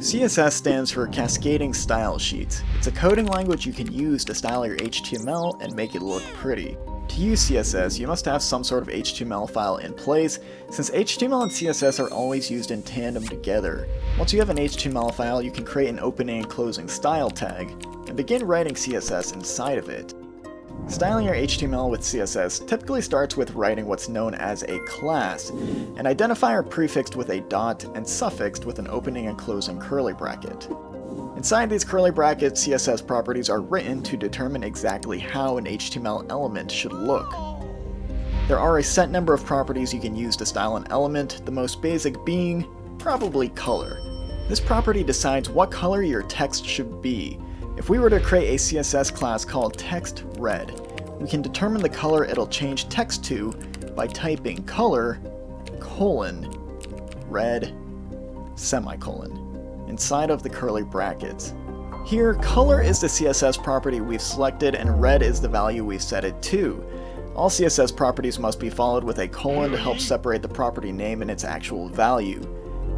CSS stands for Cascading Style Sheets. It's a coding language you can use to style your HTML and make it look pretty. To use CSS, you must have some sort of HTML file in place, since HTML and CSS are always used in tandem together. Once you have an HTML file, you can create an opening and closing style tag, and begin writing CSS inside of it. Styling your HTML with CSS typically starts with writing what's known as a class, an identifier prefixed with a dot and suffixed with an opening and closing curly bracket. Inside these curly brackets, CSS properties are written to determine exactly how an HTML element should look. There are a set number of properties you can use to style an element, the most basic being probably color. This property decides what color your text should be. If we were to create a CSS class called TextRed, we can determine the color it'll change text to by typing color, red, semicolon, inside of the curly brackets. Here, color is the CSS property we've selected and red is the value we've set it to. All CSS properties must be followed with a colon to help separate the property name and its actual value.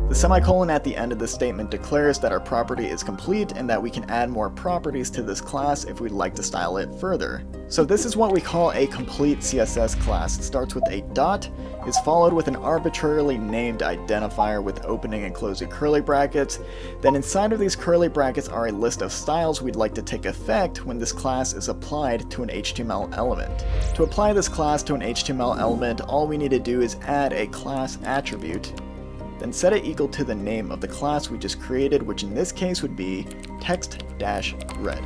The semicolon at the end of the statement declares that our property is complete and that we can add more properties to this class if we'd like to style it further. So this is what we call a complete CSS class. It starts with a dot, is followed with an arbitrarily named identifier with opening and closing curly brackets. Then inside of these curly brackets are a list of styles we'd like to take effect when this class is applied to an HTML element. To apply this class to an HTML element, all we need to do is add a class attribute, then set it equal to the name of the class we just created, which in this case would be text-red.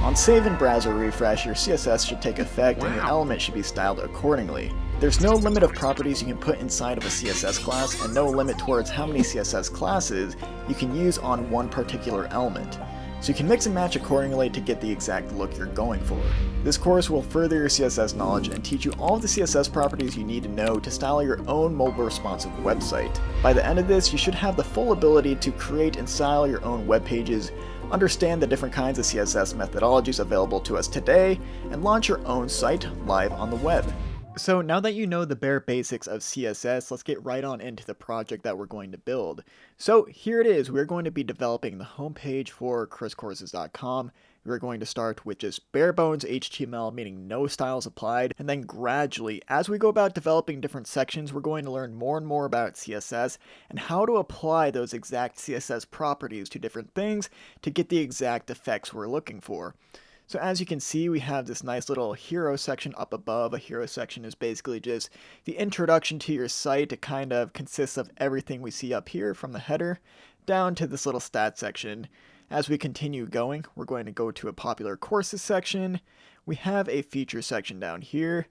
On save and browser refresh, your CSS should take effect and your element should be styled accordingly. There's no limit of properties you can put inside of a CSS class, and no limit towards how many CSS classes you can use on one particular element. So you can mix and match accordingly to get the exact look you're going for. This course will further your CSS knowledge and teach you all of the CSS properties you need to know to style your own mobile responsive website. By the end of this, you should have the full ability to create and style your own web pages, understand the different kinds of CSS methodologies available to us today, and launch your own site live on the web. So now that you know the bare basics of CSS, let's get right on into the project that we're going to build. So here it is. We're going to be developing the homepage for chriscourses.com. We're going to start with just bare bones HTML, meaning no styles applied, and then gradually, as we go about developing different sections, we're going to learn more and more about CSS and how to apply those exact CSS properties to different things to get the exact effects we're looking for. So as you can see, we have this nice little hero section up above. A hero section is basically just the introduction to your site. It kind of consists of everything we see up here from the header down to this little stat section. As we continue going, we're going to go to a popular courses section. We have a feature section down here,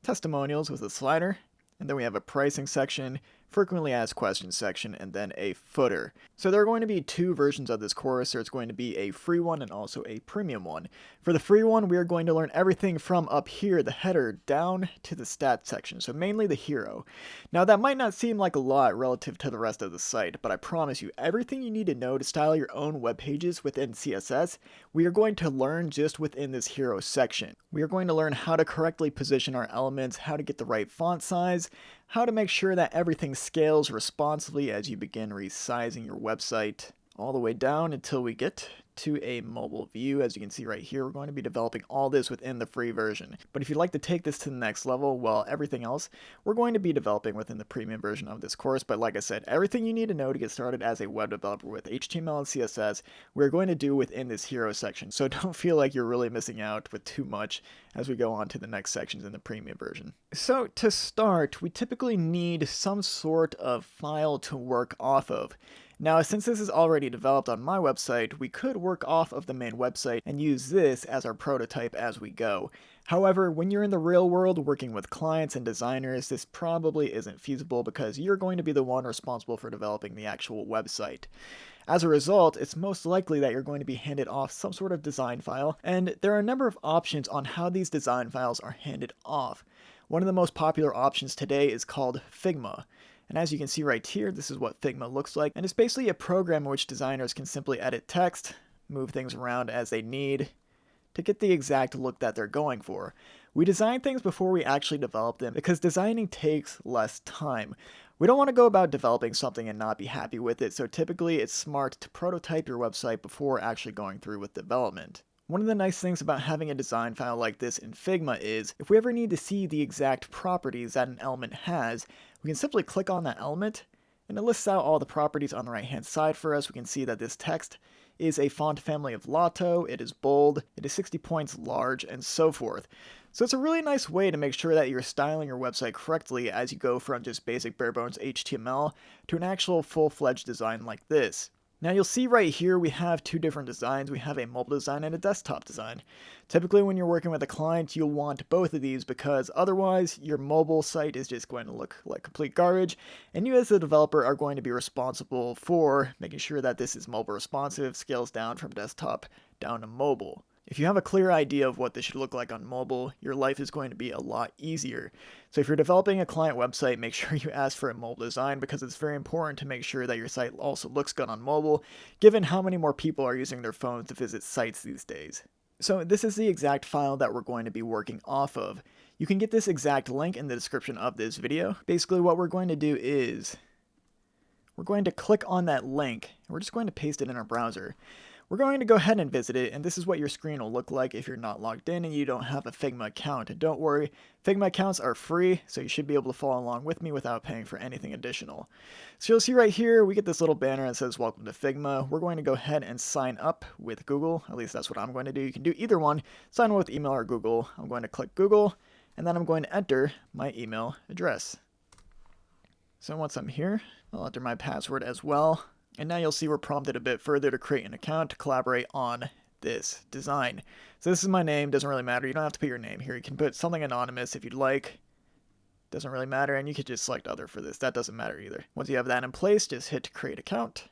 testimonials with a slider, and then we have a pricing section, frequently asked questions section, and then a footer. So there are going to be two versions of this course. There's going to be a free one and also a premium one. For the free one, we are going to learn everything from up here, the header, down to the stats section, so mainly the hero. Now that might not seem like a lot relative to the rest of the site, but I promise you, everything you need to know to style your own web pages within CSS, we are going to learn just within this hero section. We are going to learn how to correctly position our elements, how to get the right font size, how to make sure that everything scales responsively as you begin resizing your website, all the way down until we get to a mobile view. As you can see right here, we're going to be developing all this within the free version. But if you'd like to take this to the next level, well, everything else we're going to be developing within the premium version of this course. But like I said, everything you need to know to get started as a web developer with HTML and CSS, we're going to do within this hero section. So don't feel like you're really missing out with too much as we go on to the next sections in the premium version. So to start, we typically need some sort of file to work off of. Now, since this is already developed on my website, we could work off of the main website and use this as our prototype as we go. However, when you're in the real world working with clients and designers, this probably isn't feasible because you're going to be the one responsible for developing the actual website. As a result, it's most likely that you're going to be handed off some sort of design file, and there are a number of options on how these design files are handed off. One of the most popular options today is called Figma. And as you can see right here, this is what Figma looks like. And it's basically a program in which designers can simply edit text, move things around as they need to get the exact look that they're going for. We design things before we actually develop them because designing takes less time. We don't want to go about developing something and not be happy with it, so typically it's smart to prototype your website before actually going through with development. One of the nice things about having a design file like this in Figma is, if we ever need to see the exact properties that an element has, we can simply click on that element, and it lists out all the properties on the right hand side for us. We can see that this text is a font family of Lotto, it is bold, it is 60 points large, and so forth. So it's a really nice way to make sure that you're styling your website correctly as you go from just basic bare bones HTML to an actual full-fledged design like this. Now you'll see right here we have two different designs. We have a mobile design and a desktop design. Typically when you're working with a client, you'll want both of these because otherwise your mobile site is just going to look like complete garbage, and you as the developer are going to be responsible for making sure that this is mobile responsive, scales down from desktop down to mobile. If you have a clear idea of what this should look like on mobile, your life is going to be a lot easier. So if you're developing a client website, make sure you ask for a mobile design because it's very important to make sure that your site also looks good on mobile, given how many more people are using their phones to visit sites these days. So this is the exact file that we're going to be working off of. You can get this exact link in the description of this video. Basically what we're going to do is, we're going to click on that link, and we're just going to paste it in our browser. We're going to go ahead and visit it, and this is what your screen will look like if you're not logged in and you don't have a Figma account. And don't worry, Figma accounts are free, so you should be able to follow along with me without paying for anything additional. So you'll see right here, we get this little banner that says welcome to Figma. We're going to go ahead and sign up with Google. At least that's what I'm going to do. You can do either one. Sign up with email or Google. I'm going to click Google, and then I'm going to enter my email address. So once I'm here, I'll enter my password as well. And now you'll see we're prompted a bit further to create an account to collaborate on this design. So this is my name, doesn't really matter. You don't have to put your name here. You can put something anonymous if you'd like. Doesn't really matter, and you could just select other for this. That doesn't matter either. Once you have that in place, just hit create account.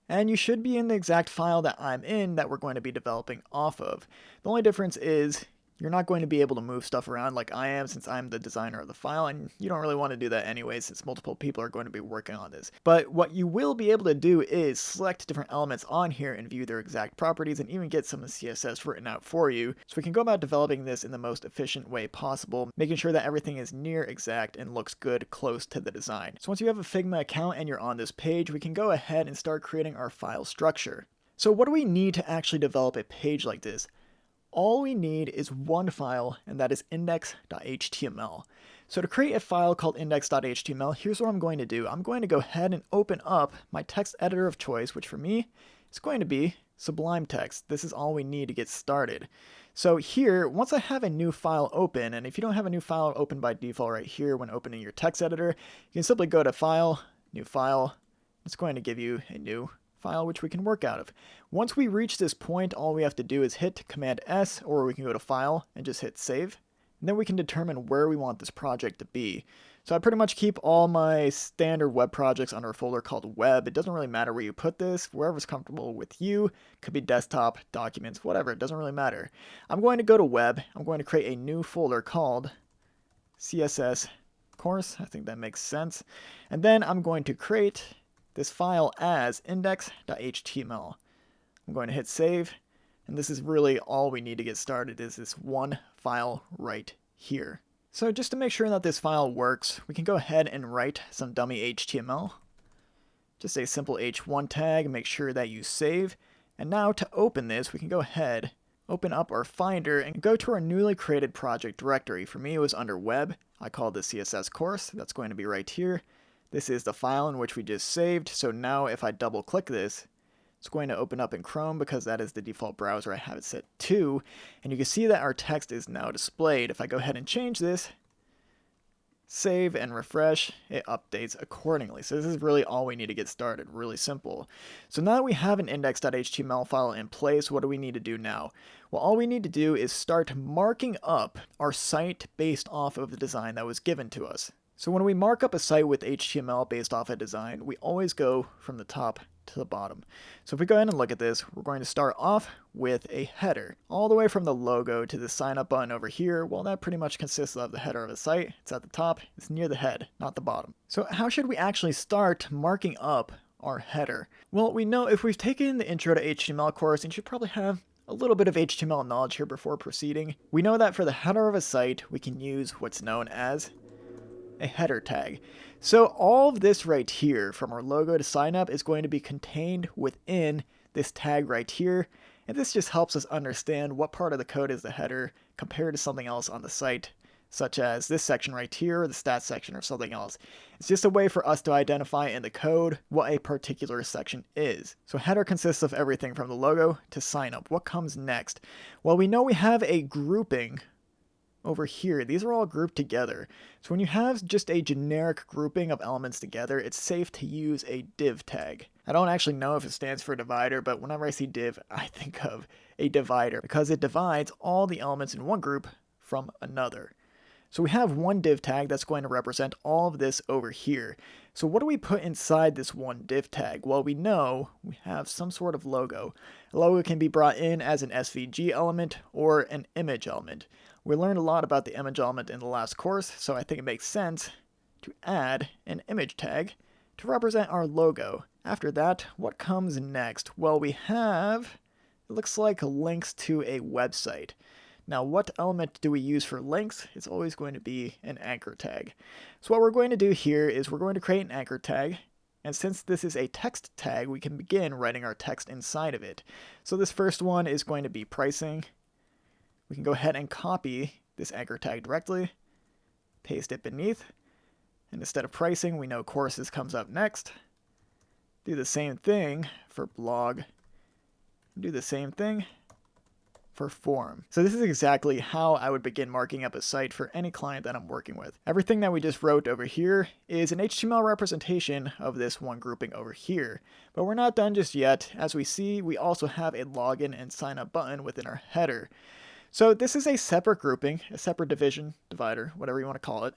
And you should be in the exact file that I'm in that we're going to be developing off of. The only difference is you're not going to be able to move stuff around like I am since I'm the designer of the file, and you don't really want to do that anyway since multiple people are going to be working on this. But what you will be able to do is select different elements on here and view their exact properties and even get some of the CSS written out for you. So we can go about developing this in the most efficient way possible, making sure that everything is near exact and looks good close to the design. So once you have a Figma account and you're on this page, we can go ahead and start creating our file structure. So what do we need to actually develop a page like this? All we need is one file, and that is index.html. So to create a file called index.html, here's what I'm going to do. I'm going to go ahead and open up my text editor of choice, which for me is going to be Sublime Text. This is all we need to get started. So here, once I have a new file open, and if you don't have a new file open by default right here when opening your text editor, you can simply go to File, New File. It's going to give you a new file which we can work out of. Once we reach this point, all we have to do is hit Command S, or we can go to File and just hit Save. And then we can determine where we want this project to be. So I pretty much keep all my standard web projects under a folder called Web. It doesn't really matter where you put this, wherever's comfortable with you. Could be desktop, documents, whatever, it doesn't really matter. I'm going to go to Web. I'm going to create a new folder called CSS Course. I think that makes sense. And then I'm going to create this file as index.html. I'm going to hit save, and this is really all we need to get started is this one file right here. So just to make sure that this file works, we can go ahead and write some dummy HTML. Just a simple h1 tag, make sure that you save. And now to open this, we can go ahead, open up our Finder, and go to our newly created project directory. For me, it was under Web. I called this CSS course. That's going to be right here. This is the file in which we just saved, so now if I double click this, it's going to open up in Chrome because that is the default browser I have it set to, and you can see that our text is now displayed. If I go ahead and change this, save and refresh, it updates accordingly. So this is really all we need to get started, really simple. So now that we have an index.html file in place, what do we need to do now? Well, all we need to do is start marking up our site based off of the design that was given to us. So when we mark up a site with HTML based off a design, we always go from the top to the bottom. So if we go ahead and look at this, we're going to start off with a header. All the way from the logo to the sign up button over here, well, that pretty much consists of the header of the site. It's at the top, it's near the head, not the bottom. So how should we actually start marking up our header? Well, we know if we've taken the Intro to HTML course, and you should probably have a little bit of HTML knowledge here before proceeding. We know that for the header of a site, we can use what's known as a header tag. So all of this right here, from our logo to sign up, is going to be contained within this tag right here. And this just helps us understand what part of the code is the header compared to something else on the site, such as this section right here, or the stats section, or something else. It's just a way for us to identify in the code what a particular section is. So header consists of everything from the logo to sign up. What comes next? Well, we know we have a grouping over here. These are all grouped together. So when you have just a generic grouping of elements together, it's safe to use a div tag. I don't actually know if it stands for divider, but whenever I see div, I think of a divider because it divides all the elements in one group from another. So we have one div tag that's going to represent all of this over here. So what do we put inside this one div tag? Well, we know we have some sort of logo. A logo can be brought in as an SVG element or an image element. We learned a lot about the image element in the last course, so I think it makes sense to add an image tag to represent our logo. After that, what comes next? Well, we have, it looks like, links to a website. Now, what element do we use for links? It's always going to be an anchor tag. So what we're going to do here is we're going to create an anchor tag. And since this is a text tag, we can begin writing our text inside of it. So this first one is going to be pricing. We can go ahead and copy this anchor tag directly, paste it beneath. And instead of pricing, we know courses comes up next. Do the same thing for blog. Do the same thing for form. So this is exactly how I would begin marking up a site for any client that I'm working with. Everything that we just wrote over here is an HTML representation of this one grouping over here. But we're not done just yet. As we see, we also have a login and sign up button within our header. So this is a separate grouping, a separate division, divider, whatever you want to call it.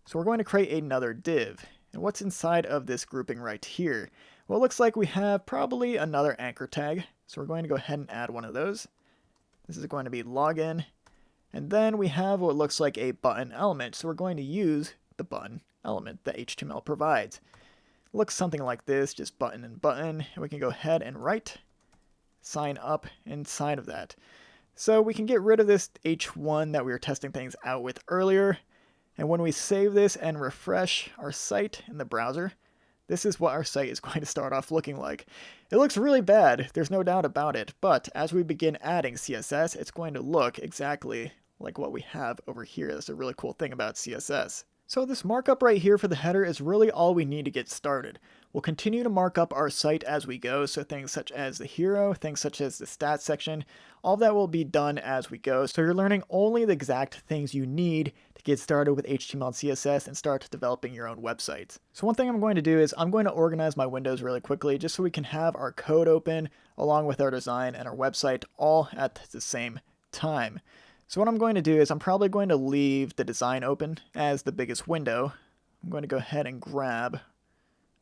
So we're going to create another div. And what's inside of this grouping right here? Well, it looks like we have probably another anchor tag. So we're going to go ahead and add one of those. This is going to be login. And then we have what looks like a button element. So we're going to use the button element that HTML provides. It looks something like this, just button and button. And we can go ahead and write sign up inside of that. So we can get rid of this H1 that we were testing things out with earlier. And when we save this and refresh our site in the browser, this is what our site is going to start off looking like. It looks really bad, there's no doubt about it, but as we begin adding CSS, it's going to look exactly like what we have over here. That's a really cool thing about CSS. So this markup right here for the header is really all we need to get started. We'll continue to mark up our site as we go, so things such as the hero, things such as the stats section, all of that will be done as we go. So you're learning only the exact things you need to get started with HTML and CSS and start developing your own websites. So one thing I'm going to do is I'm going to organize my windows really quickly just so we can have our code open along with our design and our website all at the same time. So what I'm going to do is I'm probably going to leave the design open as the biggest window. I'm going to go ahead and grab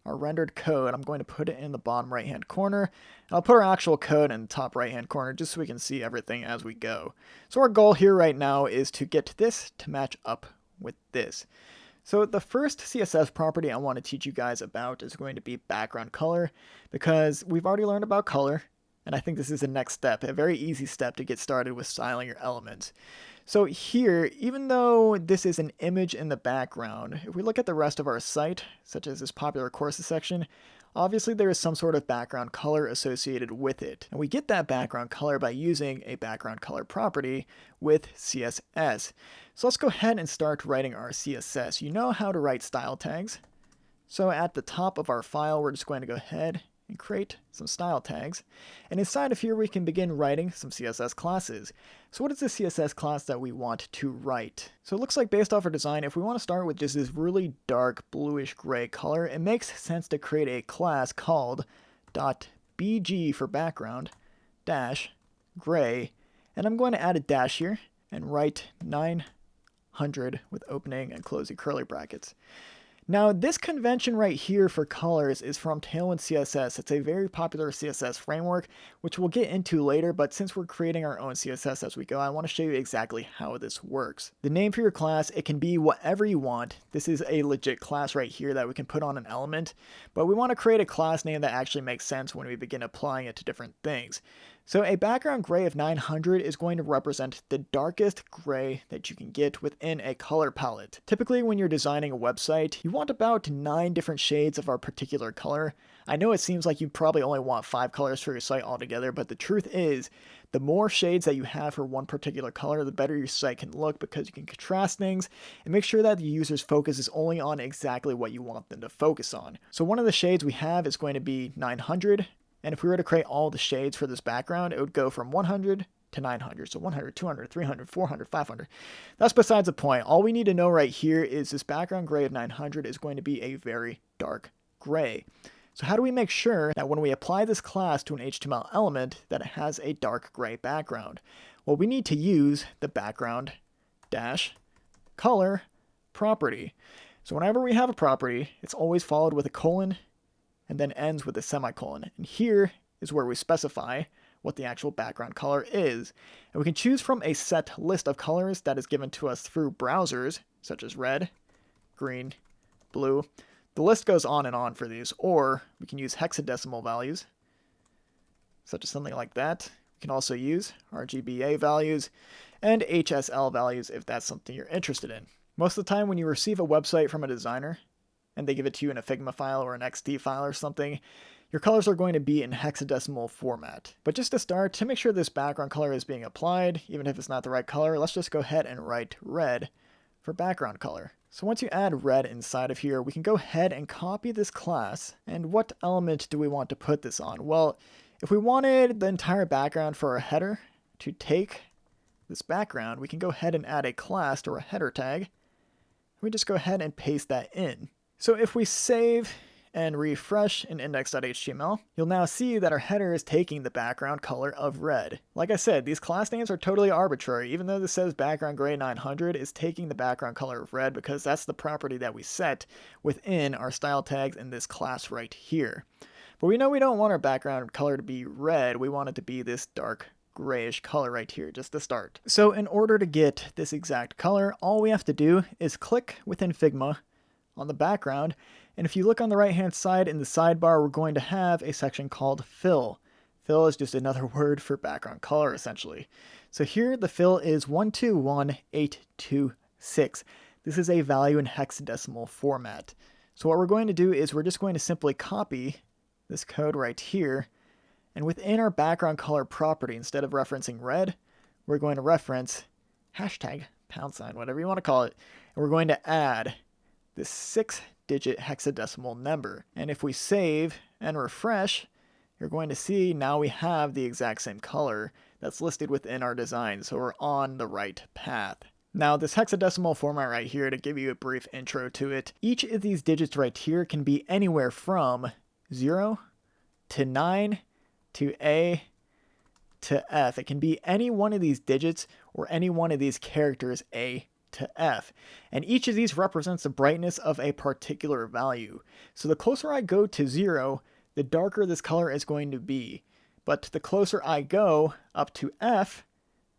our rendered code. I'm going to put it in the bottom right hand corner. And I'll put our actual code in the top right hand corner just so we can see everything as we go. So our goal here right now is to get this to match up with this. So the first CSS property I want to teach you guys about is going to be background color, because we've already learned about color. And I think this is the next step, a very easy step to get started with styling your elements. So here, even though this is an image in the background, if we look at the rest of our site, such as this popular courses section, obviously there is some sort of background color associated with it. And we get that background color by using a background color property with CSS. So let's go ahead and start writing our CSS. You know how to write style tags. So at the top of our file, we're just going to go ahead and create some style tags. And inside of here, we can begin writing some CSS classes. So what is the CSS class that we want to write? So it looks like based off our design, if we want to start with just this really dark bluish gray color, it makes sense to create a class called .bg for background dash gray. And I'm going to add a dash here and write 900 with opening and closing curly brackets. Now, this convention right here for colors is from Tailwind CSS. It's a very popular CSS framework, which we'll get into later, but since we're creating our own CSS as we go, I want to show you exactly how this works. The name for your class, it can be whatever you want. This is a legit class right here that we can put on an element, but we want to create a class name that actually makes sense when we begin applying it to different things. So a background gray of 900 is going to represent the darkest gray that you can get within a color palette. Typically when you're designing a website, you want about 9 different shades of our particular color. I know it seems like you probably only want 5 colors for your site altogether, but the truth is, the more shades that you have for one particular color, the better your site can look because you can contrast things and make sure that the user's focus is only on exactly what you want them to focus on. So one of the shades we have is going to be 900. And if we were to create all the shades for this background, it would go from 100 to 900. So 100, 200, 300, 400, 500. That's besides the point. All we need to know right here is this background gray of 900 is going to be a very dark gray. So how do we make sure that when we apply this class to an HTML element that it has a dark gray background? Well, we need to use the background dash color property. So whenever we have a property, it's always followed with a colon and then ends with a semicolon. And here is where we specify what the actual background color is. And we can choose from a set list of colors that is given to us through browsers, such as red, green, blue. The list goes on and on for these, or we can use hexadecimal values, such as something like that. We can also use RGBA values and HSL values if that's something you're interested in. Most of the time when you receive a website from a designer, and they give it to you in a Figma file or an XD file or something, your colors are going to be in hexadecimal format. But just to start, to make sure this background color is being applied, even if it's not the right color, let's just go ahead and write red for background color. So once you add red inside of here, we can go ahead and copy this class. And what element do we want to put this on? Well, if we wanted the entire background for our header to take this background, we can go ahead and add a class or a header tag. We just go ahead and paste that in. So if we save and refresh in index.html, you'll now see that our header is taking the background color of red. Like I said, these class names are totally arbitrary. Even though this says background gray 900, it's taking the background color of red because that's the property that we set within our style tags in this class right here. But we know we don't want our background color to be red. We want it to be this dark grayish color right here just to start. So in order to get this exact color, all we have to do is click within Figma on the background, and if you look on the right hand side in the sidebar, we're going to have a section called fill. Fill is just another word for background color essentially. So here the fill is 121826. This is a value in hexadecimal format. So what we're going to do is we're just going to simply copy this code right here, and within our background color property, instead of referencing red, we're going to reference hashtag #, whatever you want to call it, and we're going to add this 6-digit hexadecimal number. And if we save and refresh, you're going to see now we have the exact same color that's listed within our design, so we're on the right path. Now this hexadecimal format right here, to give you a brief intro to it, each of these digits right here can be anywhere from 0 to 9 to A to F. It can be any one of these digits or any one of these characters A to F. And each of these represents the brightness of a particular value. So the closer I go to 0, the darker this color is going to be. But the closer I go up to F,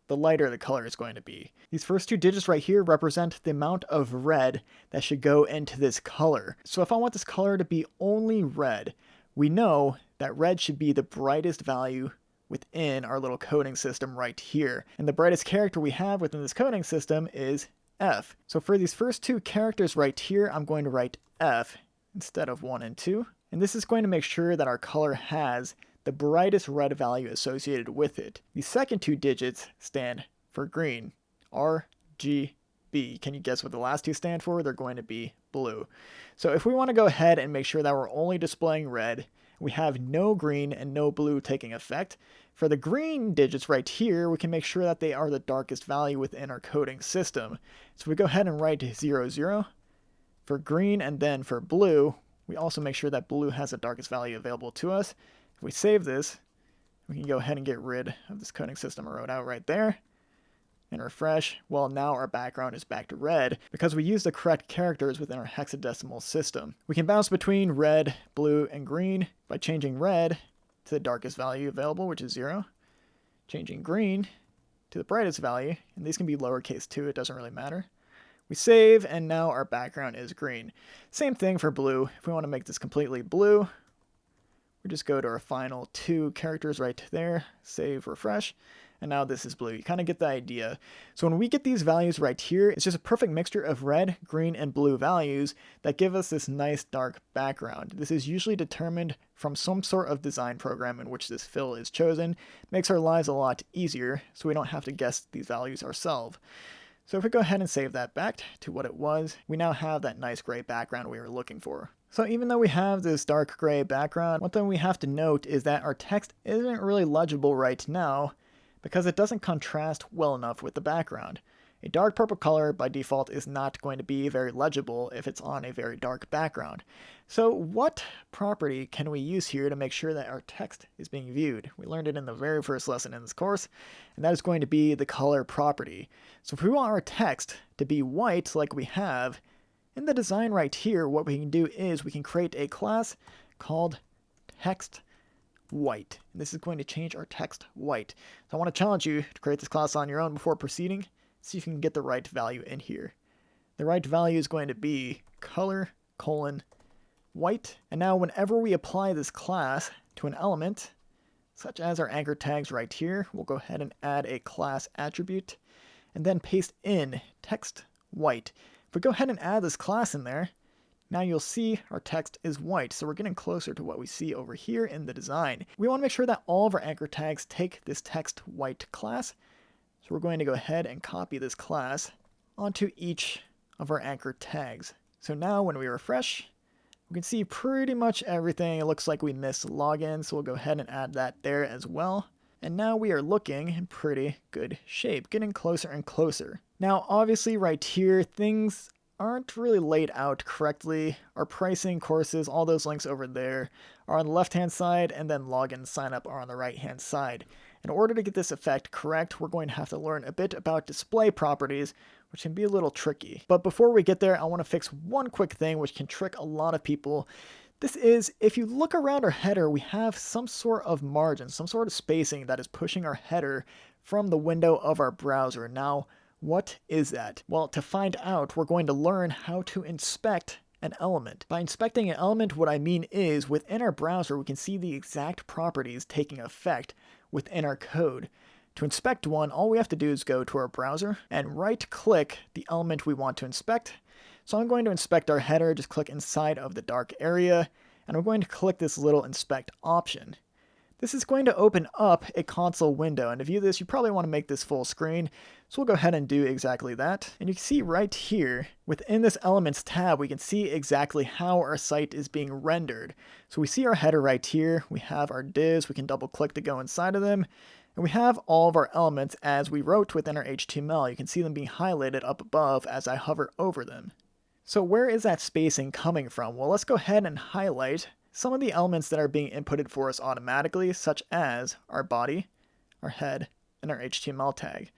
the lighter the color is going to be. These first 2 digits right here represent the amount of red that should go into this color. So if I want this color to be only red, we know that red should be the brightest value within our little coding system right here. And the brightest character we have within this coding system is F. So for these first 2 characters right here, I'm going to write F instead of 1 and 2. And this is going to make sure that our color has the brightest red value associated with it. The second 2 digits stand for green, RGB. Can you guess what the last 2 stand for? They're going to be blue. So if we want to go ahead and make sure that we're only displaying red, we have no green and no blue taking effect. For the green digits right here, we can make sure that they are the darkest value within our coding system. So we go ahead and write 0, 0 for green, and then for blue, we also make sure that blue has the darkest value available to us. If we save this, we can go ahead and get rid of this coding system I wrote out right there. and refresh, well, now our background is back to red because we used the correct characters within our hexadecimal system. We can bounce between red, blue, and green by changing red to the darkest value available, which is 0, changing green to the brightest value, and these can be lowercase too, it doesn't really matter. We save, and now our background is green. Same thing for blue. If we want to make this completely blue, we just go to our final 2 characters right there, save, refresh, and now this is blue. You kind of get the idea. So when we get these values right here, it's just a perfect mixture of red, green, and blue values that give us this nice dark background. This is usually determined from some sort of design program in which this fill is chosen. It makes our lives a lot easier, so we don't have to guess these values ourselves. So if we go ahead and save that back to what it was, we now have that nice gray background we were looking for. So even though we have this dark gray background, one thing we have to note is that our text isn't really legible right now because it doesn't contrast well enough with the background. A dark purple color by default is not going to be very legible if it's on a very dark background. So what property can we use here to make sure that our text is being viewed? We learned it in the very first lesson in this course, and that is going to be the color property. So if we want our text to be white like we have, in the design right here, what we can do is we can create a class called text white. And this is going to change our text white. So I want to challenge you to create this class on your own before proceeding. See if you can get the right value in here. The right value is going to be color :white. And now whenever we apply this class to an element, such as our anchor tags right here, we'll go ahead and add a class attribute and then paste in text white. If we go ahead and add this class in there, now you'll see our text is white. So we're getting closer to what we see over here in the design. We want to make sure that all of our anchor tags take this text white class. So we're going to go ahead and copy this class onto each of our anchor tags. So now when we refresh, we can see pretty much everything. It looks like we missed login, so we'll go ahead and add that there as well. And now we are looking in pretty good shape, getting closer and closer. Now obviously right here, things aren't really laid out correctly. Our pricing, courses, all those links over there are on the left-hand side, and then login and sign up are on the right-hand side. In order to get this effect correct, we're going to have to learn a bit about display properties, which can be a little tricky. But before we get there, I want to fix one quick thing which can trick a lot of people. This is, if you look around our header, we have some sort of margin, some sort of spacing that is pushing our header from the window of our browser. Now, what is that? Well, to find out, we're going to learn how to inspect an element. By inspecting an element, what I mean is within our browser, we can see the exact properties taking effect within our code. To inspect one, all we have to do is go to our browser and right-click the element we want to inspect. So I'm going to inspect our header, just click inside of the dark area, and I'm going to click this little inspect option. This is going to open up a console window, and to view this, you probably want to make this full screen. So we'll go ahead and do exactly that. And you can see right here, within this Elements tab, we can see exactly how our site is being rendered. So we see our header right here. We have our divs. We can double click to go inside of them. And we have all of our elements as we wrote within our HTML. You can see them being highlighted up above as I hover over them. So where is that spacing coming from? Well, let's go ahead and highlight some of the elements that are being inputted for us automatically, such as our body, our head, and our HTML tag.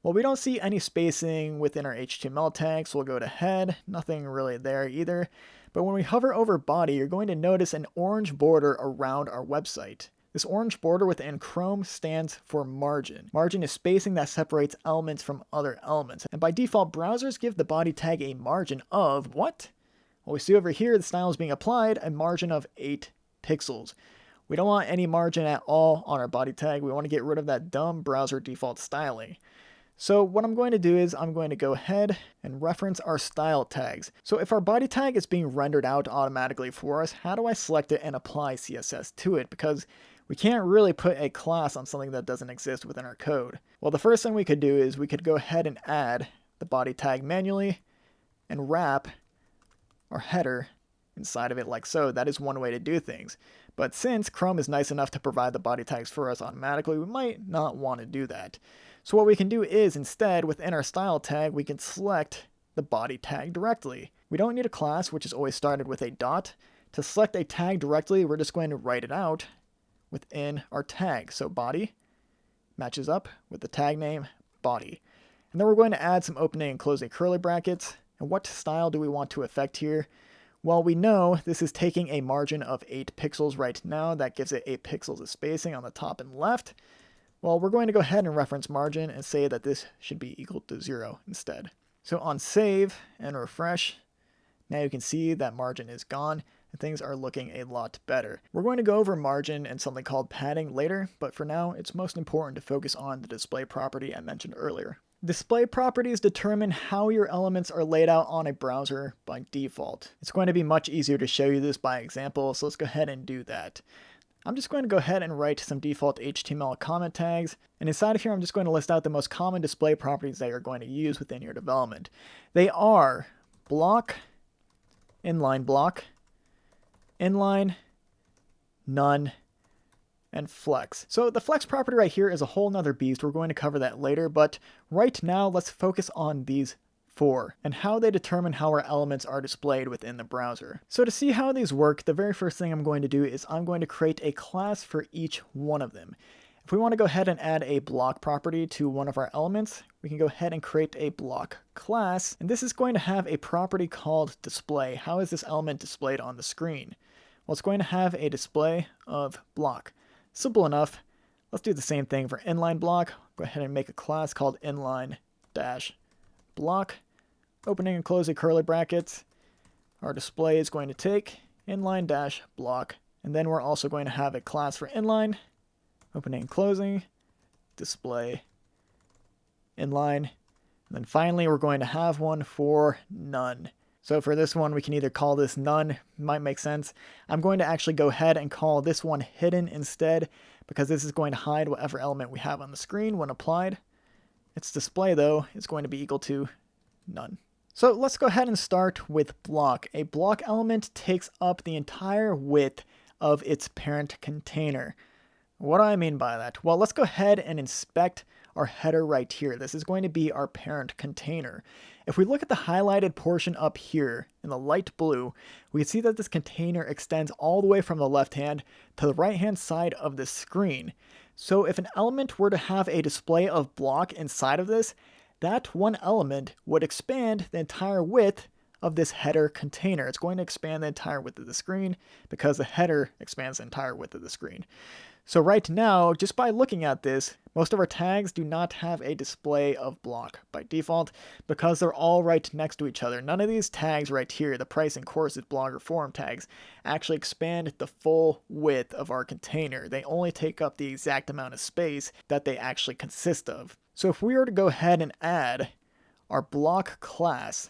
Well, we don't see any spacing within our HTML tag, so we'll go to head, nothing really there either. But when we hover over body, you're going to notice an orange border around our website. This orange border within Chrome stands for margin. Margin is spacing that separates elements from other elements. And by default, browsers give the body tag a margin of what? Well, we see over here the style is being applied a margin of 8 pixels. We don't want any margin at all on our body tag. We want to get rid of that dumb browser default styling. So what I'm going to do is I'm going to go ahead and reference our style tags. So if our body tag is being rendered out automatically for us, how do I select it and apply CSS to it? Because we can't really put a class on something that doesn't exist within our code. Well, the first thing we could do is we could go ahead and add the body tag manually and wrap our header inside of it like so. That is one way to do things. But since Chrome is nice enough to provide the body tags for us automatically, we might not want to do that. So what we can do is instead, within our style tag, we can select the body tag directly. We don't need a class, which is always started with a dot. To select a tag directly, we're just going to write it out within our tag. So body matches up with the tag name body. And then we're going to add some opening and closing curly brackets. And what style do we want to affect here? Well, we know this is taking a margin of 8 pixels right now. That gives it 8 pixels of spacing on the top and left. Well, we're going to go ahead and reference margin and say that this should be equal to 0 instead. So on save and refresh, now you can see that margin is gone and things are looking a lot better. We're going to go over margin and something called padding later, but for now, it's most important to focus on the display property I mentioned earlier. Display properties determine how your elements are laid out on a browser by default. It's going to be much easier to show you this by example, so let's go ahead and do that. I'm just going to go ahead and write some default HTML comment tags, and inside of here I'm just going to list out the most common display properties that you're going to use within your development. They are block, inline block, inline, none, and flex. So the flex property right here is a whole nother beast. We're going to cover that later, but right now let's focus on these 4 and how they determine how our elements are displayed within the browser. So to see how these work, the very first thing I'm going to do is I'm going to create a class for each one of them. If we want to go ahead and add a block property to one of our elements, we can go ahead and create a block class, and this is going to have a property called display. How is this element displayed on the screen? Well, it's going to have a display of block. Simple enough. Let's do the same thing for inline block. Go ahead and make a class called inline-block. Opening and closing curly brackets. Our display is going to take inline-block. And then we're also going to have a class for inline. Opening and closing. Display. Inline. And then finally we're going to have one for none. So for this one, we can either call this none, might make sense. I'm going to actually go ahead and call this one hidden instead, because this is going to hide whatever element we have on the screen when applied. Its display, though, is going to be equal to none. So let's go ahead and start with block. A block element takes up the entire width of its parent container. What do I mean by that? Well, let's go ahead and inspect our header right here. This is going to be our parent container. If we look at the highlighted portion up here in the light blue, we can see that this container extends all the way from the left hand to the right hand side of the screen. So if an element were to have a display of block inside of this, that one element would expand the entire width of this header container. It's going to expand the entire width of the screen because the header expands the entire width of the screen. So right now, just by looking at this, most of our tags do not have a display of block by default because they're all right next to each other. None of these tags right here, the pricing, courses, blog, or forum tags, actually expand the full width of our container. They only take up the exact amount of space that they actually consist of. So if we were to go ahead and add our block class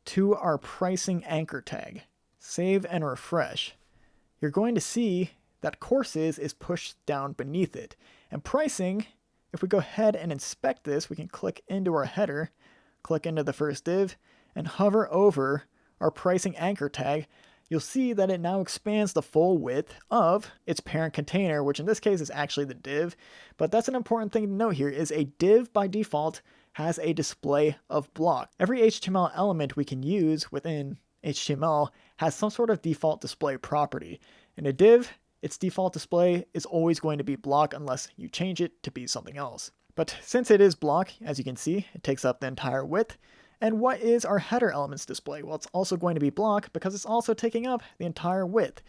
to our pricing anchor tag, save and refresh, you're going to see that courses is pushed down beneath it. And pricing, if we go ahead and inspect this, we can click into our header, click into the first div, and hover over our pricing anchor tag. You'll see that it now expands the full width of its parent container, which in this case is actually the div. But that's an important thing to note here, is a div by default has a display of block. Every HTML element we can use within HTML has some sort of default display property. In a div, its default display is always going to be block unless you change it to be something else. But since it is block, as you can see, it takes up the entire width. And what is our header elements display? Well, it's also going to be block because it's also taking up the entire width.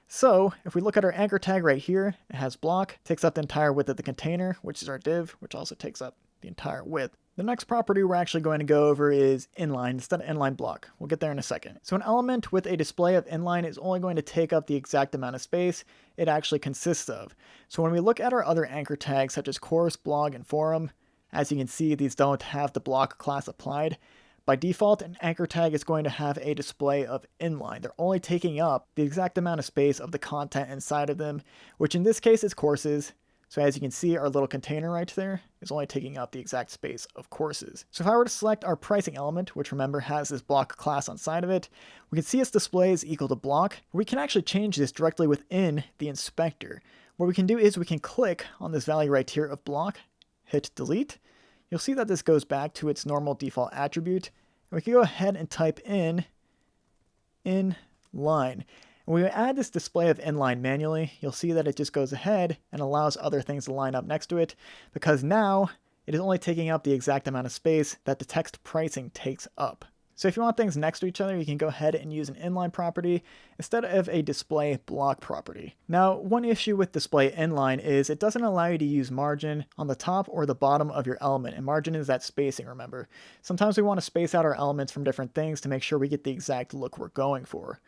So if we look at our anchor tag right here, it has block, takes up the entire width of the container, which is our div, which also takes up the entire width. The next property we're actually going to go over is inline instead of inline block. We'll get there in a second. So an element with a display of inline is only going to take up the exact amount of space it actually consists of. So when we look at our other anchor tags such as course, blog, and forum, as you can see, these don't have the block class applied. By default, an anchor tag is going to have a display of inline. They're only taking up the exact amount of space of the content inside of them, which in this case is courses. So as you can see, our little container right there is only taking up the exact space of courses. So if I were to select our pricing element, which remember has this block class on side of it, we can see its display is equal to block. We can actually change this directly within the inspector. What we can do is we can click on this value right here of block, hit delete. You'll see that this goes back to its normal default attribute. And we can go ahead and type in inline. When we add this display of inline manually, you'll see that it just goes ahead and allows other things to line up next to it, because now it is only taking up the exact amount of space that the text pricing takes up. So if you want things next to each other, you can go ahead and use an inline property instead of a display block property. Now, one issue with display inline is it doesn't allow you to use margin on the top or the bottom of your element, and margin is that spacing, remember. Sometimes we want to space out our elements from different things to make sure we get the exact look we're going for.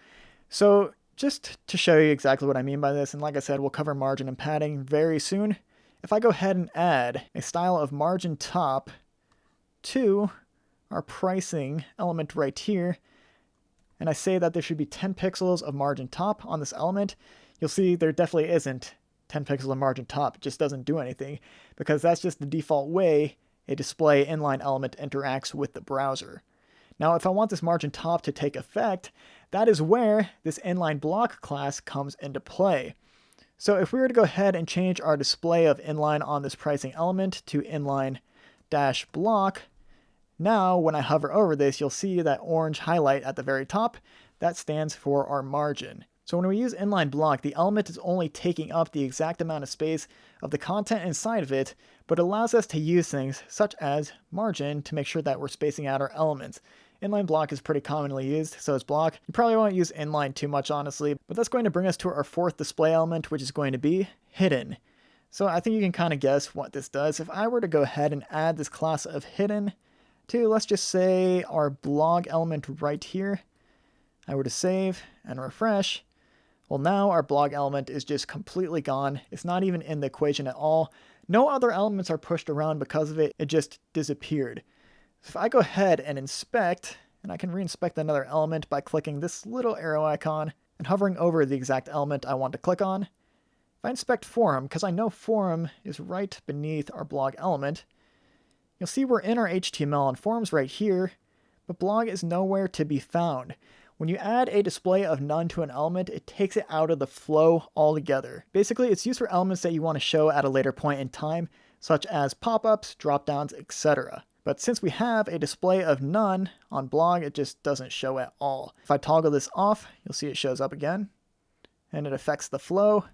So just to show you exactly what I mean by this, and like I said, we'll cover margin and padding very soon. If I go ahead and add a style of margin top to our pricing element right here, and I say that there should be 10 pixels of margin top on this element, you'll see there definitely isn't 10 pixels of margin top. It just doesn't do anything because that's just the default way a display inline element interacts with the browser. Now, if I want this margin top to take effect, that is where this Inline-Block class comes into play. So if we were to go ahead and change our display of inline on this pricing element to inline-block, now when I hover over this, you'll see that orange highlight at the very top. That stands for our margin. So when we use Inline-Block, the element is only taking up the exact amount of space of the content inside of it, but allows us to use things such as margin to make sure that we're spacing out our elements. Inline-Block is pretty commonly used, so is block. You probably won't use inline too much, honestly, but that's going to bring us to our fourth display element, which is going to be hidden. So I think you can kind of guess what this does. If I were to go ahead and add this class of hidden to, let's just say, our blog element right here, I were to save and refresh, well, now our blog element is just completely gone. It's not even in the equation at all. No other elements are pushed around because of it. It just disappeared. So if I go ahead and inspect, and I can reinspect another element by clicking this little arrow icon and hovering over the exact element I want to click on. If I inspect forum, because I know forum is right beneath our blog element, you'll see we're in our HTML and forum's right here, but blog is nowhere to be found. When you add a display of none to an element, it takes it out of the flow altogether. Basically, it's used for elements that you want to show at a later point in time, such as pop-ups, drop-downs, etc. But since we have a display of none on blog, it just doesn't show at all. If I toggle this off, you'll see it shows up again, and it affects the flow.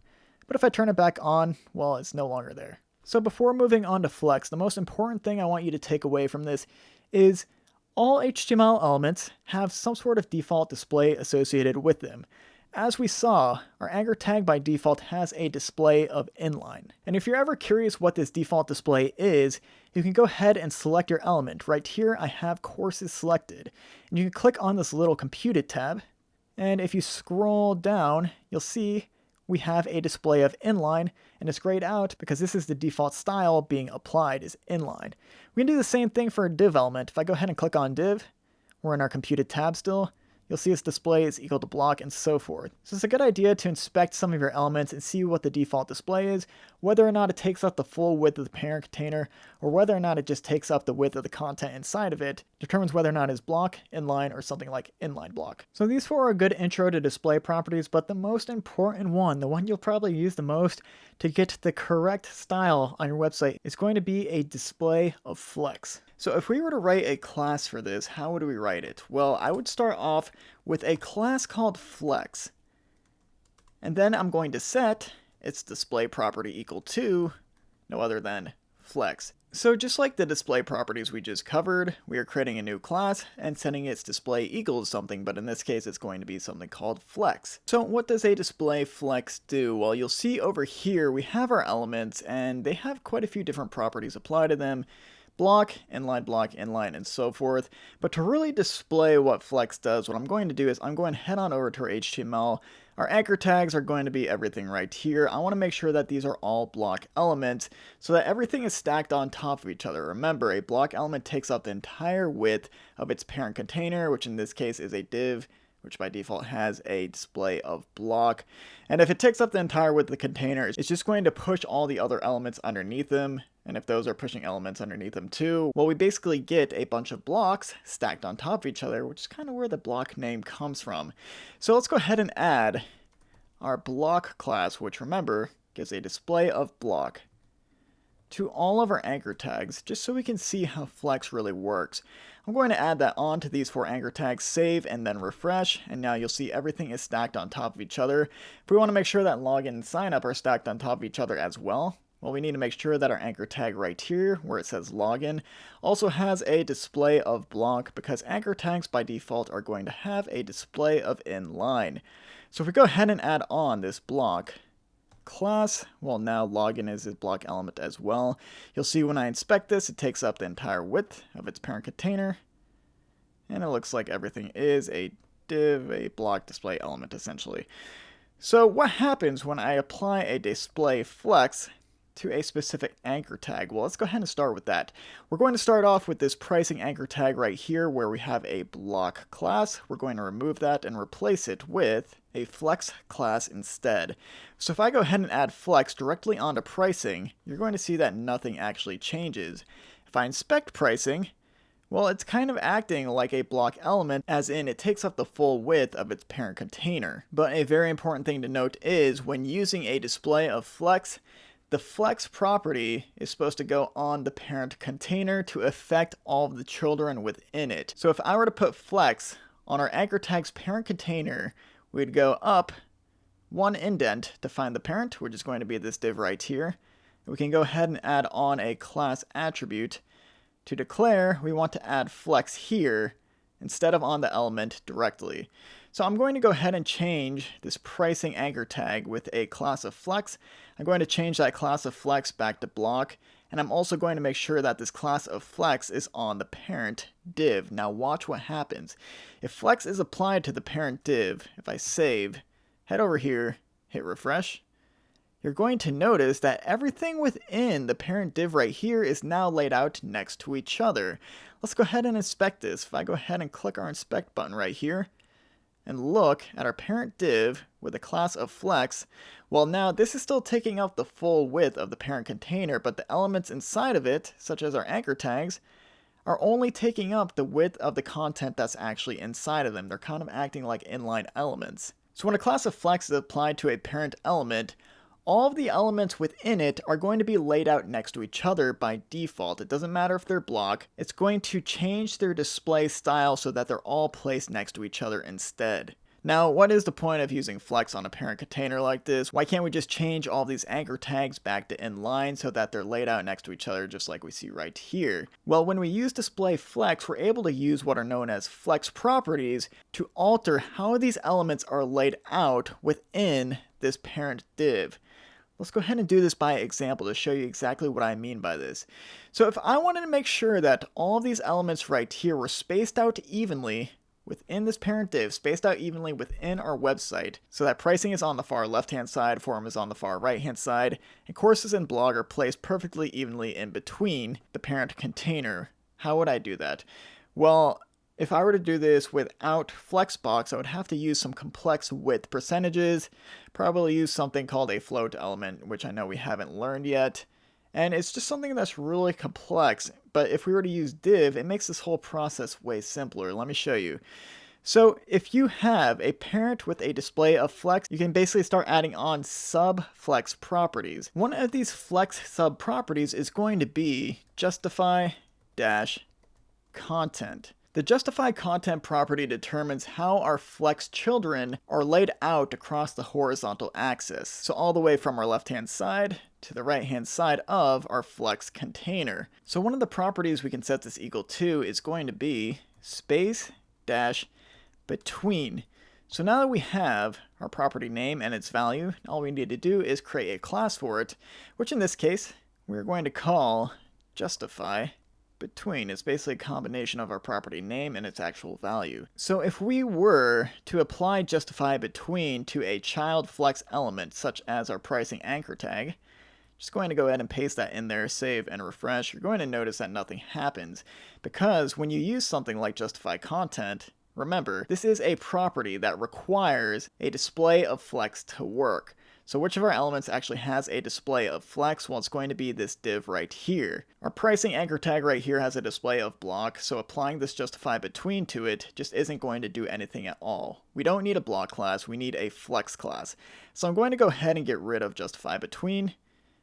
But if I turn it back on, well, it's no longer there. So before moving on to Flex, the most important thing I want you to take away from this is all HTML elements have some sort of default display associated with them. As we saw, our anchor tag by default has a display of inline. And if you're ever curious what this default display is, you can go ahead and select your element. Right here, I have courses selected. And you can click on this little computed tab. And if you scroll down, you'll see we have a display of inline, and it's grayed out because this is the default style being applied is inline. We can do the same thing for a div element. If I go ahead and click on div, we're in our computed tab still, you'll see its display is equal to block and so forth. So it's a good idea to inspect some of your elements and see what the default display is, whether or not it takes up the full width of the parent container, or whether or not it just takes up the width of the content inside of it, determines whether or not it's block, inline, or something like Inline-Block. So these four are a good intro to display properties, but the most important one, the one you'll probably use the most to get the correct style on your website, is going to be a display of flex. So if we were to write a class for this, how would we write it? Well, I would start off with a class called flex. And then I'm going to set its display property equal to no other than flex. So just like the display properties we just covered, we are creating a new class and setting its display equal to something, but in this case it's going to be something called flex. So what does a display flex do? Well, you'll see over here we have our elements and they have quite a few different properties applied to them. Block, inline, and so forth. But to really display what Flex does, what I'm going to do is I'm going to head on over to our HTML. Our anchor tags are going to be everything right here. I want to make sure that these are all block elements so that everything is stacked on top of each other. Remember, a block element takes up the entire width of its parent container, which in this case is a div, which by default has a display of block. And if it takes up the entire width of the container, it's just going to push all the other elements underneath them. And if those are pushing elements underneath them too, well, we basically get a bunch of blocks stacked on top of each other, which is kind of where the block name comes from. So let's go ahead and add our block class, which remember, gives a display of block to all of our anchor tags, just so we can see how Flex really works. I'm going to add that on to these four anchor tags, save, and then refresh, and now you'll see everything is stacked on top of each other. If we want to make sure that login and sign up are stacked on top of each other as well, Well, we need to make sure that our anchor tag right here, where it says login, also has a display of block, because anchor tags by default are going to have a display of inline. So if we go ahead and add on this block class, well, now login is a block element as well. You'll see when I inspect this, it takes up the entire width of its parent container, and it looks like everything is a div, a block display element essentially. So what happens when I apply a display flex to a specific anchor tag? Well, let's go ahead and start with that. We're going to start off with this pricing anchor tag right here where we have a block class. We're going to remove that and replace it with a flex class instead. So if I go ahead and add flex directly onto pricing, you're going to see that nothing actually changes. If I inspect pricing, well, it's kind of acting like a block element, as in it takes up the full width of its parent container. But a very important thing to note is when using a display of flex, the flex property is supposed to go on the parent container to affect all of the children within it. So if I were to put flex on our anchor tag's parent container, we'd go up one indent to find the parent, which is going to be this div right here. We can go ahead and add on a class attribute to declare we want to add flex here instead of on the element directly. So I'm going to go ahead and change this pricing anchor tag with a class of flex. I'm going to change that class of flex back to block, and I'm also going to make sure that this class of flex is on the parent div. Now watch what happens. If flex is applied to the parent div, if I save, head over here, hit refresh, you're going to notice that everything within the parent div right here is now laid out next to each other. Let's go ahead and inspect this. If I go ahead and click our inspect button right here and look at our parent div with a class of flex, well, now this is still taking up the full width of the parent container, but the elements inside of it, such as our anchor tags, are only taking up the width of the content that's actually inside of them. They're kind of acting like inline elements. So when a class of flex is applied to a parent element, all of the elements within it are going to be laid out next to each other by default. It doesn't matter if they're block. It's going to change their display style so that they're all placed next to each other instead. Now, what is the point of using flex on a parent container like this? Why can't we just change all these anchor tags back to inline so that they're laid out next to each other just like we see right here? Well, when we use display flex, we're able to use what are known as flex properties to alter how these elements are laid out within this parent div. Let's go ahead and do this by example to show you exactly what I mean by this. So if I wanted to make sure that all of these elements right here were spaced out evenly within this parent div, spaced out evenly within our website, so that pricing is on the far left-hand side, form is on the far right-hand side, and courses and blog are placed perfectly evenly in between the parent container, how would I do that? Well, if I were to do this without Flexbox, I would have to use some complex width percentages, probably use something called a float element, which I know we haven't learned yet. And it's just something that's really complex, but if we were to use div, it makes this whole process way simpler. Let me show you. So if you have a parent with a display of flex, you can basically start adding on sub-flex properties. One of these flex sub-properties is going to be justify-content. The justify content property determines how our flex children are laid out across the horizontal axis. So all the way from our left-hand side to the right-hand side of our flex container. So one of the properties we can set this equal to is going to be space-between. So now that we have our property name and its value, all we need to do is create a class for it, which in this case, we're going to call justify between. It's basically a combination of our property name and its actual value. So if we were to apply justify between to a child flex element, such as our pricing anchor tag, just going to go ahead and paste that in there, save and refresh, you're going to notice that nothing happens. Because when you use something like justify content, remember, this is a property that requires a display of flex to work. So which of our elements actually has a display of flex? Well, it's going to be this div right here. Our pricing anchor tag right here has a display of block, so applying this justify between to it just isn't going to do anything at all. We don't need a block class, we need a flex class. So I'm going to go ahead and get rid of justify between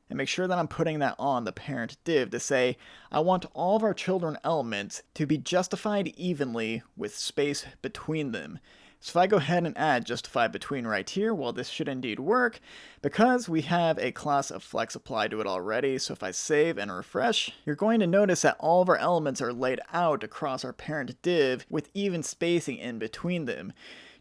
and make sure that I'm putting that on the parent div to say I want all of our children elements to be justified evenly with space between them. So if I go ahead and add justify between right here, well, this should indeed work because we have a class of flex applied to it already. So if I save and refresh, you're going to notice that all of our elements are laid out across our parent div with even spacing in between them.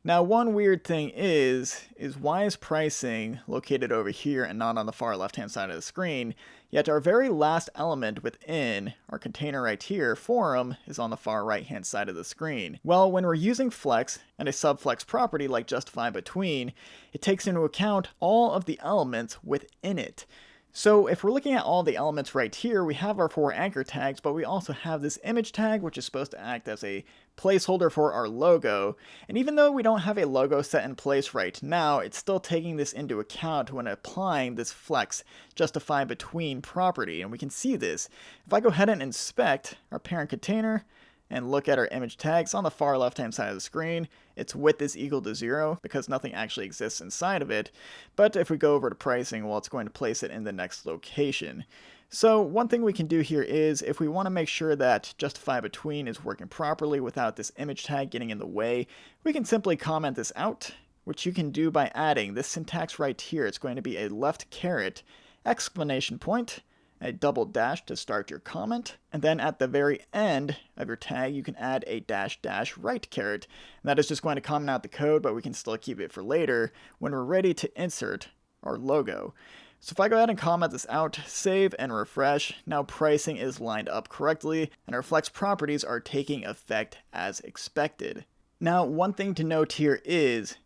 Now, one weird thing is why is pricing located over here and not on the far left-hand side of the screen, yet our very last element within our container right here, forum, is on the far right-hand side of the screen? Well, when we're using flex and a subflex property like justify between, it takes into account all of the elements within it. So if we're looking at all the elements right here, we have our 4 anchor tags, but we also have this image tag, which is supposed to act as a placeholder for our logo. And even though we don't have a logo set in place right now, it's still taking this into account when applying this flex justify between property. And we can see this. If I go ahead and inspect our parent container and look at our image tags on the far left hand side of the screen, its width is equal to 0 because nothing actually exists inside of it. But if we go over to pricing, well, it's going to place it in the next location. So one thing we can do here is if we want to make sure that justify between is working properly without this image tag getting in the way, we can simply comment this out, which you can do by adding this syntax right here. It's going to be a left caret, exclamation point, a double dash to start your comment, and then at the very end of your tag you can add a dash dash right caret. And that is just going to comment out the code, but we can still keep it for later when we're ready to insert our logo. So if I go ahead and comment this out, save and refresh, now pricing is lined up correctly and our flex properties are taking effect as expected. Now, one thing to note here is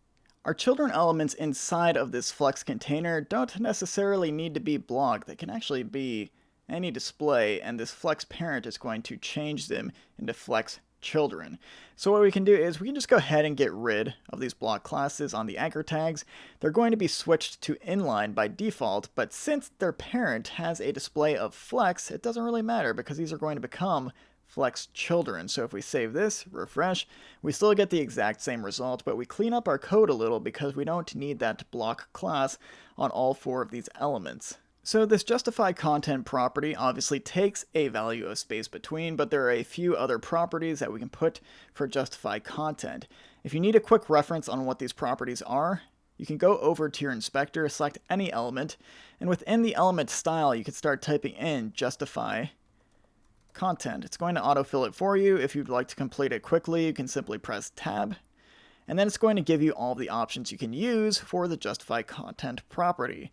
our children elements inside of this flex container don't necessarily need to be blocked. They can actually be any display, and this flex parent is going to change them into flex children. So what we can do is we can just go ahead and get rid of these block classes on the anchor tags. They're going to be switched to inline by default, but since their parent has a display of flex, it doesn't really matter because these are going to become flex children. So if we save this, refresh, we still get the exact same result, but we clean up our code a little because we don't need that block class on all 4 of these elements. So this justify content property obviously takes a value of space between, but there are a few other properties that we can put for justify content. If you need a quick reference on what these properties are, you can go over to your inspector, select any element, and within the element style you can start typing in justify content. It's going to autofill it for you. If you'd like to complete it quickly, you can simply press tab, and then it's going to give you all the options you can use for the justify content property.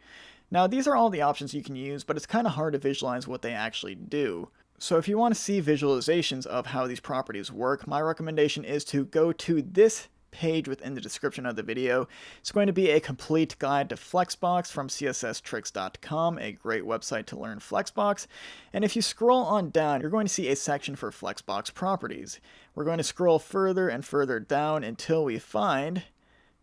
Now, these are all the options you can use, but it's kind of hard to visualize what they actually do. So if you want to see visualizations of how these properties work, my recommendation is to go to this page within the description of the video. It's going to be a complete guide to Flexbox from CSStricks.com, a great website to learn Flexbox. And if you scroll on down, you're going to see a section for Flexbox properties. We're going to scroll further and further down until we find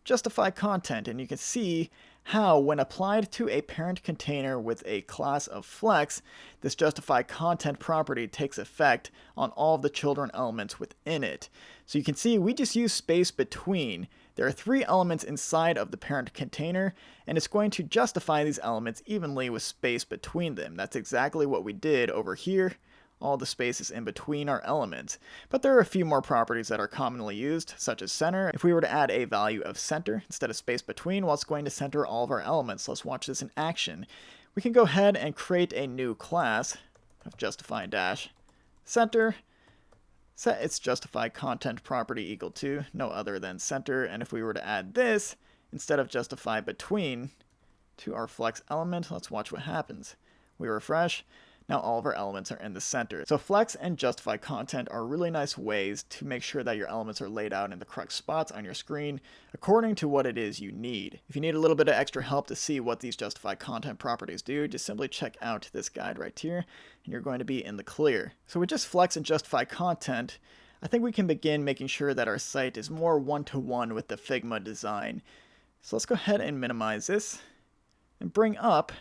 justify content, and you can see how, when applied to a parent container with a class of flex, this justify content property takes effect on all of the children elements within it. So you can see we just use space between. There are 3 elements inside of the parent container, and it's going to justify these elements evenly with space between them. That's exactly what we did over here. All the spaces in between our elements. But there are a few more properties that are commonly used, such as center. If we were to add a value of center instead of space between, well, it's going to center all of our elements. Let's watch this in action. We can go ahead and create a new class of justify dash center. Set its justify content property equal to no other than center. And if we were to add this instead of justify between to our flex element, let's watch what happens. We refresh. Now all of our elements are in the center. So flex and justify content are really nice ways to make sure that your elements are laid out in the correct spots on your screen according to what it is you need. If you need a little bit of extra help to see what these justify content properties do, just simply check out this guide right here and you're going to be in the clear. So with just flex and justify content, I think we can begin making sure that our site is more one-to-one with the Figma design. So let's go ahead and minimize this and bring up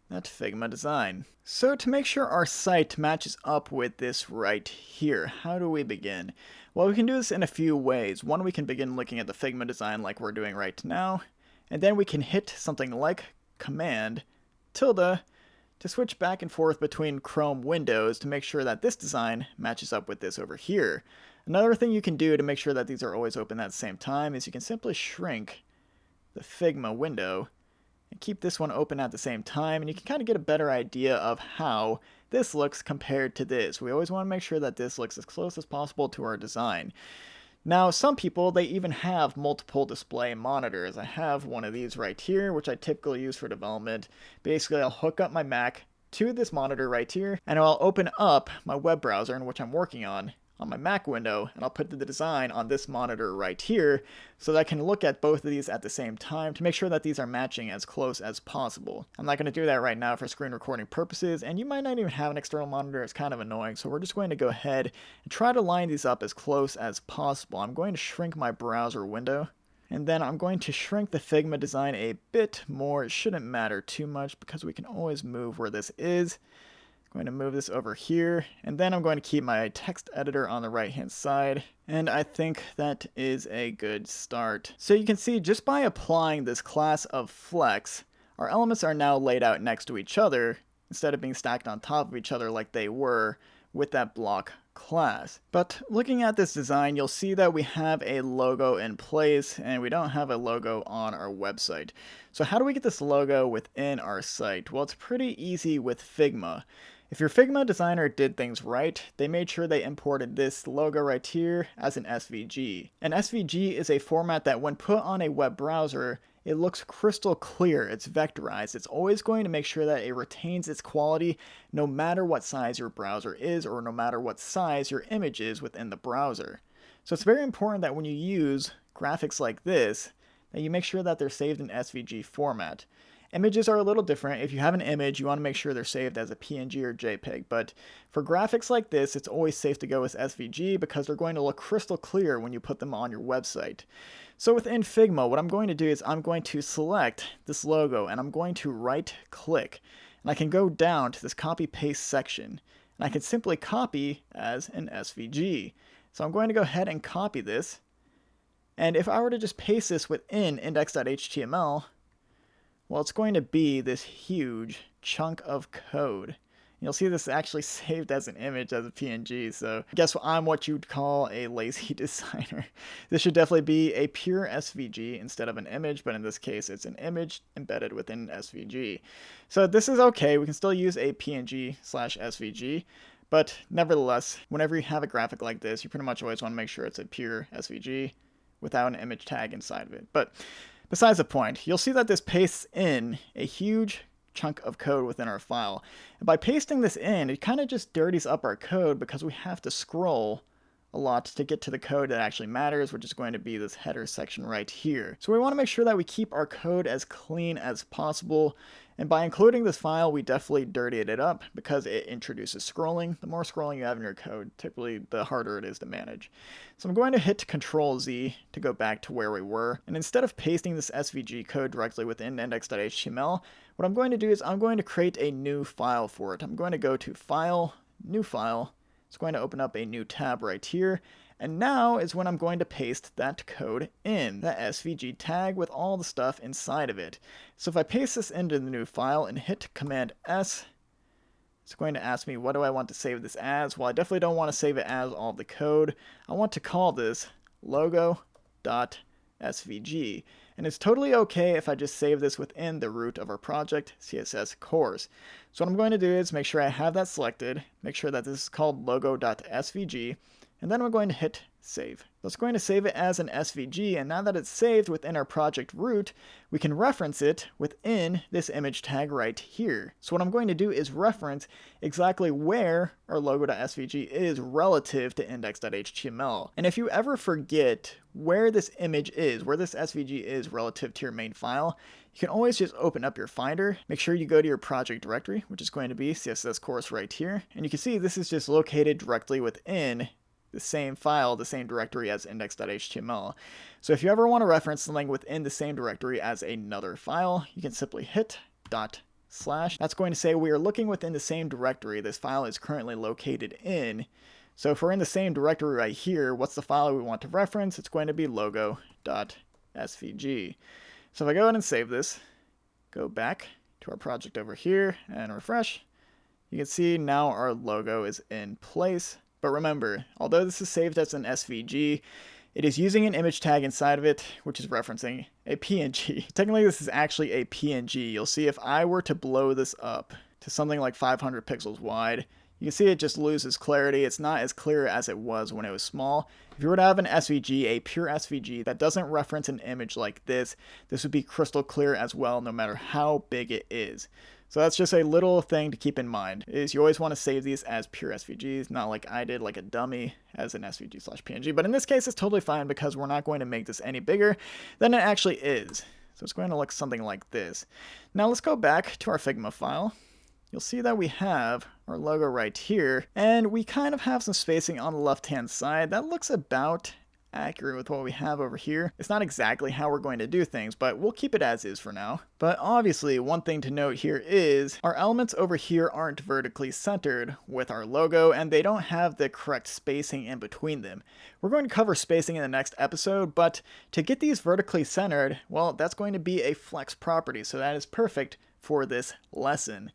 that Figma design. So to make sure our site matches up with this right here, how do we begin? Well, we can do this in a few ways. One, we can begin looking at the Figma design like we're doing right now, and then we can hit something like Command tilde to switch back and forth between Chrome windows to make sure that this design matches up with this over here. Another thing you can do to make sure that these are always open at the same time is you can simply shrink the Figma window and keep this one open at the same time, and you can kind of get a better idea of how this looks compared to this. We always want to make sure that this looks as close as possible to our design. Now, some people, they even have multiple display monitors. I have one of these right here, which I typically use for development. Basically, I'll hook up my Mac to this monitor right here, and I'll open up my web browser in which I'm working on my Mac window, and I'll put the design on this monitor right here so that I can look at both of these at the same time to make sure that these are matching as close as possible. I'm not going to do that right now for screen recording purposes, and you might not even have an external monitor. It's kind of annoying, so we're just going to go ahead and try to line these up as close as possible. I'm going to shrink my browser window, and then I'm going to shrink the Figma design a bit more. It shouldn't matter too much because we can always move where this is. I'm going to move this over here, and then I'm going to keep my text editor on the right hand side, and I think that is a good start. So you can see just by applying this class of flex, our elements are now laid out next to each other instead of being stacked on top of each other like they were with that block class. But looking at this design, you'll see that we have a logo in place and we don't have a logo on our website. So how do we get this logo within our site? Well, it's pretty easy with Figma. If your Figma designer did things right, they made sure they imported this logo right here as an SVG. An SVG is a format that when put on a web browser, it looks crystal clear, it's vectorized. It's always going to make sure that it retains its quality no matter what size your browser is or no matter what size your image is within the browser. So it's very important that when you use graphics like this, that you make sure that they're saved in SVG format. Images are a little different. If you have an image, you want to make sure they're saved as a PNG or JPEG. But for graphics like this, it's always safe to go with SVG because they're going to look crystal clear when you put them on your website. So within Figma, what I'm going to do is I'm going to select this logo and I'm going to right click. And I can go down to this copy paste section. And I can simply copy as an SVG. So I'm going to go ahead and copy this. And if I were to just paste this within index.html, well, it's going to be this huge chunk of code. You'll see this actually saved as an image as a PNG, so I guess I'm what you'd call a lazy designer. This should definitely be a pure SVG instead of an image, but in this case it's an image embedded within SVG. So this is okay, we can still use a PNG/SVG, but nevertheless, whenever you have a graphic like this, you pretty much always want to make sure it's a pure SVG without an image tag inside of it. But besides the point, you'll see that this pastes in a huge chunk of code within our file. And by pasting this in, it kind of just dirties up our code because we have to scroll a lot to get to the code that actually matters, which is going to be this header section right here. So we want to make sure that we keep our code as clean as possible. And by including this file, we definitely dirtied it up because it introduces scrolling. The more scrolling you have in your code, typically the harder it is to manage. So I'm going to hit Control-Z to go back to where we were. And instead of pasting this SVG code directly within index.html, what I'm going to do is I'm going to create a new file for it. I'm going to go to File, New File. It's going to open up a new tab right here. And now is when I'm going to paste that code in, that SVG tag with all the stuff inside of it. So if I paste this into the new file and hit Command S, it's going to ask me what do I want to save this as. Well, I definitely don't want to save it as all the code. I want to call this logo.svg. And it's totally okay if I just save this within the root of our project, CSS course. So what I'm going to do is make sure I have that selected, make sure that this is called logo.svg, and then we're going to hit save. So it's going to save it as an SVG, and now that it's saved within our project root, we can reference it within this image tag right here. So what I'm going to do is reference exactly where our logo.svg is relative to index.html. And if you ever forget where this image is, where this SVG is relative to your main file, you can always just open up your Finder. Make sure you go to your project directory, which is going to be CSS course right here. And you can see this is just located directly within the same file, the same directory as index.html. So if you ever want to reference something within the same directory as another file, you can simply hit /. That's going to say we are looking within the same directory this file is currently located in. So if we're in the same directory right here, what's the file we want to reference? It's going to be logo.svg. So if I go ahead and save this, go back to our project over here and refresh, you can see now our logo is in place. But remember, although this is saved as an SVG, it is using an image tag inside of it, which is referencing a PNG. Technically, this is actually a PNG. You'll see if I were to blow this up to something like 500 pixels wide, you can see it just loses clarity. It's not as clear as it was when it was small. If you were to have an SVG, a pure SVG that doesn't reference an image like this would be crystal clear as well, no matter how big it is. So that's just a little thing to keep in mind, is you always want to save these as pure SVGs, not like I did, like a dummy, as an SVG/PNG. But in this case, it's totally fine because we're not going to make this any bigger than it actually is. So it's going to look something like this. Now let's go back to our Figma file. You'll see that we have our logo right here, and we kind of have some spacing on the left-hand side. That looks about accurate with what we have over here. It's not exactly how we're going to do things, but we'll keep it as is for now. But obviously, one thing to note here is our elements over here aren't vertically centered with our logo, and they don't have the correct spacing in between them. We're going to cover spacing in the next episode, but to get these vertically centered, well, that's going to be a flex property, so that is perfect for this lesson.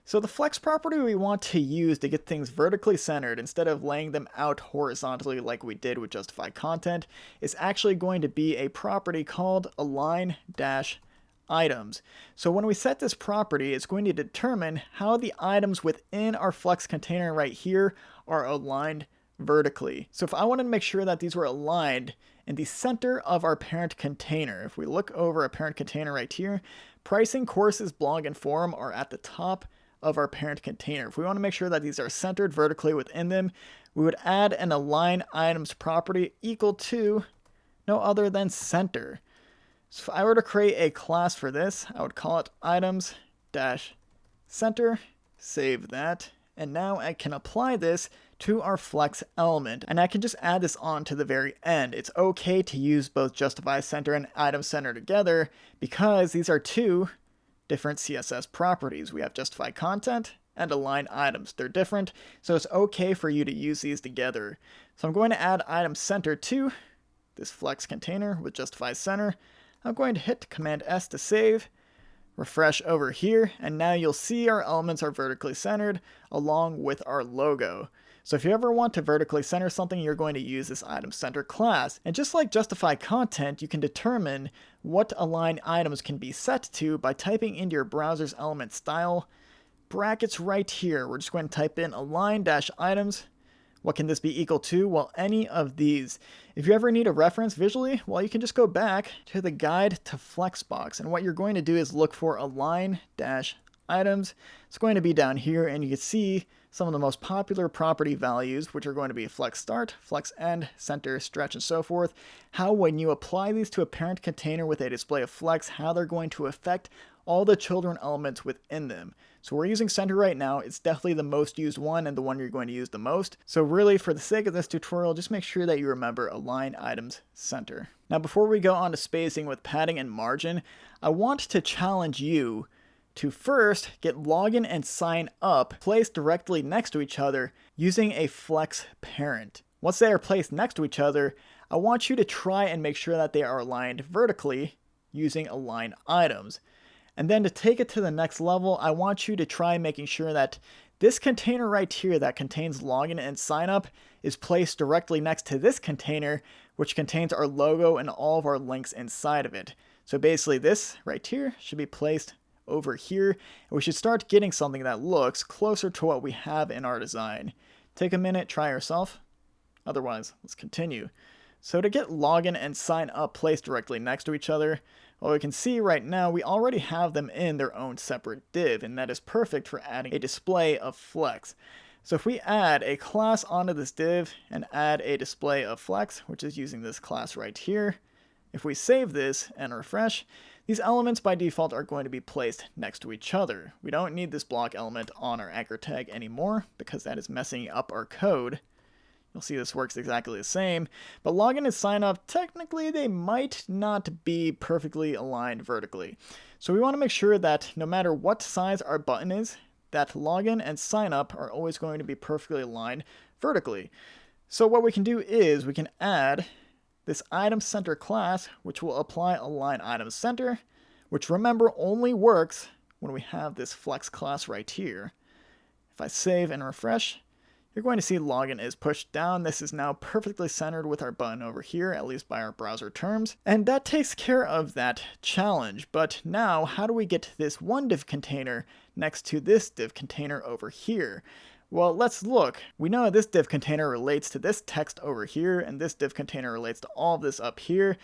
So the flex property we want to use to get things vertically centered instead of laying them out horizontally like we did with justify content is actually going to be a property called align-items. So when we set this property, it's going to determine how the items within our flex container right here are aligned vertically. So if I wanted to make sure that these were aligned in the center of our parent container, if we look over a parent container right here, pricing, courses, blog, and forum are at the top of our parent container. If we want to make sure that these are centered vertically within them, we would add an align items property equal to no other than center. So if I were to create a class for this, I would call it items-center, save that, and now I can apply this to our flex element, and I can just add this on to the very end. It's okay to use both justify center and item center together because these are two different CSS properties. We have justify content and align items. They're different, so it's okay for you to use these together. So I'm going to add item center to this flex container with justify center. I'm going to hit Command S to save, refresh over here, and now you'll see our elements are vertically centered along with our logo. So if you ever want to vertically center something, you're going to use this item center class. And just like justify content, you can determine what align items can be set to by typing into your browser's element style, brackets right here. We're just going to type in align-items. What can this be equal to? Well, any of these. If you ever need a reference visually, well, you can just go back to the guide to Flexbox. And what you're going to do is look for align-items. It's going to be down here, and you can see some of the most popular property values, which are going to be flex start, flex end, center, stretch, and so forth. How when you apply these to a parent container with a display of flex, how they're going to affect all the children elements within them. So we're using center right now. It's definitely the most used one and the one you're going to use the most. So really, for the sake of this tutorial, just make sure that you remember align items center. Now, before we go on to spacing with padding and margin, I want to challenge you to first get login and sign up placed directly next to each other using a flex parent. Once they are placed next to each other, I want you to try and make sure that they are aligned vertically using align items. And then to take it to the next level, I want you to try making sure that this container right here that contains login and sign up is placed directly next to this container, which contains our logo and all of our links inside of it. So basically this right here should be placed over here, and we should start getting something that looks closer to what we have in our design. Take a minute, try yourself. Otherwise, let's continue. So to get login and sign up placed directly next to each other, well, we can see right now we already have them in their own separate div, and that is perfect for adding a display of flex. So if we add a class onto this div and add a display of flex, which is using this class right here, if we save this and refresh, these elements by default are going to be placed next to each other. We don't need this block element on our anchor tag anymore because that is messing up our code. You'll see this works exactly the same, but login and sign up, technically they might not be perfectly aligned vertically. So we want to make sure that no matter what size our button is, that login and sign up are always going to be perfectly aligned vertically. So what we can do is we can add this item center class, which will apply align item center, which remember only works when we have this flex class right here. If I save and refresh, you're going to see login is pushed down. This is now perfectly centered with our button over here, at least by our browser terms. And that takes care of that challenge. But now, how do we get this one div container next to this div container over here? Well, let's look. We know this div container relates to this text over here, and this div container relates to all of this up here.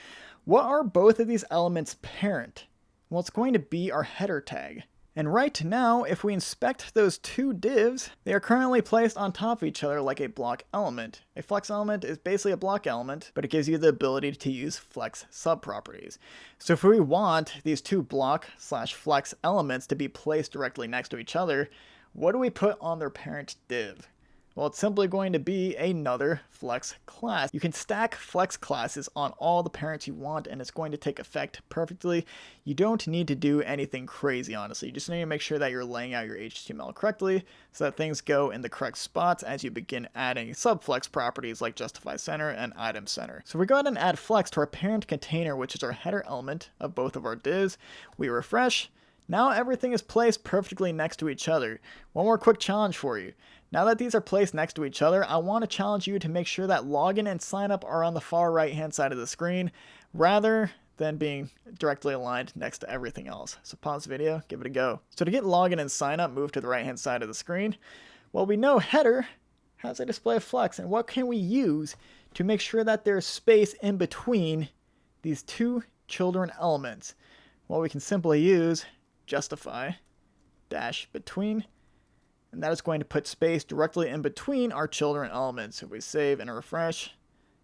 What are both of these elements' parent? Well, it's going to be our header tag. And right now, if we inspect those two divs, they are currently placed on top of each other like a block element. A flex element is basically a block element, but it gives you the ability to use flex subproperties. So if we want these two block/flex elements to be placed directly next to each other, what do we put on their parent div? Well, it's simply going to be another flex class. You can stack flex classes on all the parents you want, and it's going to take effect perfectly. You don't need to do anything crazy, honestly. You just need to make sure that you're laying out your HTML correctly so that things go in the correct spots as you begin adding subflex properties like justify center and item center. So we go ahead and add flex to our parent container, which is our header element of both of our divs. We refresh. Now everything is placed perfectly next to each other. One more quick challenge for you. Now that these are placed next to each other, I want to challenge you to make sure that login and sign up are on the far right hand side of the screen rather than being directly aligned next to everything else. So pause the video, give it a go. So to get login and sign up, move to the right hand side of the screen. Well, we know header has a display of flex, and what can we use to make sure that there's space in between these two children elements? Well, we can simply use justify dash between, and that is going to put space directly in between our children elements. If we save and refresh,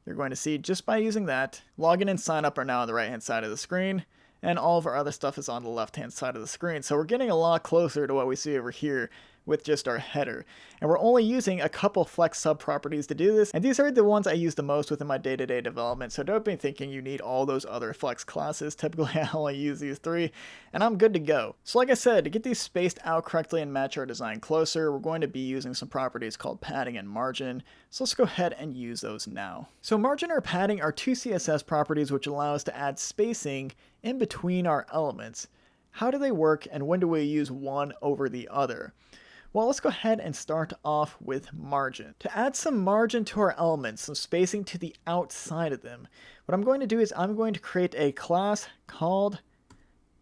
you're going to see just by using that, login and sign up are now on the right hand side of the screen, and all of our other stuff is on the left hand side of the screen. So we're getting a lot closer to what we see over here with just our header. And we're only using a couple flex subproperties to do this, and these are the ones I use the most within my day-to-day development, so don't be thinking you need all those other flex classes. Typically I only use these three, and I'm good to go. So like I said, to get these spaced out correctly and match our design closer, we're going to be using some properties called padding and margin. So let's go ahead and use those now. So margin or padding are two CSS properties which allow us to add spacing in between our elements. How do they work, and when do we use one over the other? Well, let's go ahead and start off with margin. To add some margin to our elements, some spacing to the outside of them, what I'm going to do is I'm going to create a class called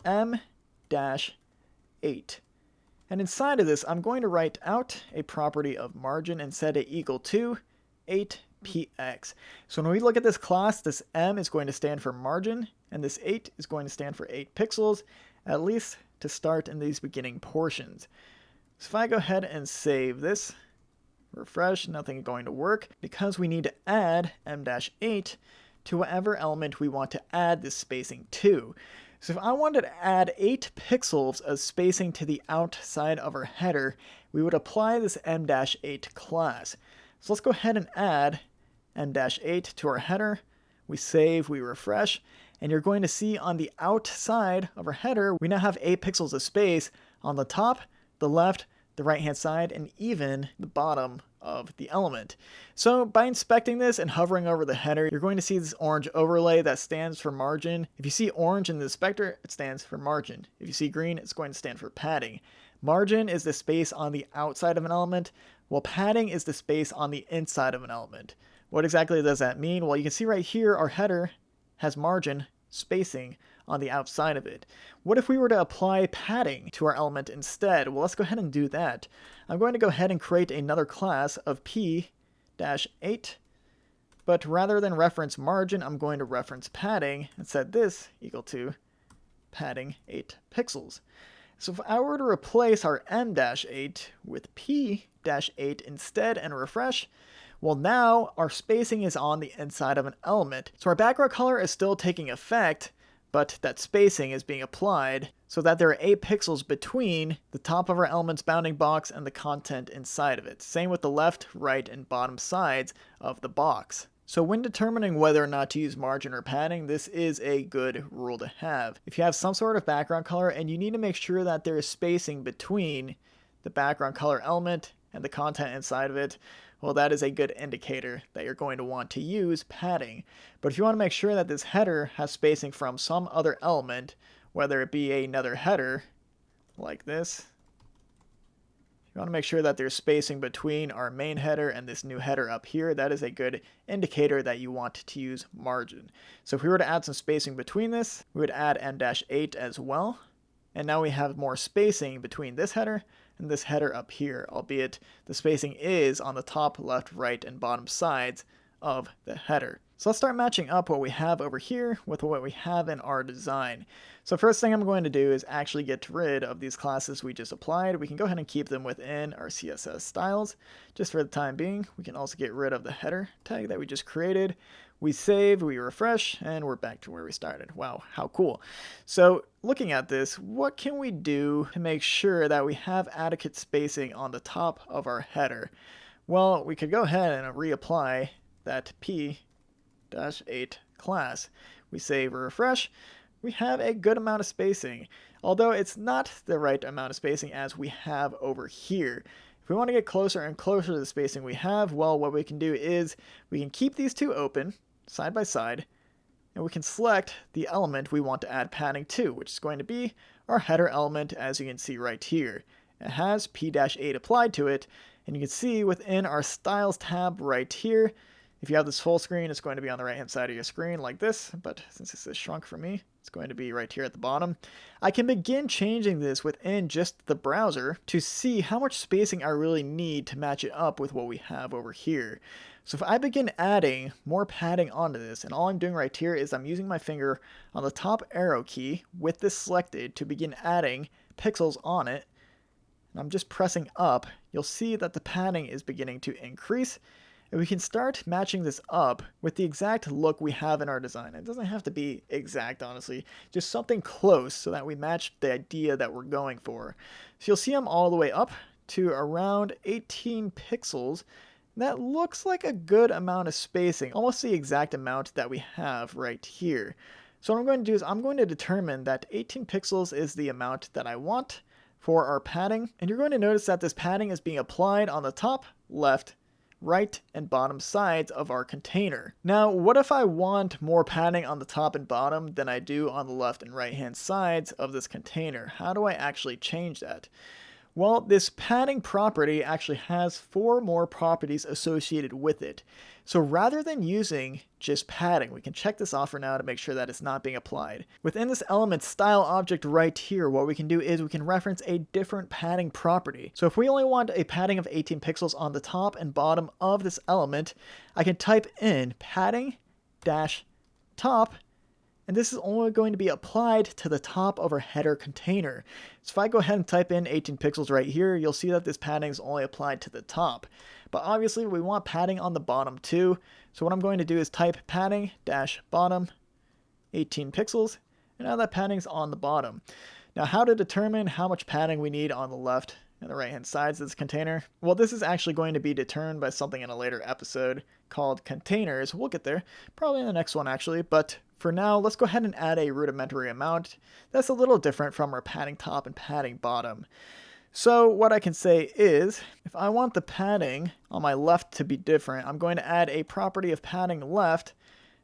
M-8. And inside of this, I'm going to write out a property of margin and set it equal to 8px. So when we look at this class, this M is going to stand for margin, and this 8 is going to stand for 8 pixels, at least to start in these beginning portions. So if I go ahead and save this, refresh, nothing is going to work because we need to add M-8 to whatever element we want to add this spacing to. So if I wanted to add 8 pixels of spacing to the outside of our header, we would apply this M-8 class. So let's go ahead and add M-8 to our header. We save, we refresh, and you're going to see on the outside of our header, we now have 8 pixels of space on the top, the left, the right hand side, and even the bottom of the element. So by inspecting this and hovering over the header, you're going to see this orange overlay that stands for margin. If you see orange in the inspector, it stands for margin. If you see green, it's going to stand for padding. Margin is the space on the outside of an element, while padding is the space on the inside of an element. What exactly does that mean? Well, you can see right here our header has margin spacing on the outside of it. What if we were to apply padding to our element instead? Well, let's go ahead and do that. I'm going to go ahead and create another class of p-8, but rather than reference margin, I'm going to reference padding and set this equal to padding 8 pixels. So if I were to replace our M-8 with P-8 instead and refresh, well, now our spacing is on the inside of an element. So our background color is still taking effect, but that spacing is being applied so that there are 8 pixels between the top of our element's bounding box and the content inside of it. Same with the left, right, and bottom sides of the box. So when determining whether or not to use margin or padding, this is a good rule to have. If you have some sort of background color and you need to make sure that there is spacing between the background color element and the content inside of it, well, that is a good indicator that you're going to want to use padding. But if you want to make sure that this header has spacing from some other element, whether it be another header like this, You want to make sure that there's spacing between our main header and this new header up here. That is a good indicator that you want to use margin. So if we were to add some spacing between this, we would add m-8 as well. And now we have more spacing between this header and this header up here, albeit the spacing is on the top, left, right, and bottom sides of the header. So let's start matching up what we have over here with what we have in our design. So first thing I'm going to do is actually get rid of these classes we just applied. We can go ahead and keep them within our CSS styles just for the time being. We can also get rid of the header tag that we just created. We save, we refresh, and we're back to where we started. Wow, how cool. So looking at this, what can we do to make sure that we have adequate spacing on the top of our header? Well, we could go ahead and reapply that P-8 class. We save or refresh. We have a good amount of spacing, although it's not the right amount of spacing as we have over here. If we want to get closer and closer to the spacing we have, well, what we can do is we can keep these two open side by side, and we can select the element we want to add padding to, which is going to be our header element, as you can see right here. It has P-8 applied to it, and you can see within our styles tab right here, if you have this full screen, it's going to be on the right hand side of your screen like this, but since this is shrunk for me, it's going to be right here at the bottom. I can begin changing this within just the browser to see how much spacing I really need to match it up with what we have over here. So if I begin adding more padding onto this, and all I'm doing right here is I'm using my finger on the top arrow key with this selected to begin adding pixels on it, and I'm just pressing up, you'll see that the padding is beginning to increase. And we can start matching this up with the exact look we have in our design. It doesn't have to be exact, honestly, just something close so that we match the idea that we're going for. So you'll see I'm all the way up to around 18 pixels. That looks like a good amount of spacing, almost the exact amount that we have right here. So what I'm going to do is I'm going to determine that 18 pixels is the amount that I want for our padding. And you're going to notice that this padding is being applied on the top, left, right, and bottom sides of our container. Now, what if I want more padding on the top and bottom than I do on the left and right hand sides of this container? How do I actually change that? Well, this padding property actually has 4 more properties associated with it. So rather than using just padding, we can check this off for now to make sure that it's not being applied. Within this element style object right here, what we can do is we can reference a different padding property. So if we only want a padding of 18 pixels on the top and bottom of this element, I can type in padding-top, and this is only going to be applied to the top of our header container. So if I go ahead and type in 18 pixels right here, you'll see that this padding is only applied to the top. But obviously we want padding on the bottom too. So what I'm going to do is type padding-bottom 18 pixels, and now that padding's on the bottom. Now how to determine how much padding we need on the left and the right hand sides of this container? Well, this is actually going to be determined by something in a later episode called containers. We'll get there, probably in the next one actually, but for now, let's go ahead and add a rudimentary amount that's a little different from our padding top and padding bottom. So what I can say is, if I want the padding on my left to be different, I'm going to add a property of padding left,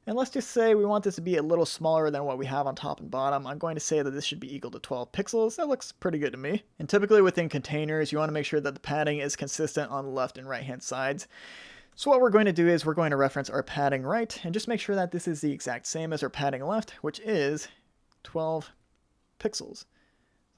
and let's just say we want this to be a little smaller than what we have on top and bottom. I'm going to say that this should be equal to 12 pixels. That looks pretty good to me. And typically within containers, you want to make sure that the padding is consistent on the left and right hand sides. So what we're going to do is we're going to reference our padding right and just make sure that this is the exact same as our padding left, which is 12 pixels.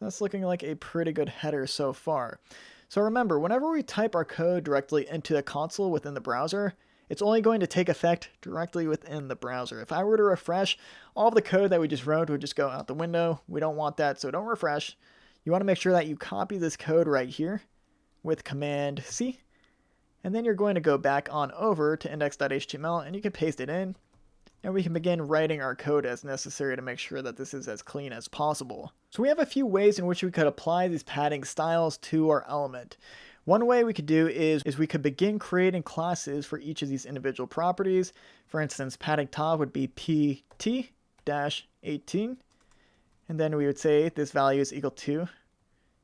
That's looking like a pretty good header so far. So remember, whenever we type our code directly into the console within the browser, it's only going to take effect directly within the browser. If I were to refresh, all of the code that we just wrote would just go out the window. We don't want that, so don't refresh. You want to make sure that you copy this code right here with Command C. And then you're going to go back on over to index.html and you can paste it in. And we can begin writing our code as necessary to make sure that this is as clean as possible. So we have a few ways in which we could apply these padding styles to our element. One way we could do is we could begin creating classes for each of these individual properties. For instance, padding top would be pt-18. And then we would say this value is equal to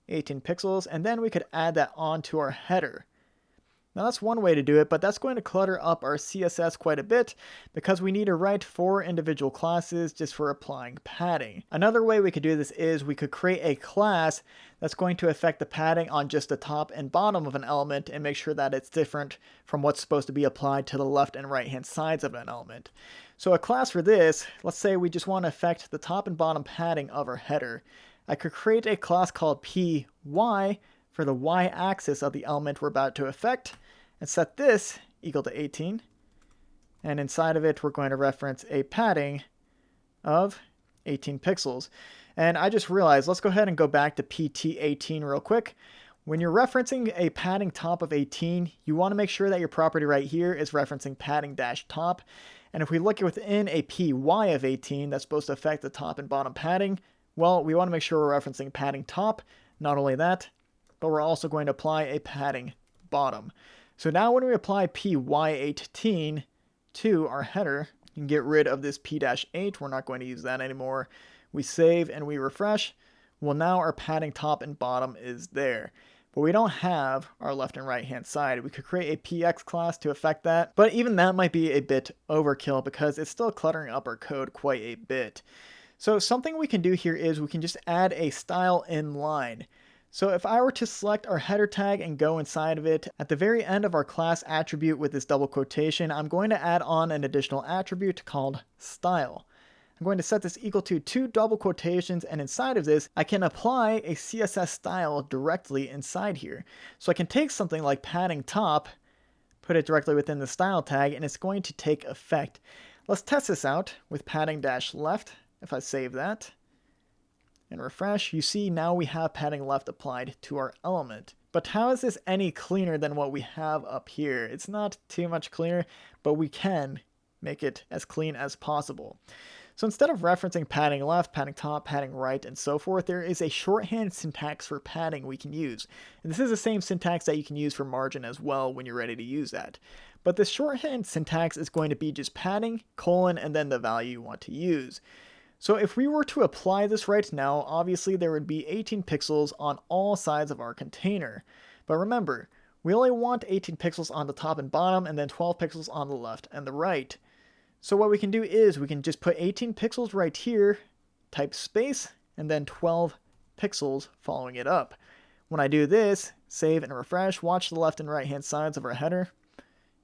18 pixels. And then we could add that onto our header. Now that's one way to do it, but that's going to clutter up our CSS quite a bit because we need to write 4 individual classes just for applying padding. Another way we could do this is we could create a class that's going to affect the padding on just the top and bottom of an element and make sure that it's different from what's supposed to be applied to the left and right hand sides of an element. So a class for this, let's say we just want to affect the top and bottom padding of our header. I could create a class called py for the y-axis of the element we're about to affect, and set this equal to 18. And inside of it, we're going to reference a padding of 18 pixels. And I just realized, let's go ahead and go back to pt18 real quick. When you're referencing a padding top of 18, you want to make sure that your property right here is referencing padding-top. And if we look within a py of 18 that's supposed to affect the top and bottom padding, well, we want to make sure we're referencing padding top. Not only that, but we're also going to apply a padding bottom. So now when we apply py18 to our header, you can get rid of this p-8. We're not going to use that anymore. We save and we refresh. Well, now our padding top and bottom is there. But we don't have our left and right hand side. We could create a px class to affect that, but even that might be a bit overkill because it's still cluttering up our code quite a bit. So something we can do here is we can just add a style inline. So if I were to select our header tag and go inside of it, at the very end of our class attribute with this double quotation, I'm going to add on an additional attribute called style. I'm going to set this equal to 2 double quotations, and inside of this, I can apply a CSS style directly inside here. So I can take something like padding top, put it directly within the style tag, and it's going to take effect. Let's test this out with padding-left. If I save that and refresh, you see now we have padding left applied to our element. But how is this any cleaner than what we have up here? It's not too much cleaner, but we can make it as clean as possible. So instead of referencing padding left, padding top, padding right, and so forth, there is a shorthand syntax for padding we can use. And this is the same syntax that you can use for margin as well when you're ready to use that. But this shorthand syntax is going to be just padding, colon, and then the value you want to use. So if we were to apply this right now, obviously there would be 18 pixels on all sides of our container. But remember, we only want 18 pixels on the top and bottom, and then 12 pixels on the left and the right. So what we can do is we can just put 18 pixels right here, type space, and then 12 pixels following it up. When I do this, save and refresh, watch the left and right hand sides of our header.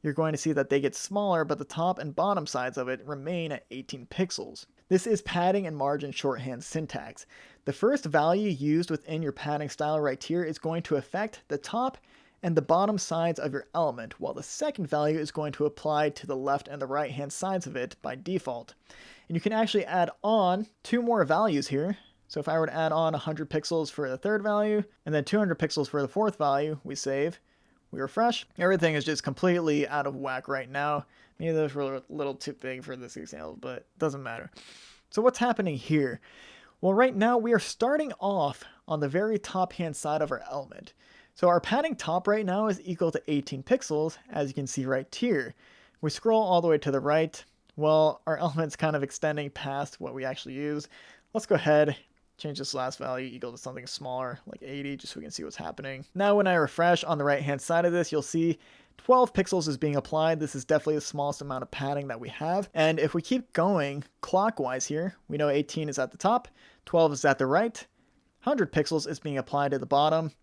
You're going to see that they get smaller, but the top and bottom sides of it remain at 18 pixels. This is padding and margin shorthand syntax. The first value used within your padding style right here is going to affect the top and the bottom sides of your element, while the second value is going to apply to the left and the right hand sides of it by default. And you can actually add on 2 more values here. So if I were to add on 100 pixels for the third value, and then 200 pixels for the fourth value, we save, we refresh. Everything is just completely out of whack right now. Maybe those were a little too big for this example, but it doesn't matter. So what's happening here? Well, right now we are starting off on the very top hand side of our element. So our padding top right now is equal to 18 pixels, as you can see right here. We scroll all the way to the right. Well, our element's kind of extending past what we actually use. Let's go ahead, change this last value equal to something smaller, like 80, just so we can see what's happening. Now when I refresh on the right hand side of this, you'll see 12 pixels is being applied. This is definitely the smallest amount of padding that we have. And if we keep going clockwise here, we know 18 is at the top, 12 is at the right, 100 pixels is being applied to the bottom,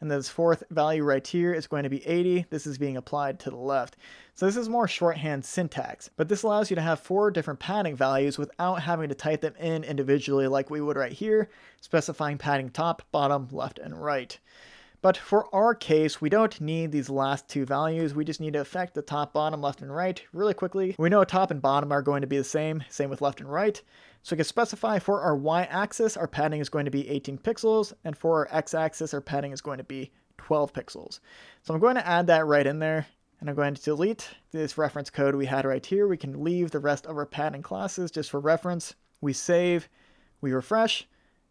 and this fourth value right here is going to be 80. This is being applied to the left. So this is more shorthand syntax, but this allows you to have 4 different padding values without having to type them in individually like we would right here, specifying padding top, bottom, left, and right. But for our case, we don't need these last 2 values. We just need to affect the top, bottom, left, and right really quickly. We know top and bottom are going to be the same with left and right. So we can specify for our y-axis, our padding is going to be 18 pixels, and for our x-axis, our padding is going to be 12 pixels. So I'm going to add that right in there, and I'm going to delete this reference code we had right here. We can leave the rest of our padding classes just for reference. We save, we refresh,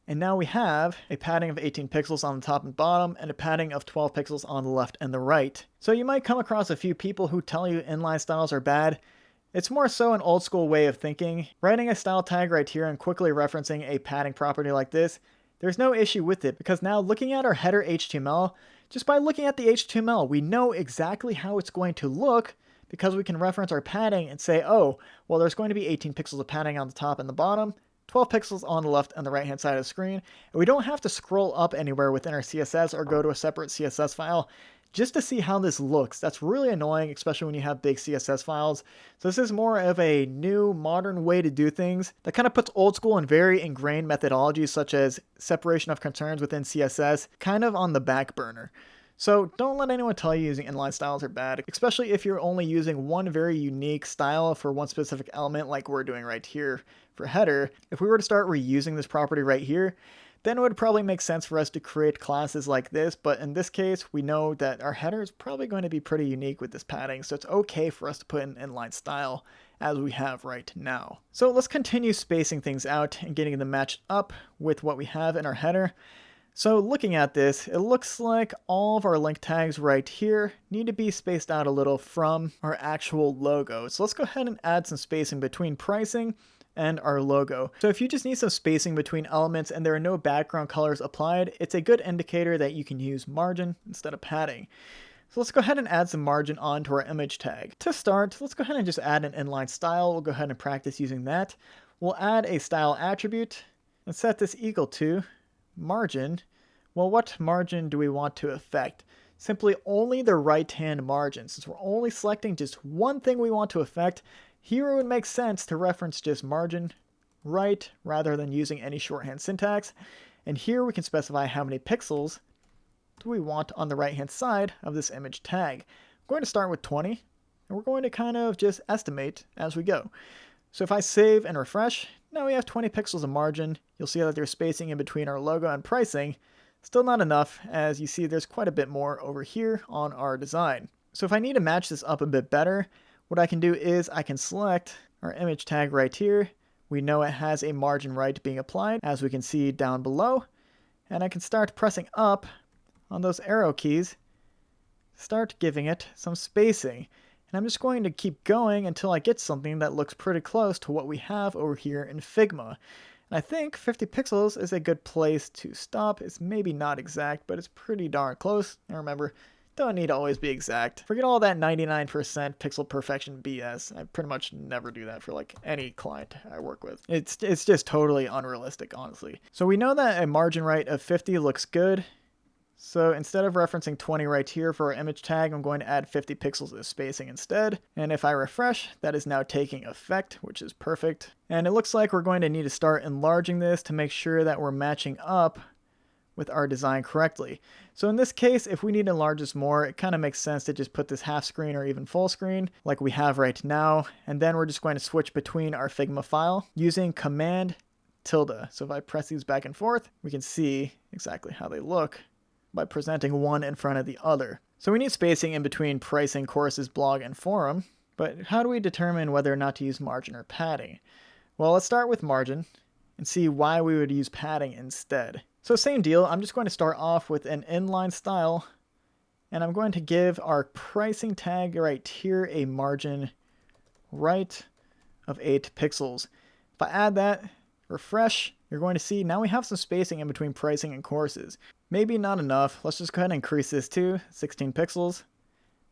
and now we have a padding of 18 pixels on the top and bottom, and a padding of 12 pixels on the left and the right. So you might come across a few people who tell you inline styles are bad. It's more so an old school way of thinking. Writing a style tag right here and quickly referencing a padding property like this, there's no issue with it, because now looking at our header HTML, Just by looking at the HTML, we know exactly how it's going to look because we can reference our padding and say, oh, well, there's going to be 18 pixels of padding on the top and the bottom, 12 pixels on the left and the right-hand side of the screen. And we don't have to scroll up anywhere within our CSS or go to a separate CSS file just to see how this looks. That's really annoying, especially when you have big CSS files. So this is more of a new, modern way to do things that kind of puts old school and very ingrained methodologies such as separation of concerns within CSS kind of on the back burner. So don't let anyone tell you using inline styles are bad, especially if you're only using one very unique style for one specific element like we're doing right here for header. If we were to start reusing this property right here, then it would probably make sense for us to create classes like this, but in this case, we know that our header is probably going to be pretty unique with this padding, so it's okay for us to put an inline style as we have right now. So let's continue spacing things out and getting them matched up with what we have in our header. So looking at this, it looks like all of our link tags right here need to be spaced out a little from our actual logo. So let's go ahead and add some spacing between pricing and our logo. So if you just need some spacing between elements and there are no background colors applied, it's a good indicator that you can use margin instead of padding. So let's go ahead and add some margin onto our image tag. To start, let's go ahead and just add an inline style. We'll go ahead and practice using that. We'll add a style attribute and set this equal to margin. Well, what margin do we want to affect? Simply only the right-hand margin. Since we're only selecting just one thing we want to affect, here it would make sense to reference just margin right rather than using any shorthand syntax. And here we can specify how many pixels do we want on the right-hand side of this image tag. I'm going to start with 20, and we're going to kind of just estimate as we go. So if I save and refresh, now we have 20 pixels of margin. You'll see that there's spacing in between our logo and pricing. Still not enough, as you see there's quite a bit more over here on our design. So if I need to match this up a bit better, what I can do is I can select our image tag right here. We know it has a margin right being applied, as we can see down below. And I can start pressing up on those arrow keys, start giving it some spacing. And I'm just going to keep going until I get something that looks pretty close to what we have over here in Figma. And I think 50 pixels is a good place to stop. It's maybe not exact, but it's pretty darn close. And remember, don't need to always be exact. Forget all that 99% pixel perfection BS. I pretty much never do that for like any client I work with. It's just totally unrealistic, honestly. So we know that a margin right of 50 looks good. So instead of referencing 20 right here for our image tag, I'm going to add 50 pixels of spacing instead. And if I refresh, that is now taking effect, which is perfect. And it looks like we're going to need to start enlarging this to make sure that we're matching up with our design correctly. So in this case, if we need to enlarge this more, it kind of makes sense to just put this half screen or even full screen like we have right now. And then we're just going to switch between our Figma file using Command tilde. So if I press these back and forth, we can see exactly how they look by presenting one in front of the other. So we need spacing in between pricing, courses, blog, and forum. But how do we determine whether or not to use margin or padding? Well, let's start with margin and see why we would use padding instead. So same deal, I'm just going to start off with an inline style, and I'm going to give our pricing tag right here a margin right of 8 pixels. If I add that, refresh, you're going to see now we have some spacing in between pricing and courses. Maybe not enough. Let's just go ahead and increase this to 16 pixels.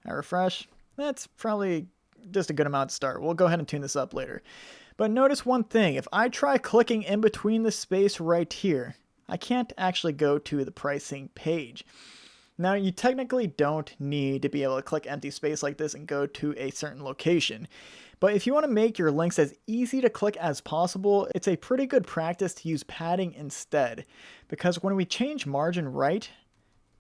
I refresh. That's probably just a good amount to start. We'll go ahead and tune this up later. But notice one thing. If I try clicking in between the space right here, I can't actually go to the pricing page. Now, you technically don't need to be able to click empty space like this and go to a certain location. But if you want to make your links as easy to click as possible, it's a pretty good practice to use padding instead. Because when we change margin right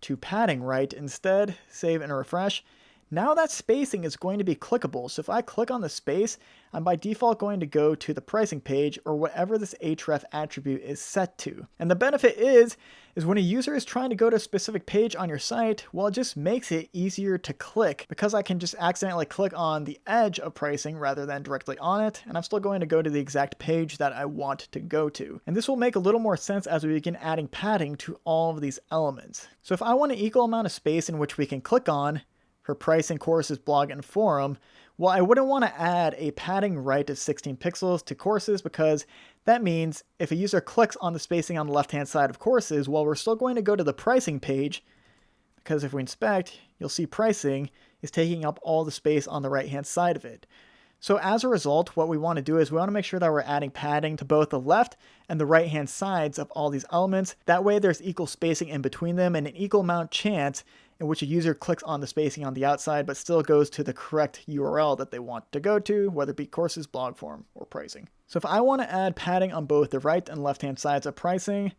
to padding right instead, save and refresh, now that spacing is going to be clickable. So if I click on the space, I'm by default going to go to the pricing page or whatever this href attribute is set to. And the benefit is when a user is trying to go to a specific page on your site, well, it just makes it easier to click because I can just accidentally click on the edge of pricing rather than directly on it. And I'm still going to go to the exact page that I want to go to. And this will make a little more sense as we begin adding padding to all of these elements. So if I want an equal amount of space in which we can click on, for pricing, courses, blog, and forum, well, I wouldn't want to add a padding right of 16 pixels to courses because that means if a user clicks on the spacing on the left-hand side of courses, well, we're still going to go to the pricing page because if we inspect, you'll see pricing is taking up all the space on the right-hand side of it. So as a result, what we want to do is we want to make sure that we're adding padding to both the left and the right-hand sides of all these elements. That way there's equal spacing in between them and an equal amount chance in which a user clicks on the spacing on the outside but still goes to the correct URL that they want to go to, whether it be courses, blog form, or pricing. So if I want to add padding on both the right and left-hand sides of pricing,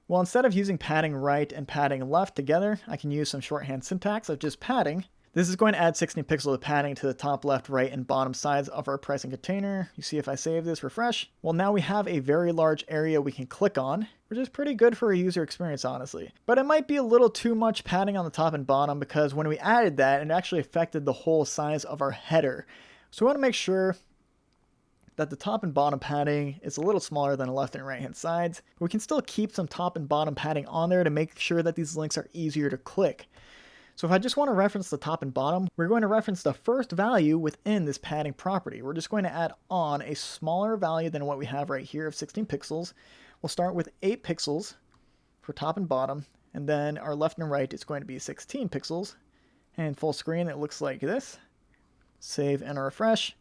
well, instead of using padding right and padding left together, I can use some shorthand syntax of just padding. This is going to add 16 pixels of padding to the top, left, right, and bottom sides of our pricing container. You see if I save this, refresh. Well, now we have a very large area we can click on, which is pretty good for a user experience, honestly. But it might be a little too much padding on the top and bottom because when we added that, it actually affected the whole size of our header. So we want to make sure that the top and bottom padding is a little smaller than the left and right hand sides. But we can still keep some top and bottom padding on there to make sure that these links are easier to click. So if I just want to reference the top and bottom, we're going to reference the first value within this padding property. We're just going to add on a smaller value than what we have right here of 16 pixels. We'll start with 8 pixels for top and bottom, and then our left and right is going to be 16 pixels. And full screen, it looks like this. Save and refresh.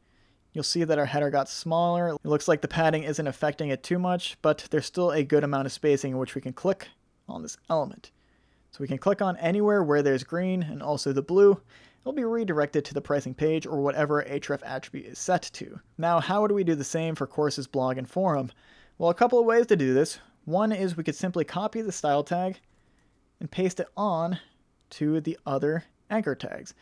You'll see that our header got smaller. It looks like the padding isn't affecting it too much, but there's still a good amount of spacing in which we can click on this element. So we can click on anywhere where there's green and also the blue. It'll be redirected to the pricing page or whatever href attribute is set to. Now, how do we do the same for courses, blog, and forum? Well, a couple of ways to do this. One is we could simply copy the style tag and paste it on to the other anchor tags.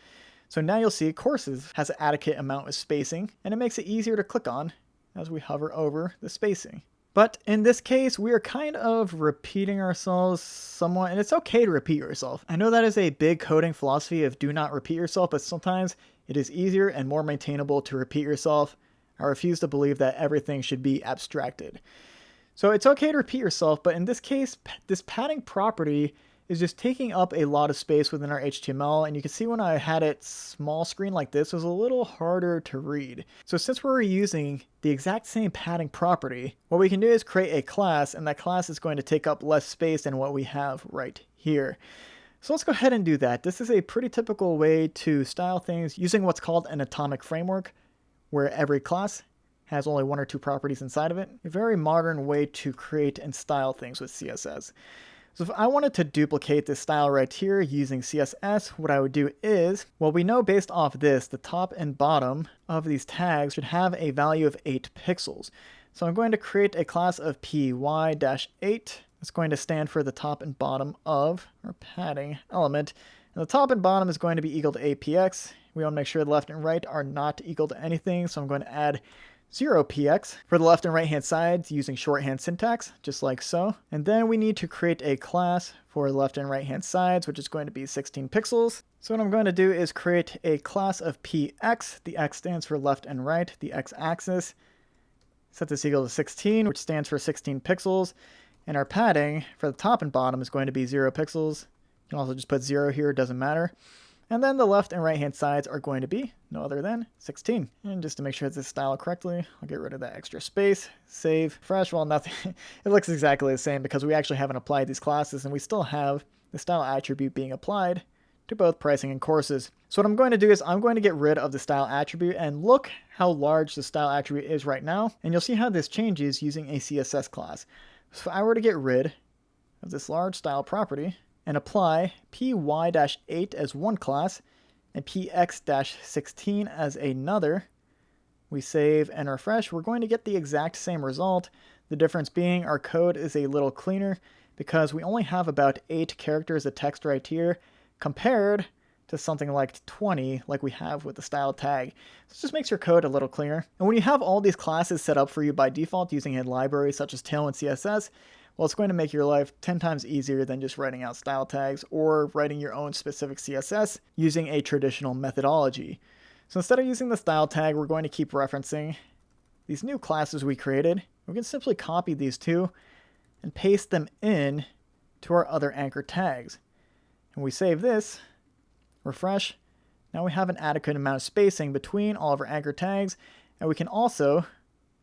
So now you'll see courses has an adequate amount of spacing, and it makes it easier to click on as we hover over the spacing. But in this case, we are kind of repeating ourselves somewhat, and it's okay to repeat yourself. I know that is a big coding philosophy of do not repeat yourself, but sometimes it is easier and more maintainable to repeat yourself. I refuse to believe that everything should be abstracted. So it's okay to repeat yourself, but in this case, this padding property is just taking up a lot of space within our HTML, and you can see when I had it small screen like this, it was a little harder to read. So since we're using the exact same padding property, what we can do is create a class, and that class is going to take up less space than what we have right here. So let's go ahead and do that. This is a pretty typical way to style things using what's called an atomic framework, where every class has only one or two properties inside of it. A very modern way to create and style things with CSS. So if I wanted to duplicate this style right here using CSS, what I would do is, well, we know based off this, the top and bottom of these tags should have a value of 8 pixels. So I'm going to create a class of py-8. It's going to stand for the top and bottom of our padding element. And the top and bottom is going to be equal to apx. We want to make sure the left and right are not equal to anything, so I'm going to add 0px for the left and right hand sides using shorthand syntax, just like so. And then we need to create a class for the left and right hand sides, which is going to be 16 pixels. So what I'm going to do is create a class of px. The x stands for left and right, the x-axis. Set this equal to 16, which stands for 16 pixels. And our padding for the top and bottom is going to be 0 pixels. You can also just put 0 here, it doesn't matter. And then the left and right hand sides are going to be no other than 16. And just to make sure it's styled correctly, I'll get rid of that extra space, save, fresh. Well, nothing. It looks exactly the same because we actually haven't applied these classes and we still have the style attribute being applied to both pricing and courses. So what I'm going to do is I'm going to get rid of the style attribute and look how large the style attribute is right now. And you'll see how this changes using a CSS class. So if I were to get rid of this large style property and apply py-8 as one class and px-16 as another, we save and refresh, we're going to get the exact same result. The difference being our code is a little cleaner because we only have about 8 characters of text right here compared to something like 20 like we have with the style tag. So it just makes your code a little cleaner. And when you have all these classes set up for you by default using a library such as TailwindCSS, well, it's going to make your life 10 times easier than just writing out style tags or writing your own specific CSS using a traditional methodology. So instead of using the style tag, we're going to keep referencing these new classes we created. We can simply copy these two and paste them in to our other anchor tags. And we save this, refresh. Now we have an adequate amount of spacing between all of our anchor tags, and we can also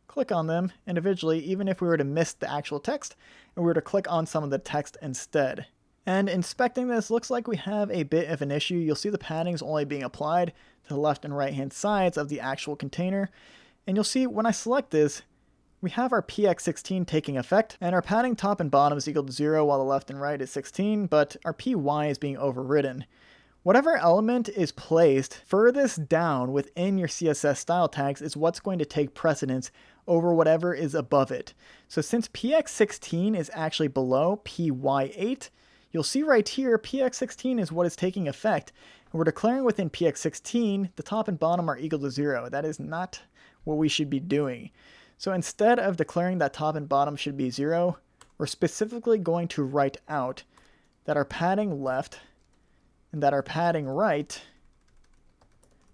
click on them individually even if we were to miss the actual text and we were to click on some of the text instead. And inspecting this, looks like we have a bit of an issue. You'll see the padding's only being applied to the left and right hand sides of the actual container. And you'll see when I select this, we have our px16 taking effect, and our padding top and bottom is equal to 0 while the left and right is 16, but our py is being overridden. Whatever element is placed furthest down within your CSS style tags is what's going to take precedence over whatever is above it. So since px16 is actually below py8, you'll see right here px16 is what is taking effect, and we're declaring within px16 the top and bottom are equal to 0. That is not what we should be doing. So instead of declaring that top and bottom should be 0, we're specifically going to write out that our padding left and that our padding right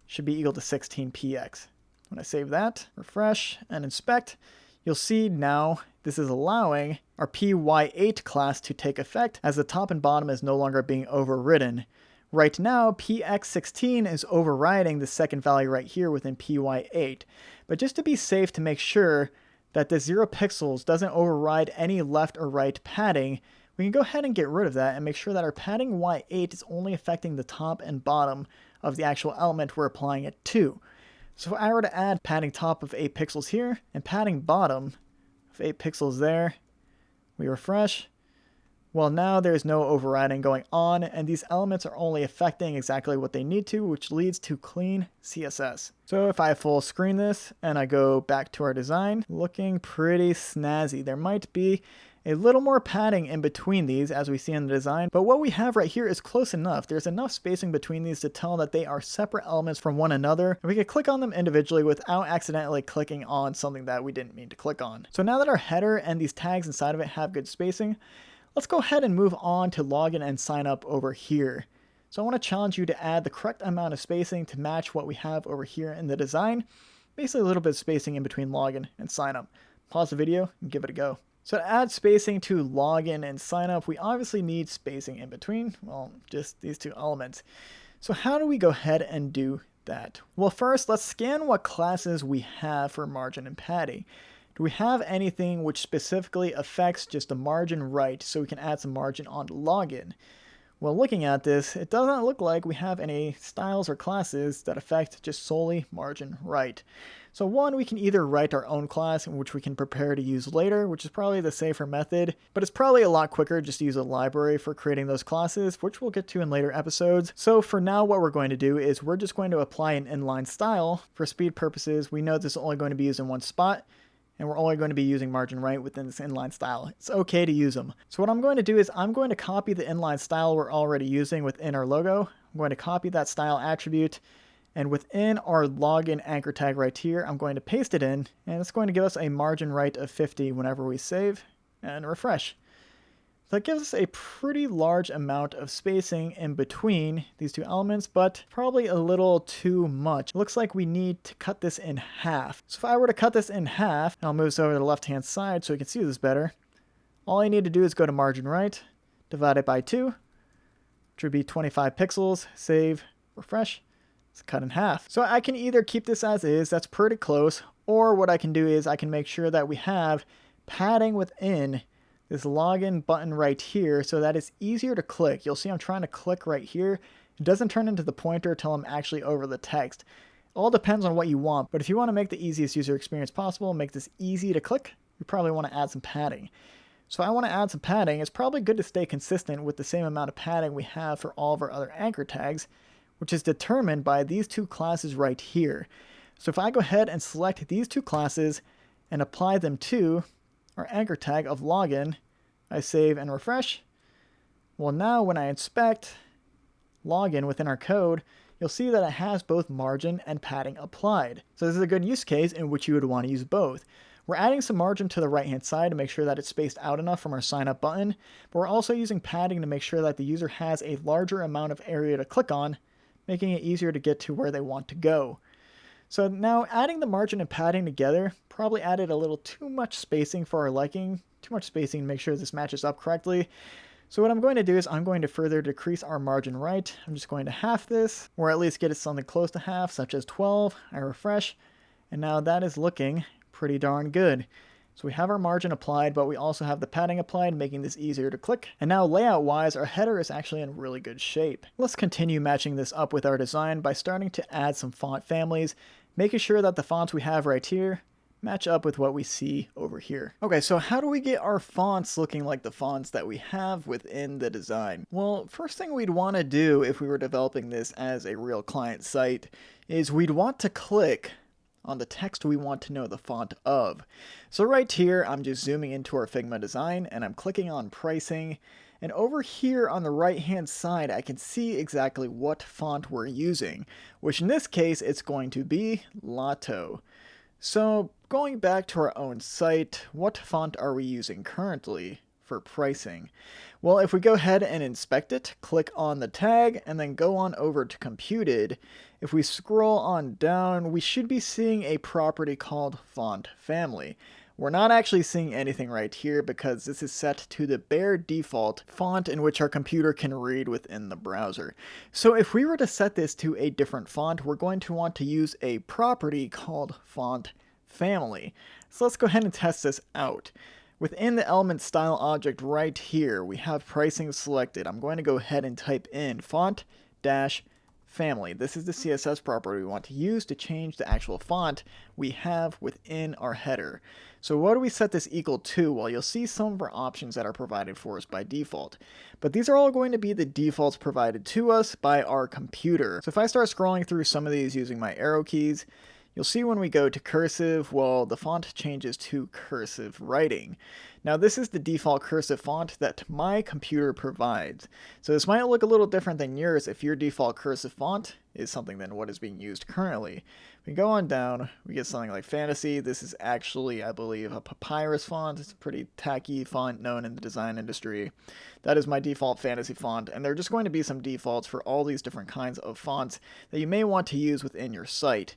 should be equal to 16px. When I save that, refresh, and inspect, you'll see now this is allowing our py8 class to take effect as the top and bottom is no longer being overridden. Right now, px16 is overriding the second value right here within py8. But just to be safe, to make sure that the 0 pixels doesn't override any left or right padding, we can go ahead and get rid of that and make sure that our padding y8 is only affecting the top and bottom of the actual element we're applying it to. So if I were to add padding top of 8 pixels here and padding bottom of 8 pixels there, we refresh. Well, now there's no overriding going on, and these elements are only affecting exactly what they need to, which leads to clean CSS. So if I full screen this and I go back to our design, looking pretty snazzy. There might be a little more padding in between these as we see in the design, but what we have right here is close enough. There's enough spacing between these to tell that they are separate elements from one another, and we can click on them individually without accidentally clicking on something that we didn't mean to click on. So now that our header and these tags inside of it have good spacing, let's go ahead and move on to login and sign up over here. So I want to challenge you to add the correct amount of spacing to match what we have over here in the design. Basically a little bit of spacing in between login and sign up. Pause the video and give it a go. So to add spacing to login and sign up, we obviously need spacing in between, well, just these two elements. So how do we go ahead and do that? Well, first, let's scan what classes we have for margin and padding. Do we have anything which specifically affects just the margin right so we can add some margin onto login? Well, looking at this, it doesn't look like we have any styles or classes that affect just solely margin right. So one, we can either write our own class, which we can prepare to use later, which is probably the safer method, but it's probably a lot quicker just to use a library for creating those classes, which we'll get to in later episodes. So for now, what we're going to do is we're just going to apply an inline style. For speed purposes, we know this is only going to be used in one spot, and we're only going to be using margin right within this inline style. It's okay to use them. So what I'm going to do is I'm going to copy the inline style we're already using within our logo. I'm going to copy that style attribute, and within our login anchor tag right here, I'm going to paste it in, and it's going to give us a margin right of 50 whenever we save and refresh. That gives us a pretty large amount of spacing in between these two elements, but probably a little too much. It looks like we need to cut this in half. So if I were to cut this in half, I'll move this over to the left-hand side so you can see this better. All I need to do is go to margin right, divide it by 2, which would be 25 pixels, save, refresh. It's cut in half. So I can either keep this as is, that's pretty close, or what I can do is I can make sure that we have padding within this login button right here so that it's easier to click. You'll see I'm trying to click right here. It doesn't turn into the pointer until I'm actually over the text. It all depends on what you want, but if you want to make the easiest user experience possible, make this easy to click, you probably want to add some padding. So if I want to add some padding, it's probably good to stay consistent with the same amount of padding we have for all of our other anchor tags, which is determined by these two classes right here. So if I go ahead and select these two classes and apply them to our anchor tag of login, I save and refresh. Well, now when I inspect login within our code, you'll see that it has both margin and padding applied. So this is a good use case in which you would want to use both. We're adding some margin to the right-hand side to make sure that it's spaced out enough from our sign up button, but we're also using padding to make sure that the user has a larger amount of area to click on, making it easier to get to where they want to go. So now adding the margin and padding together probably added a little too much spacing for our liking, too much spacing to make sure this matches up correctly. So what I'm going to do is I'm going to further decrease our margin right. I'm just going to half this, or at least get it something close to half, such as 12. I refresh, and now that is looking pretty darn good. So we have our margin applied, but we also have the padding applied, making this easier to click. And now layout-wise, our header is actually in really good shape. Let's continue matching this up with our design by starting to add some font families, making sure that the fonts we have right here match up with what we see over here. Okay, so how do we get our fonts looking like the fonts that we have within the design? Well, first thing we'd want to do if we were developing this as a real client site is we'd want to click on the text we want to know the font of. So right here, I'm just zooming into our Figma design and I'm clicking on pricing. And over here on the right hand side, I can see exactly what font we're using, which in this case, it's going to be Lotto. So going back to our own site, what font are we using currently for pricing? Well, if we go ahead and inspect it, click on the tag, and then go on over to Computed, if we scroll on down, we should be seeing a property called Font Family. We're not actually seeing anything right here because this is set to the bare default font in which our computer can read within the browser. So if we were to set this to a different font, we're going to want to use a property called Font Family. So let's go ahead and test this out. Within the element style object right here, we have pricing selected. I'm going to go ahead and type in font-family. This is the CSS property we want to use to change the actual font we have within our header. So what do we set this equal to? Well, you'll see some of our options that are provided for us by default. But these are all going to be the defaults provided to us by our computer. So if I start scrolling through some of these using my arrow keys, you'll see when we go to cursive, well, the font changes to cursive writing. Now this is the default cursive font that my computer provides. So this might look a little different than yours if your default cursive font is something than what is being used currently. We go on down, we get something like Fantasy. This is actually, I believe, a papyrus font. It's a pretty tacky font known in the design industry. That is my default Fantasy font, and there are just going to be some defaults for all these different kinds of fonts that you may want to use within your site.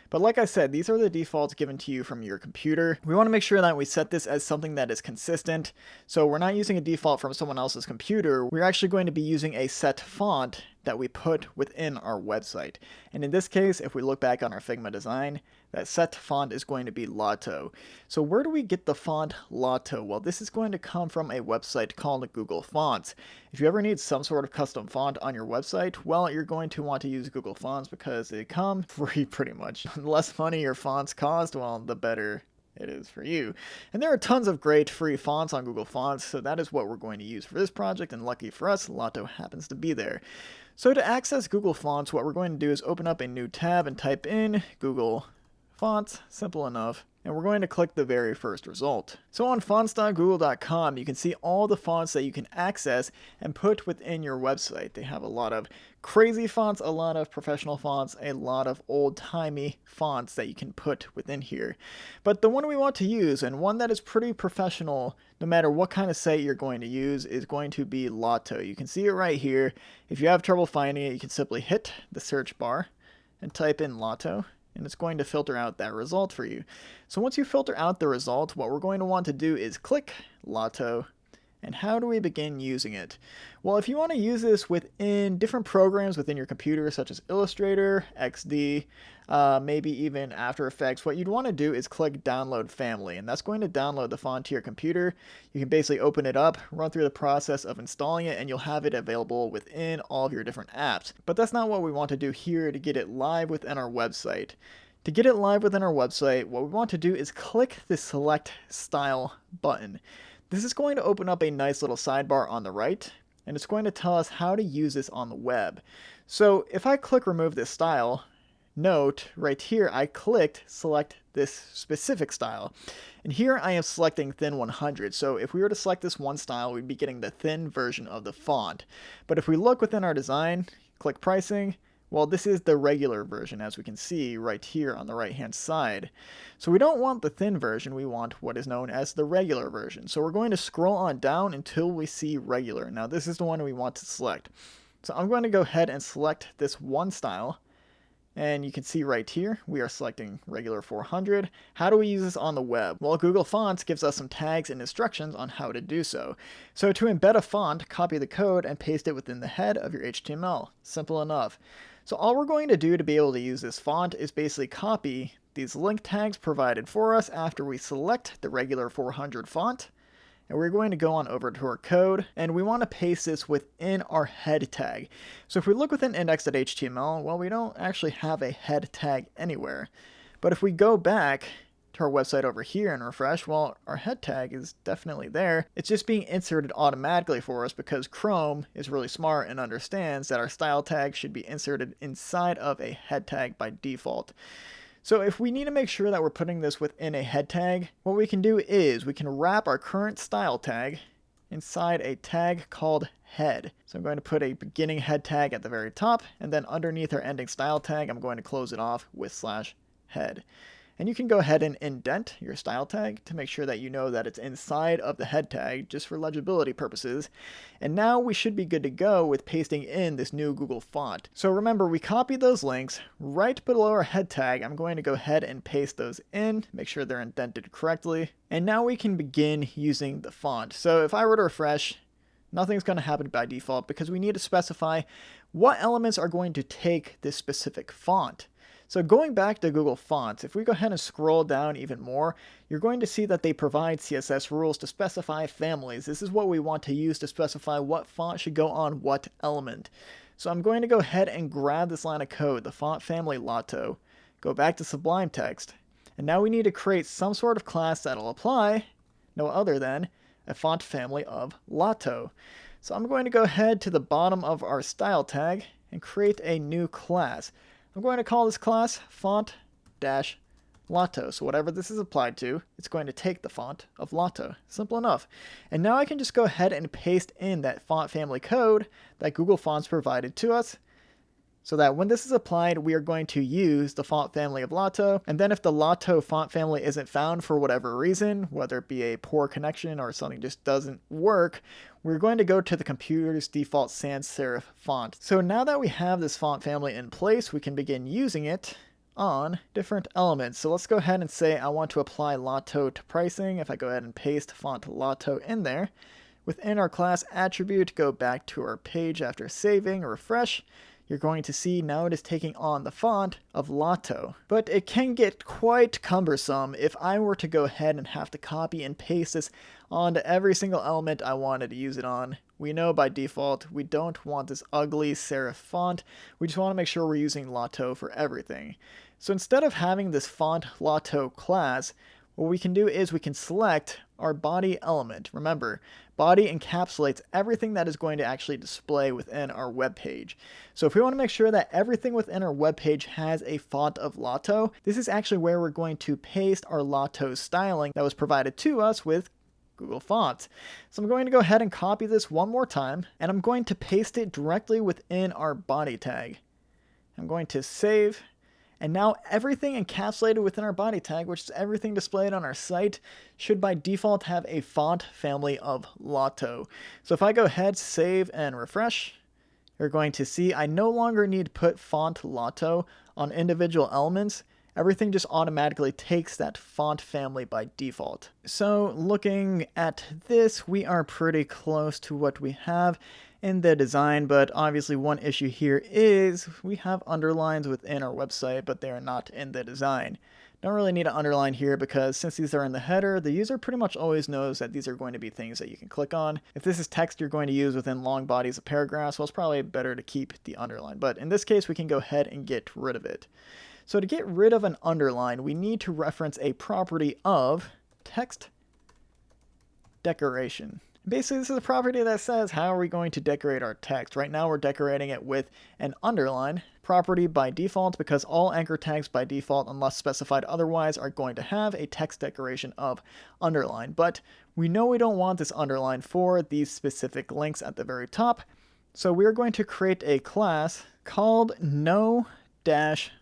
But like I said, these are the defaults given to you from your computer. We want to make sure that we set this as something that is consistent. So we're not using a default from someone else's computer. We're actually going to be using a set font that we put within our website. And in this case, if we look back on our Figma design, that set font is going to be Lotto. So where do we get the font Lotto? Well, this is going to come from a website called Google Fonts. If you ever need some sort of custom font on your website, well, you're going to want to use Google Fonts because they come free pretty much. The less money your fonts cost, well, the better it is for you. And there are tons of great free fonts on Google Fonts, so that is what we're going to use for this project, and lucky for us, Lotto happens to be there. So to access Google Fonts, what we're going to do is open up a new tab and type in Google Fonts, simple enough, and we're going to click the very first result. So on fonts.google.com, you can see all the fonts that you can access and put within your website. They have a lot of crazy fonts, a lot of professional fonts, a lot of old-timey fonts that you can put within here. But the one we want to use, and one that is pretty professional, no matter what kind of site you're going to use, is going to be Lotto. You can see it right here. If you have trouble finding it, you can simply hit the search bar and type in Lotto, and it's going to filter out that result for you. So once you filter out the result, what we're going to want to do is click Lotto. And how do we begin using it? Well, if you want to use this within different programs within your computer, such as Illustrator, XD, maybe even After Effects, what you'd want to do is click Download Family, and that's going to download the font to your computer. You can basically open it up, run through the process of installing it, and you'll have it available within all of your different apps. But that's not what we want to do here to get it live within our website. To get it live within our website, what we want to do is click the Select Style button. This is going to open up a nice little sidebar on the right, and it's going to tell us how to use this on the web. So if I click Remove this style, note right here I clicked Select this specific style. And here I am selecting Thin 100. So if we were to select this one style, we'd be getting the thin version of the font. But if we look within our design, click Pricing, well, this is the regular version, as we can see right here on the right-hand side. So we don't want the thin version, we want what is known as the regular version. So we're going to scroll on down until we see regular. Now this is the one we want to select. So I'm going to go ahead and select this one style. And you can see right here, we are selecting regular 400. How do we use this on the web? Well, Google Fonts gives us some tags and instructions on how to do so. So to embed a font, copy the code and paste it within the head of your HTML. Simple enough. So all we're going to do to be able to use this font is basically copy these link tags provided for us after we select the regular 400 font. And we're going to go on over to our code, and we want to paste this within our head tag. So if we look within index.html, well, we don't actually have a head tag anywhere. But if we go back to our website over here and refresh, well, our head tag is definitely there. It's just being inserted automatically for us because Chrome is really smart and understands that our style tag should be inserted inside of a head tag by default. So if we need to make sure that we're putting this within a head tag, what we can do is we can wrap our current style tag inside a tag called head. So I'm going to put a beginning head tag at the very top, and then underneath our ending style tag, I'm going to close it off with /head. And you can go ahead and indent your style tag to make sure that you know that it's inside of the head tag just for legibility purposes. And now we should be good to go with pasting in this new Google font. So remember, we copied those links right below our head tag. I'm going to go ahead and paste those in, make sure they're indented correctly. And now we can begin using the font. So if I were to refresh, nothing's going to happen by default because we need to specify what elements are going to take this specific font. So going back to Google Fonts, if we go ahead and scroll down even more, you're going to see that they provide CSS rules to specify families. This is what we want to use to specify what font should go on what element. So I'm going to go ahead and grab this line of code, the font family Lotto, go back to Sublime Text, and now we need to create some sort of class that'll apply no other than a font family of Lotto. So I'm going to go ahead to the bottom of our style tag and create a new class. I'm going to call this class font-Lotto. So whatever this is applied to, it's going to take the font of Lotto. Simple enough. And now I can just go ahead and paste in that font family code that Google Fonts provided to us, so that when this is applied, we are going to use the font family of Lotto. And then if the Lotto font family isn't found for whatever reason, whether it be a poor connection or something just doesn't work, we're going to go to the computer's default sans serif font. So now that we have this font family in place, we can begin using it on different elements. So let's go ahead and say I want to apply Lotto to pricing. If I go ahead and paste font Lotto in there, within our class attribute, go back to our page after saving, refresh, you're going to see now it is taking on the font of Lotto. But it can get quite cumbersome if I were to go ahead and have to copy and paste this onto every single element I wanted to use it on. We know by default we don't want this ugly serif font. We just want to make sure we're using Lotto for everything. So instead of having this font Lotto class, what we can do is we can select our body element. Remember, body encapsulates everything that is going to actually display within our web page. So if we want to make sure that everything within our web page has a font of Lotto, this is actually where we're going to paste our Lotto styling that was provided to us with Google Fonts. So I'm going to go ahead and copy this one more time, and I'm going to paste it directly within our body tag. I'm going to save. And now everything encapsulated within our body tag, which is everything displayed on our site, should by default have a font family of Lotto. So if I go ahead, save, and refresh, you're going to see I no longer need to put font Lotto on individual elements. Everything just automatically takes that font family by default. So looking at this, we are pretty close to what we have in the design, but obviously one issue here is we have underlines within our website, but they are not in the design. Don't really need an underline here because since these are in the header, the user pretty much always knows that these are going to be things that you can click on. If this is text you're going to use within long bodies of paragraphs, well, it's probably better to keep the underline. But in this case, we can go ahead and get rid of it. So to get rid of an underline, we need to reference a property of text decoration. Basically, this is a property that says how are we going to decorate our text. Right now, we're decorating it with an underline property by default because all anchor tags by default, unless specified otherwise, are going to have a text decoration of underline. But we know we don't want this underline for these specific links at the very top. So we're going to create a class called no-underline.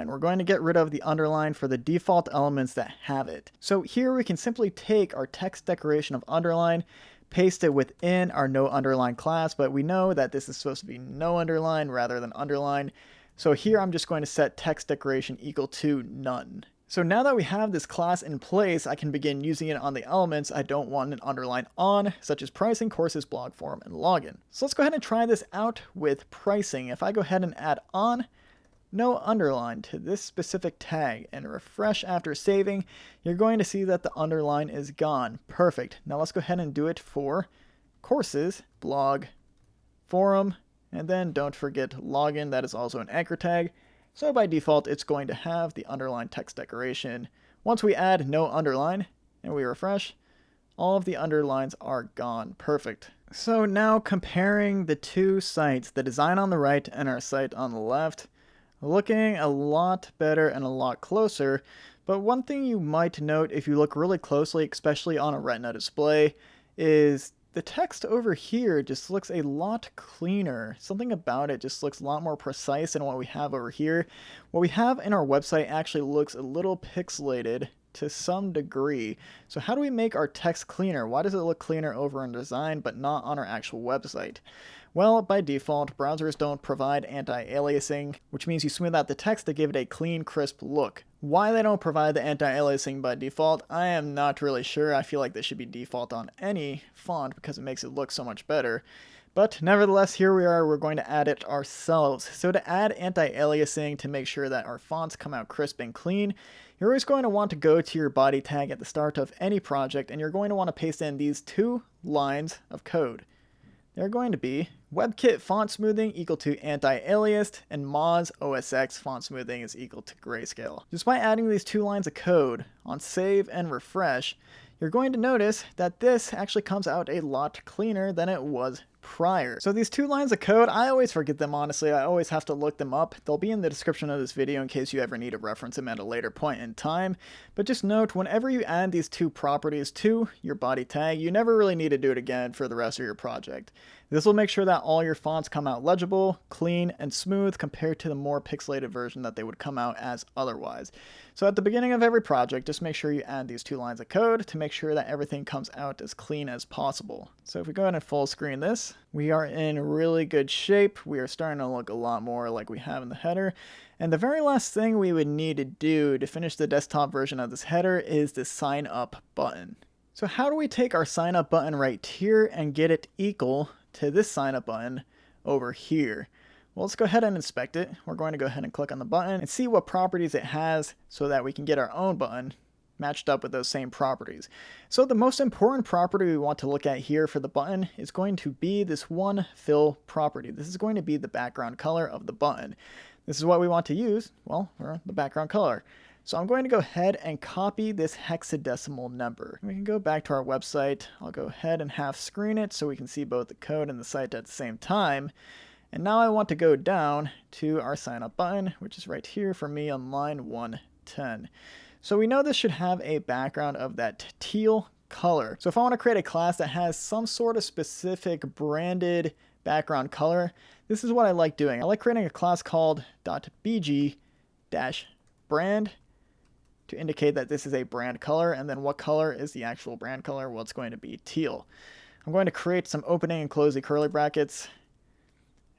We're going to get rid of the underline for the default elements that have it. So here we can simply take our text decoration of underline, paste it within our no underline class, but we know that this is supposed to be no underline rather than underline. So here I'm just going to set text decoration equal to none. So now that we have this class in place, I can begin using it on the elements I don't want an underline on, such as pricing, courses, blog form, and login. So let's go ahead and try this out with pricing. If I go ahead and add on no underline to this specific tag and refresh after saving, you're going to see that the underline is gone. Perfect. Now let's go ahead and do it for courses, blog, forum, and then don't forget login. That is also an anchor tag. So by default, it's going to have the underline text decoration. Once we add no underline and we refresh, all of the underlines are gone. Perfect. So now comparing the two sites, the design on the right and our site on the left, looking a lot better and a lot closer. But one thing you might note if you look really closely, especially on a Retina display, is the text over here just looks a lot cleaner. Something about it just looks a lot more precise than what we have over here. What we have in our website actually looks a little pixelated to some degree. So how do we make our text cleaner? Why does it look cleaner over in design but not on our actual website? Well, by default, browsers don't provide anti-aliasing, which means you smooth out the text to give it a clean, crisp look. Why they don't provide the anti-aliasing by default, I am not really sure. I feel like this should be default on any font because it makes it look so much better. But nevertheless, here we are, we're going to add it ourselves. So to add anti-aliasing to make sure that our fonts come out crisp and clean, you're always going to want to go to your body tag at the start of any project, and you're going to want to paste in these two lines of code. They're going to be WebKit font smoothing equal to anti-aliased, and Moz OSX font smoothing is equal to grayscale. Just by adding these two lines of code on save and refresh, you're going to notice that this actually comes out a lot cleaner than it was prior. So these two lines of code, I always forget them honestly. I always have to look them up. They'll be in the description of this video in case you ever need to reference them at a later point in time. But just note, whenever you add these two properties to your body tag, you never really need to do it again for the rest of your project. This will make sure that all your fonts come out legible, clean, and smooth compared to the more pixelated version that they would come out as otherwise. So at the beginning of every project, just make sure you add these two lines of code to make sure that everything comes out as clean as possible. So if we go ahead and full screen this, we are in really good shape. We are starting to look a lot more like we have in the header. And the very last thing we would need to do to finish the desktop version of this header is the sign up button. So how do we take our sign up button right here and get it equal to this sign up button over here? Well, let's go ahead and inspect it. We're going to go ahead and click on the button and see what properties it has so that we can get our own button matched up with those same properties. So the most important property we want to look at here for the button is going to be this one fill property. This is going to be the background color of the button. This is what we want to use, well, for the background color. So I'm going to go ahead and copy this hexadecimal number. We can go back to our website. I'll go ahead and half screen it so we can see both the code and the site at the same time. And now I want to go down to our sign up button, which is right here for me on line 110. So we know this should have a background of that teal color. So if I want to create a class that has some sort of specific branded background color, this is what I like doing. I like creating a class called .bg-brand to indicate that this is a brand color, and then what color is the actual brand color? Well, it's going to be teal. I'm going to create some opening and closing curly brackets,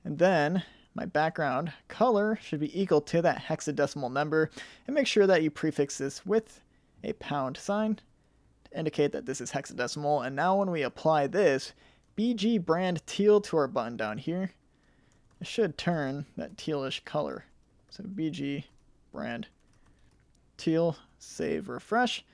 and then my background color should be equal to that hexadecimal number, and make sure that you prefix this with a pound sign to indicate that this is hexadecimal. And now when we apply this BG brand teal to our button down here, it should turn that tealish color. So BG brand teal, save, refresh,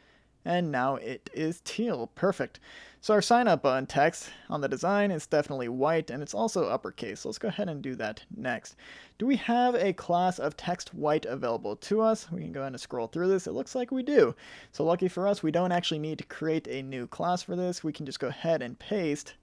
and now it is teal. Perfect. So our sign up button text on the design is definitely white, and it's also uppercase. So let's go ahead and do that next. Do we have a class of text white available to us? We can go ahead and scroll through this. It looks like we do. So lucky for us, we don't actually need to create a new class for this. We can just go ahead and paste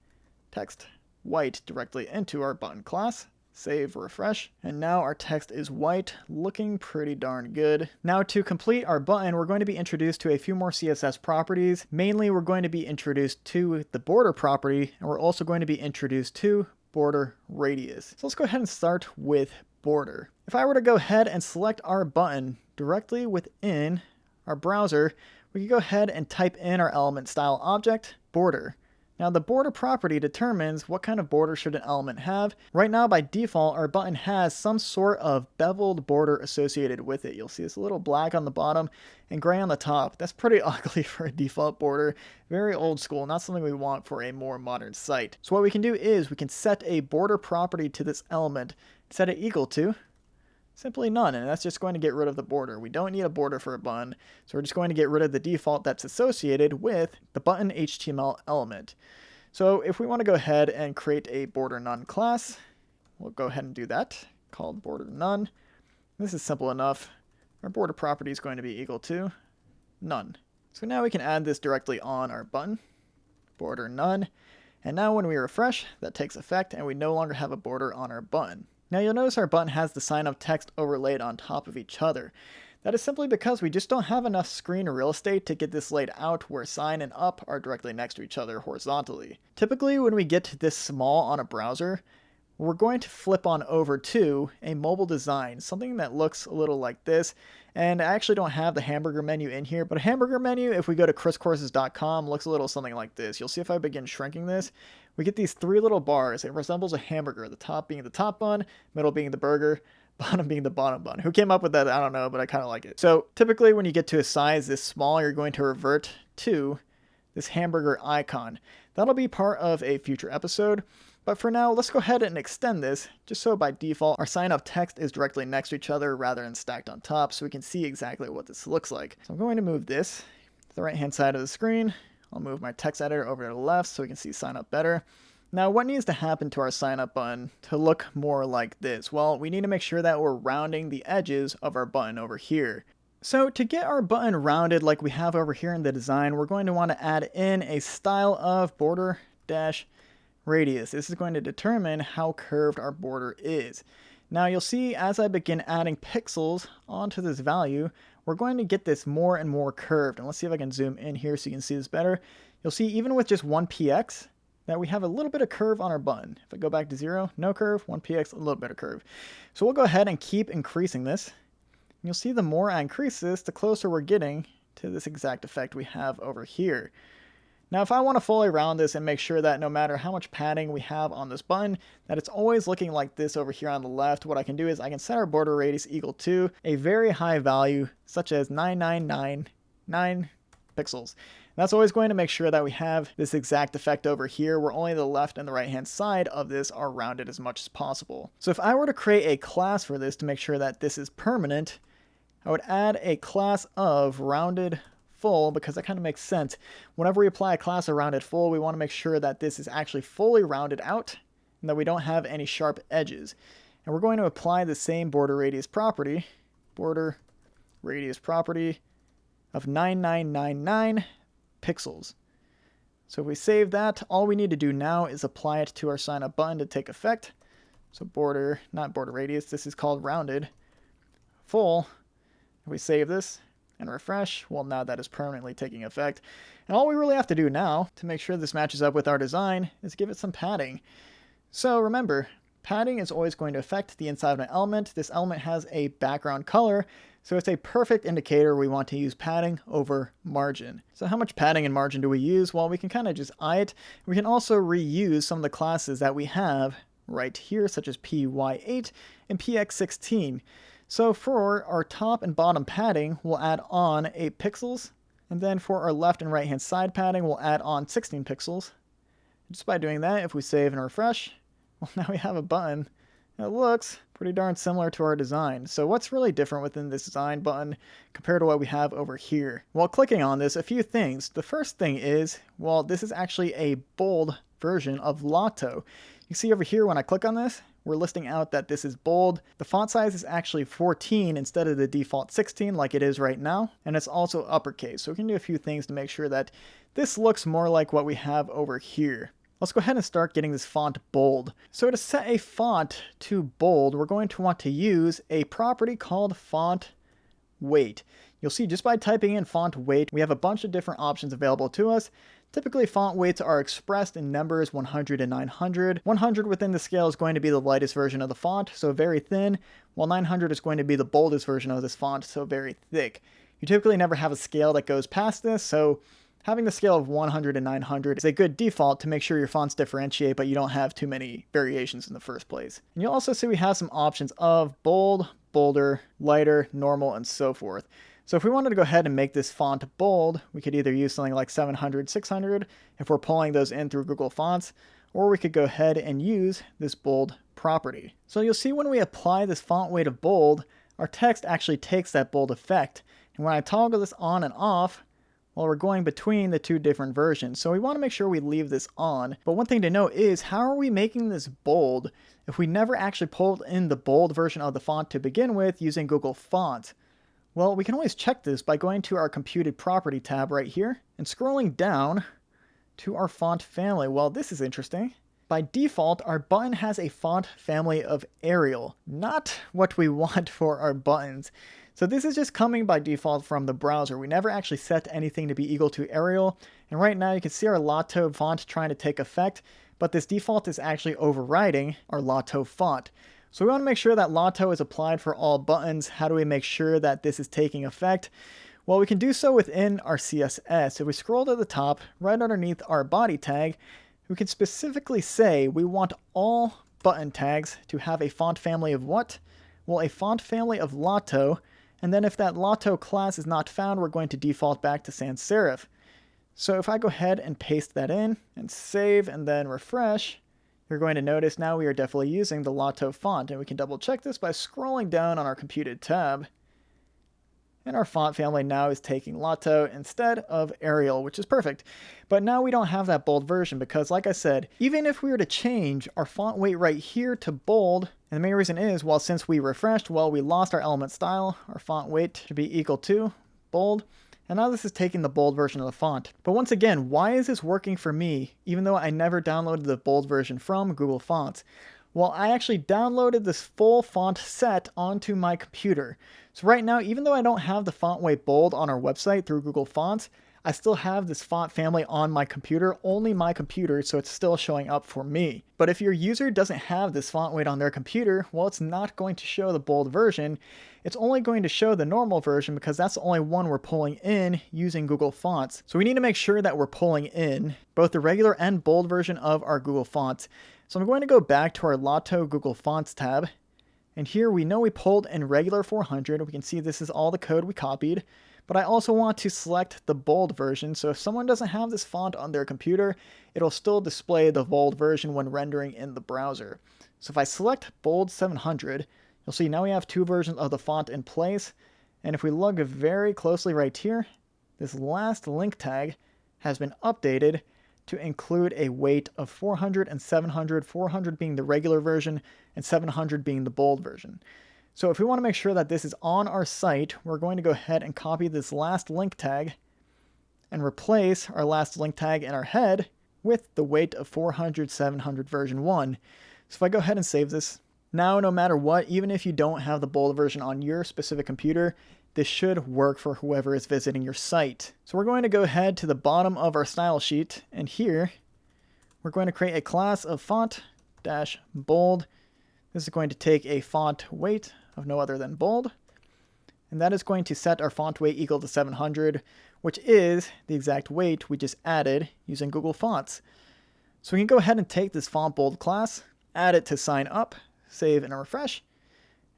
text white directly into our button class. Save, refresh, and now our text is white, looking pretty darn good. Now to complete our button, we're going to be introduced to a few more CSS properties. Mainly, we're going to be introduced to the border property, and we're also going to be introduced to border radius. So let's go ahead and start with border. If I were to go ahead and select our button directly within our browser, we can go ahead and type in our element style object, border. Now the border property determines what kind of border should an element have. Right now by default our button has some sort of beveled border associated with it. You'll see it's a little black on the bottom and gray on the top. That's pretty ugly for a default border. Very old school, not something we want for a more modern site. So what we can do is we can set a border property to this element, set it equal to Simply none, and that's just going to get rid of the border. We don't need a border for a button, so we're just going to get rid of the default that's associated with the button HTML element. So if we want to go ahead and create a border none class, we'll go ahead and do that, called border none. This is simple enough. Our border property is going to be equal to none. So now we can add this directly on our button, border none. And now when we refresh, that takes effect and we no longer have a border on our button. Now you'll notice our button has the sign of text overlaid on top of each other. That is simply because we just don't have enough screen real estate to get this laid out where sign and up are directly next to each other horizontally. Typically when we get this small on a browser, we're going to flip on over to a mobile design, something that looks a little like this. And I actually don't have the hamburger menu in here, but a hamburger menu, if we go to chriscourses.com, looks a little something like this. You'll see if I begin shrinking this, we get these three little bars. It resembles a hamburger, the top being the top bun, middle being the burger, bottom being the bottom bun. Who came up with that? I don't know, but I kind of like it. So typically when you get to a size this small, you're going to revert to this hamburger icon. That'll be part of a future episode. But for now, let's go ahead and extend this, just so by default, our sign of text is directly next to each other rather than stacked on top, so we can see exactly what this looks like. So I'm going to move this to the right-hand side of the screen. I'll move my text editor over to the left so we can see sign up better. Now, what needs to happen to our sign up button to look more like this? Well, we need to make sure that we're rounding the edges of our button over here. So to get our button rounded like we have over here in the design, we're going to want to add in a style of border dash radius. This is going to determine how curved our border is. Now you'll see as I begin adding pixels onto this value, we're going to get this more and more curved. And let's see if I can zoom in here so you can see this better. You'll see even with just 1px that we have a little bit of curve on our button. If I go back to 0, no curve, 1px, a little bit of curve. So we'll go ahead and keep increasing this. You'll see the more I increase this, the closer we're getting to this exact effect we have over here. Now if I want to fully round this and make sure that no matter how much padding we have on this button, that it's always looking like this over here on the left, what I can do is I can set our border radius equal to a very high value, such as 9999 pixels. And that's always going to make sure that we have this exact effect over here where only the left and the right hand side of this are rounded as much as possible. So if I were to create a class for this to make sure that this is permanent, I would add a class of rounded full, because that kind of makes sense. Whenever we apply a class of rounded full, we want to make sure that this is actually fully rounded out and that we don't have any sharp edges. And we're going to apply the same border radius property of 9999 pixels. So if we save that, all we need to do now is apply it to our sign up button to take effect. So border, not border radius, this is called rounded full. If we save this and refresh, well, now that is permanently taking effect. And all we really have to do now to make sure this matches up with our design is give it some padding. So remember, padding is always going to affect the inside of an element. This element has a background color, so it's a perfect indicator we want to use padding over margin. So how much padding and margin do we use? Well, we can kind of just eye it. We can also reuse some of the classes that we have right here, such as PY8 and PX16. So for our top and bottom padding, we'll add on 8 pixels. And then for our left and right hand side padding, we'll add on 16 pixels. Just by doing that, if we save and refresh, well, now we have a button that looks pretty darn similar to our design. So what's really different within this design button compared to what we have over here? While clicking on this, a few things. The first thing is, well, this is actually a bold version of Lotto. You see over here when I click on this, we're listing out that this is bold. The font size is actually 14 instead of the default 16 like it is right now. And it's also uppercase. So we can do a few things to make sure that this looks more like what we have over here. Let's go ahead and start getting this font bold. So to set a font to bold, we're going to want to use a property called font weight. You'll see just by typing in font weight, we have a bunch of different options available to us. Typically, font weights are expressed in numbers 100 and 900. 100 within the scale is going to be the lightest version of the font, so very thin, while 900 is going to be the boldest version of this font, so very thick. You typically never have a scale that goes past this, so having the scale of 100 and 900 is a good default to make sure your fonts differentiate, but you don't have too many variations in the first place. And you'll also see we have some options of bold, bolder, lighter, normal, and so forth. So if we wanted to go ahead and make this font bold, we could either use something like 700, 600 if we're pulling those in through Google Fonts, or we could go ahead and use this bold property. So you'll see when we apply this font weight of bold, our text actually takes that bold effect. And when I toggle this on and off, well, we're going between the two different versions. So we want to make sure we leave this on. But one thing to note is, how are we making this bold if we never actually pulled in the bold version of the font to begin with using Google Fonts? Well, we can always check this by going to our computed property tab right here and scrolling down to our font family. Well, this is interesting. By default, our button has a font family of Arial, not what we want for our buttons. So this is just coming by default from the browser. We never actually set anything to be equal to Arial. And right now you can see our Lotto font trying to take effect, but this default is actually overriding our Lotto font. So we want to make sure that Lotto is applied for all buttons. How do we make sure that this is taking effect? Well, we can do so within our CSS. If we scroll to the top, right underneath our body tag, we can specifically say we want all button tags to have a font family of what? Well, a font family of Lotto. And then if that Lotto class is not found, we're going to default back to sans serif. So if I go ahead and paste that in and save and then refresh, you're going to notice now we are definitely using the Lotto font. And we can double check this by scrolling down on our computed tab. And our font family now is taking Lotto instead of Arial, which is perfect. But now we don't have that bold version because, like I said, even if we were to change our font weight right here to bold, and the main reason is, well, since we refreshed, well, we lost our element style. Our font weight should be equal to bold. And now this is taking the bold version of the font. But once again, why is this working for me, even though I never downloaded the bold version from Google Fonts? Well, I actually downloaded this full font set onto my computer. So right now, even though I don't have the font weight bold on our website through Google Fonts, I still have this font family on my computer, only my computer, so it's still showing up for me. But if your user doesn't have this font weight on their computer, well, it's not going to show the bold version. It's only going to show the normal version because that's the only one we're pulling in using Google Fonts. So we need to make sure that we're pulling in both the regular and bold version of our Google Fonts. So I'm going to go back to our Lotto Google Fonts tab. And here we know we pulled in regular 400. We can see this is all the code we copied. But I also want to select the bold version. So if someone doesn't have this font on their computer, it'll still display the bold version when rendering in the browser. So if I select bold 700, you'll see now we have two versions of the font in place. And if we look very closely right here, this last link tag has been updated to include a weight of 400 and 700, 400 being the regular version and 700 being the bold version. So if we want to make sure that this is on our site, we're going to go ahead and copy this last link tag and replace our last link tag in our head with the weight of 400, 700 version 1. So if I go ahead and save this, now no matter what, even if you don't have the bold version on your specific computer, this should work for whoever is visiting your site. So we're going to go ahead to the bottom of our style sheet, and here we're going to create a class of font-bold. This is going to take a font weight of no other than bold, and that is going to set our font weight equal to 700, which is the exact weight we just added using Google Fonts. So we can go ahead and take this font bold class, add it to sign up, save and refresh.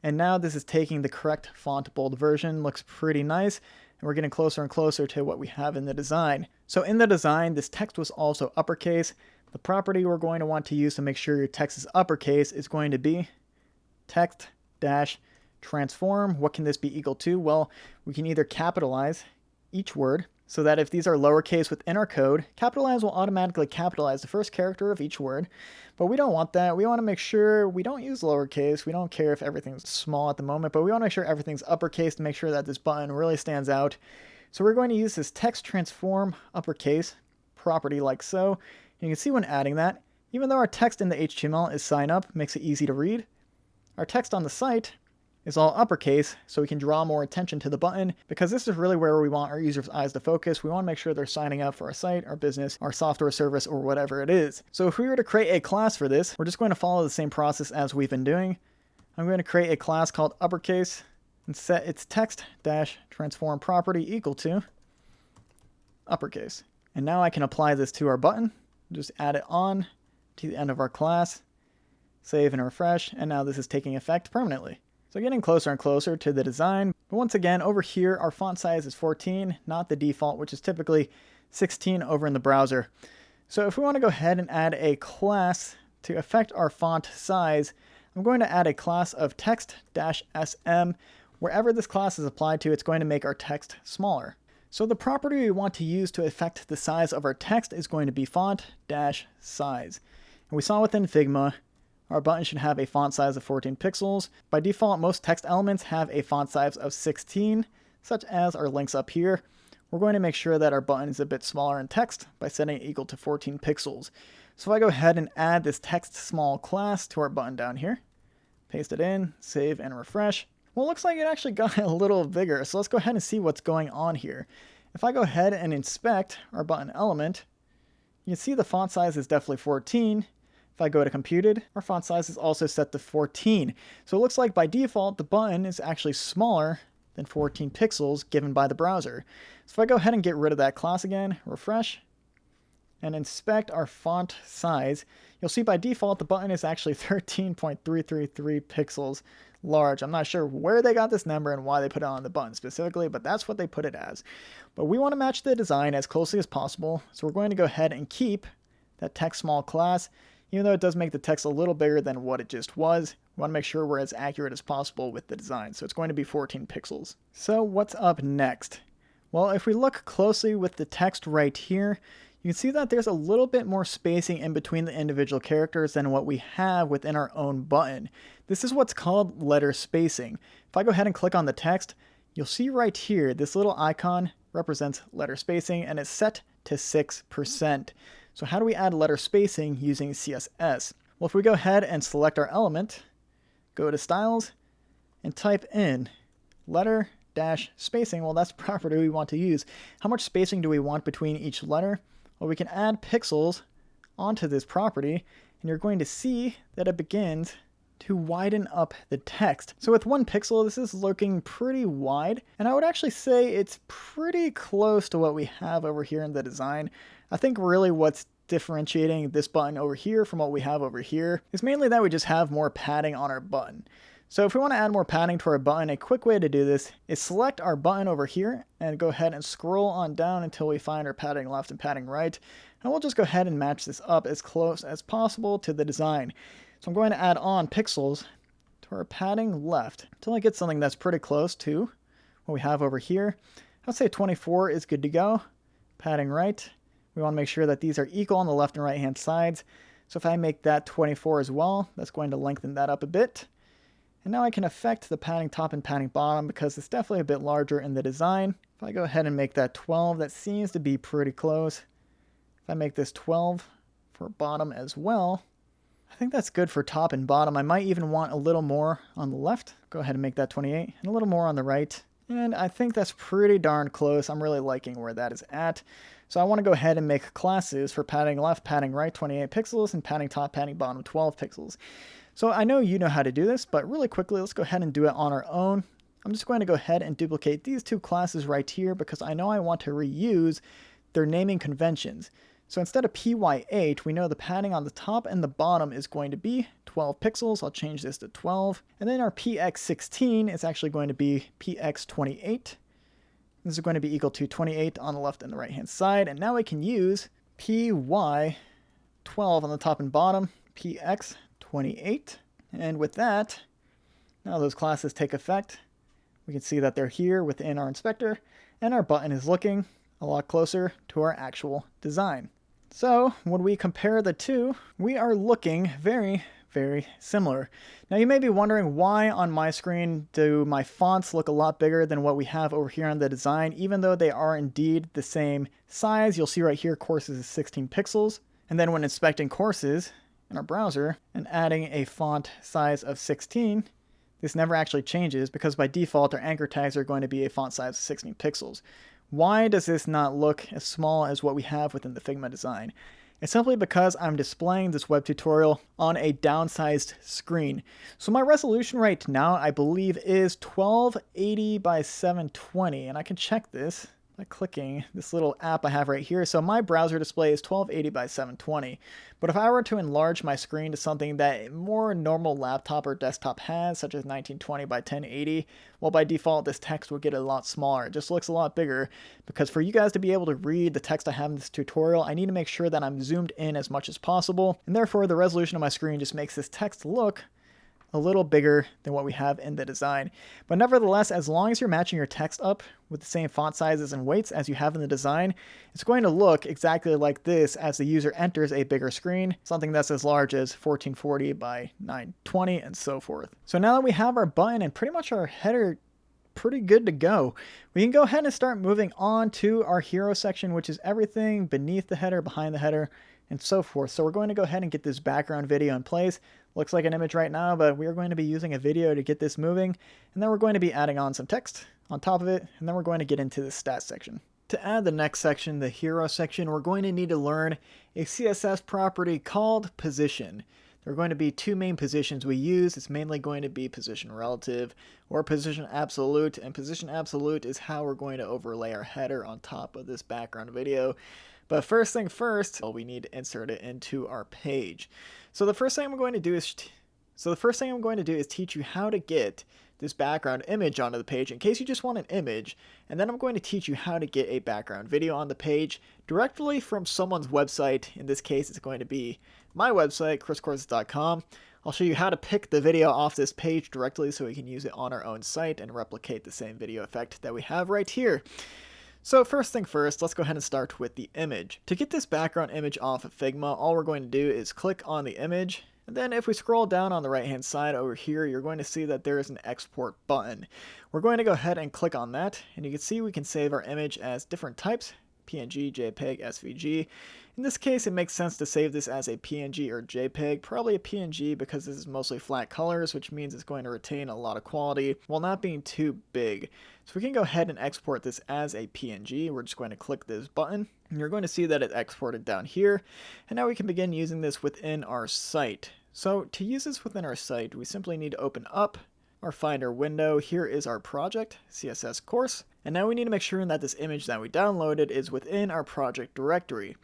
And now this is taking the correct font bold version. Looks pretty nice. And we're getting closer and closer to what we have in the design. So in the design, this text was also uppercase. The property we're going to want to use to make sure your text is uppercase is going to be text-transform. What can this be equal to? Well, we can either capitalize each word, so that if these are lowercase within our code, capitalize will automatically capitalize the first character of each word. But we don't want that. We want to make sure we don't use lowercase. We don't care if everything's small at the moment, but we want to make sure everything's uppercase to make sure that this button really stands out. So we're going to use this text transform uppercase property like so. And you can see when adding that, even though our text in the HTML is sign up, makes it easy to read, our text on the site is all uppercase, so we can draw more attention to the button, because this is really where we want our users' eyes to focus. We want to make sure they're signing up for our site, our business, our software service, or whatever it is. So if we were to create a class for this, we're just going to follow the same process as we've been doing. I'm going to create a class called uppercase and set its text-transform property equal to uppercase. And now I can apply this to our button. Just add it on to the end of our class, save and refresh, and now this is taking effect permanently. So getting closer and closer to the design. But once again, over here, our font size is 14, not the default, which is typically 16 over in the browser. So if we want to go ahead and add a class to affect our font size, I'm going to add a class of text-sm. Wherever this class is applied to, it's going to make our text smaller. So the property we want to use to affect the size of our text is going to be font-size. And we saw within Figma, our button should have a font size of 14 pixels. By default, most text elements have a font size of 16, such as our links up here. We're going to make sure that our button is a bit smaller in text by setting it equal to 14 pixels. So if I go ahead and add this text small class to our button down here, paste it in, save and refresh. Well, it looks like it actually got a little bigger. So let's go ahead and see what's going on here. If I go ahead and inspect our button element, you can see the font size is definitely 14. If I go to computed, our font size is also set to 14. So it looks like by default, the button is actually smaller than 14 pixels given by the browser. So if I go ahead and get rid of that class again, refresh, and inspect our font size, you'll see by default the button is actually 13.333 pixels large. I'm not sure where they got this number and why they put it on the button specifically, but that's what they put it as. But we want to match the design as closely as possible, so we're going to go ahead and keep that text small class, even though it does make the text a little bigger than what it just was. We want to make sure we're as accurate as possible with the design, so it's going to be 14 pixels. So what's up next? Well, if we look closely with the text right here, you can see that there's a little bit more spacing in between the individual characters than what we have within our own button. This is what's called letter spacing. If I go ahead and click on the text, you'll see right here, this little icon represents letter spacing and it's set to 6%. So how do we add letter spacing using CSS? Well, if we go ahead and select our element, go to styles, and type in letter dash spacing, well, that's the property we want to use. How much spacing do we want between each letter? Well, we can add pixels onto this property, and you're going to see that it begins to widen up the text. So with 1 pixel, this is looking pretty wide, and I would actually say it's pretty close to what we have over here in the design. I think really what's differentiating this button over here from what we have over here is mainly that we just have more padding on our button. So if we want to add more padding to our button, a quick way to do this is select our button over here and go ahead and scroll on down until we find our padding left and padding right. And we'll just go ahead and match this up as close as possible to the design. So I'm going to add on pixels to our padding left until I get something that's pretty close to what we have over here. I'd say 24 is good to go. Padding right. We want to make sure that these are equal on the left and right hand sides. So if I make that 24 as well, that's going to lengthen that up a bit. And now I can affect the padding top and padding bottom because it's definitely a bit larger in the design. If I go ahead and make that 12, that seems to be pretty close. If I make this 12 for bottom as well, I think that's good for top and bottom. I might even want a little more on the left. Go ahead and make that 28 and a little more on the right. And I think that's pretty darn close. I'm really liking where that is at. So I want to go ahead and make classes for padding left, padding right, 28 pixels, and padding top, padding bottom, 12 pixels. So I know you know how to do this, but really quickly, let's go ahead and do it on our own. I'm just going to go ahead and duplicate these 2 classes right here because I know I want to reuse their naming conventions. So instead of PY8, we know the padding on the top and the bottom is going to be 12 pixels. I'll change this to 12. And then our PX16 is actually going to be PX28. This is going to be equal to 28 on the left and the right hand side. And now we can use PY12 on the top and bottom, PX28. And with that, now those classes take effect. We can see that they're here within our inspector, and our button is looking a lot closer to our actual design. So when we compare the two, we are looking very, very similar. Now you may be wondering why on my screen do my fonts look a lot bigger than what we have over here on the design, even though they are indeed the same size. You'll see right here courses is 16 pixels. And then when inspecting courses in our browser and adding a font size of 16, this never actually changes because by default our anchor tags are going to be a font size of 16 pixels. Why does this not look as small as what we have within the Figma design? It's simply because I'm displaying this web tutorial on a downsized screen. So my resolution right now, I believe, is 1280 by 720, and I can check this by clicking this little app I have right here. So my browser display is 1280 by 720. But if I were to enlarge my screen to something that a more normal laptop or desktop has, such as 1920 by 1080, well, by default, this text would get a lot smaller. It just looks a lot bigger because for you guys to be able to read the text I have in this tutorial, I need to make sure that I'm zoomed in as much as possible. And therefore, the resolution of my screen just makes this text look a little bigger than what we have in the design. But nevertheless, as long as you're matching your text up with the same font sizes and weights as you have in the design, it's going to look exactly like this as the user enters a bigger screen, something that's as large as 1440 by 920 and so forth. So now that we have our button and pretty much our header pretty good to go, we can go ahead and start moving on to our hero section, which is everything beneath the header, behind the header, and so forth. So we're going to go ahead and get this background video in place. Looks like an image right now, but we are going to be using a video to get this moving, and then we're going to be adding on some text on top of it, and then we're going to get into the stats section. To add the next section, the hero section, we're going to need to learn a CSS property called position. There are going to be two main positions we use. It's mainly going to be position relative or position absolute, and position absolute is how we're going to overlay our header on top of this background video. But first thing first, we need to insert it into our page. So the first thing I'm going to do is teach you how to get this background image onto the page in case you just want an image, and then I'm going to teach you how to get a background video on the page directly from someone's website. In this case, it's going to be my website, chriscourses.com. I'll show you how to pick the video off this page directly so we can use it on our own site and replicate the same video effect that we have right here. So first thing first, let's go ahead and start with the image. To get this background image off of Figma, all we're going to do is click on the image, and then if we scroll down on the right hand side over here, you're going to see that there is an export button. We're going to go ahead and click on that, and you can see we can save our image as different types: PNG, JPEG, SVG. In this case, it makes sense to save this as a PNG or JPEG, probably a PNG because this is mostly flat colors, which means it's going to retain a lot of quality while not being too big. So we can go ahead and export this as a PNG. We're just going to click this button, and you're going to see that it exported down here. And now we can begin using this within our site. So to use this within our site, we simply need to open up our Finder window. Here is our project, CSS course. And now we need to make sure that this image that we downloaded is within our project directory.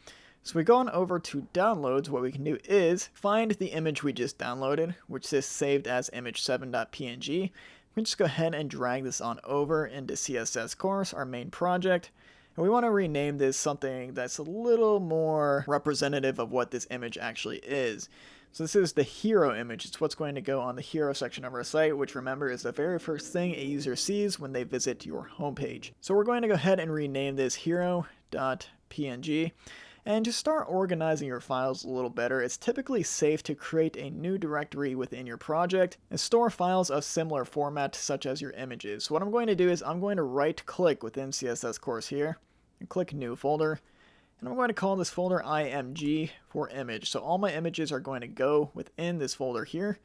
So we go on over to downloads. What we can do is find the image we just downloaded, which is saved as image7.png. We can just go ahead and drag this on over into CSS course, our main project. And we want to rename this something that's a little more representative of what this image actually is. So this is the hero image. It's what's going to go on the hero section of our site, which, remember, is the very first thing a user sees when they visit your homepage. So we're going to go ahead and rename this hero.png. And to start organizing your files a little better, it's typically safe to create a new directory within your project and store files of similar format, such as your images. So what I'm going to do is I'm going to right-click within CSS course here and click New Folder. And I'm going to call this folder img for image. So all my images are going to go within this folder here.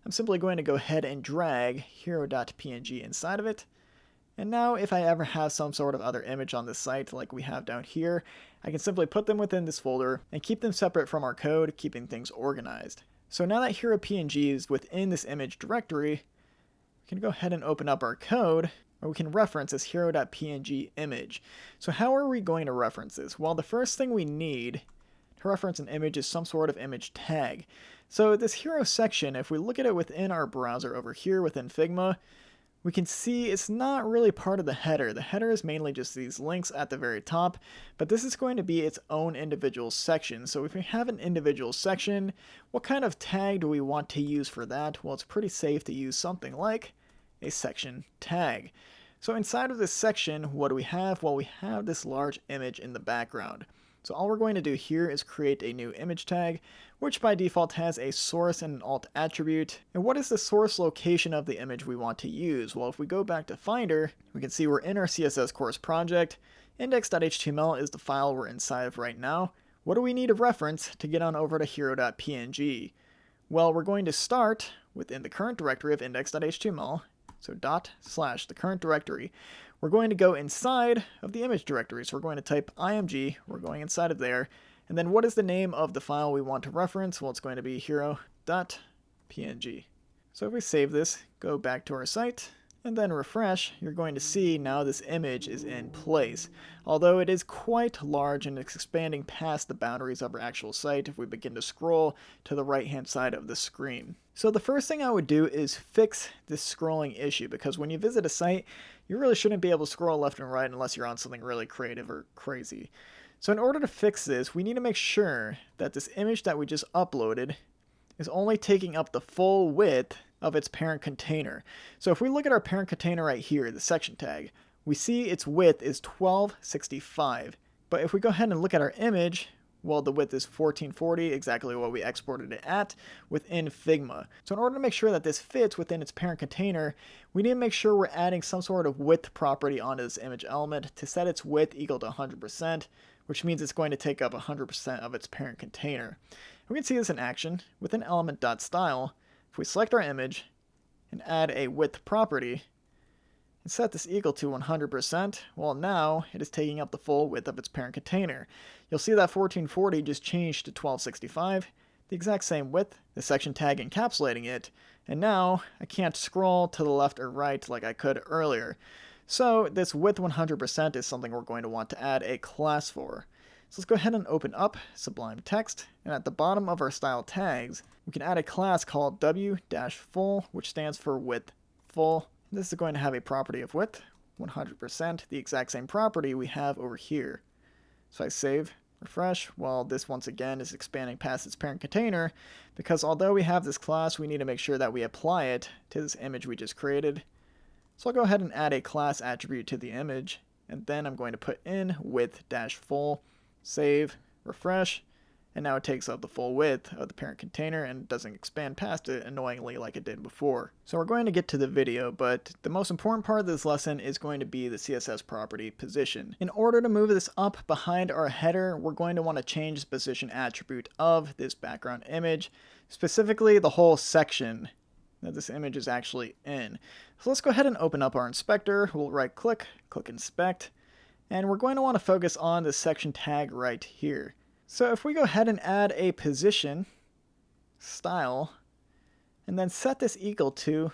I'm simply going to go ahead and drag hero.png inside of it. And now if I ever have some sort of other image on this site like we have down here, I can simply put them within this folder and keep them separate from our code, keeping things organized. So now that hero.png is within this image directory, we can go ahead and open up our code, or we can reference this hero.png image. So how are we going to reference this? Well, the first thing we need to reference an image is some sort of image tag. So this hero section, if we look at it within our browser over here within Figma, we can see it's not really part of the header. The header is mainly just these links at the very top, but this is going to be its own individual section. So if we have an individual section, what kind of tag do we want to use for that? Well, it's pretty safe to use something like a section tag. So inside of this section, what do we have? Well, we have this large image in the background. So all we're going to do here is create a new image tag, which by default has a source and an alt attribute. And what is the source location of the image we want to use? Well, if we go back to Finder, we can see we're in our CSS course project. Index.html is the file we're inside of right now. What do we need to reference to get on over to hero.png? Well, we're going to start within the current directory of index.html. So / the current directory. We're going to go inside of the image directory. So we're going to type img, we're going inside of there. And then what is the name of the file we want to reference? Well, it's going to be hero.png. So if we save this, go back to our site, and then refresh, you're going to see now this image is in place. Although it is quite large and it's expanding past the boundaries of our actual site if we begin to scroll to the right hand side of the screen. So the first thing I would do is fix this scrolling issue, because when you visit a site, you really shouldn't be able to scroll left and right unless you're on something really creative or crazy. So in order to fix this, we need to make sure that this image that we just uploaded is only taking up the full width of its parent container. So if we look at our parent container right here, the section tag, we see its width is 1265. But if we go ahead and look at our image, well, the width is 1440, exactly what we exported it at within Figma. So in order to make sure that this fits within its parent container, we need to make sure we're adding some sort of width property onto this image element to set its width equal to 100%, which means it's going to take up 100% of its parent container. We can see this in action within element.style. If we select our image and add a width property, and set this equal to 100%, well, now it is taking up the full width of its parent container. You'll see that 1440 just changed to 1265, the exact same width, the section tag encapsulating it, and now I can't scroll to the left or right like I could earlier. So this width 100% is something we're going to want to add a class for. So let's go ahead and open up Sublime Text, and at the bottom of our style tags, we can add a class called w-full, which stands for width full. This is going to have a property of width, 100%, the exact same property we have over here. So I save, refresh, well, this once again is expanding past its parent container, because although we have this class, we need to make sure that we apply it to this image we just created. So I'll go ahead and add a class attribute to the image, and then I'm going to put in width-full, save, refresh, and now it takes up the full width of the parent container and doesn't expand past it annoyingly like it did before. So we're going to get to the video, but the most important part of this lesson is going to be the CSS property position. In order to move this up behind our header, we're going to want to change the position attribute of this background image, specifically the whole section that this image is actually in. So let's go ahead and open up our inspector. We'll right click, click inspect, and we're going to want to focus on the section tag right here. So if we go ahead and add a position, style, and then set this equal to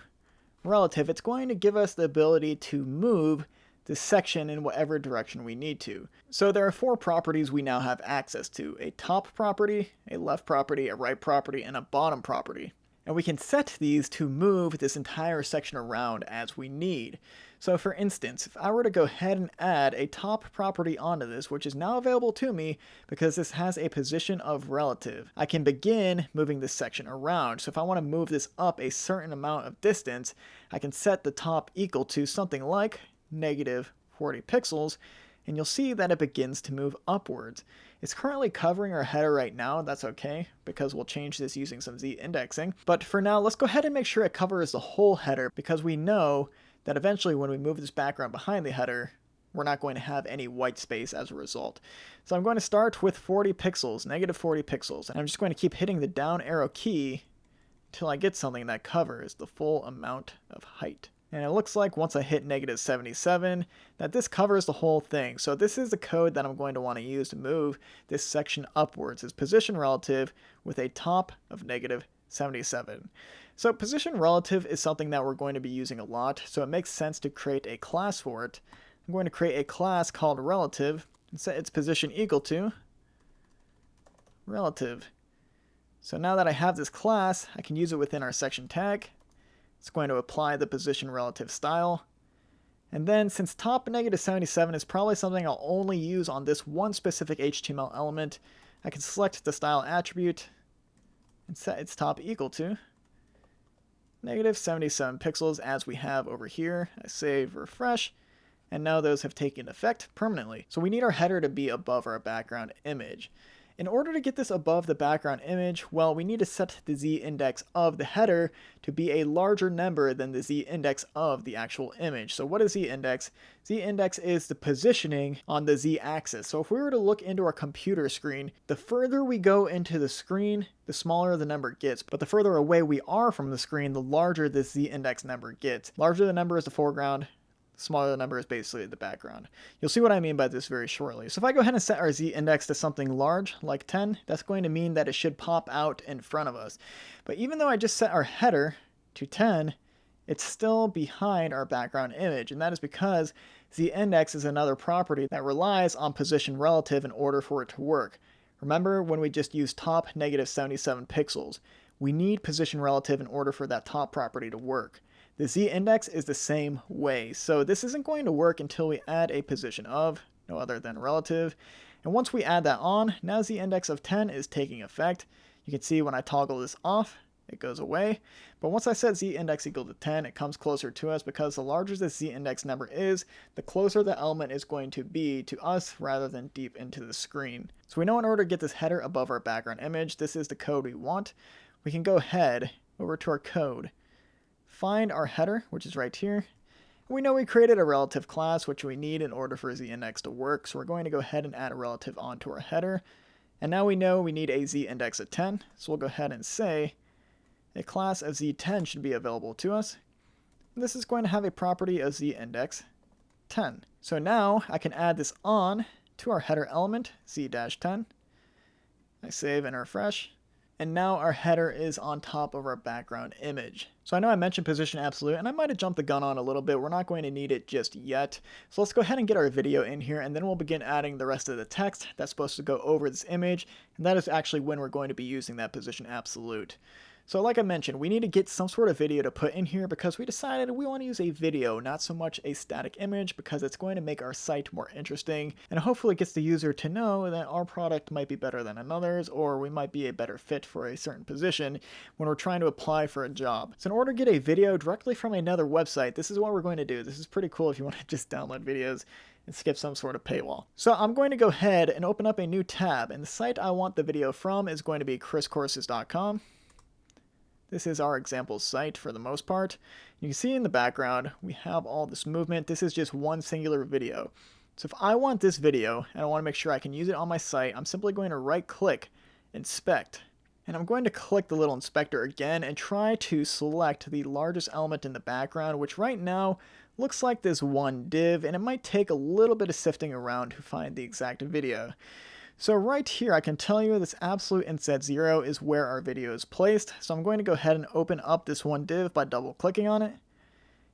relative, it's going to give us the ability to move this section in whatever direction we need to. So there are 4 properties we now have access to: a top property, a left property, a right property, and a bottom property. And we can set these to move this entire section around as we need. So for instance, if I were to go ahead and add a top property onto this, which is now available to me because this has a position of relative, I can begin moving this section around. So if I want to move this up a certain amount of distance, I can set the top equal to something like -40 pixels, and you'll see that it begins to move upwards. It's currently covering our header right now. That's okay, because we'll change this using some Z indexing. But for now, let's go ahead and make sure it covers the whole header, because we know that eventually when we move this background behind the header, we're not going to have any white space as a result. So I'm going to start with 40 pixels, -40 pixels, and I'm just going to keep hitting the down arrow key until I get something that covers the full amount of height. And it looks like once I hit -77, that this covers the whole thing. So this is the code that I'm going to want to use to move this section upwards. It's position relative with a top of -77. So position relative is something that we're going to be using a lot, so it makes sense to create a class for it. I'm going to create a class called relative and set its position equal to relative. So now that I have this class, I can use it within our section tag. It's going to apply the position relative style. And then since top -77 is probably something I'll only use on this one specific HTML element, I can select the style attribute and set its top equal to -77 pixels as we have over here. I save, refresh, and now those have taken effect permanently. So we need our header to be above our background image. In order to get this above the background image, well, we need to set the z-index of the header to be a larger number than the z-index of the actual image. So what is z-index? Z-index is the positioning on the z-axis. So if we were to look into our computer screen, the further we go into the screen, the smaller the number gets. But the further away we are from the screen, the larger this z-index number gets. Larger the number is the foreground, smaller the number is basically the background. You'll see what I mean by this very shortly. So if I go ahead and set our z-index to something large, like 10, that's going to mean that it should pop out in front of us. But even though I just set our header to 10, it's still behind our background image, and that is because z-index is another property that relies on position relative in order for it to work. Remember when we just used top -77 pixels? We need position relative in order for that top property to work. The z-index is the same way, so this isn't going to work until we add a position of, no other than relative. And once we add that on, now z-index of 10 is taking effect. You can see when I toggle this off, it goes away. But once I set z-index equal to 10, it comes closer to us because the larger the z-index number is, the closer the element is going to be to us rather than deep into the screen. So we know in order to get this header above our background image, this is the code we want. We can go ahead over to our code, find our header, which is right here. We know we created a relative class, which we need in order for z-index to work. So we're going to go ahead and add a relative onto our header. And now we know we need a z-index of 10. So we'll go ahead and say a class of z10 should be available to us. And this is going to have a property of z-index 10. So now I can add this on to our header element, z-10. I save and refresh. And now our header is on top of our background image. So I know I mentioned position absolute, and I might have jumped the gun on a little bit. We're not going to need it just yet. So let's go ahead and get our video in here, and then we'll begin adding the rest of the text that's supposed to go over this image. And that is actually when we're going to be using that position absolute. So like I mentioned, we need to get some sort of video to put in here because we decided we want to use a video, not so much a static image, because it's going to make our site more interesting and hopefully gets the user to know that our product might be better than another's, or we might be a better fit for a certain position when we're trying to apply for a job. So in order to get a video directly from another website, this is what we're going to do. This is pretty cool if you want to just download videos and skip some sort of paywall. So I'm going to go ahead and open up a new tab, and the site I want the video from is going to be chriscourses.com. This is our example site for the most part. You can see in the background, we have all this movement. This is just one singular video. So if I want this video and I want to make sure I can use it on my site, I'm simply going to right click, inspect, and I'm going to click the little inspector again and try to select the largest element in the background, which right now looks like this one div, and it might take a little bit of sifting around to find the exact video. So right here, I can tell you this absolute inset 0 is where our video is placed. So I'm going to go ahead and open up this one div by double clicking on it.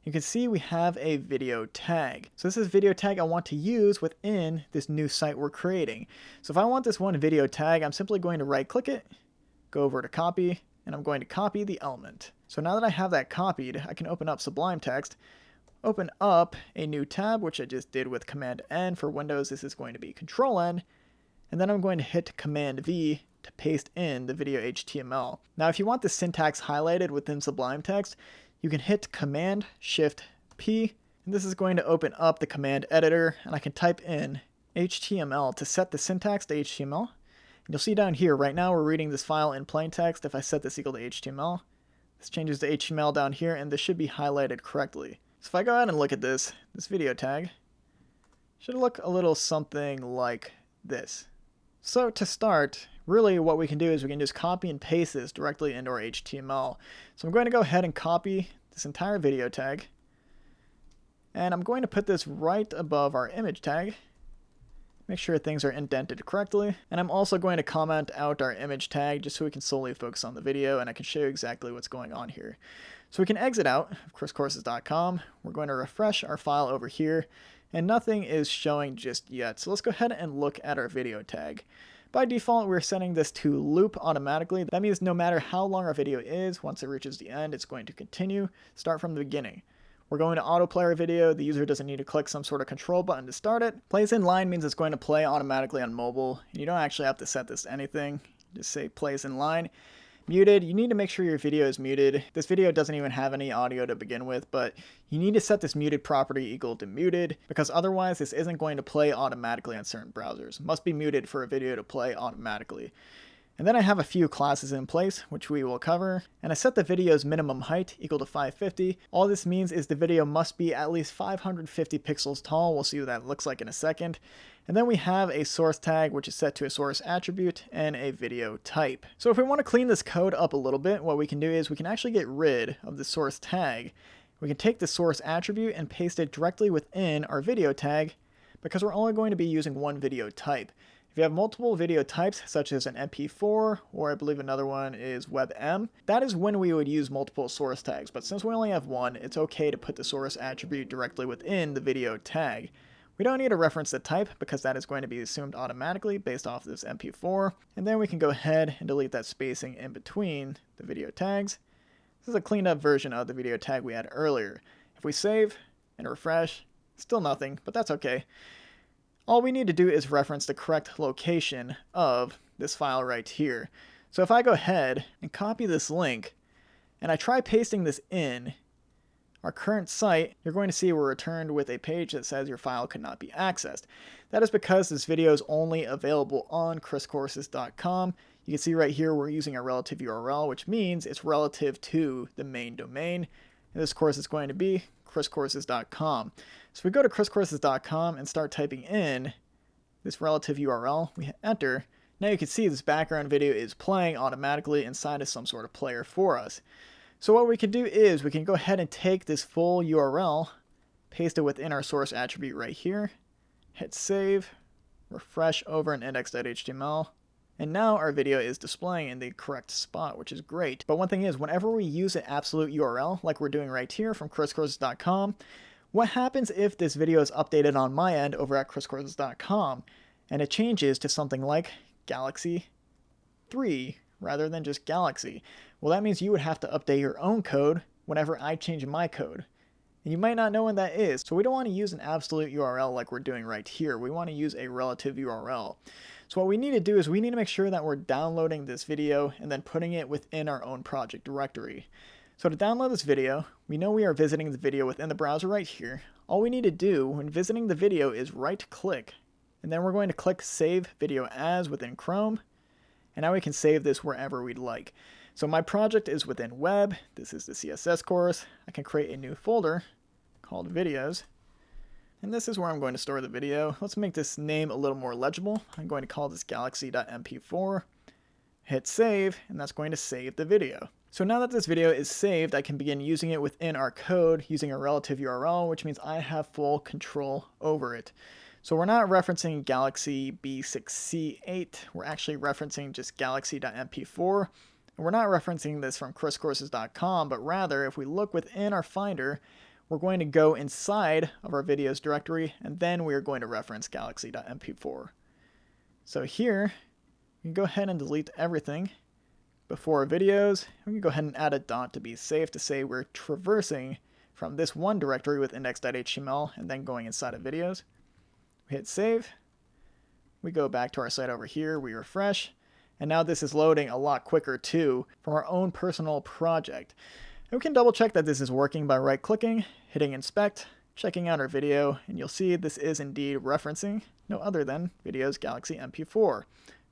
You can see we have a video tag. So this is video tag I want to use within this new site we're creating. So if I want this one video tag, I'm simply going to right click it, go over to copy, and I'm going to copy the element. So now that I have that copied, I can open up Sublime Text, open up a new tab, which I just did with Command N. For Windows, this is going to be Control N. And then I'm going to hit Command V to paste in the video HTML. Now, if you want the syntax highlighted within Sublime Text, you can hit Command Shift P, and this is going to open up the command editor, and I can type in HTML to set the syntax to HTML. And you'll see down here, right now we're reading this file in plain text. If I set this equal to HTML, this changes to HTML down here, and this should be highlighted correctly. So if I go ahead and look at this video tag should look a little something like this. So to start, really what we can do is we can just copy and paste this directly into our HTML. So I'm going to go ahead and copy this entire video tag, and I'm going to put this right above our image tag. Make sure things are indented correctly. And I'm also going to comment out our image tag just so we can solely focus on the video and I can show you exactly what's going on here. So we can exit out of chriscourses.com. We're going to refresh our file over here, and nothing is showing just yet. So let's go ahead and look at our video tag. By default, we're setting this to loop automatically. That means no matter how long our video is, once it reaches the end, it's going to continue, start from the beginning. We're going to autoplay our video. The user doesn't need to click some sort of control button to start it. Plays in line means it's going to play automatically on mobile. And you don't actually have to set this to anything. Just say plays in line. Muted, you need to make sure your video is muted. This video doesn't even have any audio to begin with, but you need to set this muted property equal to muted, because otherwise this isn't going to play automatically on certain browsers. It must be muted for a video to play automatically. And then I have a few classes in place, which we will cover. And I set the video's minimum height equal to 550. All this means is the video must be at least 550 pixels tall. We'll see what that looks like in a second. And then we have a source tag, which is set to a source attribute, and a video type. So if we want to clean this code up a little bit, what we can do is we can actually get rid of the source tag. We can take the source attribute and paste it directly within our video tag, because we're only going to be using one video type. If you have multiple video types, such as an MP4, or I believe another one is WebM, that is when we would use multiple source tags. But since we only have one, it's okay to put the source attribute directly within the video tag. We don't need to reference the type because that is going to be assumed automatically based off this MP4. And then we can go ahead and delete that spacing in between the video tags. This is a cleaned up version of the video tag we had earlier. If we save and refresh, still nothing, but that's okay. All we need to do is reference the correct location of this file right here. So if I go ahead and copy this link and I try pasting this in our current site, you're going to see we're returned with a page that says your file could not be accessed. That is because this video is only available on chriscourses.com. You can see right here we're using a relative URL, which means it's relative to the main domain. And this course is going to be chriscourses.com. So we go to chriscourses.com and start typing in this relative URL. We hit enter. Now you can see this background video is playing automatically inside of some sort of player for us. So what we can do is we can go ahead and take this full URL, paste it within our source attribute right here, hit save, refresh over in index.html, and now our video is displaying in the correct spot, which is great. But one thing is, whenever we use an absolute URL, like we're doing right here from chriscourses.com, what happens if this video is updated on my end over at chriscourses.com, and it changes to something like Galaxy 3 rather than just Galaxy? Well, that means you would have to update your own code whenever I change my code. And you might not know when that is, so we don't want to use an absolute URL like we're doing right here. We want to use a relative URL. So what we need to do is we need to make sure that we're downloading this video and then putting it within our own project directory. So to download this video, we know we are visiting the video within the browser right here. All we need to do when visiting the video is right-click, and then we're going to click Save Video As within Chrome, and now we can save this wherever we'd like. So my project is within Web. This is the CSS course. I can create a new folder called Videos. And this is where I'm going to store the video. Let's make this name a little more legible. I'm going to call this galaxy.mp4. Hit save, and that's going to save the video. So now that this video is saved, I can begin using it within our code using a relative URL, which means I have full control over it. So we're not referencing Galaxy B6C8. We're actually referencing just galaxy.mp4. We're not referencing this from chriscourses.com, but rather if we look within our Finder, we're going to go inside of our videos directory, and then we are going to reference galaxy.mp4. So here, we can go ahead and delete everything before videos. We can go ahead and add a dot to be safe to say we're traversing from this one directory with index.html and then going inside of videos. We hit save. We go back to our site over here, we refresh. And now this is loading a lot quicker too from our own personal project. And we can double check that this is working by right clicking, hitting inspect, checking out our video, and you'll see this is indeed referencing no other than Videos Galaxy MP4.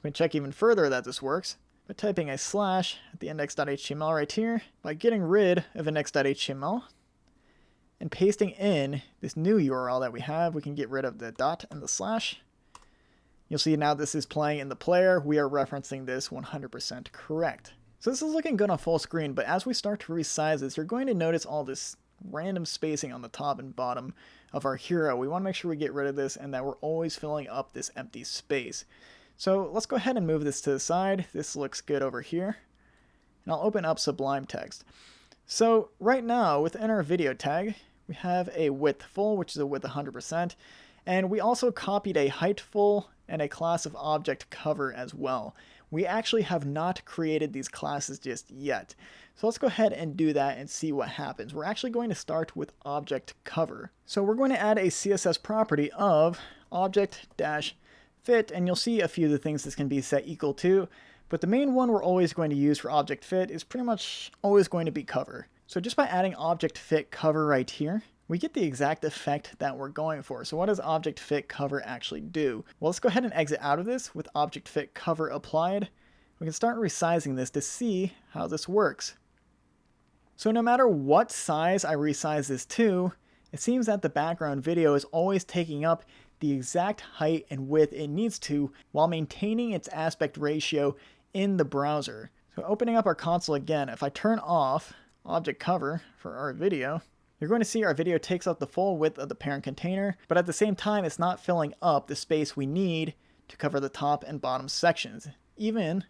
We can check even further that this works by typing a slash at the index.html right here, by getting rid of index.html and pasting in this new URL that we have. We can get rid of the dot and the slash. You'll see now this is playing in the player. We are referencing this 100% correct. So this is looking good on full screen, but as we start to resize this, you're going to notice all this random spacing on the top and bottom of our hero. We want to make sure we get rid of this and that we're always filling up this empty space. So let's go ahead and move this to the side. This looks good over here. And I'll open up Sublime Text. So right now within our video tag, we have a width full, which is a width 100%. And we also copied a height full and a class of object cover as well. We actually have not created these classes just yet. So let's go ahead and do that and see what happens. We're actually going to start with object cover. So we're going to add a CSS property of object-fit, and you'll see a few of the things this can be set equal to. But the main one we're always going to use for object fit is pretty much always going to be cover. So just by adding object fit cover right here, we get the exact effect that we're going for. So what does object fit cover actually do? Well, let's go ahead and exit out of this with object fit cover applied. We can start resizing this to see how this works. So no matter what size I resize this to, it seems that the background video is always taking up the exact height and width it needs to while maintaining its aspect ratio in the browser. So opening up our console again, if I turn off object cover for our video, you're going to see our video takes up the full width of the parent container, but at the same time, it's not filling up the space we need to cover the top and bottom sections. Even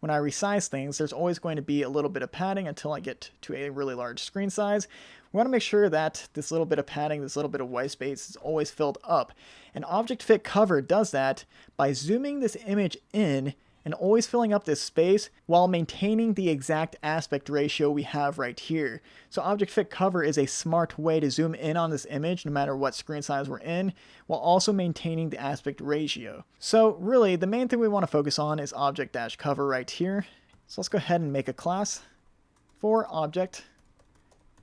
when I resize things, there's always going to be a little bit of padding until I get to a really large screen size. We want to make sure that this little bit of padding, this little bit of white space is always filled up. And object fit cover does that by zooming this image in and always filling up this space while maintaining the exact aspect ratio we have right here. So object fit cover is a smart way to zoom in on this image no matter what screen size we're in, while also maintaining the aspect ratio. So really, the main thing we want to focus on is object-cover right here. So let's go ahead and make a class for object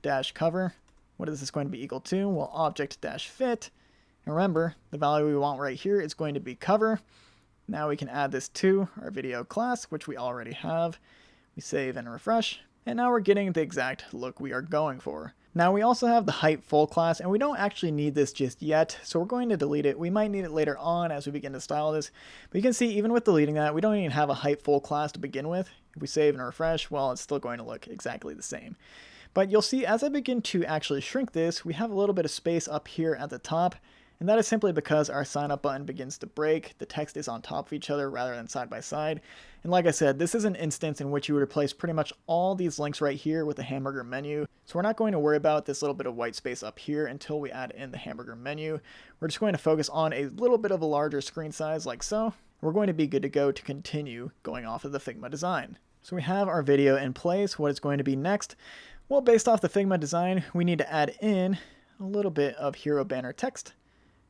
dash cover. What is this going to be equal to? Well, object dash fit. And remember, the value we want right here is going to be cover. Now we can add this to our video class, which we already have. We save and refresh. And now we're getting the exact look we are going for. Now we also have the height full class, and we don't actually need this just yet, so we're going to delete it. We might need it later on as we begin to style this, but you can see even with deleting that, we don't even have a height full class to begin with. If we save and refresh, well, it's still going to look exactly the same. But you'll see as I begin to actually shrink this, we have a little bit of space up here at the top, and that is simply because our sign up button begins to break. The text is on top of each other rather than side by side. And like I said, this is an instance in which you would replace pretty much all these links right here with the hamburger menu. So we're not going to worry about this little bit of white space up here until we add in the hamburger menu. We're just going to focus on a little bit of a larger screen size like so. We're going to be good to go to continue going off of the Figma design. So we have our video in place. What is going to be next? Well, based off the Figma design, we need to add in a little bit of hero banner text,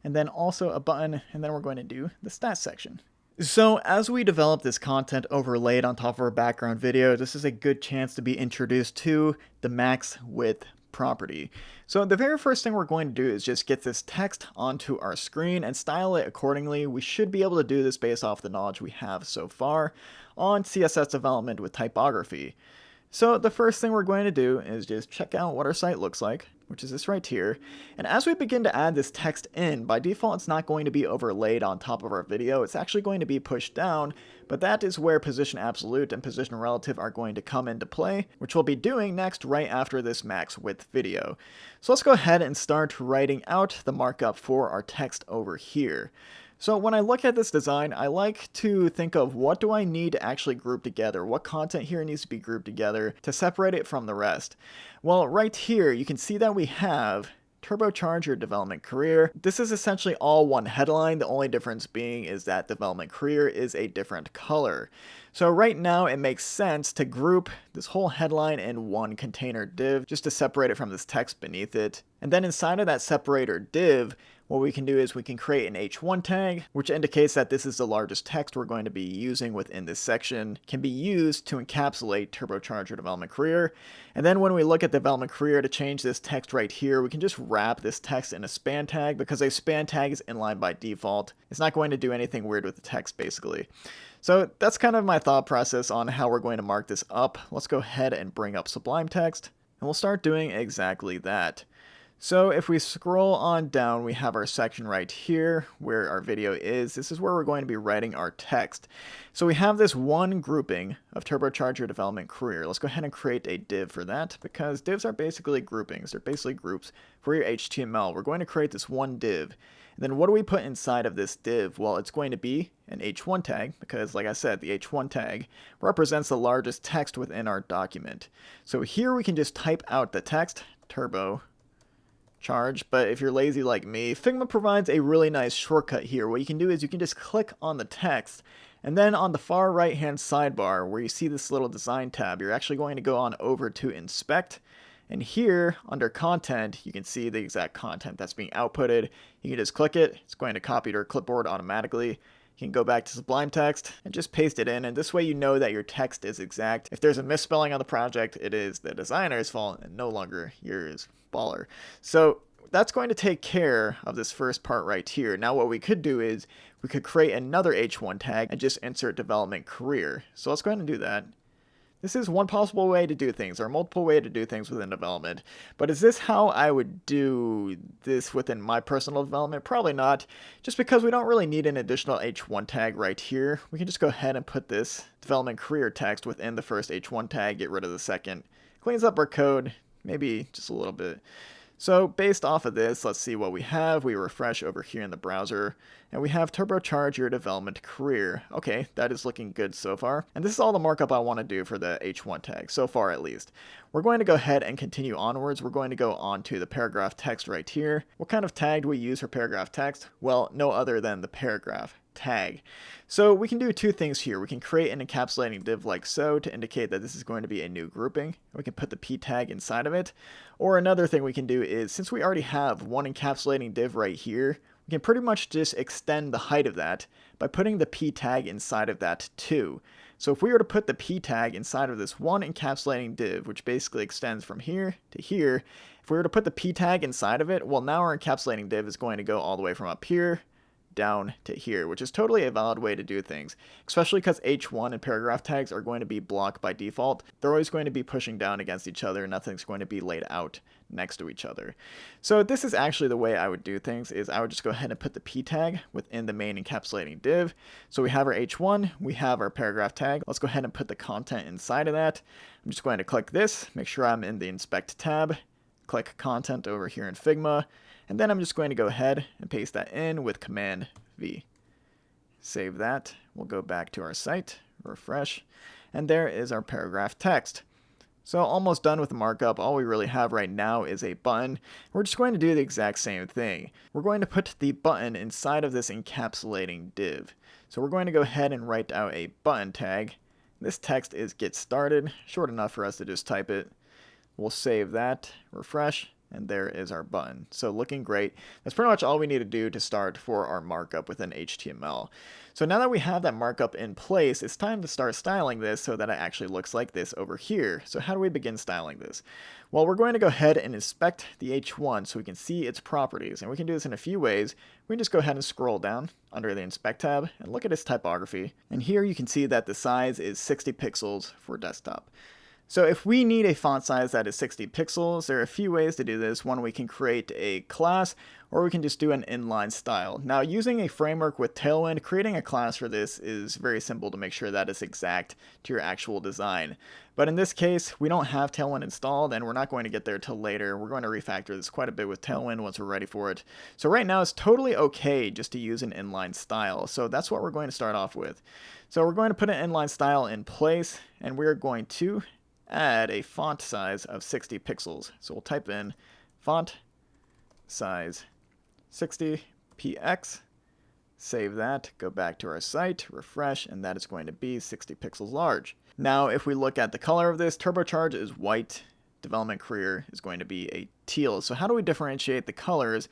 and then also a button, and then we're going to do the stats section. So as we develop this content overlaid on top of our background video, this is a good chance to be introduced to the max width property. So the very first thing we're going to do is just get this text onto our screen and style it accordingly. We should be able to do this based off the knowledge we have so far on CSS development with typography. So the first thing we're going to do is just check out what our site looks like, which is this right here. And as we begin to add this text in, by default it's not going to be overlaid on top of our video, it's actually going to be pushed down, but that is where position absolute and position relative are going to come into play, which we'll be doing next right after this max width video. So let's go ahead and start writing out the markup for our text over here. So when I look at this design, I like to think of what do I need to actually group together? What content here needs to be grouped together to separate it from the rest? Well, right here, you can see that we have turbocharge your development career. This is essentially all one headline. The only difference being is that development career is a different color. So right now it makes sense to group this whole headline in one container div just to separate it from this text beneath it. And then inside of that separator div, what we can do is we can create an H1 tag, which indicates that this is the largest text we're going to be using within this section, can be used to encapsulate turbocharge your development career. And then when we look at development career to change this text right here, we can just wrap this text in a span tag because a span tag is inline by default. It's not going to do anything weird with the text basically. So that's kind of my thought process on how we're going to mark this up. Let's go ahead and bring up Sublime Text, and we'll start doing exactly that. So if we scroll on down, we have our section right here where our video is. This is where we're going to be writing our text. So we have this one grouping of turbocharge your development career. Let's go ahead and create a div for that because divs are basically groupings. They're basically groups for your HTML. We're going to create this one div. And then what do we put inside of this div? Well, it's going to be an H1 tag because, like I said, the H1 tag represents the largest text within our document. So here we can just type out the text, turbo charge, but if you're lazy like me, Figma provides a really nice shortcut here. What you can do is you can just click on the text, and then on the far right hand sidebar where you see this little design tab, you're actually going to go on over to inspect, and here under content you can see the exact content that's being outputted. You can just click it, it's going to copy to your clipboard automatically. You can go back to Sublime Text and just paste it in, and this way you know that your text is exact. If there's a misspelling on the project, it is the designer's fault and no longer yours, baller. So that's going to take care of this first part right here. Now what we could do is we could create another H1 tag and just insert development career. So let's go ahead and do that. This is one possible way to do things. There are multiple ways to do things within development. But is this how I would do this within my personal development? Probably not. Just because we don't really need an additional H1 tag right here. We can just go ahead and put this development career text within the first H1 tag, get rid of the second. Cleans up our code, maybe just a little bit. So based off of this, let's see what we have. We refresh over here in the browser, and we have turbocharge your development career. Okay, that is looking good so far. And this is all the markup I want to do for the H1 tag, so far at least. We're going to go ahead and continue onwards. We're going to go on to the paragraph text right here. What kind of tag do we use for paragraph text? Well, no other than the paragraph tag. So we can do two things here. We can create an encapsulating div like so to indicate that this is going to be a new grouping. We can put the p tag inside of it. Or another thing we can do is, since we already have one encapsulating div right here, we can pretty much just extend the height of that by putting the p tag inside of that too. So if we were to put the p tag inside of this one encapsulating div, which basically extends from here to here, if we were to put the p tag inside of it, well, now our encapsulating div is going to go all the way from up here down to here, which is totally a valid way to do things, especially because H1 and paragraph tags are going to be blocked by default. They're always going to be pushing down against each other. Nothing's going to be laid out next to each other. So this is actually the way I would do things, is I would just go ahead and put the p tag within the main encapsulating div. So we have our H1, we have our paragraph tag. Let's go ahead and put the content inside of that. I'm just going to click this, make sure I'm in the inspect tab, click content over here in Figma, and then I'm just going to go ahead and paste that in with Command V. Save that. We'll go back to our site, refresh, and there is our paragraph text. So almost done with the markup. All we really have right now is a button. We're just going to do the exact same thing. We're going to put the button inside of this encapsulating div. So we're going to go ahead and write out a button tag. This text is get started, short enough for us to just type it. We'll save that, refresh, and there is our button. So looking great. That's pretty much all we need to do to start for our markup within HTML. So now that we have that markup in place, it's time to start styling this so that it actually looks like this over here. So how do we begin styling this? Well, we're going to go ahead and inspect the H1 so we can see its properties. And we can do this in a few ways. We can just go ahead and scroll down under the Inspect tab and look at its typography. And here you can see that the size is 60 pixels for desktop. So if we need a font size that is 60 pixels, there are a few ways to do this. One, we can create a class, or we can just do an inline style. Now, using a framework with Tailwind, creating a class for this is very simple to make sure that it's exact to your actual design. But in this case, we don't have Tailwind installed, and we're not going to get there till later. We're going to refactor this quite a bit with Tailwind once we're ready for it. So right now, it's totally okay just to use an inline style. So that's what we're going to start off with. So we're going to put an inline style in place, and we're going to add a font size of 60 pixels. So we'll type in font size 60 px, save that, go back to our site, refresh, and that is going to be 60 pixels large. Now if we look at the color of this, turbocharge is white, development career is going to be a teal. So how do we differentiate the colors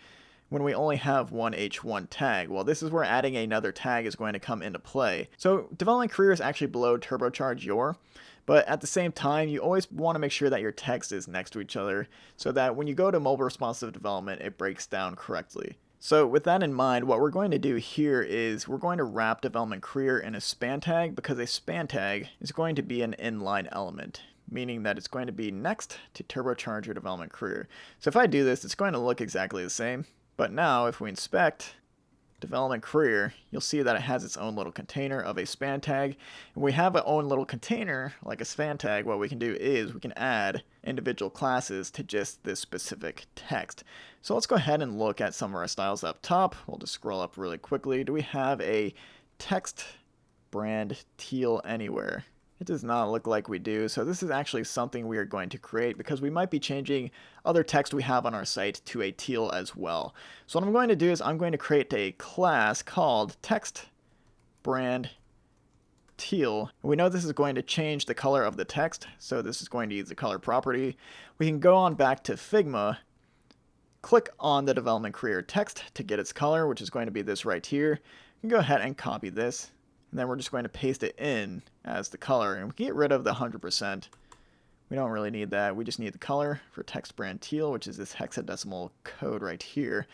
when we only have one H1 tag? Well, this is where adding another tag is going to come into play. So development career is actually below turbocharge your, but at the same time, you always want to make sure that your text is next to each other so that when you go to mobile responsive development, it breaks down correctly. So with that in mind, what we're going to do here is we're going to wrap development career in a span tag, because a span tag is going to be an inline element, meaning that it's going to be next to turbocharge your development career. So if I do this, it's going to look exactly the same. But now if we inspect development career, you'll see that it has its own little container of a span tag. And we have our own little container like a span tag. What we can do is we can add individual classes to just this specific text. So let's go ahead and look at some of our styles up top. We'll just scroll up really quickly. Do we have a text brand teal anywhere? It does not look like we do, so this is actually something we are going to create because we might be changing other text we have on our site to a teal as well. So what I'm going to do is I'm going to create a class called text brand teal. We know this is going to change the color of the text, so this is going to use the color property. We can go on back to Figma, click on the development career text to get its color, which is going to be this right here. You can go ahead and copy this. And then we're just going to paste it in as the color. And we can get rid of the 100%. We don't really need that. We just need the color for text brand teal, which is this hexadecimal code right here.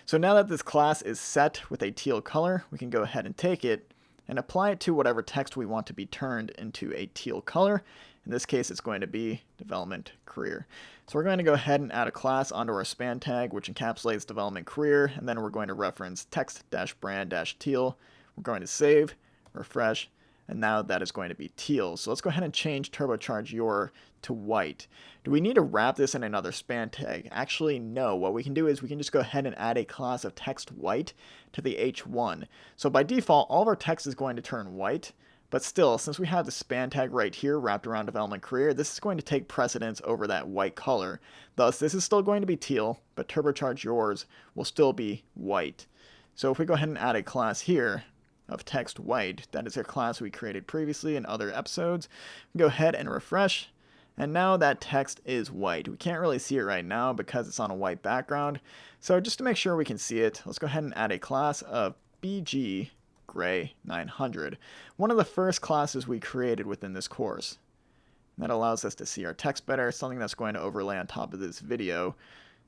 So now that this class is set with a teal color, we can go ahead and take it and apply it to whatever text we want to be turned into a teal color. In this case, it's going to be development career. So we're going to go ahead and add a class onto our span tag, which encapsulates development career. And then we're going to reference text-brand-teal. We're going to save, refresh, and now that is going to be teal. So let's go ahead and change turbocharge your to white. Do we need to wrap this in another span tag? Actually, no. What we can do is we can just go ahead and add a class of text white to the H1. So by default, all of our text is going to turn white, but still, since we have the span tag right here wrapped around development career, this is going to take precedence over that white color. Thus, this is still going to be teal, but turbocharge yours will still be white. So if we go ahead and add a class here of text white, that is a class we created previously in other episodes, go ahead and refresh, and now that text is white. We can't really see it right now because it's on a white background. So just to make sure we can see it, let's go ahead and add a class of BG gray 900, one of the first classes we created within this course. And that allows us to see our text better, something that's going to overlay on top of this video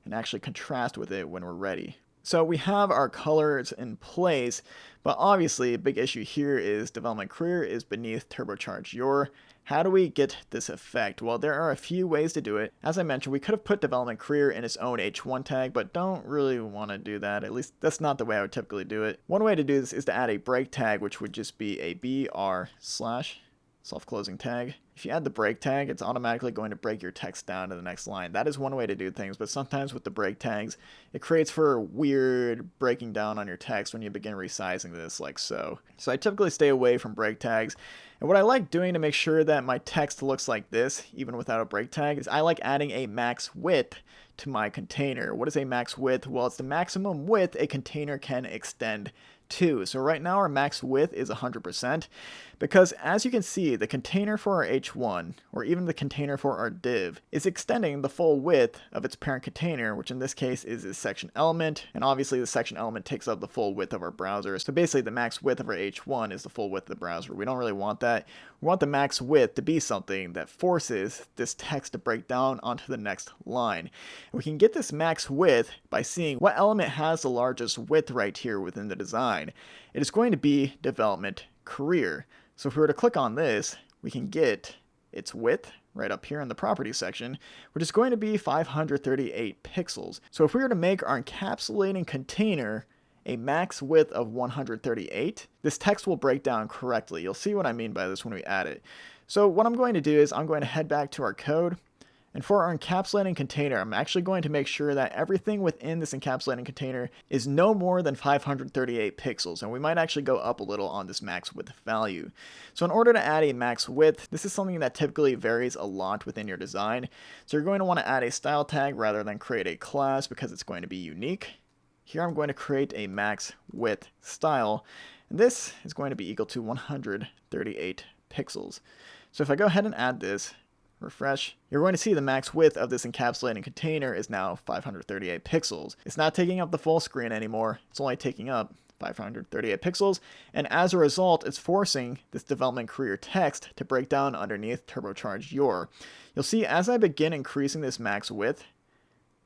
and actually contrast with it when we're ready. So we have our colors in place, but obviously a big issue here is development career is beneath turbocharge your. How do we get this effect? Well, there are a few ways to do it. As I mentioned, we could have put development career in its own H1 tag, but don't really want to do that. At least that's not the way I would typically do it. One way to do this is to add a break tag, which would just be a BR/ self-closing tag. If you add the break tag, it's automatically going to break your text down to the next line. That is one way to do things, but sometimes with the break tags, it creates for weird breaking down on your text when you begin resizing this like so. So I typically stay away from break tags. And what I like doing to make sure that my text looks like this, even without a break tag, is I like adding a max width to my container. What is a max width? Well, it's the maximum width a container can extend to. So right now our max width is 100%, because as you can see, the container for our H1, or even the container for our div, is extending the full width of its parent container, which in this case is this section element, and obviously the section element takes up the full width of our browser. So basically the max width of our H1 is the full width of the browser. We don't really want that. We want the max width to be something that forces this text to break down onto the next line. And we can get this max width by seeing what element has the largest width right here within the design. It is going to be development career. So if we were to click on this, we can get its width right up here in the properties section, which is going to be 538 pixels. So if we were to make our encapsulating container a max width of 138, this text will break down correctly. You'll see what I mean by this when we add it. So what I'm going to do is I'm going to head back to our code. And for our encapsulating container, I'm actually going to make sure that everything within this encapsulating container is no more than 538 pixels. And we might actually go up a little on this max width value. So in order to add a max width, this is something that typically varies a lot within your design. So you're going to want to add a style tag rather than create a class because it's going to be unique. Here I'm going to create a max width style. And this is going to be equal to 138 pixels. So if I go ahead and add this, refresh, you're going to see the max width of this encapsulating container is now 538 pixels. It's not taking up the full screen anymore. It's only taking up 538 pixels. And as a result, it's forcing this development career text to break down underneath turbocharge your. You'll see as I begin increasing this max width,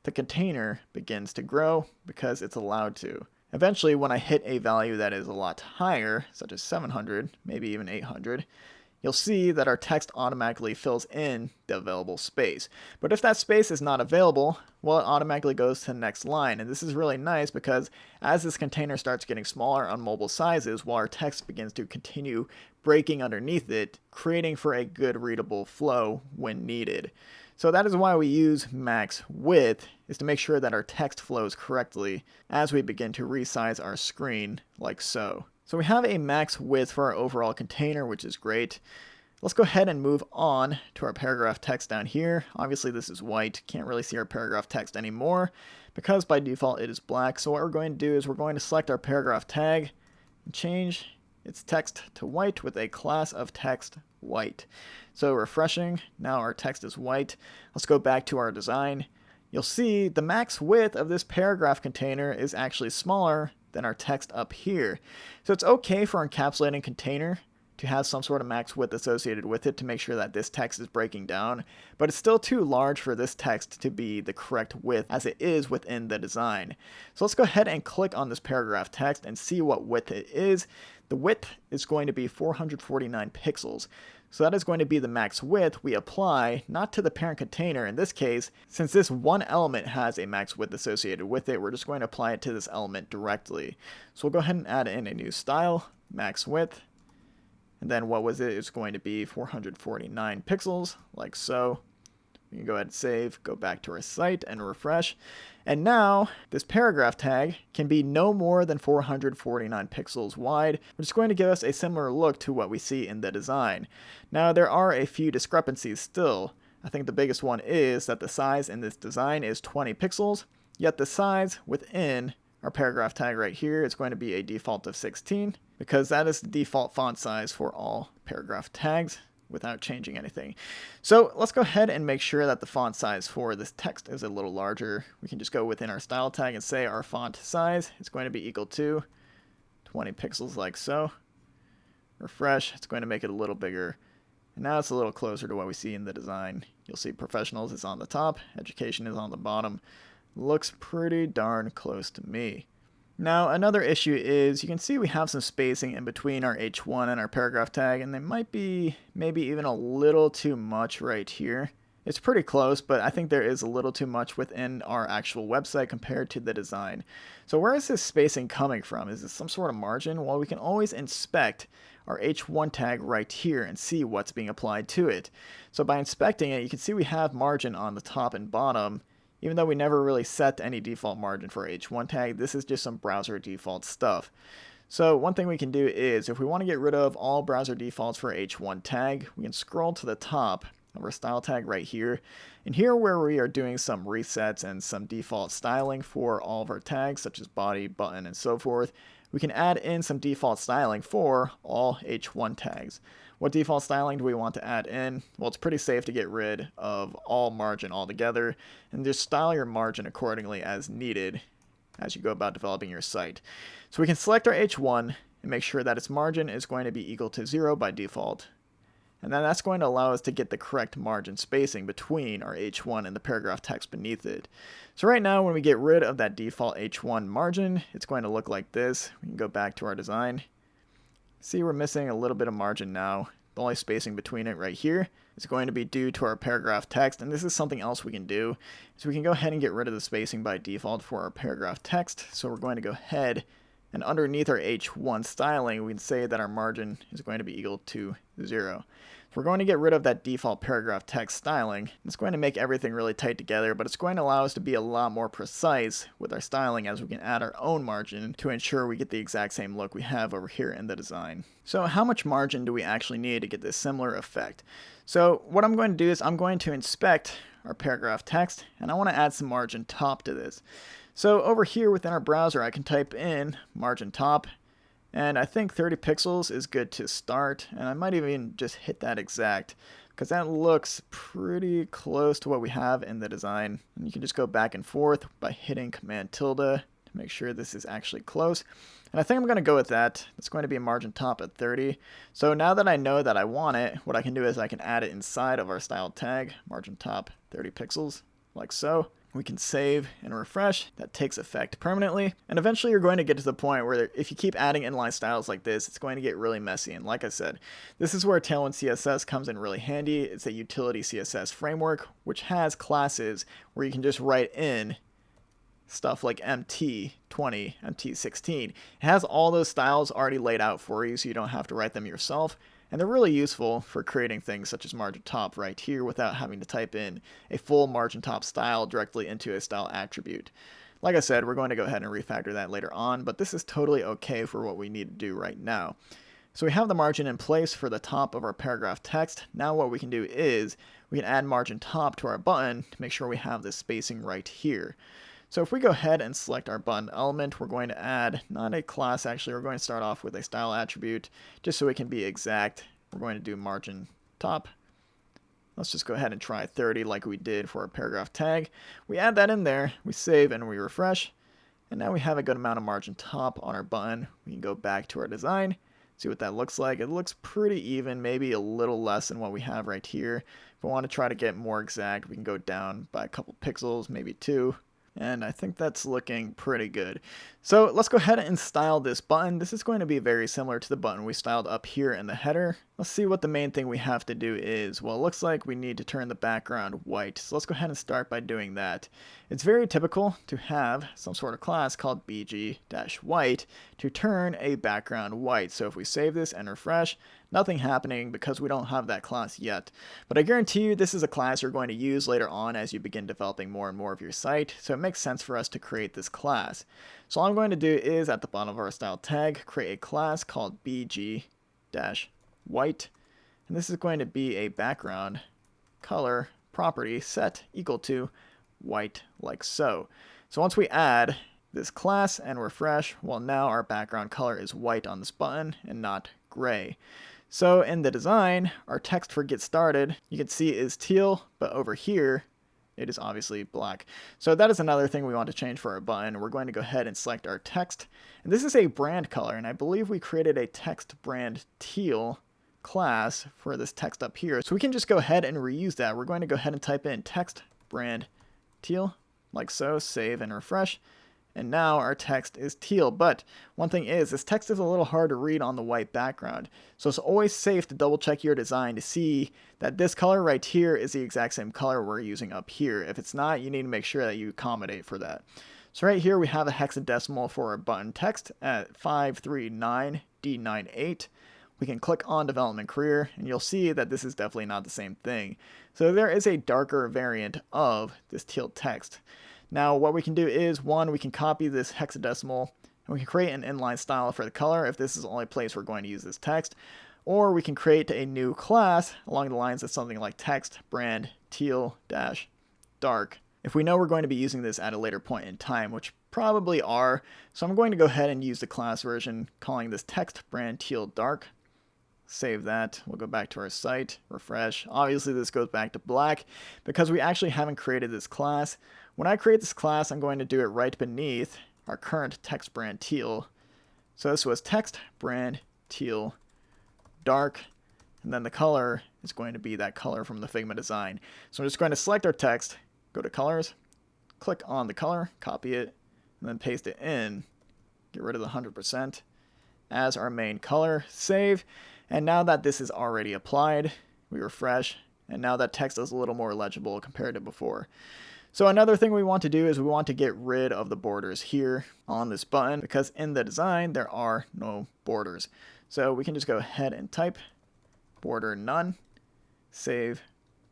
the container begins to grow because it's allowed to. Eventually, when I hit a value that is a lot higher, such as 700, maybe even 800, you'll see that our text automatically fills in the available space. But if that space is not available, well, it automatically goes to the next line. And this is really nice because as this container starts getting smaller on mobile sizes, while our text begins to continue breaking underneath it, creating for a good readable flow when needed. So that is why we use max width, is to make sure that our text flows correctly as we begin to resize our screen like so. So we have a max width for our overall container, which is great. Let's go ahead and move on to our paragraph text down here. Obviously this is white, can't really see our paragraph text anymore because by default it is black. So what we're going to do is we're going to select our paragraph tag and change its text to white with a class of text white. So refreshing, now our text is white. Let's go back to our design. You'll see the max width of this paragraph container is actually smaller than our text up here. So it's okay for our encapsulating container to have some sort of max width associated with it to make sure that this text is breaking down, but it's still too large for this text to be the correct width as it is within the design. So let's go ahead and click on this paragraph text and see what width it is. The width is going to be 449 pixels. So that is going to be the max width we apply, not to the parent container in this case. Since this one element has a max width associated with it, we're just going to apply it to this element directly. So we'll go ahead and add in a new style, max width. And then what was it? It's going to be 449 pixels, like so. We can go ahead and save, go back to our site and refresh. And now this paragraph tag can be no more than 449 pixels wide, which is going to give us a similar look to what we see in the design. Now there are a few discrepancies still. I think the biggest one is that the size in this design is 20 pixels, yet the size within our paragraph tag right here is going to be a default of 16, because that is the default font size for all paragraph tags without changing anything. So let's go ahead and make sure that the font size for this text is a little larger. We can just go within our style tag and say our font size is going to be equal to 20 pixels like so. Refresh, it's going to make it a little bigger. And now it's a little closer to what we see in the design. You'll see professionals is on the top, education is on the bottom. Looks pretty darn close to me. Now another issue is you can see we have some spacing in between our H1 and our paragraph tag, and they might be maybe even a little too much right here. It's pretty close, but I think there is a little too much within our actual website compared to the design. So where is this spacing coming from? Is this some sort of margin? Well, we can always inspect our H1 tag right here and see what's being applied to it. So by inspecting it, you can see we have margin on the top and bottom. Even though we never really set any default margin for H1 tag, this is just some browser default stuff. So one thing we can do is, if we want to get rid of all browser defaults for H1 tag, we can scroll to the top of our style tag right here. And here where we are doing some resets and some default styling for all of our tags, such as body, button, and so forth, we can add in some default styling for all H1 tags. What default styling do we want to add in? Well, it's pretty safe to get rid of all margin altogether and just style your margin accordingly as needed as you go about developing your site. So we can select our H1 and make sure that its margin is going to be equal to 0 by default. And then that's going to allow us to get the correct margin spacing between our H1 and the paragraph text beneath it. So right now, when we get rid of that default H1 margin, it's going to look like this. We can go back to our design. See, we're missing a little bit of margin now. The only spacing between it right here is going to be due to our paragraph text, and this is something else we can do. So we can go ahead and get rid of the spacing by default for our paragraph text. So we're going to go ahead and underneath our H1 styling, we can say that our margin is going to be equal to 0. So we're going to get rid of that default paragraph text styling. It's going to make everything really tight together, but it's going to allow us to be a lot more precise with our styling, as we can add our own margin to ensure we get the exact same look we have over here in the design. So how much margin do we actually need to get this similar effect? So what I'm going to do is I'm going to inspect our paragraph text, and I want to add some margin top to this. So over here within our browser, I can type in margin top, and I think 30 pixels is good to start, and I might even just hit that exact, because that looks pretty close to what we have in the design. And you can just go back and forth by hitting Command tilde to make sure this is actually close. And I think I'm going to go with that. It's going to be a margin top at 30. So now that I know that I want it, what I can do is I can add it inside of our style tag, margin top 30 pixels, like so. We can save and refresh. That takes effect permanently. And eventually you're going to get to the point where if you keep adding inline styles like this, it's going to get really messy. And like I said, this is where Tailwind CSS comes in really handy. It's a utility CSS framework, which has classes where you can just write in stuff like MT20, MT16. It has all those styles already laid out for you, so you don't have to write them yourself. And they're really useful for creating things such as margin top right here without having to type in a full margin top style directly into a style attribute. Like I said, we're going to go ahead and refactor that later on, but this is totally okay for what we need to do right now. So we have the margin in place for the top of our paragraph text. Now what we can do is we can add margin top to our button to make sure we have this spacing right here. So if we go ahead and select our button element, we're going to add, not a class actually, we're going to start off with a style attribute, just so it can be exact. We're going to do margin top. Let's just go ahead and try 30 like we did for our paragraph tag. We add that in there, we save and we refresh, and now we have a good amount of margin top on our button. We can go back to our design, see what that looks like. It looks pretty even, maybe a little less than what we have right here. If we want to try to get more exact, we can go down by a couple pixels, maybe 2. And I think that's looking pretty good. So let's go ahead and style this button. This is going to be very similar to the button we styled up here in the header. Let's see what the main thing we have to do is. Well, it looks like we need to turn the background white. So let's go ahead and start by doing that. It's very typical to have some sort of class called bg-white to turn a background white. So if we save this and refresh, nothing happening because we don't have that class yet. But I guarantee you this is a class you're going to use later on as you begin developing more and more of your site. So it makes sense for us to create this class. So all I'm going to do is at the bottom of our style tag, create a class called bg-white. And this is going to be a background color property set equal to white, like so. So once we add this class and refresh, well, now our background color is white on this button and not gray. So in the design, our text for get started, you can see is teal, but over here, it is obviously black. So that is another thing we want to change for our button. We're going to go ahead and select our text. And this is a brand color, and I believe we created a text brand teal class for this text up here. So we can just go ahead and reuse that. We're going to go ahead and type in text brand teal, like so, save and refresh. And now our text is teal. But one thing is, this text is a little hard to read on the white background. So it's always safe to double check your design to see that this color right here is the exact same color we're using up here. If it's not, you need to make sure that you accommodate for that. So right here we have a hexadecimal for our button text at 539D98. We can click on development career and you'll see that this is definitely not the same thing. So there is a darker variant of this teal text. Now what we can do is, one, we can copy this hexadecimal and we can create an inline style for the color if this is the only place we're going to use this text. Or we can create a new class along the lines of something like text brand teal dash dark. If we know we're going to be using this at a later point in time, which probably are, so I'm going to go ahead and use the class version calling this text brand teal dark. Save that. We'll go back to our site, refresh. Obviously this goes back to black because we actually haven't created this class. When I create this class, I'm going to do it right beneath our current text brand teal. So this was text brand teal dark, and then the color is going to be that color from the Figma design. So I'm just going to select our text, go to colors, click on the color, copy it, and then paste it in. Get rid of the 100% as our main color, save. And now that this is already applied, we refresh, and now that text is a little more legible compared to before. So another thing we want to do is we want to get rid of the borders here on this button because in the design there are no borders. So we can just go ahead and type border none, save,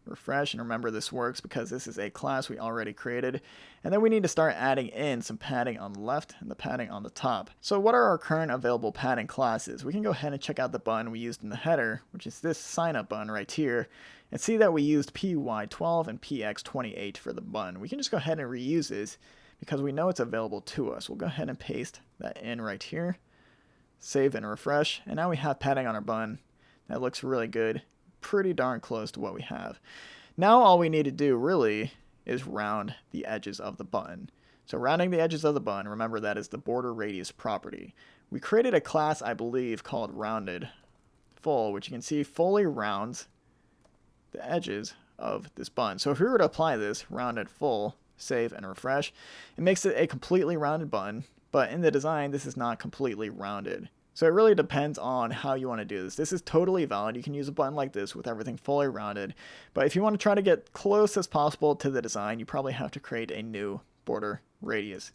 refresh, and remember this works because this is a class we already created. And then we need to start adding in some padding on the left and the padding on the top. So what are our current available padding classes? We can go ahead and check out the button we used in the header, which is this sign up button right here, and see that we used PY12 and PX28 for the button. We can just go ahead and reuse this because we know it's available to us. We'll go ahead and paste that in right here, save and refresh, and now we have padding on our button. That looks really good. Pretty darn close to what we have. Now all we need to do really is round the edges of the button. So rounding the edges of the button, remember that is the border radius property. We created a class, I believe, called rounded full, which you can see fully rounds the edges of this button. So if we were to apply this rounded full, save and refresh, it makes it a completely rounded button, but in the design this is not completely rounded. So it really depends on how you want to do this. This is totally valid. You can use a button like this with everything fully rounded. But if you want to try to get close as possible to the design, you probably have to create a new border radius.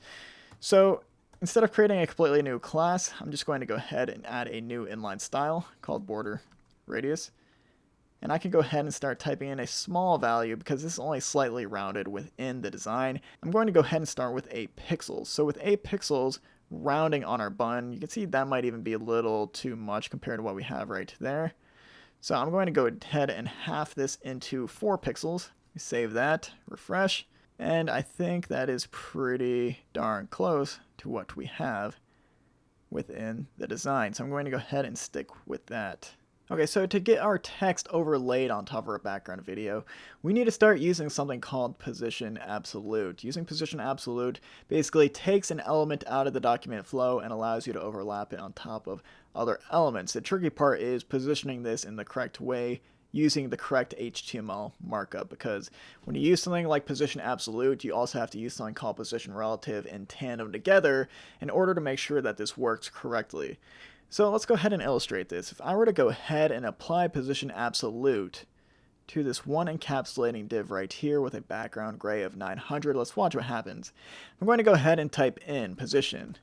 So instead of creating a completely new class, I'm just going to go ahead and add a new inline style called border radius. And I can go ahead and start typing in a small value because this is only slightly rounded within the design. I'm going to go ahead and start with 8 pixels. So with 8 pixels, rounding on our button, you can see that might even be a little too much compared to what we have right there. So I'm going to go ahead and half this into 4 pixels. Save that, refresh, and I think that is pretty darn close to what we have within the design. So I'm going to go ahead and stick with that. Okay, so to get our text overlaid on top of our background video, we need to start using something called position absolute. Using position absolute basically takes an element out of the document flow and allows you to overlap it on top of other elements. The tricky part is positioning this in the correct way using the correct HTML markup, because when you use something like position absolute, you also have to use something called position relative in tandem together in order to make sure that this works correctly. So let's go ahead and illustrate this. If I were to go ahead and apply position absolute to this one encapsulating div right here with a background gray of 900, let's watch what happens. I'm going to go ahead and type in position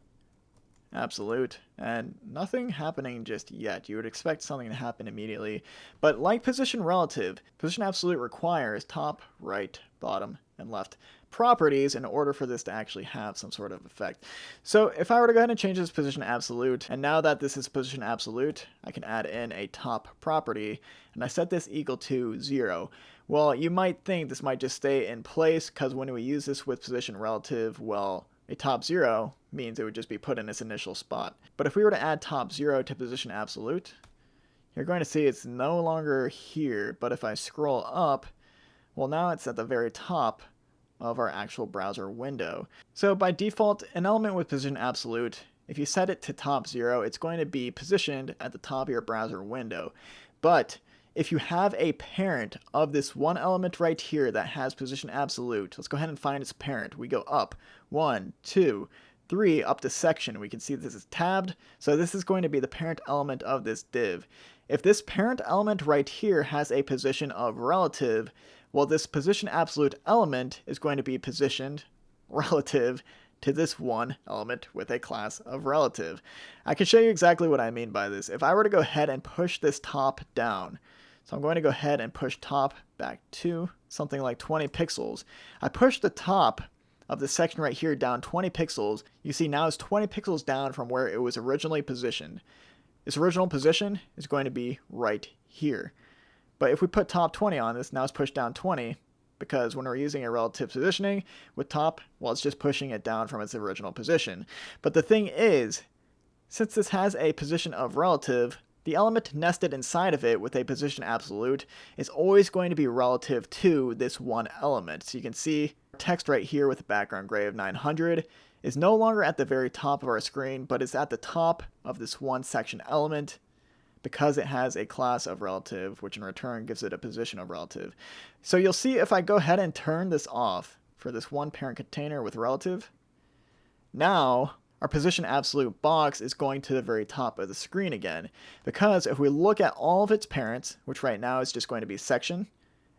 absolute, and nothing happening just yet. You would expect something to happen immediately, but like position relative, position absolute requires top, right, bottom, and left properties in order for this to actually have some sort of effect. So if I were to go ahead and change this position absolute, and now that this is position absolute, I can add in a top property, and I set this equal to 0. Well, you might think this might just stay in place because when we use this with position relative, well, a top 0 means it would just be put in its initial spot. But if we were to add top 0 to position absolute, you're going to see it's no longer here, but if I scroll up, well, now it's at the very top of our actual browser window. So by default, an element with position absolute, if you set it to top 0, it's going to be positioned at the top of your browser window. But if you have a parent of this one element right here that has position absolute, let's go ahead and find its parent. We go up 1, 2, 3, up to section. We can see this is tabbed, so this is going to be the parent element of this div. If this parent element right here has a position of relative, well, this position absolute element is going to be positioned relative to this one element with a class of relative. I can show you exactly what I mean by this. If I were to go ahead and push this top down, so I'm going to go ahead and push top back to something like 20 pixels. I push the top of the section right here down 20 pixels. You see now it's 20 pixels down from where it was originally positioned. Its original position is going to be right here. But if we put top 20 on this, now it's pushed down 20, because when we're using a relative positioning with top, well, it's just pushing it down from its original position. But the thing is, since this has a position of relative, the element nested inside of it with a position absolute is always going to be relative to this one element. So you can see text right here with a background gray of 900 is no longer at the very top of our screen, but is at the top of this one section element, because it has a class of relative, which in return gives it a position of relative. So you'll see if I go ahead and turn this off for this one parent container with relative, now our position absolute box is going to the very top of the screen again. Because if we look at all of its parents, which right now is just going to be section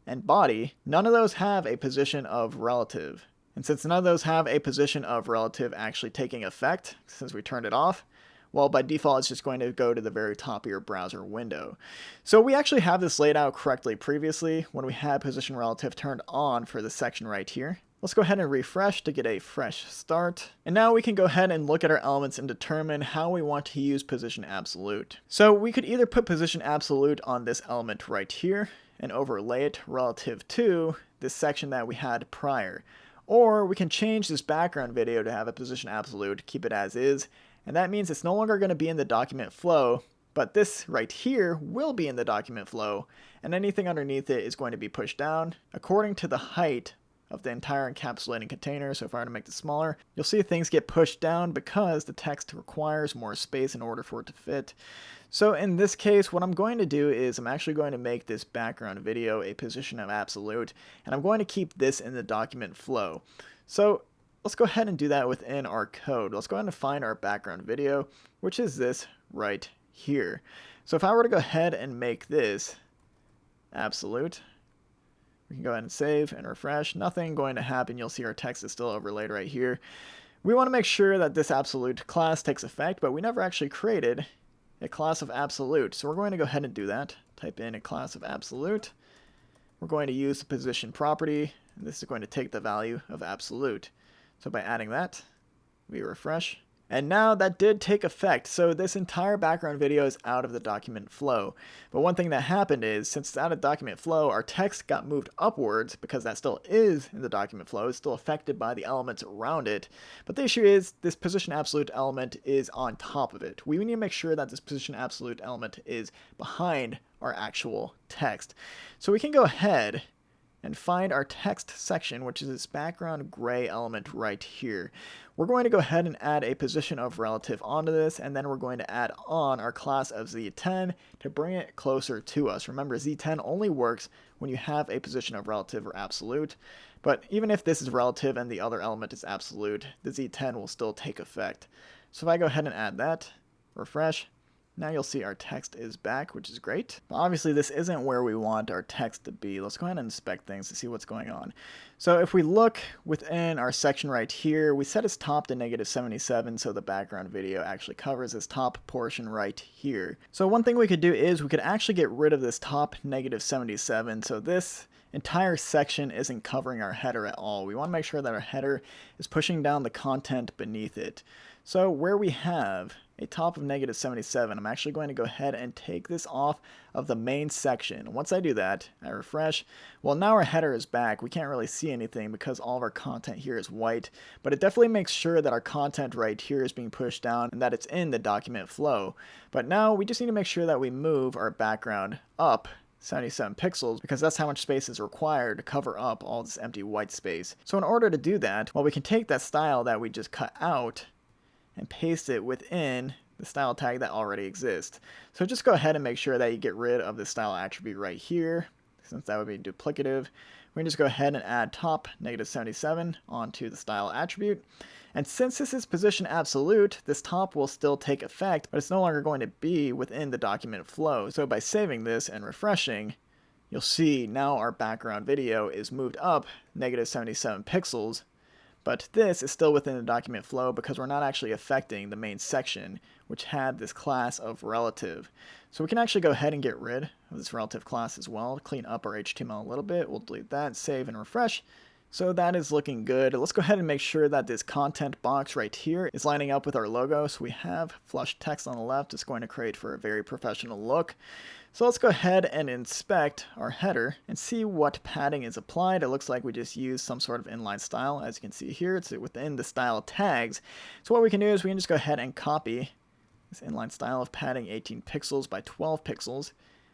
and body, none of those have a position of relative. And since none of those have a position of relative actually taking effect, since we turned it off, well, by default, it's just going to go to the very top of your browser window. So we actually have this laid out correctly previously when we had position relative turned on for this section right here. Let's go ahead and refresh to get a fresh start. And now we can go ahead and look at our elements and determine how we want to use position absolute. So we could either put position absolute on this element right here and overlay it relative to this section that we had prior. Or we can change this background video to have a position absolute, keep it as is, and that means it's no longer going to be in the document flow, but this right here will be in the document flow, and anything underneath it is going to be pushed down according to the height of the entire encapsulating container. So if I were to make this smaller, you'll see things get pushed down because the text requires more space in order for it to fit. So in this case, what I'm going to do is I'm actually going to make this background video a position of absolute, and I'm going to keep this in the document flow. So let's go ahead and do that within our code. Let's go ahead and find our background video, which is this right here. So if I were to go ahead and make this absolute, we can go ahead and save and refresh. Nothing going to happen. You'll see our text is still overlaid right here. We want to make sure that this absolute class takes effect, but we never actually created a class of absolute. So we're going to go ahead and do that. Type in a class of absolute. We're going to use the position property, and this is going to take the value of absolute. So by adding that, we refresh. And now that did take effect, so this entire background video is out of the document flow. But one thing that happened is, since it's out of document flow, our text got moved upwards because that still is in the document flow. It's still affected by the elements around it. But the issue is, this position absolute element is on top of it. We need to make sure that this position absolute element is behind our actual text. So we can go ahead and find our text section, which is this background gray element right here. We're going to go ahead and add a position of relative onto this, and then we're going to add on our class of Z10 to bring it closer to us. Remember, Z10 only works when you have a position of relative or absolute, but even if this is relative and the other element is absolute, the Z10 will still take effect. So if I go ahead and add that, refresh, now you'll see our text is back, which is great. But obviously this isn't where we want our text to be. Let's go ahead and inspect things to see what's going on. So if we look within our section right here, we set its top to -77, so the background video actually covers this top portion right here. So one thing we could do is we could actually get rid of this top -77, so this entire section isn't covering our header at all. We want to make sure that our header is pushing down the content beneath it. So where we have a top of -77, I'm actually going to go ahead and take this off of the main section. Once I do that, I refresh. Well, now our header is back. We can't really see anything because all of our content here is white, but it definitely makes sure that our content right here is being pushed down and that it's in the document flow. But now we just need to make sure that we move our background up 77 pixels because that's how much space is required to cover up all this empty white space. So in order to do that, well, we can take that style that we just cut out and paste it within the style tag that already exists. So just go ahead and make sure that you get rid of the style attribute right here, since that would be duplicative. We can just go ahead and add top -77 onto the style attribute. And since this is position absolute, this top will still take effect, but it's no longer going to be within the document flow. So by saving this and refreshing, you'll see now our background video is moved up -77 pixels, but this is still within the document flow because we're not actually affecting the main section, which had this class of relative. So we can actually go ahead and get rid of this relative class as well, clean up our HTML a little bit. We'll delete that, save and refresh. So that is looking good. Let's go ahead and make sure that this content box right here is lining up with our logo. So we have flush text on the left. It's going to create for a very professional look. So let's go ahead and inspect our header and see what padding is applied. It looks like we just used some sort of inline style. As you can see here, it's within the style tags. So what we can do is we can just go ahead and copy this inline style of padding 18 pixels by 12 pixels.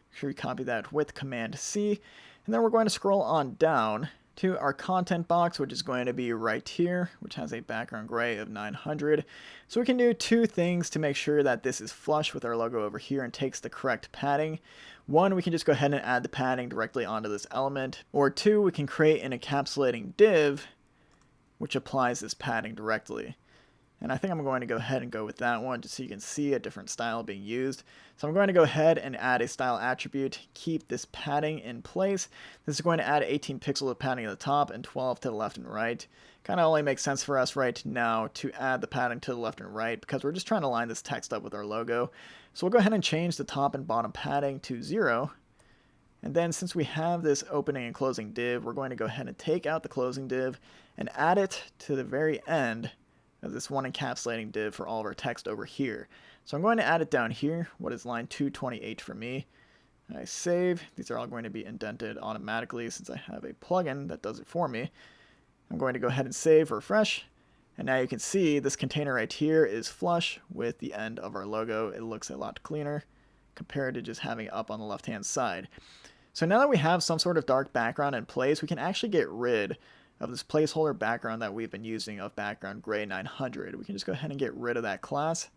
Make sure we copy that with Command C. And then we're going to scroll on down to our content box, which is going to be right here, which has a background gray of 900. So we can do two things to make sure that this is flush with our logo over here and takes the correct padding. One, we can just go ahead and add the padding directly onto this element. Or two, we can create an encapsulating div, which applies this padding directly. And I think I'm going to go ahead and go with that one just so you can see a different style being used. So I'm going to go ahead and add a style attribute, keep this padding in place. This is going to add 18 pixels of padding at the top and 12 to the left and right. Kind of only makes sense for us right now to add the padding to the left and right because we're just trying to line this text up with our logo. So we'll go ahead and change the top and bottom padding to 0. And then since we have this opening and closing div, we're going to go ahead and take out the closing div and add it to the very end of this one encapsulating div for all of our text over here. So I'm going to add it down here, what is line 228 for me. I save. These are all going to be indented automatically since I have a plugin that does it for me. I'm going to go ahead and save, refresh, and now you can see this container right here is flush with the end of our logo. It looks a lot cleaner compared to just having it up on the left-hand side. So now that we have some sort of dark background in place, we can actually get rid of this placeholder background that we've been using of background gray 900. We can just go ahead and get rid of that class,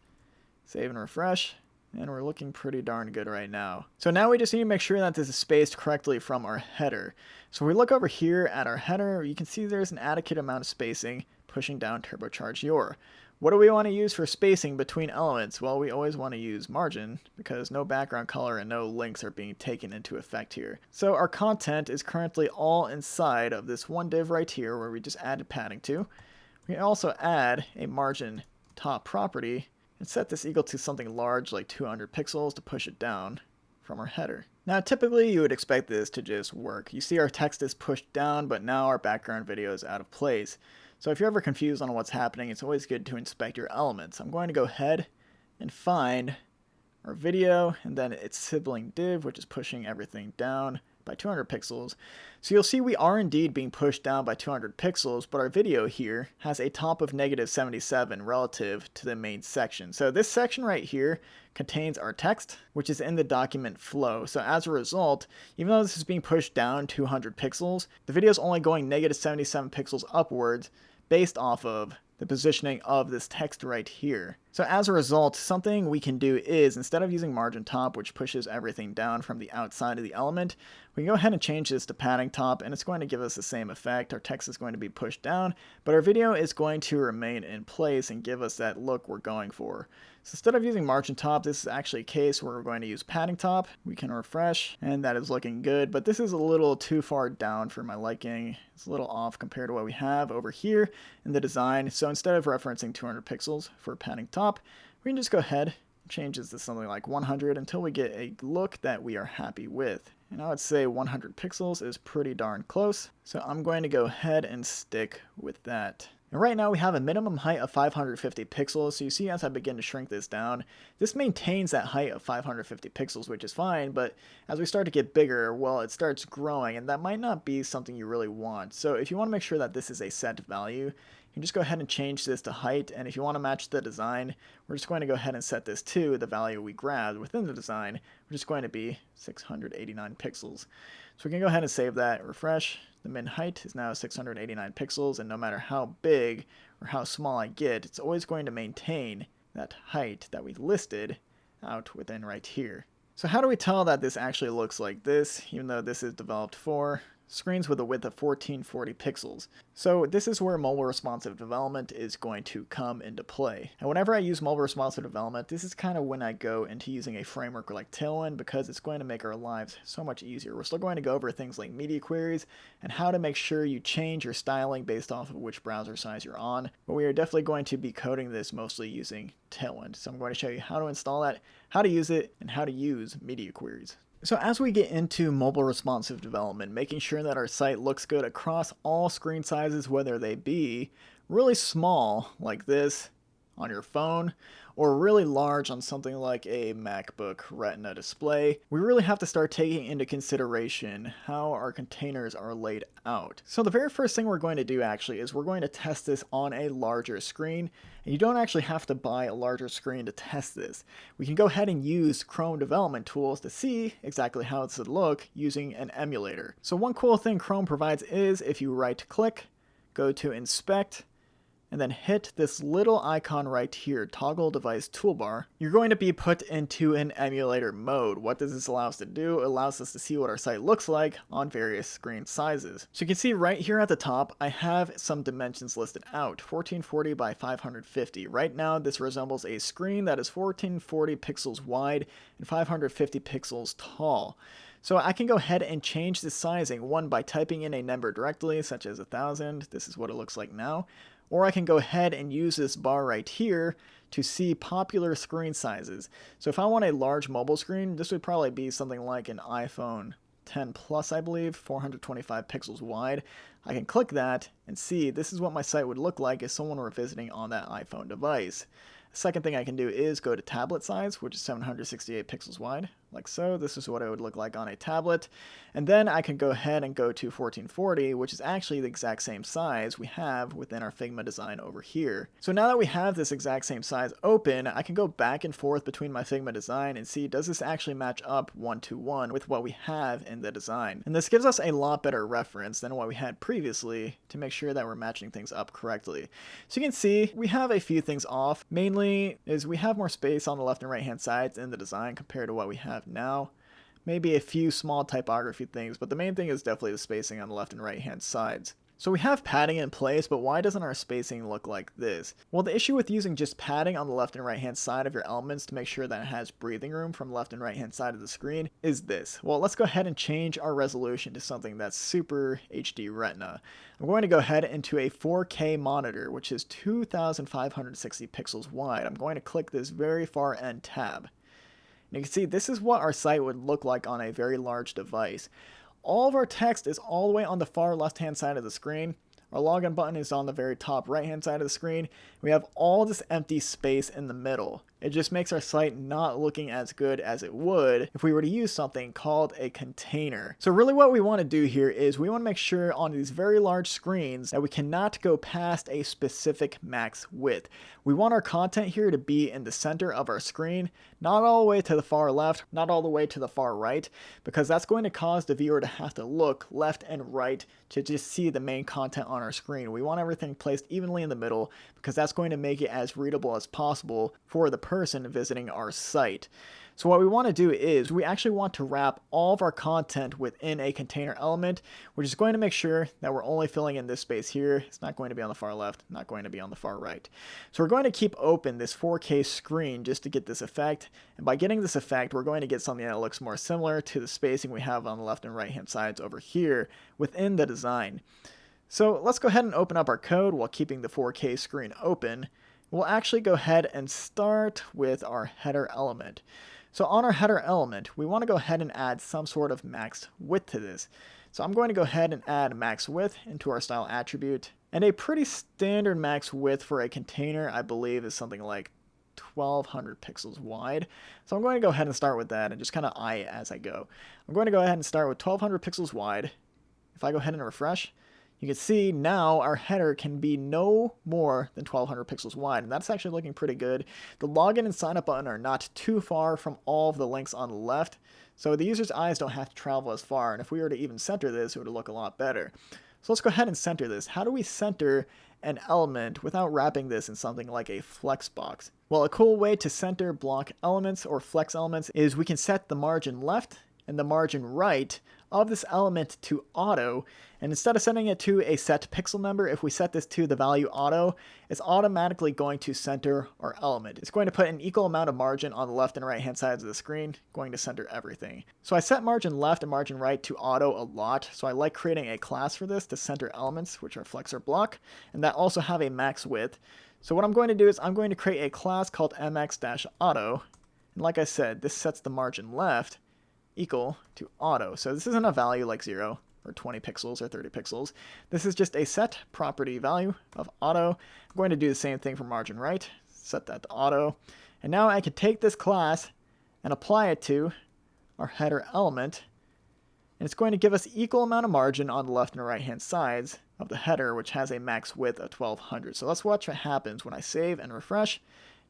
save and refresh, and we're looking pretty darn good right now. So now we just need to make sure that this is spaced correctly from our header. So if we look over here at our header, you can see there's an adequate amount of spacing pushing down turbocharge your. What do we want to use for spacing between elements? Well, we always want to use margin because no background color and no links are being taken into effect here. So our content is currently all inside of this one div right here where we just added padding to. We can also add a margin top property and set this equal to something large like 200 pixels to push it down from our header. Now typically you would expect this to just work. You see our text is pushed down, but now our background video is out of place. So if you're ever confused on what's happening, it's always good to inspect your elements. I'm going to go ahead and find our video and then its sibling div, which is pushing everything down by 200 pixels. So you'll see we are indeed being pushed down by 200 pixels, but our video here has a top of -77 relative to the main section. So this section right here contains our text, which is in the document flow. So as a result, even though this is being pushed down 200 pixels, the video is only going -77 pixels upwards based off of the positioning of this text right here. So as a result, something we can do is, instead of using margin top, which pushes everything down from the outside of the element, we can go ahead and change this to padding top, and it's going to give us the same effect. Our text is going to be pushed down, but our video is going to remain in place and give us that look we're going for. So instead of using margin top, this is actually a case where we're going to use padding top. We can refresh, and that is looking good, but this is a little too far down for my liking. It's a little off compared to what we have over here in the design. So instead of referencing 200 pixels for padding top, we can just go ahead and change this to something like 100 until we get a look that we are happy with. And I would say 100 pixels is pretty darn close. So I'm going to go ahead and stick with that. And right now we have a minimum height of 550 pixels, so you see as I begin to shrink this down, this maintains that height of 550 pixels, which is fine, but as we start to get bigger, well, it starts growing, and that might not be something you really want. So if you want to make sure that this is a set value, can just go ahead and change this to height, and if you want to match the design, we're just going to go ahead and set this to the value we grabbed within the design, which is going to be 689 pixels. So we can go ahead and save that, refresh. The min height is now 689 pixels, and no matter how big or how small I get, it's always going to maintain that height that we listed out within right here. So how do we tell that this actually looks like this, even though this is developed for screens with a width of 1440 pixels? So this is where mobile responsive development is going to come into play. And whenever I use mobile responsive development, this is kind of when I go into using a framework like Tailwind, because it's going to make our lives so much easier. We're still going to go over things like media queries and how to make sure you change your styling based off of which browser size you're on, but we are definitely going to be coding this mostly using Tailwind. So I'm going to show you how to install that, how to use it, and how to use media queries. So as we get into mobile responsive development, making sure that our site looks good across all screen sizes, whether they be really small like this on your phone or really large on something like a MacBook Retina display, we really have to start taking into consideration how our containers are laid out. So the very first thing we're going to do actually is we're going to test this on a larger screen, and you don't actually have to buy a larger screen to test this. We can go ahead and use Chrome development tools to see exactly how it should look using an emulator. So one cool thing Chrome provides is if you right click, go to inspect, and then hit this little icon right here, toggle device toolbar, you're going to be put into an emulator mode. What does this allow us to do? It allows us to see what our site looks like on various screen sizes. So you can see right here at the top, I have some dimensions listed out, 1440 by 550. Right now, this resembles a screen that is 1440 pixels wide and 550 pixels tall. So I can go ahead and change the sizing, one by typing in a number directly, such as 1000. This is what it looks like now. Or I can go ahead and use this bar right here to see popular screen sizes. So if I want a large mobile screen, this would probably be something like an iPhone 10 Plus, I believe, 425 pixels wide. I can click that and see this is what my site would look like if someone were visiting on that iPhone device. The second thing I can do is go to tablet size, which is 768 pixels wide, like so. This is what it would look like on a tablet. And then I can go ahead and go to 1440, which is actually the exact same size we have within our Figma design over here. So now that we have this exact same size open, I can go back and forth between my Figma design and see, does this actually match up one-to-one with what we have in the design? And this gives us a lot better reference than what we had previously to make sure that we're matching things up correctly. So you can see we have a few things off. Mainly is we have more space on the left and right hand sides in the design compared to what we have now. Maybe a few small typography things, but the main thing is definitely the spacing on the left and right hand sides. So we have padding in place, but why doesn't our spacing look like this? Well, the issue with using just padding on the left and right hand side of your elements to make sure that it has breathing room from the left and right hand side of the screen is this. Well, let's go ahead and change our resolution to something that's Super HD Retina. I'm going to go ahead into a 4K monitor, which is 2560 pixels wide. I'm going to click this very far end tab. And you can see this is what our site would look like on a very large device. All of our text is all the way on the far left-hand side of the screen. Our login button is on the very top right-hand side of the screen. We have all this empty space in the middle. It just makes our site not looking as good as it would if we were to use something called a container. So really what we want to do here is we want to make sure on these very large screens that we cannot go past a specific max width. We want our content here to be in the center of our screen, not all the way to the far left, not all the way to the far right, because that's going to cause the viewer to have to look left and right to just see the main content on our screen. We want everything placed evenly in the middle because that's going to make it as readable as possible for the person visiting our site. So what we want to do is we actually want to wrap all of our content within a container element, which is going to make sure that we're only filling in this space here. It's not going to be on the far left, not going to be on the far right. So we're going to keep open this 4K screen just to get this effect. And by getting this effect, we're going to get something that looks more similar to the spacing we have on the left and right hand sides over here within the design. So let's go ahead and open up our code while keeping the 4K screen open. We'll actually go ahead and start with our header element. So on our header element, we want to go ahead and add some sort of max width to this. So I'm going to go ahead and add max width into our style attribute. And a pretty standard max width for a container, I believe, is something like 1200 pixels wide. So I'm going to go ahead and start with that and just kind of eye it as I go. I'm going to go ahead and start with 1200 pixels wide. If I go ahead and refresh, you can see now our header can be no more than 1200 pixels wide, and that's actually looking pretty good. The login and sign up button are not too far from all of the links on the left, so the user's eyes don't have to travel as far, and if we were to even center this, it would look a lot better. So let's go ahead and center this. How do we center an element without wrapping this in something like a Flexbox? Well, a cool way to center block elements or flex elements is we can set the margin left and the margin right of this element to auto, and instead of setting it to a set pixel number, if we set this to the value auto, it's automatically going to center our element. It's going to put an equal amount of margin on the left and right hand sides of the screen, going to center everything. So I set margin left and margin right to auto a lot, so I like creating a class for this to center elements, which are flex or block, and that also have a max width. So what I'm going to do is I'm going to create a class called mx-auto, and like I said, this sets the margin left equal to auto. So this isn't a value like 0 or 20 pixels or 30 pixels. This is just a set property value of auto. I'm going to do the same thing for margin right, set that to auto. And now I can take this class and apply it to our header element, and it's going to give us equal amount of margin on the left and right hand sides of the header, which has a max width of 1200. So let's watch what happens when I save and refresh.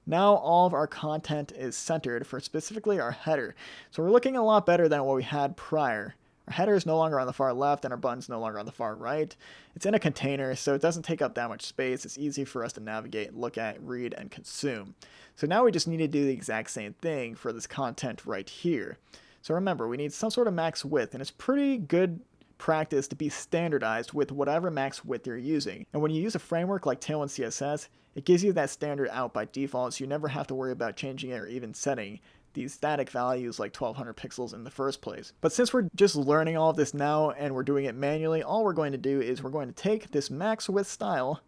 Now all of our content is centered for specifically our header. So we're looking a lot better than what we had prior. Our header is no longer on the far left and our button's no longer on the far right. It's in a container, so it doesn't take up that much space. It's easy for us to navigate, look at, read, and consume. So now we just need to do the exact same thing for this content right here. So remember, we need some sort of max width, and it's pretty good practice to be standardized with whatever max width you're using. And when you use a framework like TailwindCSS, it gives you that standard out by default, so you never have to worry about changing it or even setting these static values like 1200 pixels in the first place. But since we're just learning all of this now and we're doing it manually, all we're going to do is we're going to take this max width style,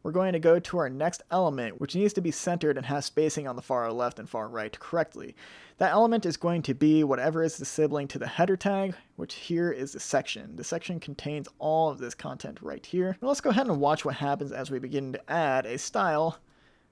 we're going to go to our next element, which needs to be centered and has spacing on the far left and far right correctly. That element is going to be whatever is the sibling to the header tag, which here is the section. The section contains all of this content right here. Now let's go ahead and watch what happens as we begin to add a style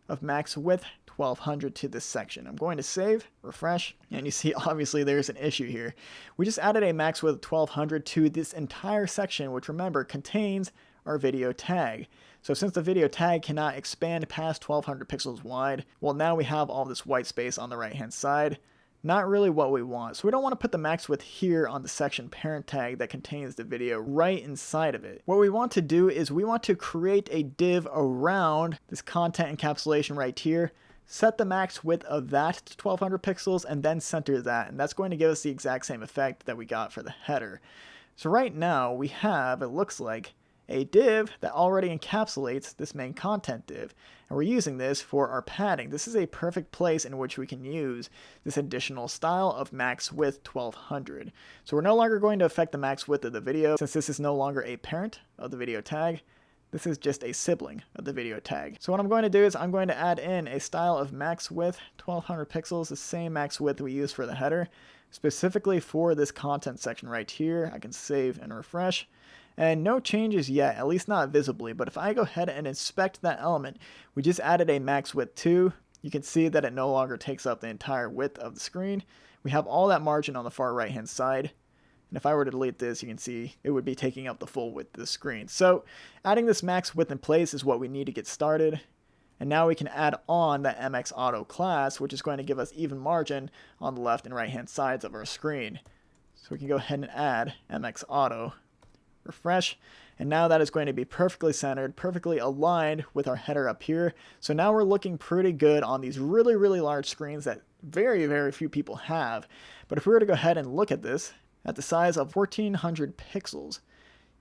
of max width 1200 to this section. I'm going to save, refresh, and you see obviously there's an issue here. We just added a max width 1200 to this entire section, which remember contains our video tag. So since the video tag cannot expand past 1200 pixels wide, well, now we have all this white space on the right hand side. Not really what we want. So we don't want to put the max width here on the section parent tag that contains the video right inside of it. What we want to do is we want to create a div around this content encapsulation right here, set the max width of that to 1200 pixels, and then center that. And that's going to give us the exact same effect that we got for the header. So right now we have, it looks like, a div that already encapsulates this main content div, and we're using this for our padding. This is a perfect place in which we can use this additional style of max width 1200. So we're no longer going to affect the max width of the video, since this is no longer a parent of the video tag. This is just a sibling of the video tag. So what I'm going to do is I'm going to add in a style of max width 1200 pixels, the same max width we use for the header, specifically for this content section right here. I can save and refresh. And no changes yet, at least not visibly, but if I go ahead and inspect that element, we just added a max width 2. You can see that it no longer takes up the entire width of the screen. We have all that margin on the far right hand side. And if I were to delete this, you can see it would be taking up the full width of the screen. So adding this max width in place is what we need to get started. And now we can add on that mx-auto class, which is going to give us even margin on the left and right hand sides of our screen. So we can go ahead and add mx-auto. Refresh, and now that is going to be perfectly centered, perfectly aligned with our header up here. So now we're looking pretty good on these really, really large screens that very, very few people have. But if we were to go ahead and look at this at the size of 1400 pixels,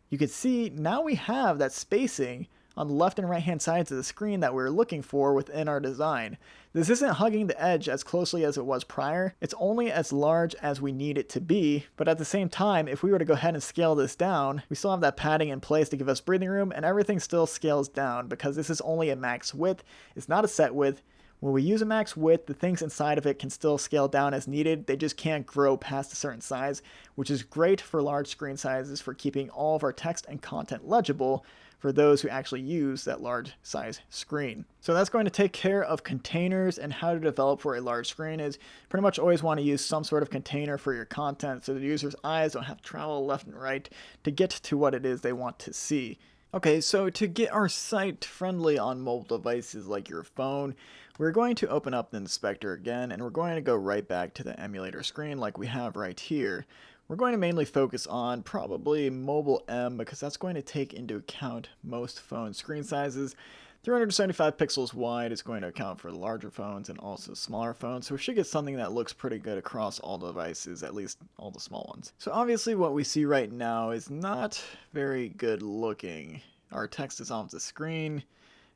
you can see now we have that spacing on the left and right hand sides of the screen that we're looking for within our design. This isn't hugging the edge as closely as it was prior. It's only as large as we need it to be, but at the same time, if we were to go ahead and scale this down, we still have that padding in place to give us breathing room, and everything still scales down because this is only a max width. It's not a set width. When we use a max width, the things inside of it can still scale down as needed. They just can't grow past a certain size, which is great for large screen sizes for keeping all of our text and content legible for those who actually use that large size screen. So that's going to take care of containers, and how to develop for a large screen is pretty much always want to use some sort of container for your content so the user's eyes don't have to travel left and right to get to what it is they want to see. Okay, so to get our site friendly on mobile devices like your phone, we're going to open up the inspector again, and we're going to go right back to the emulator screen like we have right here. We're going to mainly focus on probably mobile M, because that's going to take into account most phone screen sizes. 375 pixels wide is going to account for larger phones and also smaller phones, so we should get something that looks pretty good across all devices, at least all the small ones. So obviously what we see right now is not very good looking. Our text is off the screen,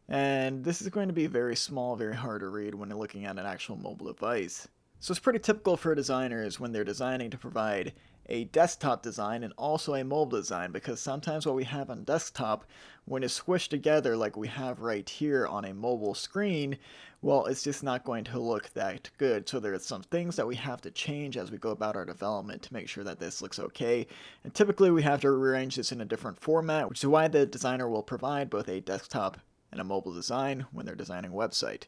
and this is going to be very small, very hard to read when you're looking at an actual mobile device. So it's pretty typical for designers when they're designing to provide a desktop design and also a mobile design, because sometimes what we have on desktop, when it's squished together like we have right here on a mobile screen, well, it's just not going to look that good. So there's some things that we have to change as we go about our development to make sure that this looks okay. And typically we have to rearrange this in a different format, which is why the designer will provide both a desktop and a mobile design when they're designing a website.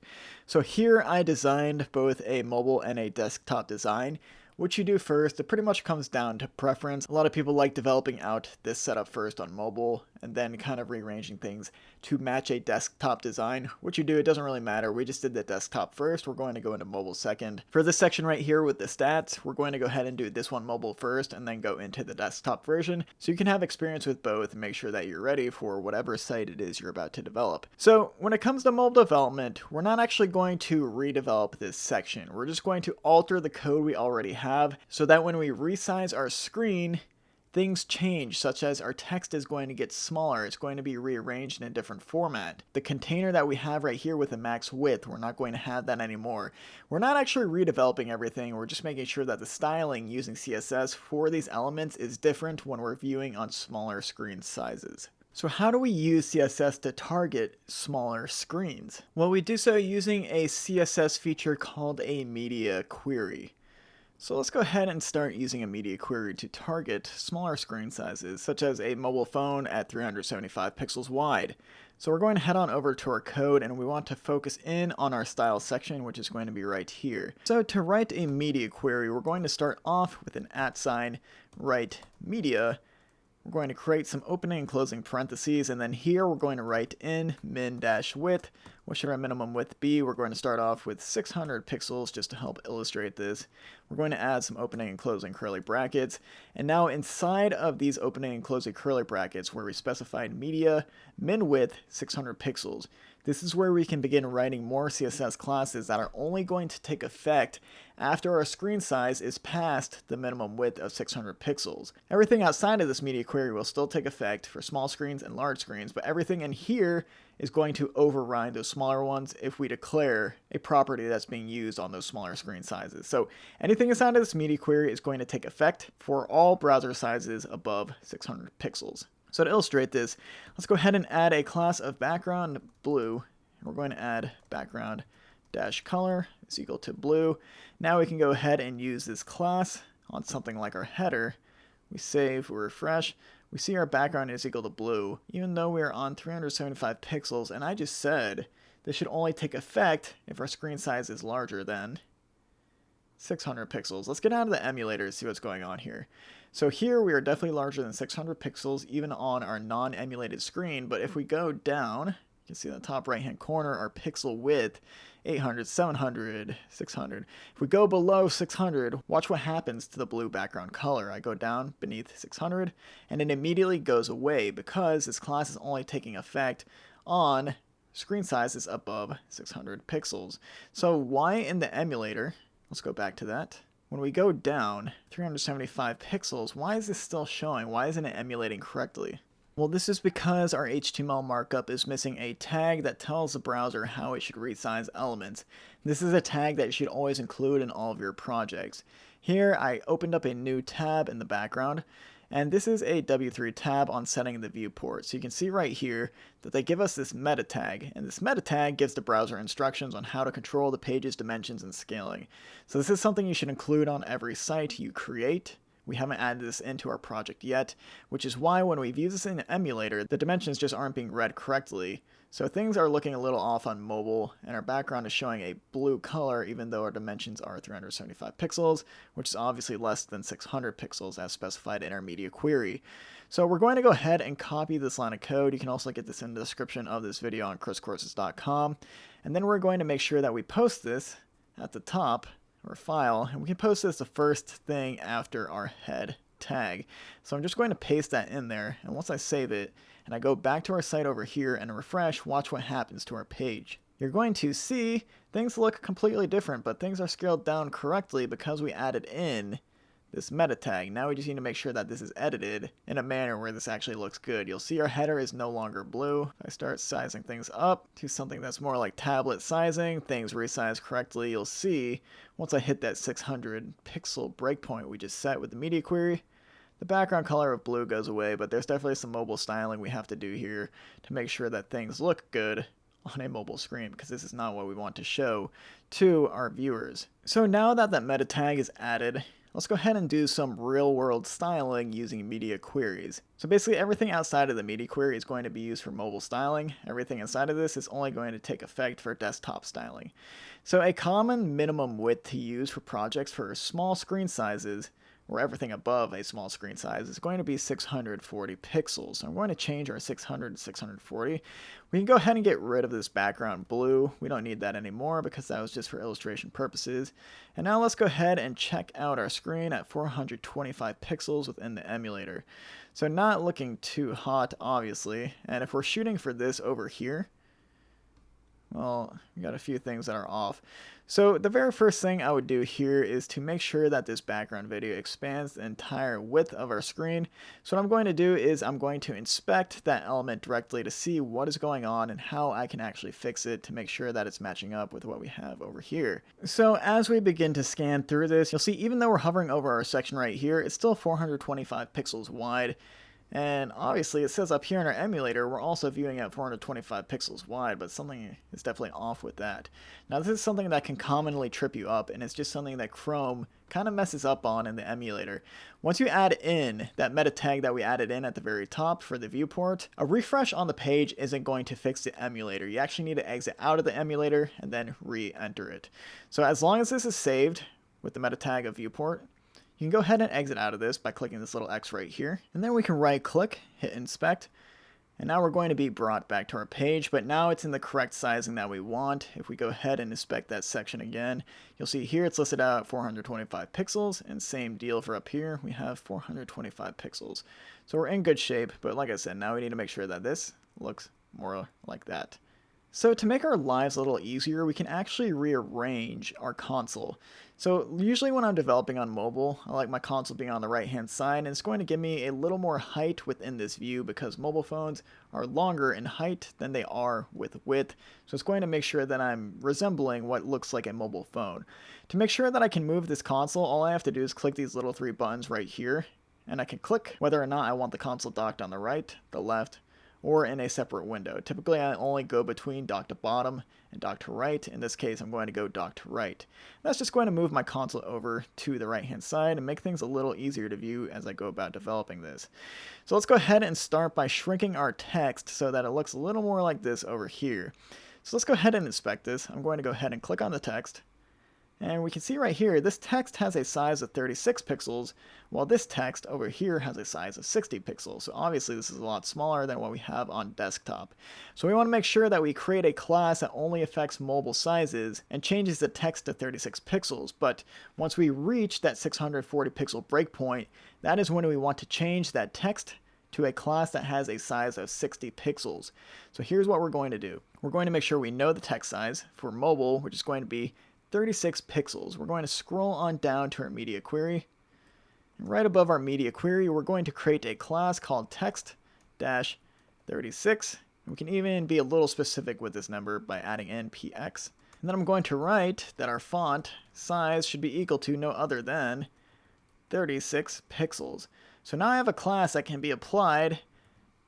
So here I designed both a mobile and a desktop design. What you do first, it pretty much comes down to preference. A lot of people like developing out this setup first on mobile and then kind of rearranging things to match a desktop design. What you do, it doesn't really matter. We just did the desktop first. We're going to go into mobile second. For this section right here with the stats, we're going to go ahead and do this one mobile first and then go into the desktop version, so you can have experience with both and make sure that you're ready for whatever site it is you're about to develop. So when it comes to mobile development, we're not actually going to redevelop this section. We're just going to alter the code we already have so that when we resize our screen, things change, such as our text is going to get smaller. It's going to be rearranged in a different format. The container that we have right here with a max width, we're not going to have that anymore. We're not actually redeveloping everything. We're just making sure that the styling using CSS for these elements is different when we're viewing on smaller screen sizes. So how do we use CSS to target smaller screens? Well, we do so using a CSS feature called a media query. So let's go ahead and start using a media query to target smaller screen sizes, such as a mobile phone at 375 pixels wide. So we're going to head on over to our code, and we want to focus in on our style section, which is going to be right here. So to write a media query, we're going to start off with an @ write media. We're going to create some opening and closing parentheses, and then here we're going to write in min-width. What should our minimum width be? We're going to start off with 600 pixels just to help illustrate this. We're going to add some opening and closing curly brackets, and now inside of these opening and closing curly brackets where we specified media, min width 600 pixels. This is where we can begin writing more CSS classes that are only going to take effect after our screen size is past the minimum width of 600 pixels. Everything outside of this media query will still take effect for small screens and large screens, but everything in here is going to override those smaller ones if we declare a property that's being used on those smaller screen sizes. So anything inside of this media query is going to take effect for all browser sizes above 600 pixels. So to illustrate this, let's go ahead and add a class of background blue. We're going to add background dash color is equal to blue. Now we can go ahead and use this class on something like our header. We save, we refresh, we see our background is equal to blue, even though we are on 375 pixels, and I just said this should only take effect if our screen size is larger than 600 pixels. Let's get out of the emulator to see what's going on here. So here we are definitely larger than 600 pixels even on our non-emulated screen, but if we go down, you can see in the top right hand corner our pixel width, 800, 700, 600. If we go below 600, watch what happens to the blue background color. I go down beneath 600 and it immediately goes away because this class is only taking effect on screen sizes above 600 pixels. So why in the emulator, let's go back to that. When we go down 375 pixels, why is this still showing? Why isn't it emulating correctly? Well, this is because our HTML markup is missing a tag that tells the browser how it should resize elements. This is a tag that you should always include in all of your projects. Here, I opened up a new tab in the background, And this is a W3 tab on setting the viewport. So you can see right here that they give us this meta tag, and this meta tag gives the browser instructions on how to control the page's dimensions and scaling. So this is something you should include on every site you create. We haven't added this into our project yet, which is why when we view this in an emulator, the dimensions just aren't being read correctly. So things are looking a little off on mobile, and our background is showing a blue color even though our dimensions are 375 pixels, which is obviously less than 600 pixels as specified in our media query. So we're going to go ahead and copy this line of code. You can also get this in the description of this video on chriscourses.com. And then we're going to make sure that we post this at the top, or file, and we can post this the first thing after our head tag. So I'm just going to paste that in there, and once I save it and I go back to our site over here and refresh, watch what happens to our page. You're going to see things look completely different, but things are scaled down correctly because we added in this meta tag. Now we just need to make sure that this is edited in a manner where this actually looks good. You'll see our header is no longer blue. If I start sizing things up to something that's more like tablet sizing, things resize correctly, you'll see once I hit that 600 pixel breakpoint we just set with the media query, the background color of blue goes away, but there's definitely some mobile styling we have to do here to make sure that things look good on a mobile screen, because this is not what we want to show to our viewers. So now that that meta tag is added, let's go ahead and do some real-world styling using media queries. So basically everything outside of the media query is going to be used for mobile styling. Everything inside of this is only going to take effect for desktop styling. So a common minimum width to use for projects for small screen sizes, or everything above a small screen size, is going to be 640 pixels. So I'm going to change our 600 to 640. We can go ahead and get rid of this background blue. We don't need that anymore because that was just for illustration purposes. And now let's go ahead and check out our screen at 425 pixels within the emulator. So not looking too hot, obviously. And if we're shooting for this over here, well, we got a few things that are off. So the very first thing I would do here is to make sure that this background video expands the entire width of our screen. So what I'm going to do is I'm going to inspect that element directly to see what is going on and how I can actually fix it to make sure that it's matching up with what we have over here. So as we begin to scan through this, you'll see even though we're hovering over our section right here, it's still 425 pixels wide. And obviously it says up here in our emulator we're also viewing at 425 pixels wide, but something is definitely off with that. Now this is something that can commonly trip you up, and it's just something that Chrome kind of messes up on in the emulator. Once you add in that meta tag that we added in at the very top for the viewport, a refresh on the page isn't going to fix the emulator. You actually need to exit out of the emulator and then re-enter it. So as long as this is saved with the meta tag of viewport, you can go ahead and exit out of this by clicking this little X right here, and then we can right click, hit inspect, and now we're going to be brought back to our page, but now it's in the correct sizing that we want. If we go ahead and inspect that section again, you'll see here it's listed out at 425 pixels, and same deal for up here, we have 425 pixels. So we're in good shape, but like I said, now we need to make sure that this looks more like that. So to make our lives a little easier, we can actually rearrange our console. So usually when I'm developing on mobile, I like my console being on the right hand side, and it's going to give me a little more height within this view because mobile phones are longer in height than they are with width. So it's going to make sure that I'm resembling what looks like a mobile phone. To make sure that I can move this console, all I have to do is click these little three buttons right here, and I can click whether or not I want the console docked on the right, the left, or in a separate window. Typically I only go between dock to bottom and dock to right. In this case I'm going to go dock to right. That's just going to move my console over to the right hand side and make things a little easier to view as I go about developing this. So let's go ahead and start by shrinking our text so that it looks a little more like this over here. So let's go ahead and inspect this. I'm going to go ahead and click on the text. And we can see right here, this text has a size of 36 pixels, while this text over here has a size of 60 pixels. So obviously this is a lot smaller than what we have on desktop. So we want to make sure that we create a class that only affects mobile sizes and changes the text to 36 pixels. But once we reach that 640 pixel breakpoint, that is when we want to change that text to a class that has a size of 60 pixels. So here's what we're going to do. We're going to make sure we know the text size for mobile, which is going to be 36 pixels. We're going to scroll on down to our media query. And right above our media query, we're going to create a class called text-36. We can even be a little specific with this number by adding in px. And then I'm going to write that our font size should be equal to no other than 36 pixels. So now I have a class that can be applied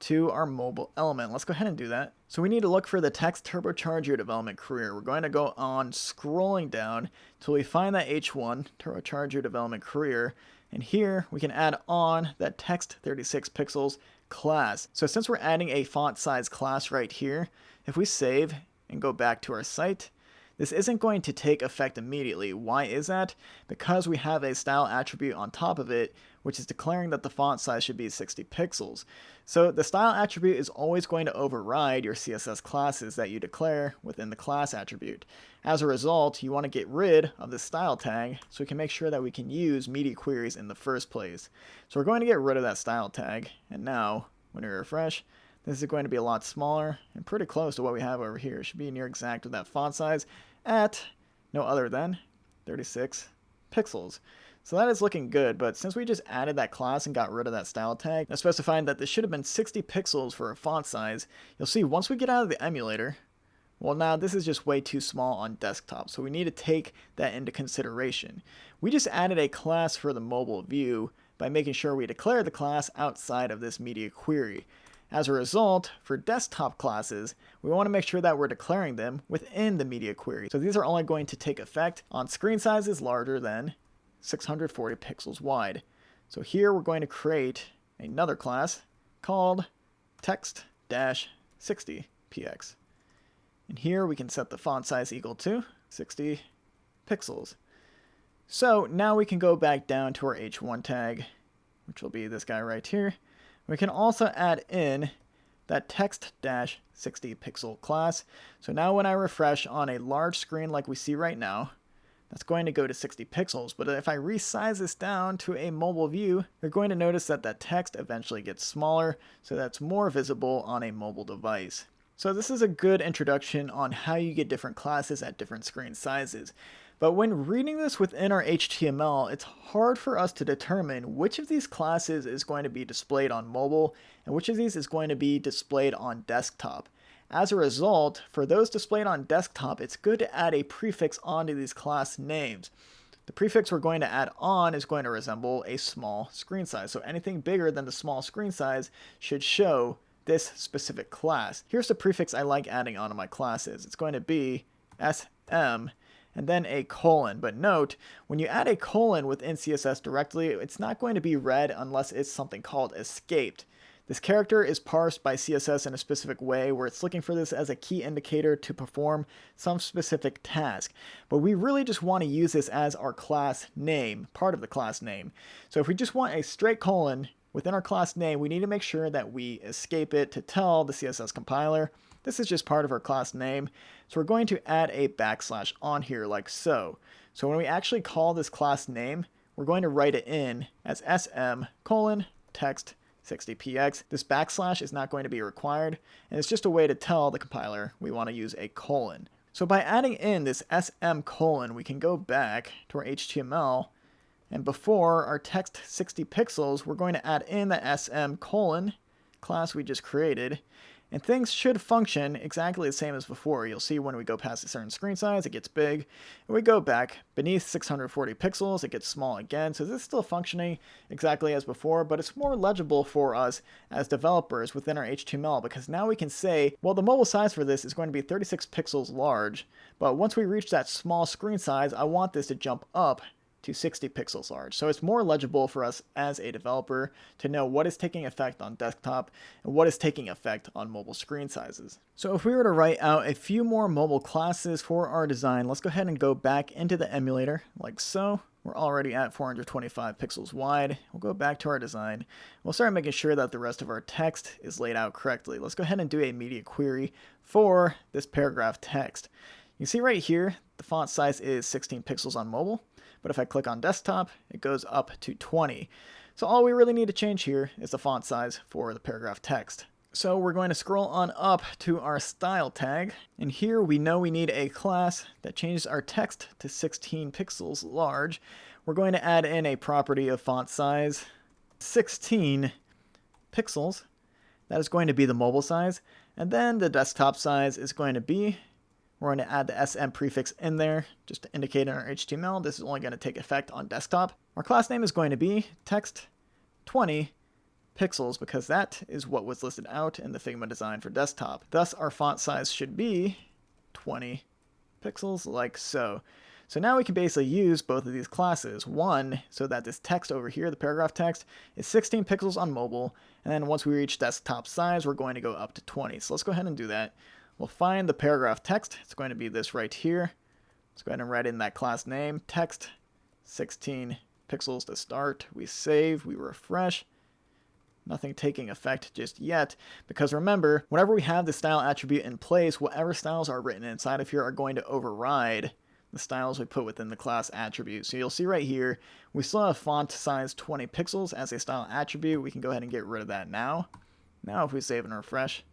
to our mobile element. Let's go ahead and do that. So we need to look for the text turbocharge your development career. We're going to go on scrolling down till we find that H1, turbocharge your development career. And here we can add on that text 36 pixels class. So since we're adding a font size class right here, if we save and go back to our site, this isn't going to take effect immediately. Why is that? Because we have a style attribute on top of it, which is declaring that the font size should be 60 pixels. So the style attribute is always going to override your CSS classes that you declare within the class attribute. As a result, you want to get rid of the style tag so we can make sure that we can use media queries in the first place. So we're going to get rid of that style tag, and now when we refresh, this is going to be a lot smaller and pretty close to what we have over here. It should be near exact with that font size at no other than 36 pixels. So that is looking good, but since we just added that class and got rid of that style tag, now specifying that this should have been 60 pixels for a font size, you'll see once we get out of the emulator, well, now this is just way too small on desktop, so we need to take that into consideration. We just added a class for the mobile view by making sure we declare the class outside of this media query. As a result, for desktop classes, we want to make sure that we're declaring them within the media query. So these are only going to take effect on screen sizes larger than 640 pixels wide. So here we're going to create another class called text-60px. And here we can set the font size equal to 60 pixels. So now we can go back down to our H1 tag, which will be this guy right here. We can also add in that text-60 pixel class. So now when I refresh on a large screen like we see right now, that's going to go to 60 pixels. But if I resize this down to a mobile view, you're going to notice that that text eventually gets smaller, so that's more visible on a mobile device. So this is a good introduction on how you get different classes at different screen sizes. But when reading this within our HTML, it's hard for us to determine which of these classes is going to be displayed on mobile and which of these is going to be displayed on desktop. As a result, for those displayed on desktop, it's good to add a prefix onto these class names. The prefix we're going to add on is going to resemble a small screen size. So anything bigger than the small screen size should show this specific class. Here's the prefix I like adding onto my classes. It's going to be SM and then a colon. But note, when you add a colon within CSS directly, it's not going to be read unless it's something called escaped. This character is parsed by CSS in a specific way where it's looking for this as a key indicator to perform some specific task. But we really just want to use this as our class name, part of the class name. So if we just want a straight colon within our class name, we need to make sure that we escape it to tell the CSS compiler this is just part of our class name. So we're going to add a backslash on here like so. So when we actually call this class name, we're going to write it in as sm:\text60px. This backslash is not going to be required, and it's just a way to tell the compiler we want to use a colon. So by adding in this sm:, we can go back to our HTML, and before our text 60 pixels, we're going to add in the sm:, class we just created, and things should function exactly the same as before. You'll see when we go past a certain screen size, it gets big. And we go back beneath 640 pixels, it gets small again. So this is still functioning exactly as before, but it's more legible for us as developers within our HTML, because now we can say, well, the mobile size for this is going to be 36 pixels large, but once we reach that small screen size, I want this to jump up to 60 pixels large. So it's more legible for us as a developer to know what is taking effect on desktop and what is taking effect on mobile screen sizes. So if we were to write out a few more mobile classes for our design, let's go ahead and go back into the emulator like so. We're already at 425 pixels wide. We'll go back to our design. We'll start making sure that the rest of our text is laid out correctly. Let's go ahead and do a media query for this paragraph text. You see right here, the font size is 16 pixels on mobile. But if I click on desktop, it goes up to 20. So all we really need to change here is the font size for the paragraph text. So we're going to scroll on up to our style tag. And here we know we need a class that changes our text to 16 pixels large. We're going to add in a property of font size 16 pixels. That is going to be the mobile size. And then the desktop size is going to be, we're going to add the sm prefix in there just to indicate in our HTML this is only going to take effect on desktop. Our class name is going to be text 20 pixels because that is what was listed out in the Figma design for desktop. Thus, our font size should be 20 pixels like so. So now we can basically use both of these classes. One, so that this text over here, the paragraph text, is 16 pixels on mobile, and then once we reach desktop size, we're going to go up to 20. So let's go ahead and do that. We'll find the paragraph text. It's going to be this right here. Let's go ahead and write in that class name, text, 16 pixels to start. We save, we refresh. Nothing taking effect just yet, because remember, whenever we have the style attribute in place, whatever styles are written inside of here are going to override the styles we put within the class attribute. So you'll see right here, we still have font size 20 pixels as a style attribute. We can go ahead and get rid of that now. Now if we save and refresh,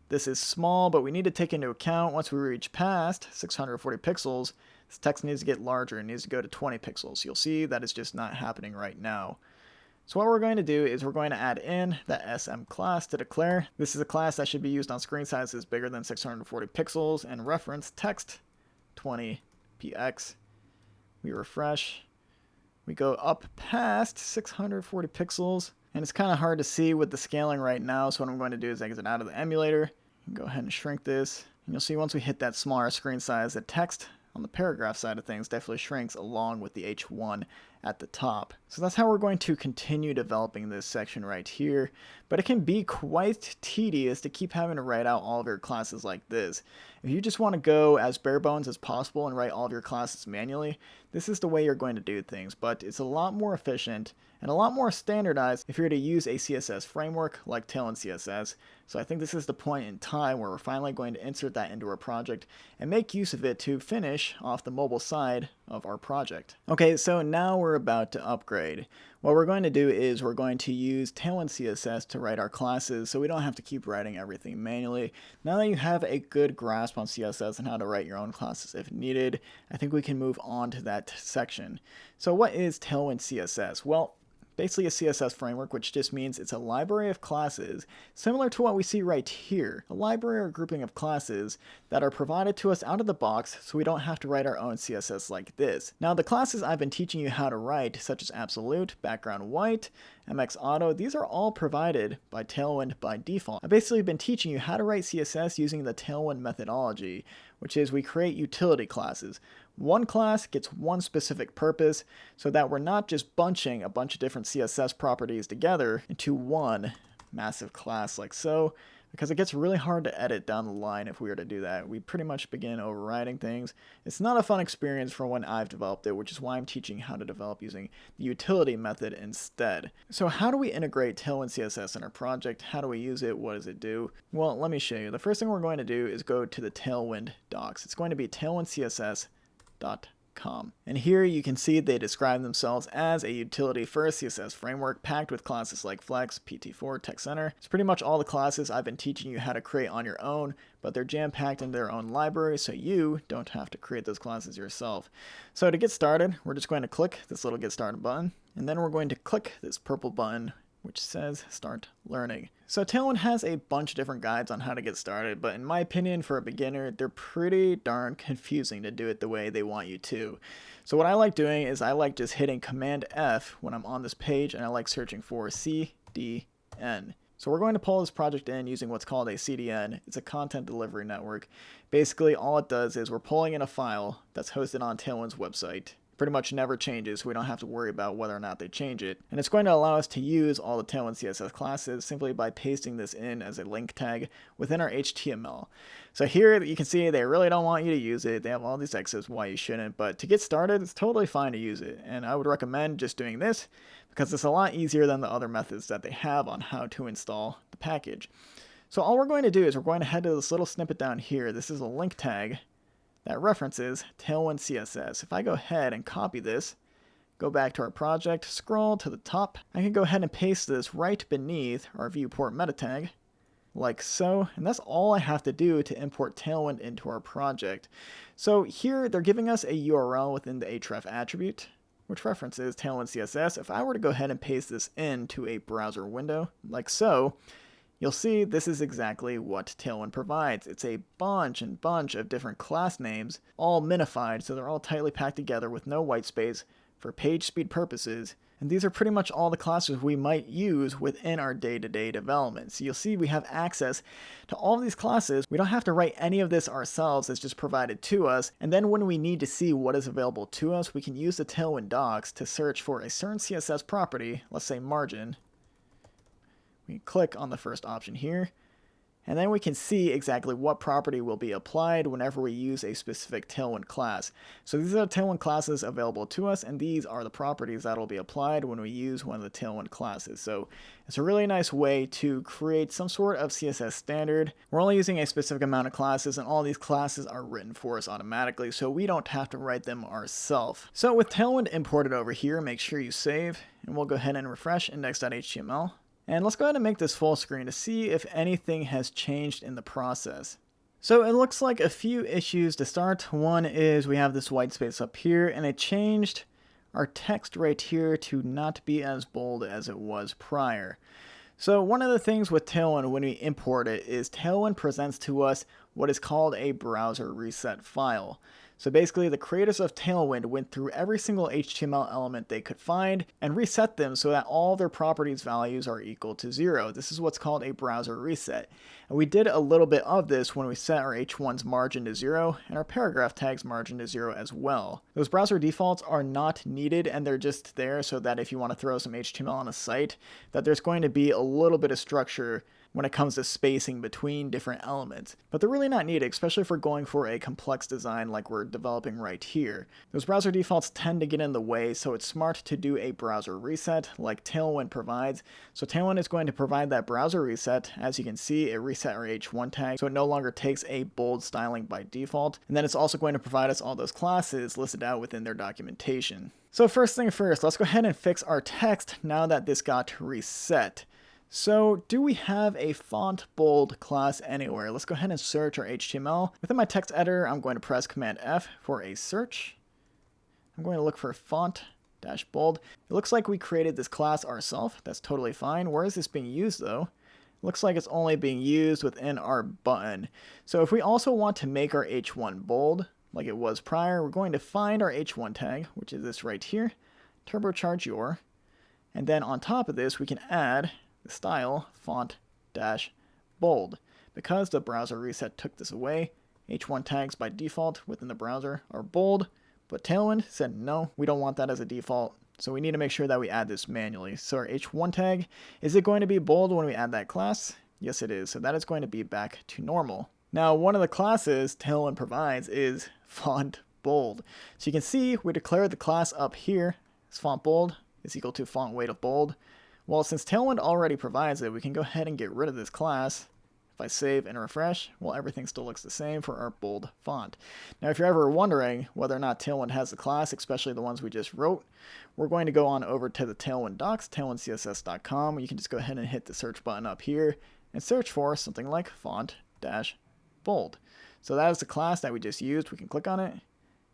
this is small, but we need to take into account once we reach past 640 pixels, this text needs to get larger and needs to go to 20 pixels. You'll see that is just not happening right now. So what we're going to do is we're going to add in the SM class to declare. This is a class that should be used on screen sizes bigger than 640 pixels and reference text 20px. We refresh. We go up past 640 pixels. And it's kind of hard to see with the scaling right now. So what I'm going to do is exit out of the emulator. Go ahead and shrink this. And you'll see once we hit that smaller screen size, the text on the paragraph side of things definitely shrinks along with the H1 at the top. So that's how we're going to continue developing this section right here. But it can be quite tedious to keep having to write out all of your classes like this. If you just want to go as bare bones as possible and write all of your classes manually, this is the way you're going to do things. But it's a lot more efficient and a lot more standardized if you're to use a CSS framework like TailwindCSS. So I think this is the point in time where we're finally going to insert that into our project and make use of it to finish off the mobile side of our project. Okay, so now we're about to upgrade. What we're going to do is we're going to use TailwindCSS to write our classes so we don't have to keep writing everything manually. Now that you have a good grasp on CSS and how to write your own classes if needed, I think we can move on to that section. So what is TailwindCSS? Well, basically a CSS framework, which just means it's a library of classes similar to what we see right here, a library or grouping of classes that are provided to us out of the box so we don't have to write our own CSS like this. Now the classes I've been teaching you how to write, such as Absolute, Background White, MX Auto, these are all provided by Tailwind by default. I've basically been teaching you how to write CSS using the Tailwind methodology, which is we create utility classes. One class gets one specific purpose so that we're not just bunching a bunch of different CSS properties together into one massive class like so, because it gets really hard to edit down the line if we were to do that. We pretty much begin overriding things. It's not a fun experience for when I've developed it, which is why I'm teaching how to develop using the utility method instead. So how do we integrate Tailwind CSS in our project? How do we use it? What does it do? Well, let me show you. The first thing we're going to do is go to the Tailwind docs. It's going to be tailwindcss.com. And here you can see they describe themselves as a utility for a CSS framework packed with classes like Flex, PT4, Text Center. It's pretty much all the classes I've been teaching you how to create on your own, but they're jam-packed in their own library so you don't have to create those classes yourself. So to get started, we're just going to click this little Get Started button, and then we're going to click this purple button which says Start Learning. So Tailwind has a bunch of different guides on how to get started, but in my opinion, for a beginner, they're pretty darn confusing to do it the way they want you to. So what I like doing is I like just hitting Command F when I'm on this page, and I like searching for CDN. So we're going to pull this project in using what's called a CDN. It's a content delivery network. Basically, all it does is we're pulling in a file that's hosted on Tailwind's website. Pretty much never changes, so we don't have to worry about whether or not they change it. And it's going to allow us to use all the Tailwind CSS classes simply by pasting this in as a link tag within our HTML. So here you can see they really don't want you to use it. They have all these X's why you shouldn't, but to get started, it's totally fine to use it. And I would recommend just doing this because it's a lot easier than the other methods that they have on how to install the package. So all we're going to do is we're going to head to this little snippet down here. This is a link tag that references Tailwind CSS. If I go ahead and copy this, go back to our project, scroll to the top, I can go ahead and paste this right beneath our viewport meta tag, like so, and that's all I have to do to import Tailwind into our project. So here they're giving us a URL within the href attribute, which references Tailwind CSS. If I were to go ahead and paste this into a browser window, like so, you'll see this is exactly what Tailwind provides. It's a bunch of different class names, all minified, so they're all tightly packed together with no white space for page speed purposes, and these are pretty much all the classes we might use within our day-to-day development. So you'll see we have access to all of these classes. We don't have to write any of this ourselves, it's just provided to us. And then when we need to see what is available to us, we can use the Tailwind docs to search for a certain CSS property, let's say margin. We click on the first option here, and then we can see exactly what property will be applied whenever we use a specific Tailwind class. So these are the Tailwind classes available to us, and these are the properties that will be applied when we use one of the Tailwind classes. So it's a really nice way to create some sort of CSS standard. We're only using a specific amount of classes, and all these classes are written for us automatically, so we don't have to write them ourselves. So with Tailwind imported over here, make sure you save, and we'll go ahead and refresh index.html. And let's go ahead and make this full screen to see if anything has changed in the process. So it looks like a few issues to start. One is we have this white space up here, and it changed our text right here to not be as bold as it was prior. So one of the things with Tailwind when we import it is Tailwind presents to us what is called a browser reset file. So basically the creators of Tailwind went through every single HTML element they could find and reset them so that all their properties values are equal to 0. This is what's called a browser reset. And we did a little bit of this when we set our H1's margin to 0 and our paragraph tag's margin to 0 as well. Those browser defaults are not needed, and they're just there so that if you want to throw some HTML on a site, that there's going to be a little bit of structure when it comes to spacing between different elements. But they're really not needed, especially if we're going for a complex design like we're developing right here. Those browser defaults tend to get in the way, so it's smart to do a browser reset like Tailwind provides. So Tailwind is going to provide that browser reset. As you can see, it reset our H1 tag, so it no longer takes a bold styling by default. And then it's also going to provide us all those classes listed out within their documentation. So first thing first, let's go ahead and fix our text now that this got reset. So do we have a font bold class anywhere? Let's go ahead and search our HTML. Within my text editor, I'm going to press Command F for a search. I'm going to look for font-bold. It looks like we created this class ourselves. That's totally fine. Where is this being used though? It looks like it's only being used within our button. So if we also want to make our H1 bold, like it was prior, we're going to find our H1 tag, which is this right here, turbocharge your, and then on top of this, we can add the style font-bold. Because the browser reset took this away, H1 tags by default within the browser are bold, but Tailwind said no, we don't want that as a default, so we need to make sure that we add this manually. So our H1 tag, is it going to be bold when we add that class? Yes it is, so that is going to be back to normal. Now one of the classes Tailwind provides is font bold. So you can see we declared the class up here as font bold is equal to font weight of bold. Well, since Tailwind already provides it, we can go ahead and get rid of this class. If I save and refresh, well, everything still looks the same for our bold font. Now, if you're ever wondering whether or not Tailwind has the class, especially the ones we just wrote, we're going to go on over to the Tailwind docs, tailwindcss.com. You can just go ahead and hit the search button up here and search for something like font-bold. So that is the class that we just used. We can click on it.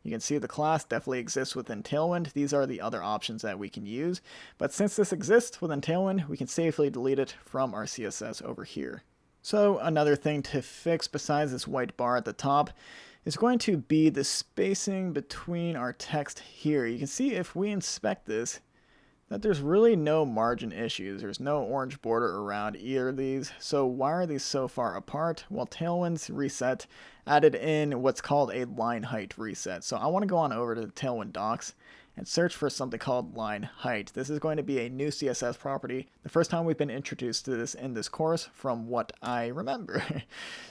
You can see the class definitely exists within Tailwind. These are the other options that we can use. But since this exists within Tailwind, we can safely delete it from our CSS over here. So another thing to fix besides this white bar at the top is going to be the spacing between our text here. You can see if we inspect this, that there's really no margin issues. There's no orange border around either of these. So why are these so far apart? Well, Tailwind's reset added in what's called a line height reset. So I want to go on over to the Tailwind docs and search for something called line height. This is going to be a new CSS property. The first time we've been introduced to this in this course from what I remember.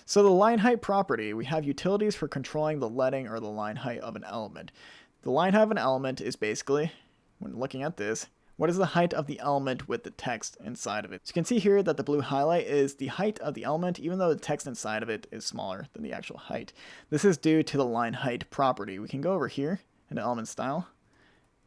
So the line height property, we have utilities for controlling the leading or the line height of an element. The line height of an element is basically, when looking at this, what is the height of the element with the text inside of it? So you can see here that the blue highlight is the height of the element, even though the text inside of it is smaller than the actual height. This is due to the line height property. We can go over here into element style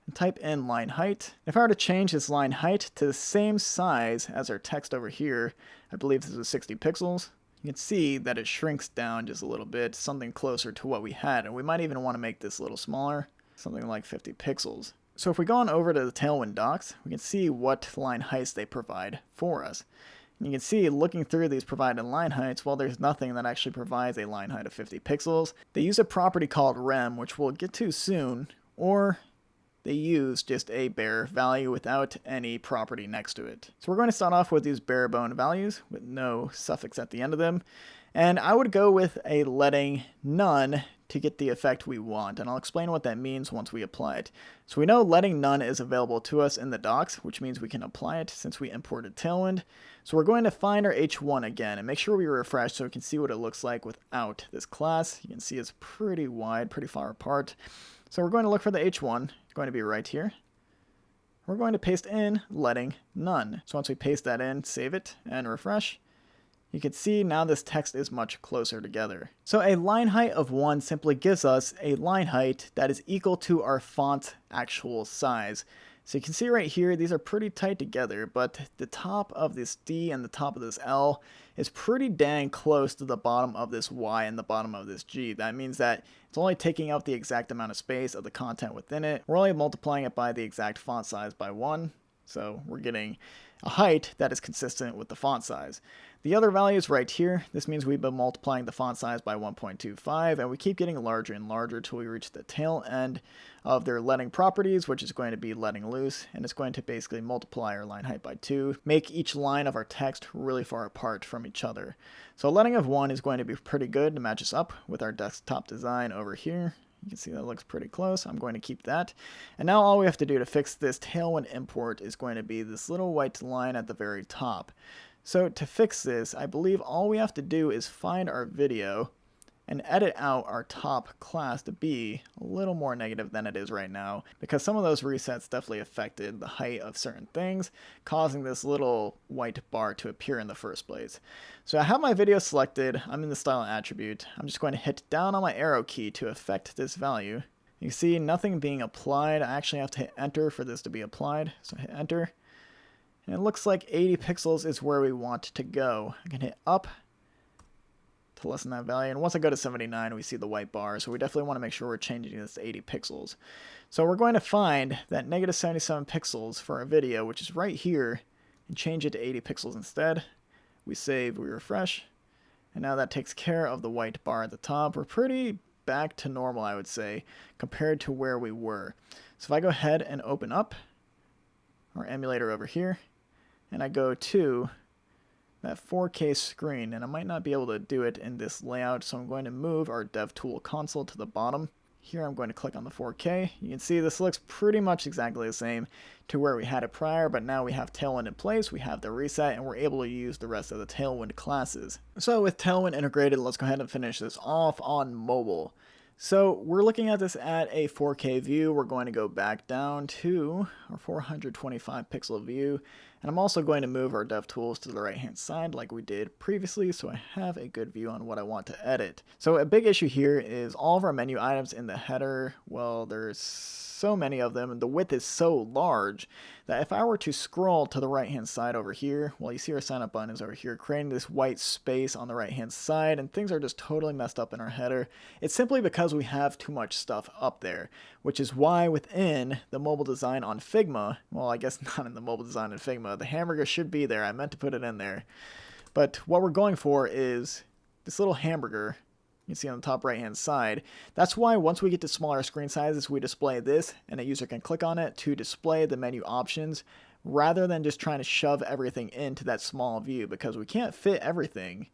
and type in line height. If I were to change this line height to the same size as our text over here, I believe this is 60 pixels, you can see that it shrinks down just a little bit, something closer to what we had. And we might even want to make this a little smaller, something like 50 pixels. So if we go on over to the Tailwind docs, we can see what line heights they provide for us. And you can see, looking through these provided line heights, well, there's nothing that actually provides a line height of 50 pixels. They use a property called Rem, which we'll get to soon, or they use just a bare value without any property next to it. So we're going to start off with these bare bone values with no suffix at the end of them. And I would go with a letting none to get the effect we want, and I'll explain what that means once we apply it. So we know letting none is available to us in the docs, which means we can apply it since we imported Tailwind. So we're going to find our H1 again and make sure we refresh so we can see what it looks like without this class. You can see it's pretty wide, pretty far apart. So we're going to look for the H1, it's going to be right here. We're going to paste in letting none. So once we paste that in, save it and refresh, you can see now this text is much closer together. So a line height of 1 simply gives us a line height that is equal to our font's actual size. So you can see right here, these are pretty tight together, but the top of this D and the top of this L is pretty dang close to the bottom of this Y and the bottom of this G. That means that it's only taking up the exact amount of space of the content within it. We're only multiplying it by the exact font size by 1. So we're getting a height that is consistent with the font size. The other value is right here. This means we've been multiplying the font size by 1.25, and we keep getting larger and larger till we reach the tail end of their letting properties, which is going to be letting loose, and it's going to basically multiply our line height by 2, make each line of our text really far apart from each other. So letting of 1 is going to be pretty good to match us up with our desktop design over here. You can see that looks pretty close. I'm going to keep that. And now all we have to do to fix this Tailwind import is going to be this little white line at the very top. So to fix this, I believe all we have to do is find our video and edit out our top class to be a little more negative than it is right now, because some of those resets definitely affected the height of certain things, causing this little white bar to appear in the first place. So I have my video selected. I'm in the style attribute. I'm just going to hit down on my arrow key to affect this value. You see nothing being applied. I actually have to hit enter for this to be applied. So hit enter. And it looks like 80 pixels is where we want to go. I can hit up to lessen that value. And once I go to 79, we see the white bar. So we definitely want to make sure we're changing this to 80 pixels. So we're going to find that negative 77 pixels for our video, which is right here, and change it to 80 pixels instead. We save, we refresh, and now that takes care of the white bar at the top. We're pretty back to normal, I would say, compared to where we were. So if I go ahead and open up our emulator over here, and I go to that 4K screen, and I might not be able to do it in this layout, so I'm going to move our DevTool console to the bottom. Here I'm going to click on the 4K. You can see this looks pretty much exactly the same to where we had it prior, but now we have Tailwind in place, we have the reset, and we're able to use the rest of the Tailwind classes. So with Tailwind integrated, let's go ahead and finish this off on mobile. So we're looking at this at a 4K view. We're going to go back down to our 425 pixel view. And I'm also going to move our DevTools to the right hand side like we did previously, so I have a good view on what I want to edit. So a big issue here is all of our menu items in the header. Well, there's so many of them and the width is so large that if I were to scroll to the right hand side over here, well, you see our sign up button is over here, creating this white space on the right hand side, and things are just totally messed up in our header. It's simply because we have too much stuff up there, which is why within the mobile design on Figma, well, I guess not in the mobile design in Figma, the hamburger should be there. I meant to put it in there. But what we're going for is this little hamburger you can see on the top right hand side. That's why once we get to smaller screen sizes, we display this and a user can click on it to display the menu options rather than just trying to shove everything into that small view, because we can't fit everything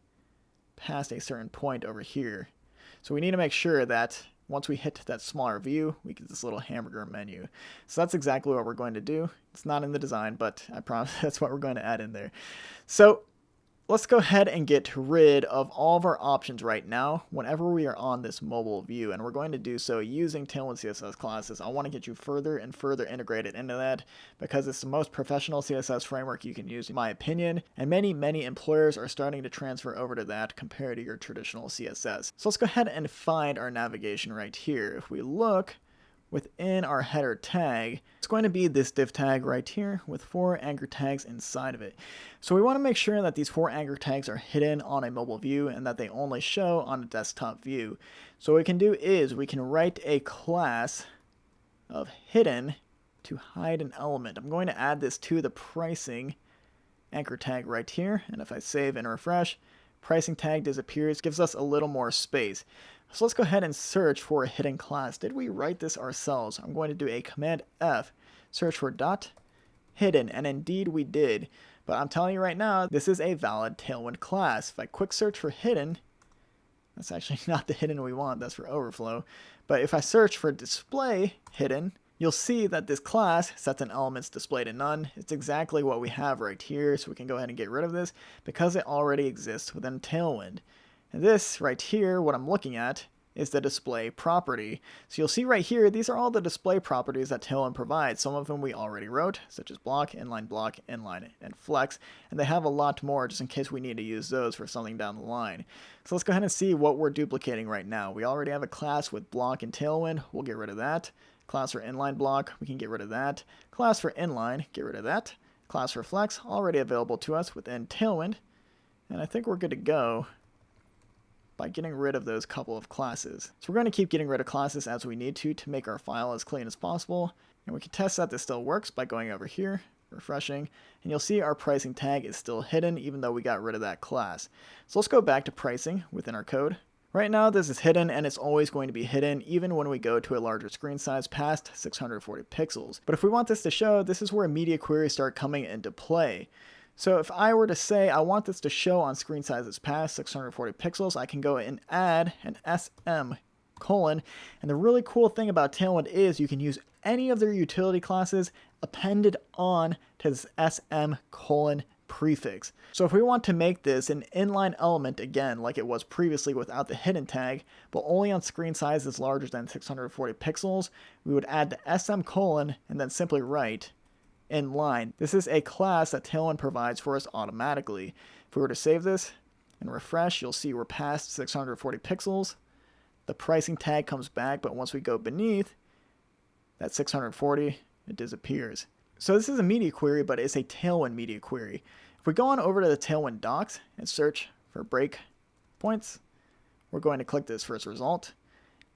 past a certain point over here. So we need to make sure that once we hit that smaller view, we get this little hamburger menu. So that's exactly what we're going to do. It's not in the design, but I promise that's what we're going to add in there. So let's go ahead and get rid of all of our options right now whenever we are on this mobile view, and we're going to do so using Tailwind CSS classes. I want to get you further and further integrated into that because it's the most professional CSS framework you can use in my opinion, and many employers are starting to transfer over to that compared to your traditional CSS. So let's go ahead and find our navigation right here. If we look within our header tag, it's going to be this div tag right here with 4 anchor tags inside of it. So we want to make sure that these 4 anchor tags are hidden on a mobile view and that they only show on a desktop view. So what we can do is we can write a class of hidden to hide an element. I'm going to add this to the pricing anchor tag right here, and if I save and refresh, pricing tag disappears, gives us a little more space. So let's go ahead and search for a hidden class. Did we write this ourselves? I'm going to do a Command F, search for dot hidden, and indeed we did. But I'm telling you right now, this is a valid Tailwind class. If I quick search for hidden, that's actually not the hidden we want, that's for overflow. But if I search for display hidden, you'll see that this class sets an element's display to none. It's exactly what we have right here, so we can go ahead and get rid of this because it already exists within Tailwind. And this right here, what I'm looking at, is the display property. So you'll see right here, these are all the display properties that Tailwind provides. Some of them we already wrote, such as block, inline, and flex, and they have a lot more just in case we need to use those for something down the line. So let's go ahead and see what we're duplicating right now. We already have a class with block and Tailwind, we'll get rid of that. Class for Inline-Block, we can get rid of that. Class for inline, get rid of that. Class for flex, already available to us within Tailwind, and I think we're good to go by getting rid of those couple of classes. So we're going to keep getting rid of classes as we need to make our file as clean as possible. And we can test that this still works by going over here, refreshing, and you'll see our pricing tag is still hidden even though we got rid of that class. So let's go back to pricing within our code. Right now this is hidden and it's always going to be hidden even when we go to a larger screen size past 640 pixels. But if we want this to show, this is where media queries start coming into play. So if I were to say I want this to show on screen sizes past 640 pixels, I can go and add an SM colon. And the really cool thing about Tailwind is you can use any of their utility classes appended on to this SM colon prefix. So if we want to make this an inline element again, like it was previously without the hidden tag, but only on screen sizes larger than 640 pixels, we would add the SM colon and then simply write inline. This is a class that Tailwind provides for us automatically. If we were to save this and refresh, you'll see we're past 640 pixels. The pricing tag comes back, but once we go beneath that 640, it disappears. So this is a media query, but it's a Tailwind media query. If we go on over to the Tailwind docs and search for breakpoints, we're going to click this first result.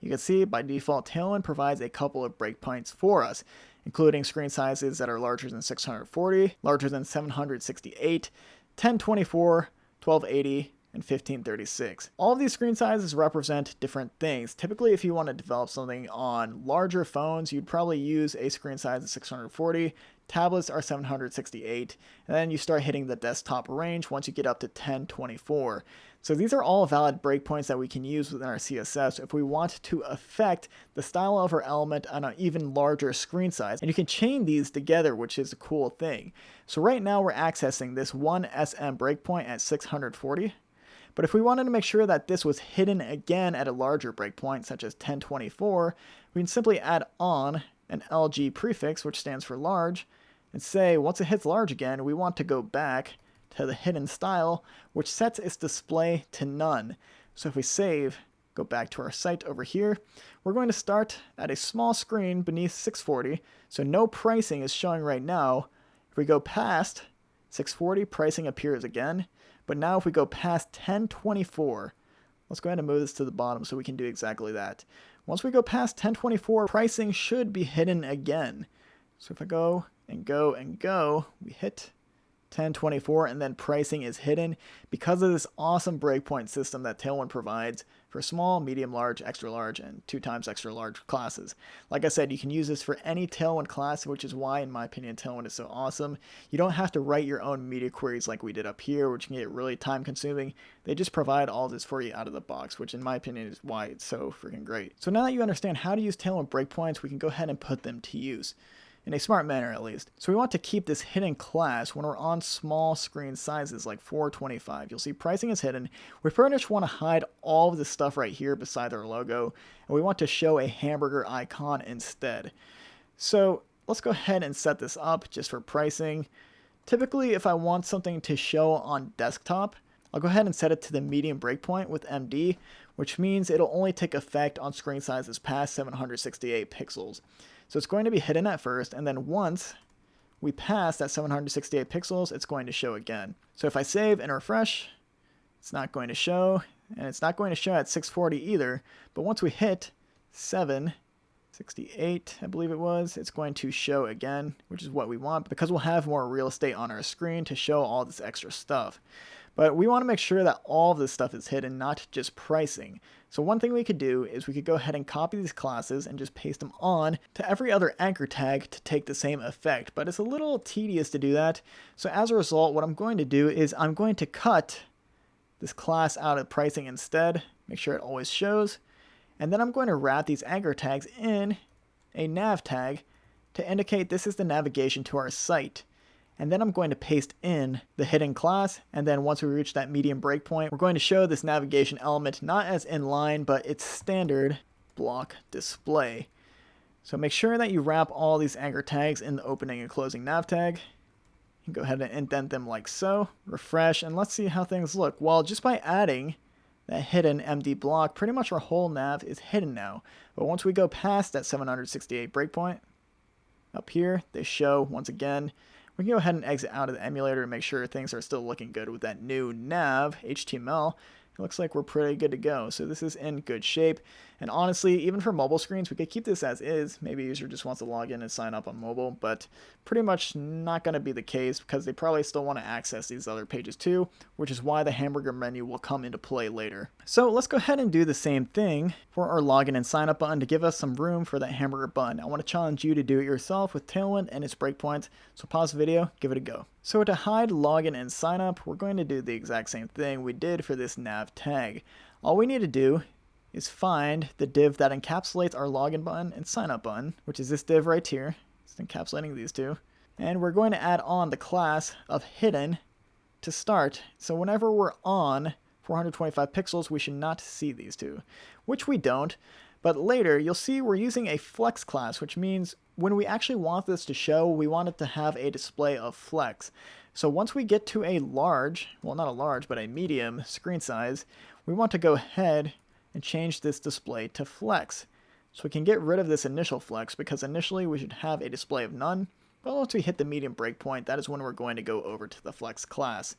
You can see by default Tailwind provides a couple of breakpoints for us, including screen sizes that are larger than 640, larger than 768, 1024, 1280, and 1536. All of these screen sizes represent different things. Typically, if you want to develop something on larger phones, you'd probably use a screen size of 640. Tablets are 768, and then you start hitting the desktop range once you get up to 1024. So these are all valid breakpoints that we can use within our CSS if we want to affect the style of our element on an even larger screen size. And you can chain these together, which is a cool thing. So right now we're accessing this one SM breakpoint at 640. But if we wanted to make sure that this was hidden again at a larger breakpoint, such as 1024, we can simply add on an LG prefix, which stands for large, and say once it hits large again, we want to go back to the hidden style, which sets its display to none. So if we save, go back to our site over here, we're going to start at a small screen beneath 640, so no pricing is showing right now. If we go past 640, pricing appears again, but now if we go past 1024, let's go ahead and move this to the bottom so we can do exactly that. Once we go past 1024, pricing should be hidden again. So if I go and go and go, we hit 1024 and then pricing is hidden because of this awesome breakpoint system that Tailwind provides for small, medium, large, extra large, and 2x extra large classes. Like I said, you can use this for any Tailwind class, which is why, in my opinion, Tailwind is so awesome. You don't have to write your own media queries like we did up here, which can get really time consuming. They just provide all this for you out of the box, which in my opinion is why it's so freaking great. So now that you understand how to use Tailwind breakpoints, we can go ahead and put them to use. In a smart manner at least. So we want to keep this hidden class when we're on small screen sizes like 425. You'll see pricing is hidden. We pretty much want to hide all of this stuff right here beside our logo, and we want to show a hamburger icon instead. So let's go ahead and set this up just for pricing. Typically, if I want something to show on desktop, I'll go ahead and set it to the medium breakpoint with MD, which means it'll only take effect on screen sizes past 768 pixels. So it's going to be hidden at first, and then once we pass that 768 pixels, it's going to show again. So if I save and refresh, it's not going to show, and it's not going to show at 640 either, but once we hit 768, I believe it was, it's going to show again, which is what we want, because we'll have more real estate on our screen to show all this extra stuff. But we want to make sure that all of this stuff is hidden, not just pricing. So one thing we could do is we could go ahead and copy these classes and just paste them on to every other anchor tag to take the same effect. But it's a little tedious to do that. So as a result, what I'm going to do is I'm going to cut this class out of pricing instead. Make sure it always shows. And then I'm going to wrap these anchor tags in a nav tag to indicate this is the navigation to our site. And then I'm going to paste in the hidden class, and then once we reach that medium breakpoint, we're going to show this navigation element not as inline, but its standard block display. So make sure that you wrap all these anchor tags in the opening and closing nav tag. You can go ahead and indent them like so, refresh, and let's see how things look. Well, just by adding that hidden MD block, pretty much our whole nav is hidden now. But once we go past that 768 breakpoint, up here, they show once again. We can go ahead and exit out of the emulator to make sure things are still looking good with that new nav HTML. It looks like we're pretty good to go. So this is in good shape. And honestly, even for mobile screens, we could keep this as is. Maybe a user just wants to log in and sign up on mobile, but pretty much not going to be the case because they probably still want to access these other pages too, which is why the hamburger menu will come into play later. So let's go ahead and do the same thing for our login and sign up button to give us some room for that hamburger button. I want to challenge you to do it yourself with Tailwind and its breakpoints. So pause the video, give it a go. So to hide login and sign up, we're going to do the exact same thing we did for this nav tag. All we need to do is find the div that encapsulates our login button and sign up button, which is this div right here. It's encapsulating these two. And we're going to add on the class of hidden to start. So whenever we're on 425 pixels, we should not see these two, which we don't. But later, you'll see we're using a flex class, which means when we actually want this to show, we want it to have a display of flex. So once we get to a large, well, not a large, but a medium screen size, we want to go ahead and change this display to flex. So we can get rid of this initial flex because initially we should have a display of none. But once we hit the medium breakpoint, that is when we're going to go over to the flex class.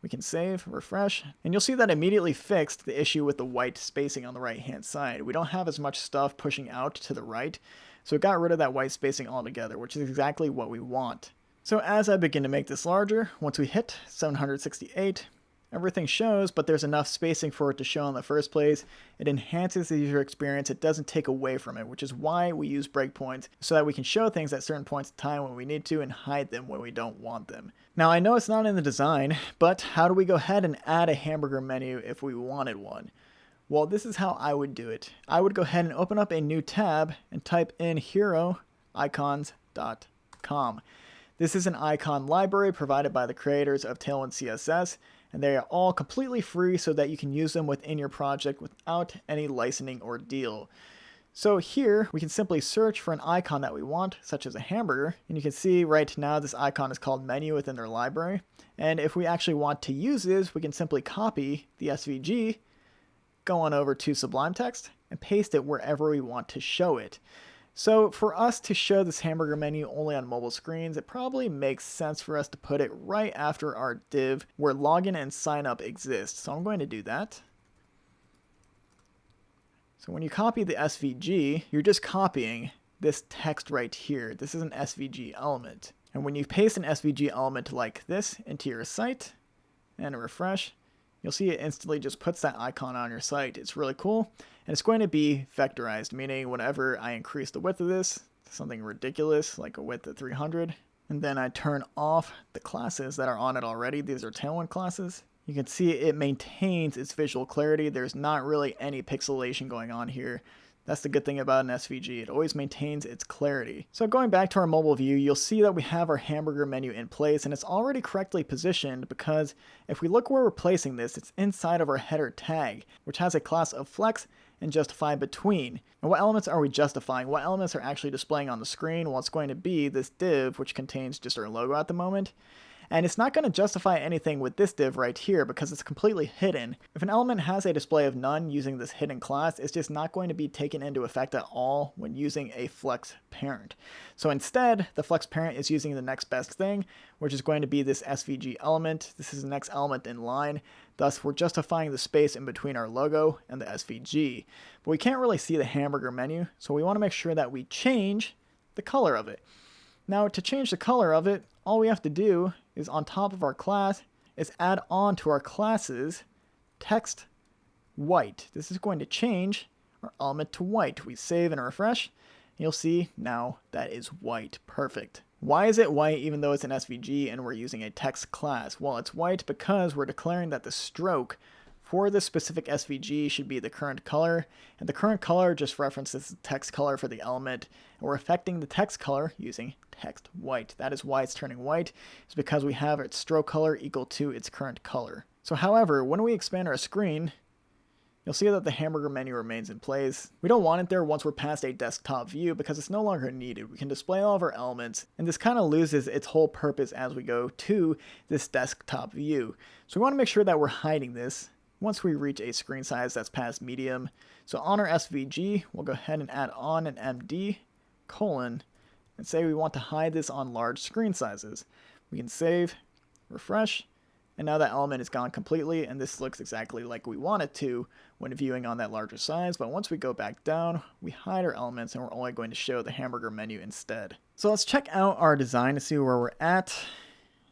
We can save, refresh, and you'll see that immediately fixed the issue with the white spacing on the right hand side. We don't have as much stuff pushing out to the right, so it got rid of that white spacing altogether, which is exactly what we want. So as I begin to make this larger, once we hit 768, everything shows, but there's enough spacing for it to show in the first place. It enhances the user experience. It doesn't take away from it, which is why we use breakpoints, so that we can show things at certain points in time when we need to and hide them when we don't want them. Now, I know it's not in the design, but how do we go ahead and add a hamburger menu if we wanted one? Well, this is how I would do it. I would go ahead and open up a new tab and type in heroicons.com. This is an icon library provided by the creators of TailwindCSS, and they are all completely free so that you can use them within your project without any licensing ordeal. So here we can simply search for an icon that we want, such as a hamburger, and you can see right now this icon is called menu within their library. And if we actually want to use this, we can simply copy the SVG, go on over to Sublime Text, and paste it wherever we want to show it. So for us to show this hamburger menu only on mobile screens, it probably makes sense for us to put it right after our div where login and sign up exist. So I'm going to do that. So when you copy the SVG, you're just copying this text right here. This is an SVG element. And when you paste an SVG element like this into your site and refresh, you'll see it instantly just puts that icon on your site. It's really cool. And it's going to be vectorized, meaning whenever I increase the width of this to something ridiculous, like a width of 300, and then I turn off the classes that are on it already, these are Tailwind classes, you can see it maintains its visual clarity. There's not really any pixelation going on here. That's the good thing about an SVG. It always maintains its clarity. So going back to our mobile view, you'll see that we have our hamburger menu in place, and it's already correctly positioned because if we look where we're placing this, it's inside of our header tag, which has a class of flex and justify between. And what elements are we justifying? What elements are actually displaying on the screen? Well, it's going to be this div, which contains just our logo at the moment. And it's not going to justify anything with this div right here because it's completely hidden. If an element has a display of none using this hidden class, it's just not going to be taken into effect at all when using a flex parent. So instead, the flex parent is using the next best thing, which is going to be this SVG element. This is the next element in line. Thus, we're justifying the space in between our logo and the SVG. But we can't really see the hamburger menu, so we want to make sure that we change the color of it. Now, to change the color of it, all we have to do is on top of our class, is add on to our classes text white. This is going to change our element to white. We save and refresh. You'll see now that is white. Perfect. Why is it white even though it's an SVG and we're using a text class? Well, it's white because we're declaring that the stroke for this specific SVG should be the current color, and the current color just references the text color for the element, and we're affecting the text color using text white. That is why it's turning white. It's because we have its stroke color equal to its current color. So however, when we expand our screen, you'll see that the hamburger menu remains in place. We don't want it there once we're past a desktop view because it's no longer needed. We can display all of our elements, and this kind of loses its whole purpose as we go to this desktop view. So we want to make sure that we're hiding this once we reach a screen size that's past medium. So on our SVG, we'll go ahead and add on an MD colon and say we want to hide this on large screen sizes. We can save, refresh, and now that element is gone completely, and this looks exactly like we want it to when viewing on that larger size. But once we go back down, we hide our elements and we're only going to show the hamburger menu instead. So let's check out our design to see where we're at.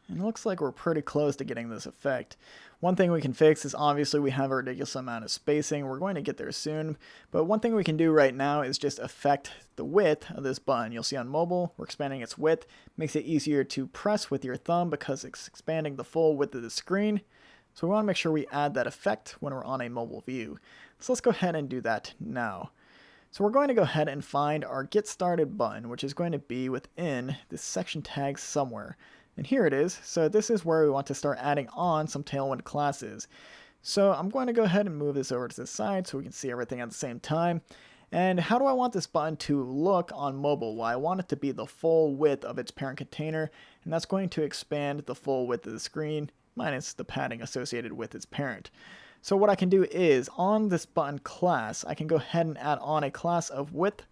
And it looks like we're pretty close to getting this effect. One thing we can fix is obviously we have a ridiculous amount of spacing. We're going to get there soon. But one thing we can do right now is just affect the width of this button. You'll see on mobile, we're expanding its width. Makes it easier to press with your thumb because it's expanding the full width of the screen. So we want to make sure we add that effect when we're on a mobile view. So let's go ahead and do that now. So we're going to go ahead and find our Get Started button, which is going to be within this section tag somewhere. And here it is. So this is where we want to start adding on some Tailwind classes. So I'm going to go ahead and move this over to the side so we can see everything at the same time. And how do I want this button to look on mobile? Well, I want it to be the full width of its parent container, and that's going to expand the full width of the screen minus the padding associated with its parent. So what I can do is on this button class, I can go ahead and add on a class of width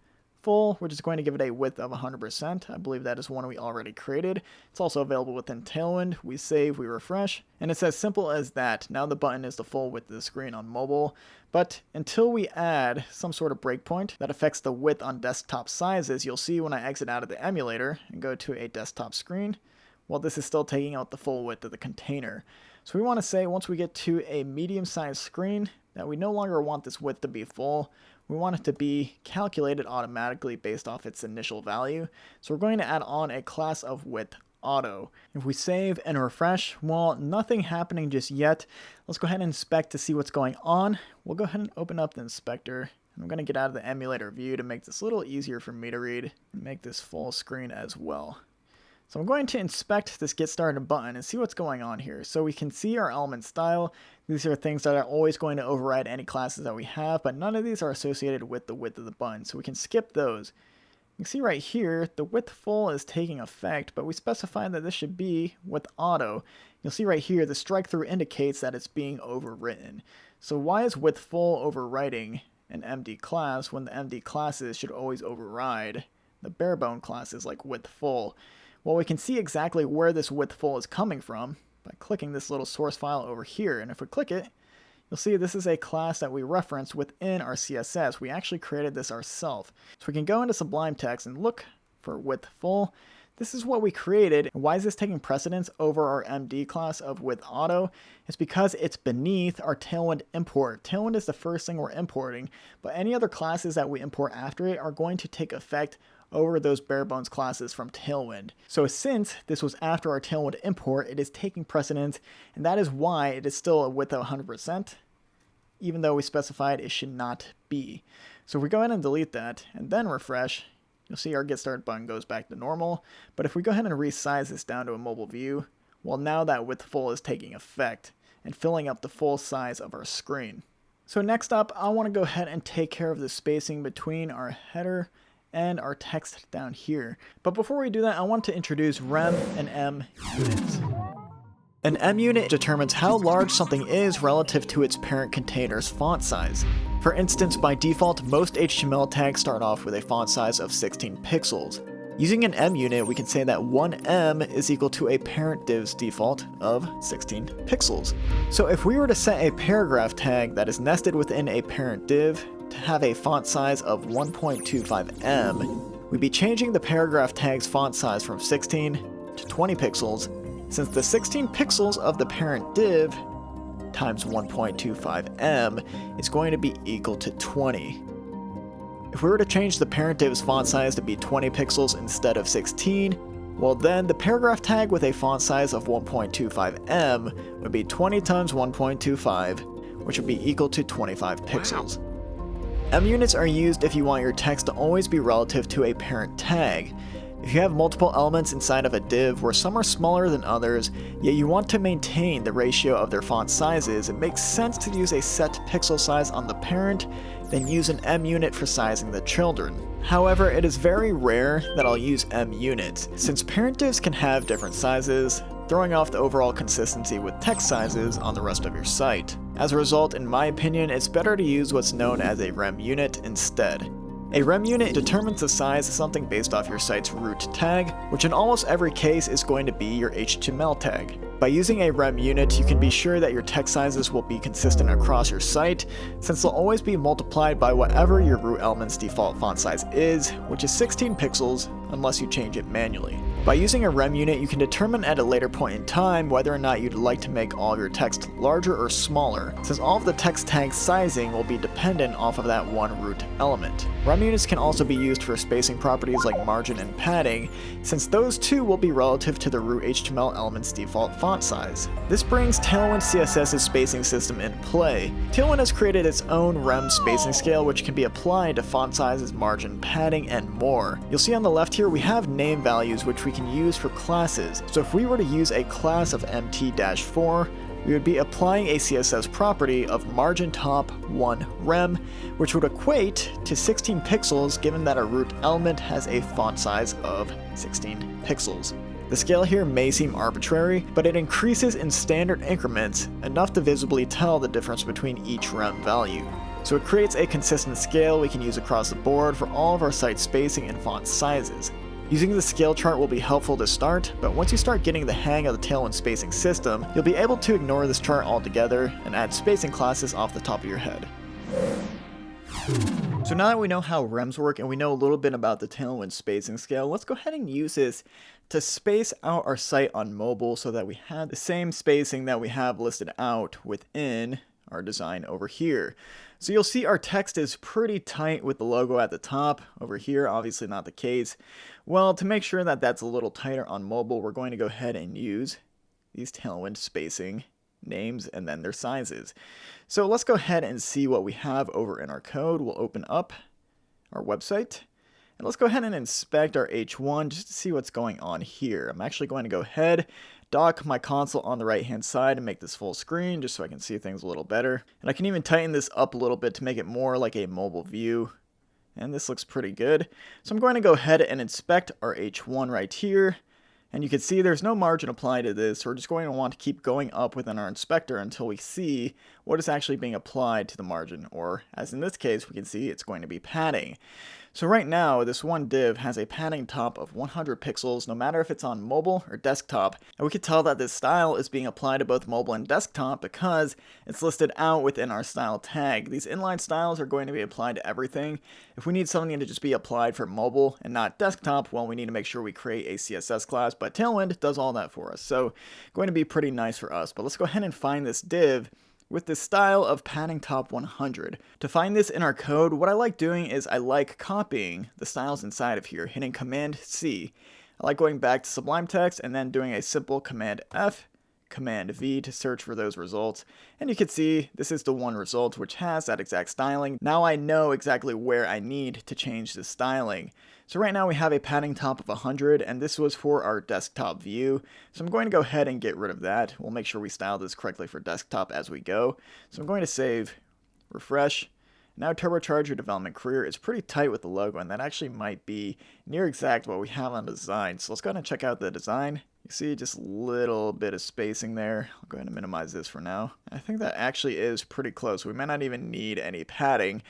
full, which is going to give it a width of 100%. I believe that is one we already created. It's also available within Tailwind. We save, we refresh, and it's as simple as that. Now the button is the full width of the screen on mobile, but until we add some sort of breakpoint that affects the width on desktop sizes, you'll see when I exit out of the emulator and go to a desktop screen, well, this is still taking out the full width of the container. So we want to say once we get to a medium-sized screen that we no longer want this width to be full. We want it to be calculated automatically based off its initial value. So we're going to add on a class of width auto. If we save and refresh, well, nothing happening just yet. Let's go ahead and inspect to see what's going on. We'll go ahead and open up the inspector. I'm going to get out of the emulator view to make this a little easier for me to read and make this full screen as well. So I'm going to inspect this Get Started button and see what's going on here. So we can see our element style. These are things that are always going to override any classes that we have, but none of these are associated with the width of the button, so we can skip those. You can see right here, the width full is taking effect, but we specified that this should be with auto. You'll see right here, the strike through indicates that it's being overwritten. So why is width full overwriting an MD class when the MD classes should always override the bare bone classes like width full? Well, we can see exactly where this width full is coming from by clicking this little source file over here. And if we click it, you'll see this is a class that we reference within our CSS. We actually created this ourselves. So we can go into Sublime Text and look for width full. This is what we created. And why is this taking precedence over our MD class of width auto? It's because it's beneath our Tailwind import. Tailwind is the first thing we're importing, but any other classes that we import after it are going to take effect over those bare bones classes from Tailwind. So since this was after our Tailwind import, it is taking precedence, and that is why it is still a width of 100%, even though we specified it should not be. So if we go ahead and delete that, and then refresh, you'll see our Get Started button goes back to normal. But if we go ahead and resize this down to a mobile view, well, now that width full is taking effect and filling up the full size of our screen. So next up, I want to go ahead and take care of the spacing between our header and our text down here. But before we do that, I want to introduce Rem and M units. An M unit determines how large something is relative to its parent container's font size. For instance, by default, most HTML tags start off with a font size of 16 pixels. Using an M unit, we can say that 1M is equal to a parent div's default of 16 pixels. So if we were to set a paragraph tag that is nested within a parent div to have a font size of 1.25M, we'd be changing the paragraph tag's font size from 16 to 20 pixels since the 16 pixels of the parent div times 1.25m is going to be equal to 20. If we were to change the parent div's font size to be 20 pixels instead of 16, well then the paragraph tag with a font size of 1.25m would be 20 times 1.25, which would be equal to 25 pixels. M units are used if you want your text to always be relative to a parent tag. If you have multiple elements inside of a div where some are smaller than others, yet you want to maintain the ratio of their font sizes, it makes sense to use a set pixel size on the parent, then use an M unit for sizing the children. However, it is very rare that I'll use M units, since parent divs can have different sizes, throwing off the overall consistency with text sizes on the rest of your site. As a result, in my opinion, it's better to use what's known as a Rem unit instead. A Rem unit determines the size of something based off your site's root tag, which in almost every case is going to be your HTML tag. By using a Rem unit, you can be sure that your text sizes will be consistent across your site, since they'll always be multiplied by whatever your root element's default font size is, which is 16 pixels, unless you change it manually. By using a Rem unit, you can determine at a later point in time whether or not you'd like to make all of your text larger or smaller, since all of the text tag sizing will be dependent off of that one root element. Rem units can also be used for spacing properties like margin and padding, since those two will be relative to the root HTML element's default font size. This brings TailwindCSS's spacing system into play. Tailwind has created its own Rem spacing scale which can be applied to font sizes, margin, padding, and more. You'll see on the left here we have name values which we can use for classes. So if we were to use a class of MT-4, we would be applying a CSS property of margin top 1 rem, which would equate to 16 pixels given that a root element has a font size of 16 pixels. The scale here may seem arbitrary, but it increases in standard increments, enough to visibly tell the difference between each rem value. So it creates a consistent scale we can use across the board for all of our site spacing and font sizes. Using the scale chart will be helpful to start, but once you start getting the hang of the Tailwind spacing system, you'll be able to ignore this chart altogether and add spacing classes off the top of your head. So now that we know how rems work and we know a little bit about the Tailwind spacing scale, let's go ahead and use this to space out our site on mobile so that we have the same spacing that we have listed out within our design over here. So you'll see our text is pretty tight with the logo at the top. Over here, obviously not the case. Well, to make sure that that's a little tighter on mobile, we're going to go ahead and use these Tailwind spacing names and then their sizes. So let's go ahead and see what we have over in our code. We'll open up our website. And let's go ahead and inspect our H1 just to see what's going on here. I'm actually going to go ahead, dock my console on the right hand side and make this full screen just so I can see things a little better. And I can even tighten this up a little bit to make it more like a mobile view. And this looks pretty good. So I'm going to go ahead and inspect our H1 right here. And you can see there's no margin applied to this. We're just going to want to keep going up within our inspector until we see what is actually being applied to the margin. Or as in this case, we can see it's going to be padding. So right now, this one div has a padding top of 100 pixels, no matter if it's on mobile or desktop. And we can tell that this style is being applied to both mobile and desktop because it's listed out within our style tag. These inline styles are going to be applied to everything. If we need something to just be applied for mobile and not desktop, well, we need to make sure we create a CSS class, but Tailwind does all that for us. So going to be pretty nice for us. But let's go ahead and find this div with the style of padding top 100. To find this in our code, what I like doing is I like copying the styles inside of here, hitting Command C. I like going back to Sublime Text and then doing a simple Command F, Command V to search for those results. And you can see this is the one result which has that exact styling. Now I know exactly where I need to change the styling. So right now we have a padding top of 100 and this was for our desktop view. So I'm going to go ahead and get rid of that. We'll make sure we style this correctly for desktop as we go. So I'm going to save, refresh. Now turbocharge your development career is pretty tight with the logo and that actually might be near exact what we have on design. So let's go ahead and check out the design. You see just a little bit of spacing there. I'll go ahead and minimize this for now. I think that actually is pretty close. We might not even need any padding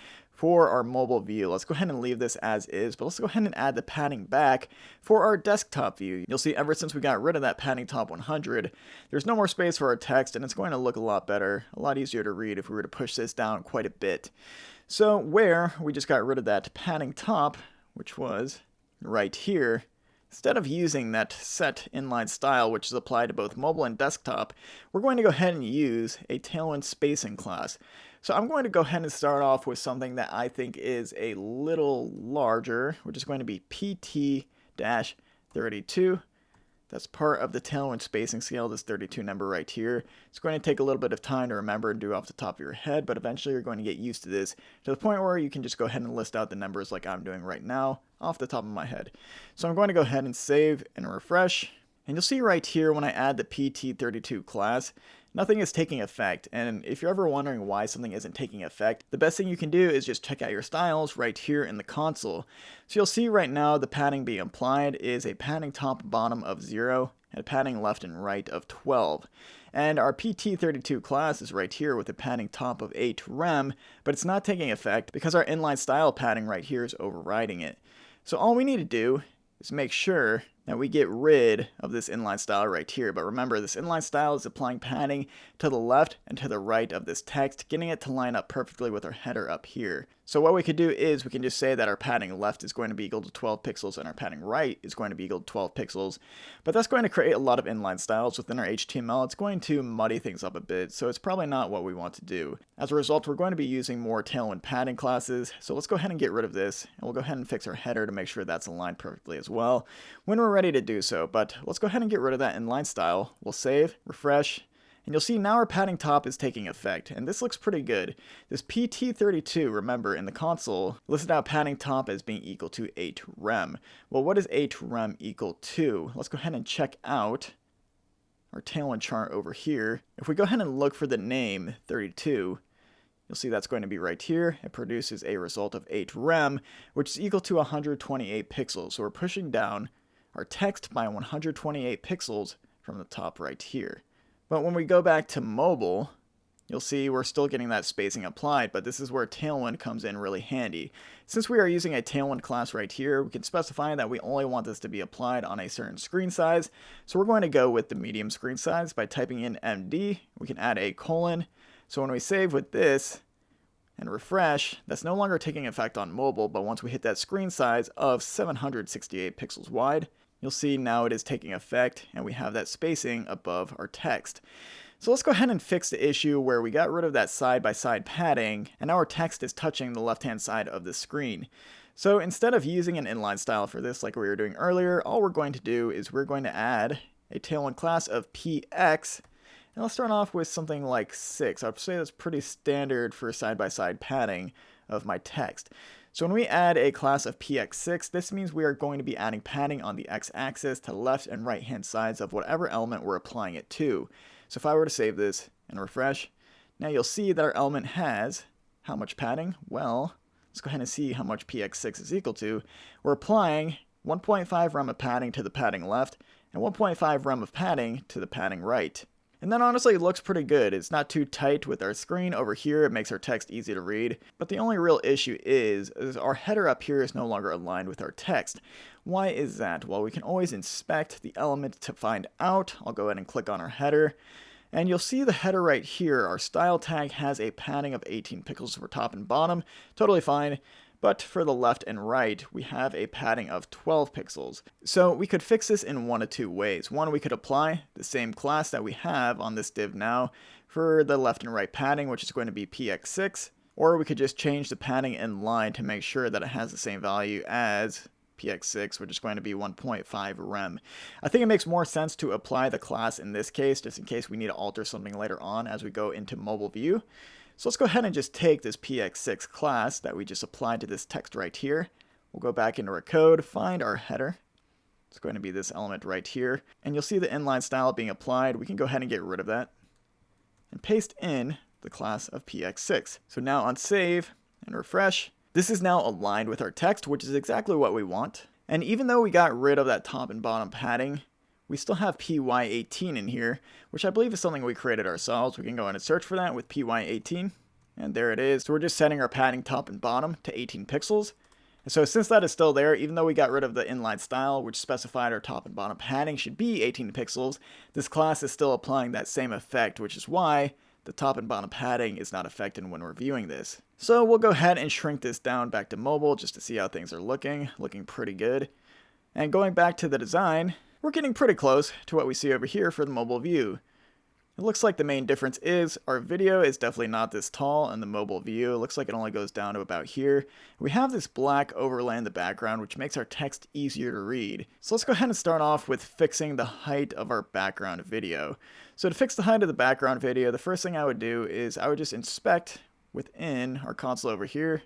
for our mobile view. Let's go ahead and leave this as is, but let's go ahead and add the padding back for our desktop view. You'll see ever since we got rid of that padding top 100, there's no more space for our text and it's going to look a lot better, a lot easier to read if we were to push this down quite a bit. So where we just got rid of that padding top, which was right here, Instead of using that set inline style, which is applied to both mobile and desktop, we're going to go ahead and use a Tailwind spacing class. So I'm going to go ahead and start off with something that I think is a little larger, which is going to be PT-32. That's part of the Tailwind spacing scale, this 32 number right here. It's going to take a little bit of time to remember and do off the top of your head, but eventually you're going to get used to this to the point where you can just go ahead and list out the numbers like I'm doing right now off the top of my head. So I'm going to go ahead and save and refresh. And you'll see right here when I add the PT32 class, nothing is taking effect. And if you're ever wondering why something isn't taking effect, the best thing you can do is just check out your styles right here in the console. So you'll see right now the padding being applied is a padding top and bottom of 0 and a padding left and right of 12. And our PT32 class is right here with a padding top of 8 rem, but it's not taking effect because our inline style padding right here is overriding it. So all we need to do is make sure that we get rid of this inline style right here. But remember, this inline style is applying padding to the left and to the right of this text, getting it to line up perfectly with our header up here. So what we could do is we can just say that our padding left is going to be equal to 12 pixels and our padding right is going to be equal to 12 pixels. But that's going to create a lot of inline styles within our HTML. It's going to muddy things up a bit, so it's probably not what we want to do. As a result, we're going to be using more Tailwind padding classes. So let's go ahead and get rid of this, and we'll go ahead and fix our header to make sure that's aligned perfectly as well when we're ready to do so. But let's go ahead and get rid of that inline style. We'll save, refresh, and you'll see now our padding top is taking effect, and this looks pretty good. This PT32, remember, in the console, listed out padding top as being equal to 8 rem. Well, what is 8 rem equal to? Let's go ahead and check out our Tailwind chart over here. If we go ahead and look for the name 32, you'll see that's going to be right here. It produces a result of 8 rem, which is equal to 128 pixels. So we're pushing down our text by 128 pixels from the top right here. But when we go back to mobile, you'll see we're still getting that spacing applied, but this is where Tailwind comes in really handy. Since we are using a Tailwind class right here, we can specify that we only want this to be applied on a certain screen size. So we're going to go with the medium screen size by typing in MD. We can add a colon. So when we save with this and refresh, that's no longer taking effect on mobile, but once we hit that screen size of 768 pixels wide, you'll see now it is taking effect and we have that spacing above our text. So let's go ahead and fix the issue where we got rid of that side-by-side padding and now our text is touching the left-hand side of the screen. So instead of using an inline style for this like we were doing earlier, all we're going to do is we're going to add a Tailwind class of PX. And let's start off with something like 6. I'd say that's pretty standard for side-by-side padding of my text. So when we add a class of PX6, this means we are going to be adding padding on the x-axis to left and right hand sides of whatever element we're applying it to. So if I were to save this and refresh, now you'll see that our element has how much padding? Well, let's go ahead and see how much PX6 is equal to. We're applying 1.5 rem of padding to the padding left and 1.5 rem of padding to the padding right. And that honestly looks pretty good. It's not too tight with our screen over here. It makes our text easy to read. But the only real issue is our header up here is no longer aligned with our text. Why is that? Well, we can always inspect the element to find out. I'll go ahead and click on our header. And you'll see the header right here. Our style tag has a padding of 18 pixels for top and bottom. Totally fine. But for the left and right, we have a padding of 12 pixels. So we could fix this in one of two ways. One, we could apply the same class that we have on this div now for the left and right padding, which is going to be PX6. Or we could just change the padding in line to make sure that it has the same value as PX6, which is going to be 1.5 rem. I think it makes more sense to apply the class in this case, just in case we need to alter something later on as we go into mobile view. So let's go ahead and just take this PX6 class that we just applied to this text right here. We'll go back into our code, find our header. It's going to be this element right here. And you'll see the inline style being applied. We can go ahead and get rid of that and paste in the class of PX6. So now on save and refresh, this is now aligned with our text, which is exactly what we want. And even though we got rid of that top and bottom padding, we still have PY18 in here, which I believe is something we created ourselves. We can go in and search for that with PY18, and there it is. So we're just setting our padding top and bottom to 18 pixels. And so since that is still there, even though we got rid of the inline style, which specified our top and bottom padding should be 18 pixels, this class is still applying that same effect, which is why the top and bottom padding is not affected when we're viewing this. So we'll go ahead and shrink this down back to mobile just to see how things are looking pretty good. And going back to the design, we're getting pretty close to what we see over here for the mobile view. It looks like the main difference is our video is definitely not this tall in the mobile view. It looks like it only goes down to about here. We have this black overlay in the background, which makes our text easier to read. So let's go ahead and start off with fixing the height of our background video. So to fix the height of the background video, the first thing I would do is I would just inspect within our console over here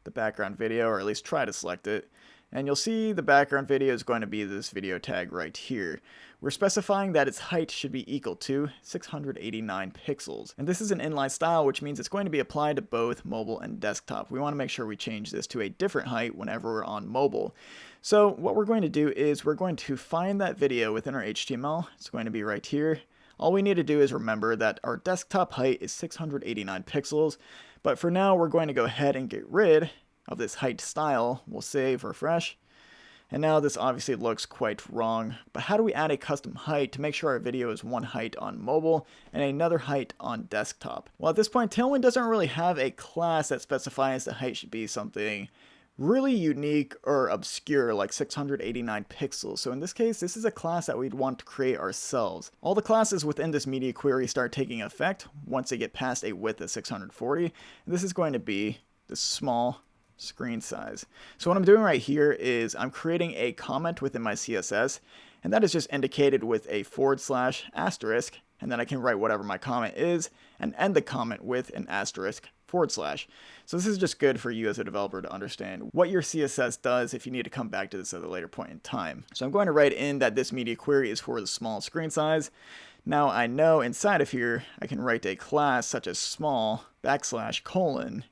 the background video, or at least try to select it. And you'll see the background video is going to be this video tag right here. We're specifying that its height should be equal to 689 pixels. And this is an inline style, which means it's going to be applied to both mobile and desktop. We want to make sure we change this to a different height whenever we're on mobile. So what we're going to do is we're going to find that video within our HTML. It's going to be right here. All we need to do is remember that our desktop height is 689 pixels. But for now, we're going to go ahead and get rid of this height style. We'll save, refresh, and now this obviously looks quite wrong. But how do we add a custom height to make sure our video is one height on mobile and another height on desktop? Well, at this point, Tailwind doesn't really have a class that specifies the height should be something really unique or obscure like 689 pixels. So in this case, this is a class that we'd want to create ourselves. All the classes within this media query start taking effect once they get past a width of 640. And this is going to be the small screen size. So what I'm doing right here is I'm creating a comment within my CSS, and that is just indicated with a /*, and then I can write whatever my comment is and end the comment with an */. So this is just good for you as a developer to understand what your CSS does if you need to come back to this at a later point in time. So I'm going to write in that this media query is for the small screen size. Now I know inside of here I can write a class such as small \::,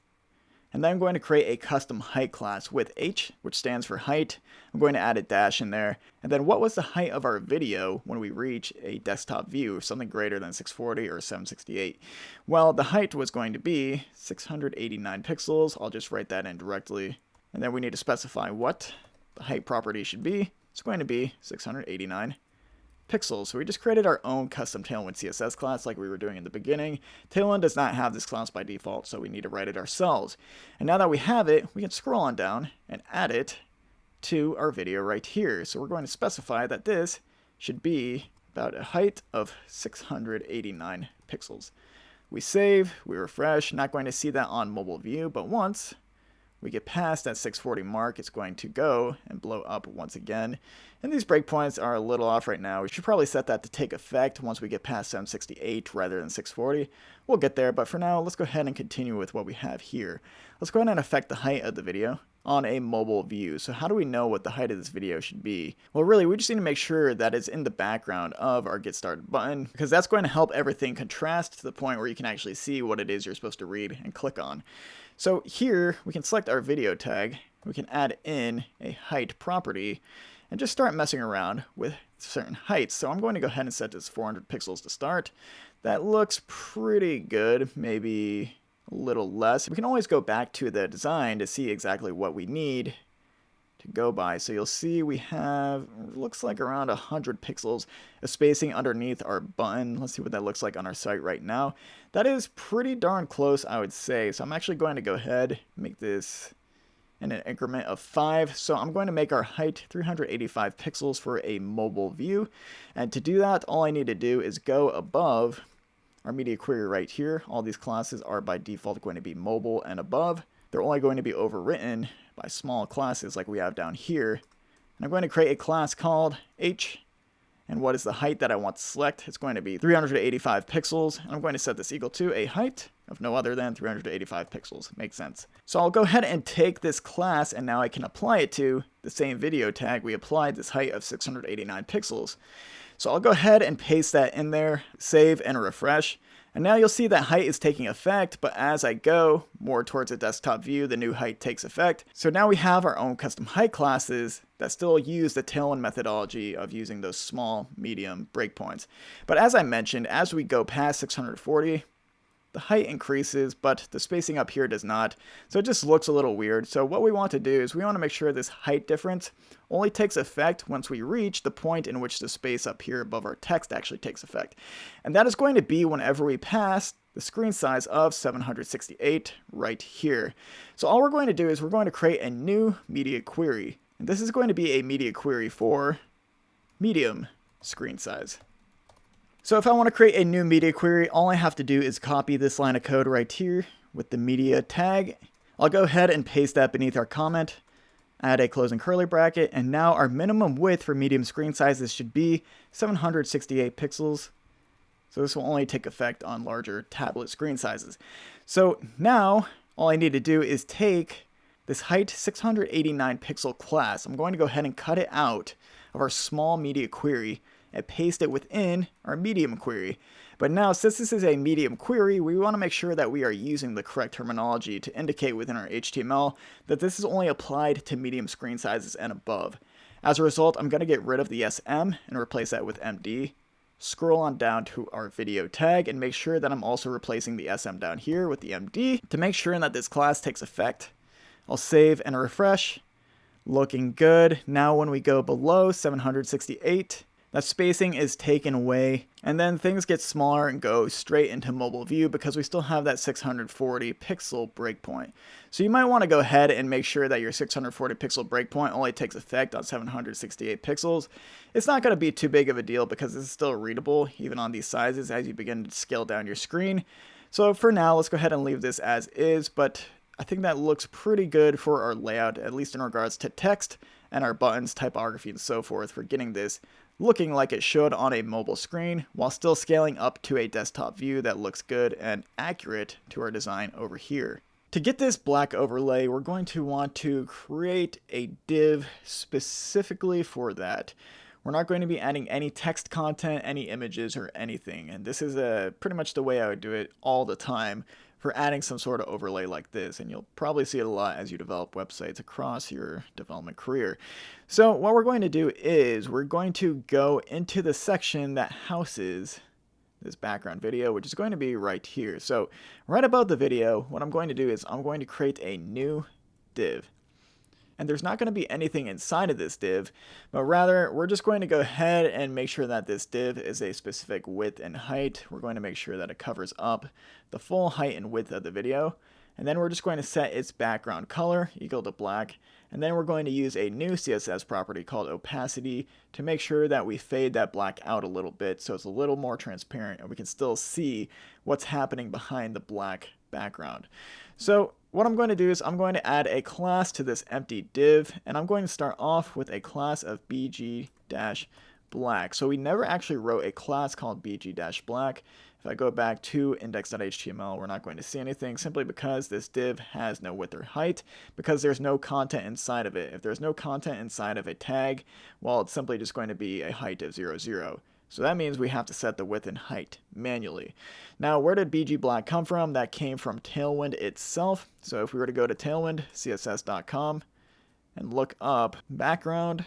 and then I'm going to create a custom height class with h, which stands for height. I'm going to add a dash in there. And then what was the height of our video when we reach a desktop view, something greater than 640 or 768? Well, the height was going to be 689 pixels. I'll just write that in directly. And then we need to specify what the height property should be. It's going to be 689 pixels. So we just created our own custom Tailwind CSS class like we were doing in the beginning. Tailwind does not have this class by default, so we need to write it ourselves. And now that we have it, we can scroll on down and add it to our video right here. So we're going to specify that this should be about a height of 689 pixels. We save, we refresh, not going to see that on mobile view, but once we get past that 640 mark, it's going to go and blow up once again. And these breakpoints are a little off right now. We should probably set that to take effect once we get past 768 rather than 640. We'll get there, but for now, let's go ahead and continue with what we have here. Let's go ahead and affect the height of the video on a mobile view. So how do we know what the height of this video should be? Well, really, we just need to make sure that it's in the background of our Get Started button, because that's going to help everything contrast to the point where you can actually see what it is you're supposed to read and click on. So here, we can select our video tag, we can add in a height property, and just start messing around with certain heights. So I'm going to go ahead and set this 400 pixels to start. That looks pretty good, maybe a little less. We can always go back to the design to see exactly what we need to go by. So you'll see we have, looks like around 100 pixels of spacing underneath our button. Let's see what that looks like on our site right now. That is pretty darn close, I would say. So I'm actually going to go ahead, make this in an increment of 5. So I'm going to make our height 385 pixels for a mobile view. And to do that, all I need to do is go above our media query right here. All these classes are by default going to be mobile and above. They're only going to be overwritten by small classes like we have down here. And I'm going to create a class called h. And what is the height that I want to select? It's going to be 385 pixels. And I'm going to set this equal to a height of no other than 385 pixels. Makes sense. So I'll go ahead and take this class, and now I can apply it to the same video tag we applied this height of 689 pixels. So I'll go ahead and paste that in there, save and refresh. And now you'll see that height is taking effect, but as I go more towards a desktop view, the new height takes effect. So now we have our own custom height classes that still use the Tailwind methodology of using those small, medium breakpoints. But as I mentioned, as we go past 640, the height increases, but the spacing up here does not. So it just looks a little weird. So what we want to do is we want to make sure this height difference only takes effect once we reach the point in which the space up here above our text actually takes effect. And that is going to be whenever we pass the screen size of 768 right here. So all we're going to do is we're going to create a new media query. And this is going to be a media query for medium screen size. So if I want to create a new media query, all I have to do is copy this line of code right here with the media tag. I'll go ahead and paste that beneath our comment, add a closing curly bracket, and now our minimum width for medium screen sizes should be 768 pixels. So this will only take effect on larger tablet screen sizes. So now all I need to do is take this height 689 pixel class. I'm going to go ahead and cut it out of our small media query and paste it within our medium query. But now, since this is a medium query, we want to make sure that we are using the correct terminology to indicate within our HTML that this is only applied to medium screen sizes and above. As a result, I'm going to get rid of the SM and replace that with MD. Scroll on down to our video tag and make sure that I'm also replacing the SM down here with the MD to make sure that this class takes effect. I'll save and refresh. Looking good. Now when we go below 768, that spacing is taken away, and then things get smaller and go straight into mobile view because we still have that 640 pixel breakpoint. So you might want to go ahead and make sure that your 640 pixel breakpoint only takes effect on 768 pixels. It's not going to be too big of a deal because this is still readable even on these sizes as you begin to scale down your screen. So for now, let's go ahead and leave this as is, but I think that looks pretty good for our layout, at least in regards to text and our buttons, typography, and so forth, for getting this looking like it should on a mobile screen while still scaling up to a desktop view that looks good and accurate to our design over here. To get this black overlay, we're going to want to create a div specifically for that. We're not going to be adding any text content, any images, or anything, and this is pretty much the way I would do it all the time for adding some sort of overlay like this, and you'll probably see it a lot as you develop websites across your development career. So what we're going to do is we're going to go into the section that houses this background video, which is going to be right here. So right above the video, what I'm going to do is I'm going to create a new div. And there's not going to be anything inside of this div, but rather we're just going to go ahead and make sure that this div is a specific width and height. We're going to make sure that it covers up the full height and width of the video. And then we're just going to set its background color equal to black. And then we're going to use a new CSS property called Opacity to make sure that we fade that black out a little bit so it's a little more transparent and we can still see what's happening behind the black background. So what I'm going to do is I'm going to add a class to this empty div, and I'm going to start off with a class of bg-black. So we never actually wrote a class called bg-black. If I go back to index.html, we're not going to see anything simply because this div has no width or height because there's no content inside of it. If there's no content inside of a tag, well, it's simply just going to be a height of 0, 0. So that means we have to set the width and height manually. Now, where did bg-black come from? That came from Tailwind itself. So if we were to go to tailwindcss.com and look up background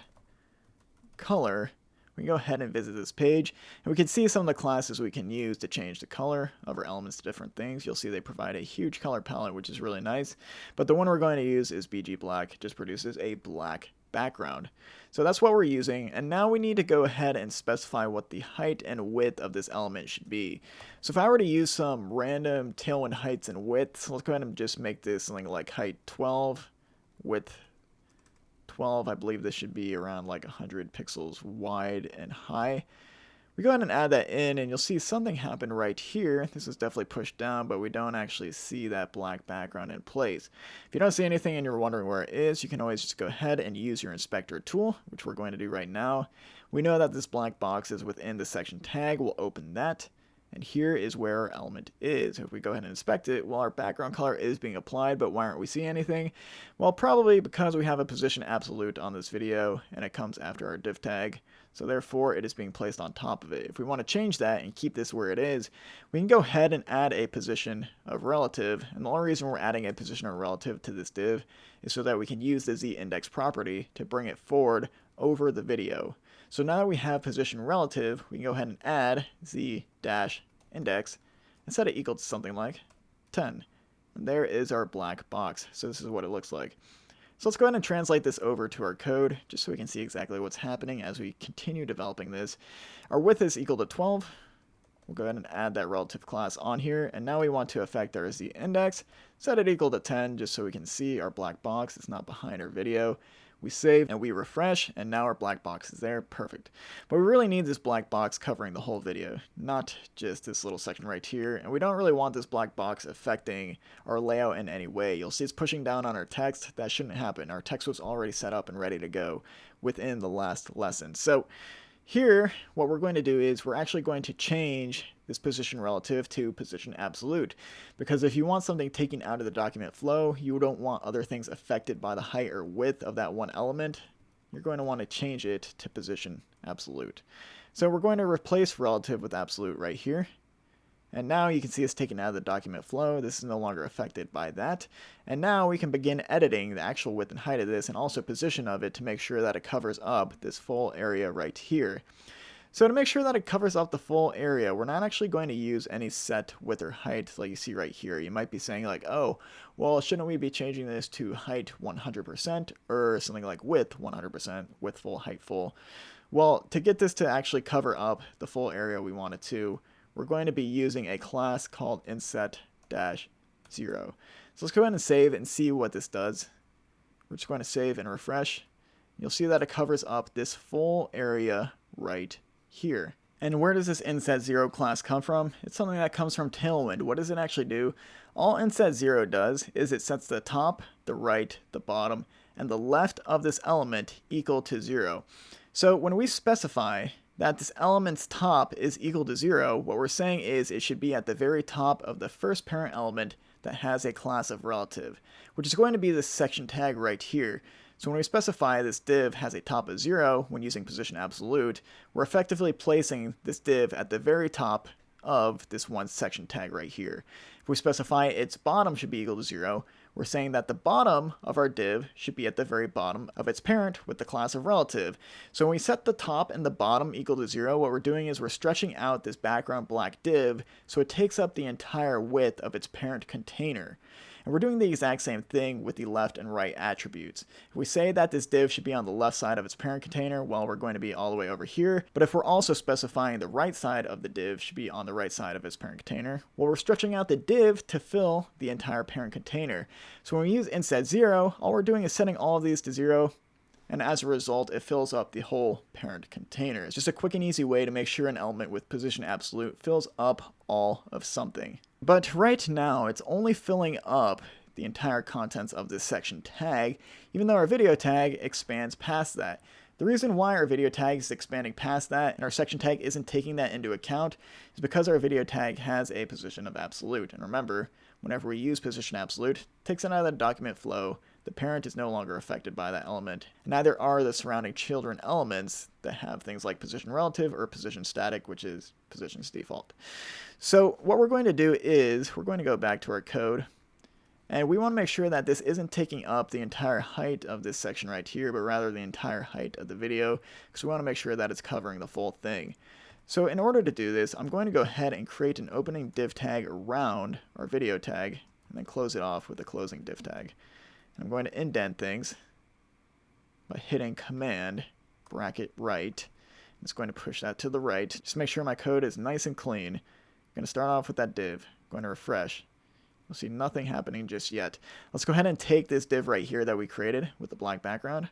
color, we can go ahead and visit this page, and we can see some of the classes we can use to change the color of our elements to different things. You'll see they provide a huge color palette, which is really nice. But the one we're going to use is bg-black. It just produces a black background. So that's what we're using, and now we need to go ahead and specify what the height and width of this element should be. So if I were to use some random Tailwind heights and widths, let's go ahead and just make this something like height 12, width 12. I believe this should be around like 100 pixels wide and high. We go ahead and add that in, and you'll see something happen right here. This is definitely pushed down, but we don't actually see that black background in place. If you don't see anything and you're wondering where it is, you can always just go ahead and use your inspector tool, which we're going to do right now. We know that this black box is within the section tag. We'll open that, and here is where our element is. If we go ahead and inspect it, well, our background color is being applied, but why aren't we seeing anything? Well, probably because we have a position absolute on this video, and it comes after our div tag. So therefore, it is being placed on top of it. If we want to change that and keep this where it is, we can go ahead and add a position of relative. And the only reason we're adding a position of relative to this div is so that we can use the z-index property to bring it forward over the video. So now that we have position relative, we can go ahead and add z-index and set it equal to something like 10. And there is our black box. So this is what it looks like. So let's go ahead and translate this over to our code, just so we can see exactly what's happening as we continue developing this. Our width is equal to 12. We'll go ahead and add that relative class on here, and now we want to affect our z-index, set it equal to 10, just so we can see our black box. It's not behind our video. We save and we refresh, and now our black box is there. Perfect. But we really need this black box covering the whole video, not just this little section right here. And we don't really want this black box affecting our layout in any way. You'll see it's pushing down on our text. That shouldn't happen. Our text was already set up and ready to go within the last lesson. So here, what we're going to do is we're actually going to change this position relative to position absolute. Because if you want something taken out of the document flow, you don't want other things affected by the height or width of that one element. You're going to want to change it to position absolute. So we're going to replace relative with absolute right here. And now you can see it's taken out of the document flow. This is no longer affected by that. And now we can begin editing the actual width and height of this and also position of it to make sure that it covers up this full area right here. So to make sure that it covers up the full area, we're not actually going to use any set width or height like you see right here. You might be saying like, oh, well, shouldn't we be changing this to height 100% or something like width 100%, width full, height full? Well, to get this to actually cover up the full area we want it to, we're going to be using a class called inset-0. So let's go ahead and save and see what this does. We're just going to save and refresh. You'll see that it covers up this full area right here. And where does this inset-0 class come from? It's something that comes from Tailwind. What does it actually do? All inset-0 does is it sets the top, the right, the bottom, and the left of this element equal to 0. So when we specify that this element's top is equal to 0, what we're saying is it should be at the very top of the first parent element that has a class of relative, which is going to be this section tag right here. So when we specify this div has a top of 0 when using position absolute, we're effectively placing this div at the very top of this one section tag right here. If we specify its bottom should be equal to 0, we're saying that the bottom of our div should be at the very bottom of its parent with the class of relative. So when we set the top and the bottom equal to 0, what we're doing is we're stretching out this background black div so it takes up the entire width of its parent container. And we're doing the exact same thing with the left and right attributes. If we say that this div should be on the left side of its parent container, well, we're going to be all the way over here. But if we're also specifying the right side of the div should be on the right side of its parent container, well, we're stretching out the div to fill the entire parent container. So when we use inset-0, all we're doing is setting all of these to 0. And as a result, it fills up the whole parent container. It's just a quick and easy way to make sure an element with position absolute fills up all of something. But right now, it's only filling up the entire contents of this section tag, even though our video tag expands past that. The reason why our video tag is expanding past that and our section tag isn't taking that into account is because our video tag has a position of absolute. And remember, whenever we use position absolute, it takes it out of the document flow. The parent is no longer affected by that element. And neither are the surrounding children elements that have things like position relative or position static, which is position's default. So what we're going to do is we're going to go back to our code. And we want to make sure that this isn't taking up the entire height of this section right here, but rather the entire height of the video, because we want to make sure that it's covering the full thing. So in order to do this, I'm going to go ahead and create an opening div tag around our video tag, and then close it off with a closing div tag. And I'm going to indent things by hitting Command bracket right. It's going to push that to the right. Just make sure my code is nice and clean. I'm going to start off with that div. I'm going to refresh. You'll see nothing happening just yet. Let's go ahead and take this div right here that we created with the black background.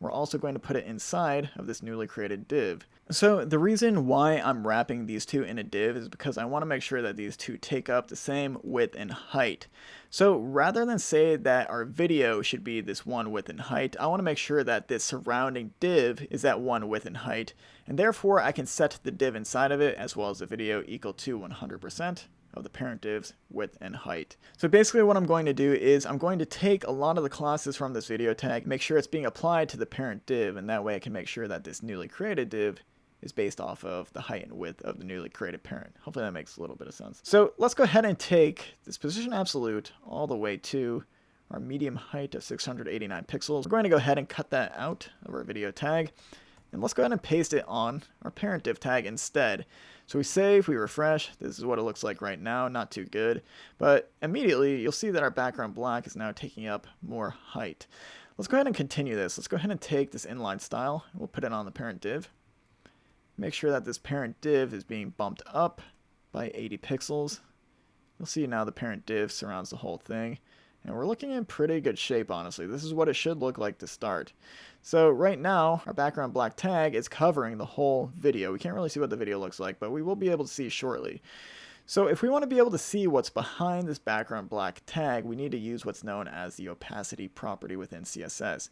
We're also going to put it inside of this newly created div. So the reason why I'm wrapping these two in a div is because I want to make sure that these two take up the same width and height. So rather than say that our video should be this one width and height, I want to make sure that this surrounding div is that one width and height. And therefore I can set the div inside of it as well as the video equal to 100%. Of the parent div's width and height. So basically what I'm going to do is I'm going to take a lot of the classes from this video tag, make sure it's being applied to the parent div, and that way I can make sure that this newly created div is based off of the height and width of the newly created parent. Hopefully that makes a little bit of sense. So let's go ahead and take this position absolute all the way to our medium height of 689 pixels. We're going to go ahead and cut that out of our video tag. And let's go ahead and paste it on our parent div tag instead. So we save, we refresh. This is what it looks like right now. Not too good. But immediately you'll see that our background black is now taking up more height. Let's go ahead and continue this. Let's go ahead and take this inline style. And we'll put it on the parent div. Make sure that this parent div is being bumped up by 80 pixels. You'll see now the parent div surrounds the whole thing. And we're looking in pretty good shape, honestly. This is what it should look like to start. So right now, our background black tag is covering the whole video. We can't really see what the video looks like, but we will be able to see shortly. So if we want to be able to see what's behind this background black tag, we need to use what's known as the opacity property within CSS.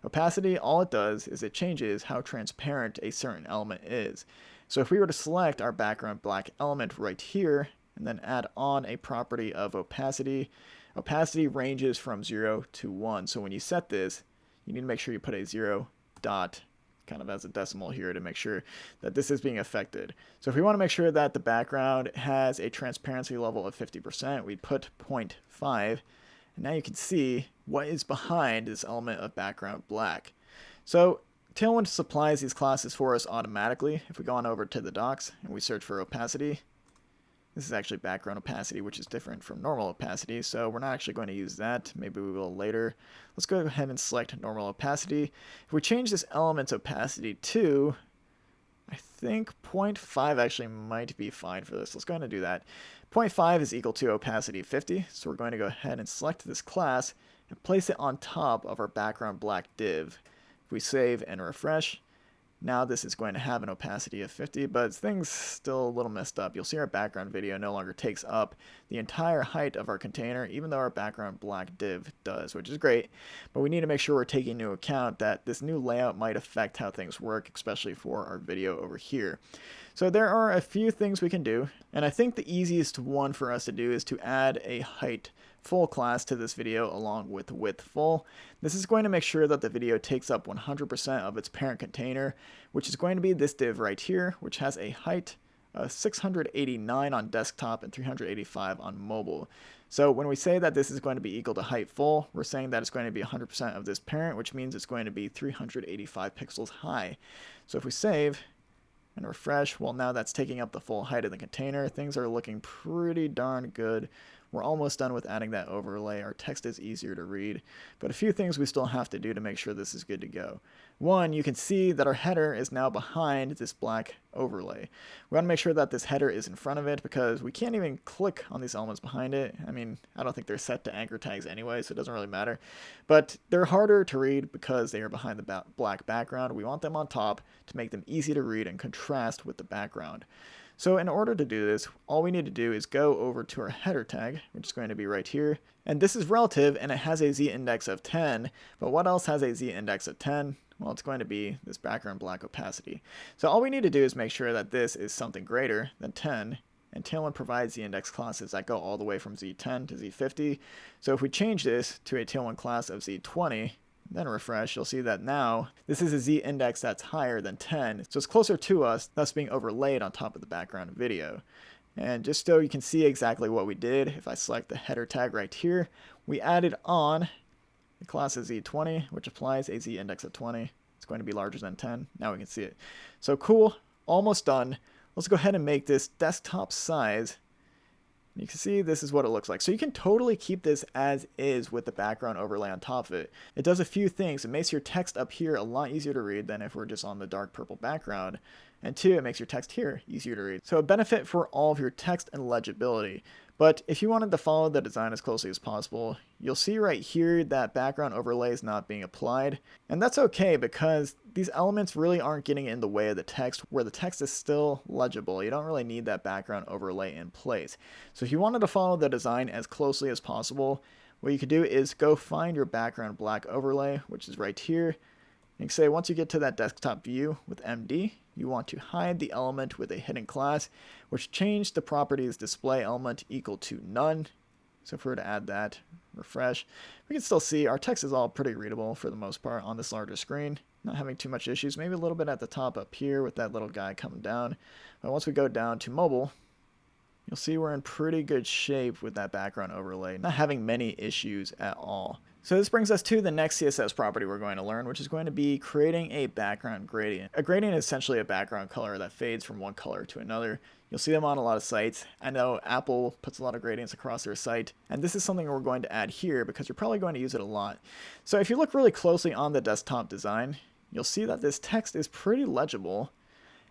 Opacity, all it does is it changes how transparent a certain element is. So if we were to select our background black element right here, and then add on a property of opacity, opacity ranges from 0 to 1. So when you set this, you need to make sure you put a 0 dot kind of as a decimal here to make sure that this is being affected. So if we want to make sure that the background has a transparency level of 50%, we put 0.5, and now you can see what is behind this element of background black. So Tailwind supplies these classes for us automatically. If we go on over to the docs and we search for opacity, this is actually background opacity, which is different from normal opacity, so we're not actually going to use that. Maybe we will later. Let's go ahead and select normal opacity. If we change this element's opacity to, I think 0.5 actually might be fine for this. Let's go ahead and do that. 0.5 is equal to opacity 50, so we're going to go ahead and select this class and place it on top of our background black div. If we save and refresh, now this is going to have an opacity of 50, but things still a little messed up. You'll see our background video no longer takes up the entire height of our container, even though our background black div does, which is great. But we need to make sure we're taking into account that this new layout might affect how things work, especially for our video over here. So there are a few things we can do, and I think the easiest one for us to do is to add a height full class to this video along with width full. This is going to make sure that the video takes up 100% of its parent container, which is going to be this div right here, which has a height of 689 on desktop and 385 on mobile. So when we say that this is going to be equal to height full, we're saying that it's going to be 100% of this parent, which means it's going to be 385 pixels high. So if we save and refresh, well, now that's taking up the full height of the container. Things are looking pretty darn good. We're almost done with adding that overlay. Our text is easier to read, but a few things we still have to do to make sure this is good to go. One, you can see that our header is now behind this black overlay. We want to make sure that this header is in front of it because we can't even click on these elements behind it. I mean, I don't think they're set to anchor tags anyway, so it doesn't really matter. But they're harder to read because they are behind the black background. We want them on top to make them easy to read and contrast with the background. So in order to do this, all we need to do is go over to our header tag, which is going to be right here. And this is relative and it has a z-index of 10. But what else has a z-index of 10? Well, it's going to be this background black opacity. So all we need to do is make sure that this is something greater than 10. And Tailwind provides z-index classes that go all the way from z10 to z50. So if we change this to a Tailwind class of z20, then refresh, you'll see that now this is a z-index that's higher than 10, so it's closer to us, thus being overlaid on top of the background video. And just so you can see exactly what we did, if I select the header tag right here, we added on the class of z20, which applies a z-index of 20. It's going to be larger than 10. Now we can see it. So cool, almost done. Let's go ahead and make this desktop size. You can see this is what it looks like. So you can totally keep this as is with the background overlay on top of it. It does a few things. It makes your text up here a lot easier to read than if we're just on the dark purple background. And two, it makes your text here easier to read. So a benefit for all of your text and legibility. But if you wanted to follow the design as closely as possible, you'll see right here that background overlay is not being applied. And that's okay because these elements really aren't getting in the way of the text where the text is still legible. You don't really need that background overlay in place. So if you wanted to follow the design as closely as possible, what you could do is go find your background black overlay, which is right here. You can say once you get to that desktop view with MD, you want to hide the element with a hidden class, which change the properties display element equal to none. So if we were to add that, refresh, we can still see our text is all pretty readable for the most part on this larger screen. Not having too much issues, maybe a little bit at the top up here with that little guy coming down. But once we go down to mobile, you'll see we're in pretty good shape with that background overlay, not having many issues at all. So this brings us to the next CSS property we're going to learn, which is going to be creating a background gradient. A gradient is essentially a background color that fades from one color to another. You'll see them on a lot of sites. I know Apple puts a lot of gradients across their site, and this is something we're going to add here because you're probably going to use it a lot. So if you look really closely on the desktop design, you'll see that this text is pretty legible.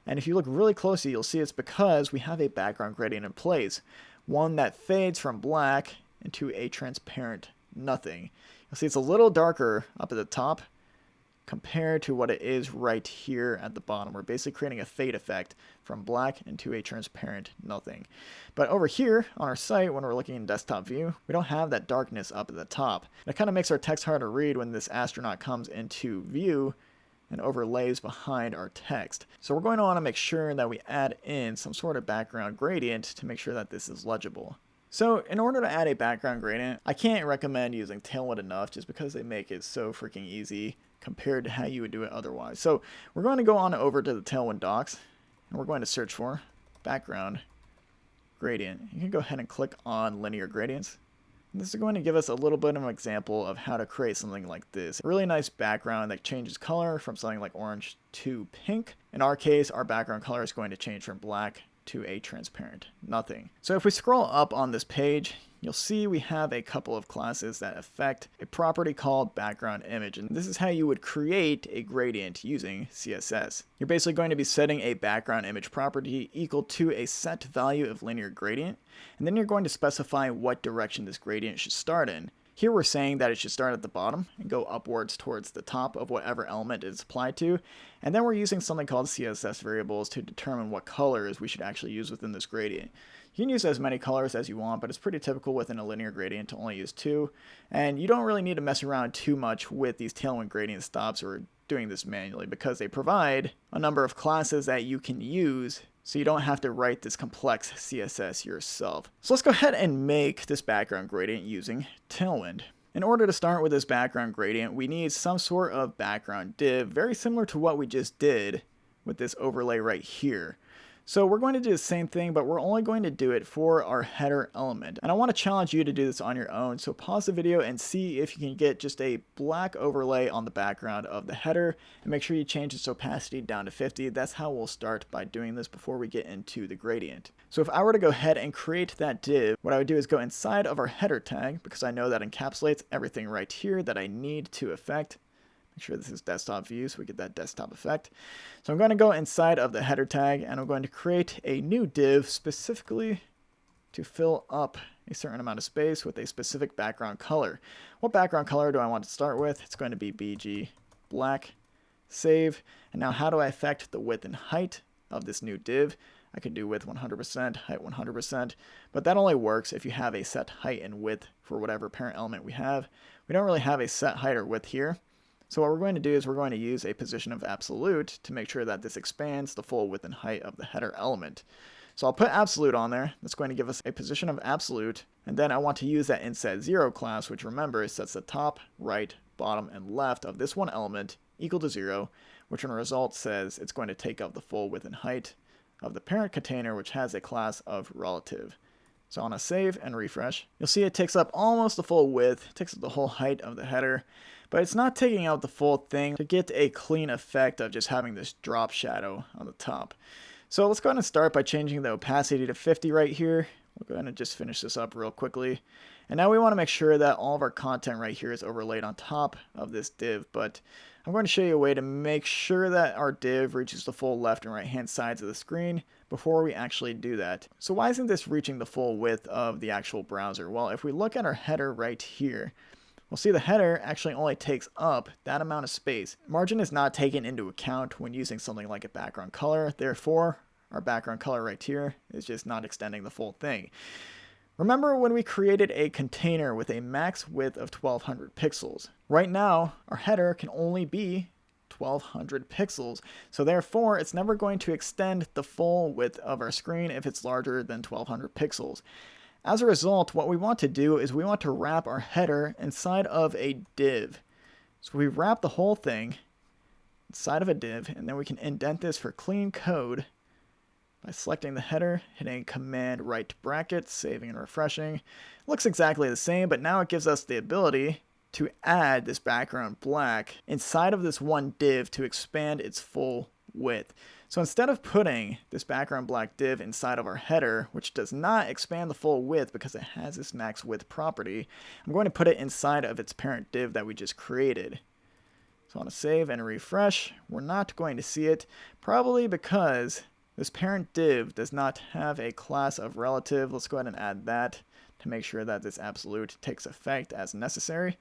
And if you look really closely, you'll see it's because we have a background gradient in place, one that fades from black into a transparent nothing. You'll see it's a little darker up at the top compared to what it is right here at the bottom. We're basically creating a fade effect from black into a transparent nothing. But over here on our site, when we're looking in desktop view, we don't have that darkness up at the top. That kind of makes our text hard to read when this astronaut comes into view and overlays behind our text. So we're going to want to make sure that we add in some sort of background gradient to make sure that this is legible. So in order to add a background gradient, I can't recommend using Tailwind enough just because they make it so freaking easy compared to how you would do it otherwise. So we're going to go on over to the Tailwind docs and we're going to search for background gradient. You can go ahead and click on linear gradients. And this is going to give us a little bit of an example of how to create something like this. A really nice background that changes color from something like orange to pink. In our case, our background color is going to change from black to a transparent nothing. So if we scroll up on this page, you'll see we have a couple of classes that affect a property called background image. And this is how you would create a gradient using CSS. You're basically going to be setting a background image property equal to a set value of linear gradient. And then you're going to specify what direction this gradient should start in. Here we're saying that it should start at the bottom and go upwards towards the top of whatever element it's applied to. And then we're using something called CSS variables to determine what colors we should actually use within this gradient. You can use as many colors as you want, but it's pretty typical within a linear gradient to only use 2. And you don't really need to mess around too much with these Tailwind gradient stops or doing this manually because they provide a number of classes that you can use so you don't have to write this complex CSS yourself. So let's go ahead and make this background gradient using Tailwind. In order to start with this background gradient, we need some sort of background div, very similar to what we just did with this overlay right here. So we're going to do the same thing, but we're only going to do it for our header element. And I want to challenge you to do this on your own. So pause the video and see if you can get just a black overlay on the background of the header. And make sure you change its opacity down to 50. That's how we'll start by doing this before we get into the gradient. So if I were to go ahead and create that div, what I would do is go inside of our header tag, because I know that encapsulates everything right here that I need to affect. Make sure this is desktop view so we get that desktop effect. So I'm going to go inside of the header tag and I'm going to create a new div specifically to fill up a certain amount of space with a specific background color. What background color do I want to start with? It's going to be BG black. Save. And now how do I affect the width and height of this new div? I could do width 100%, height 100%, but that only works if you have a set height and width for whatever parent element we have. We don't really have a set height or width here. So what we're going to do is we're going to use a position of absolute to make sure that this expands the full width and height of the header element. So I'll put absolute on there. That's going to give us a position of absolute. And then I want to use that inset0 class, which remember sets the top, right, bottom, and left of this one element equal to 0, which in result says it's going to take up the full width and height of the parent container, which has a class of relative. So on a save and refresh, you'll see it takes up almost the full width, takes up the whole height of the header, but it's not taking out the full thing to get a clean effect of just having this drop shadow on the top. So let's go ahead and start by changing the opacity to 50 right here. We'll go ahead and just finish this up real quickly. And now we want to make sure that all of our content right here is overlaid on top of this div, but I'm going to show you a way to make sure that our div reaches the full left and right hand sides of the screen before we actually do that. So why isn't this reaching the full width of the actual browser? Well, if we look at our header right here, we'll see the header actually only takes up that amount of space. Margin is not taken into account when using something like a background color. Therefore, our background color right here is just not extending the full thing. Remember when we created a container with a max width of 1200 pixels? Right now, our header can only be 1200 pixels. So therefore, it's never going to extend the full width of our screen if it's larger than 1200 pixels. As a result, what we want to do is we want to wrap our header inside of a div. So we wrap the whole thing inside of a div, and then we can indent this for clean code by selecting the header, hitting Command right bracket, saving and refreshing. It looks exactly the same, but now it gives us the ability to add this background black inside of this one div to expand its full width. So instead of putting this background black div inside of our header, which does not expand the full width because it has this max width property, I'm going to put it inside of its parent div that we just created. So I want to save and refresh. We're not going to see it, probably because this parent div does not have a class of relative. Let's go ahead and add that to make sure that this absolute takes effect as necessary.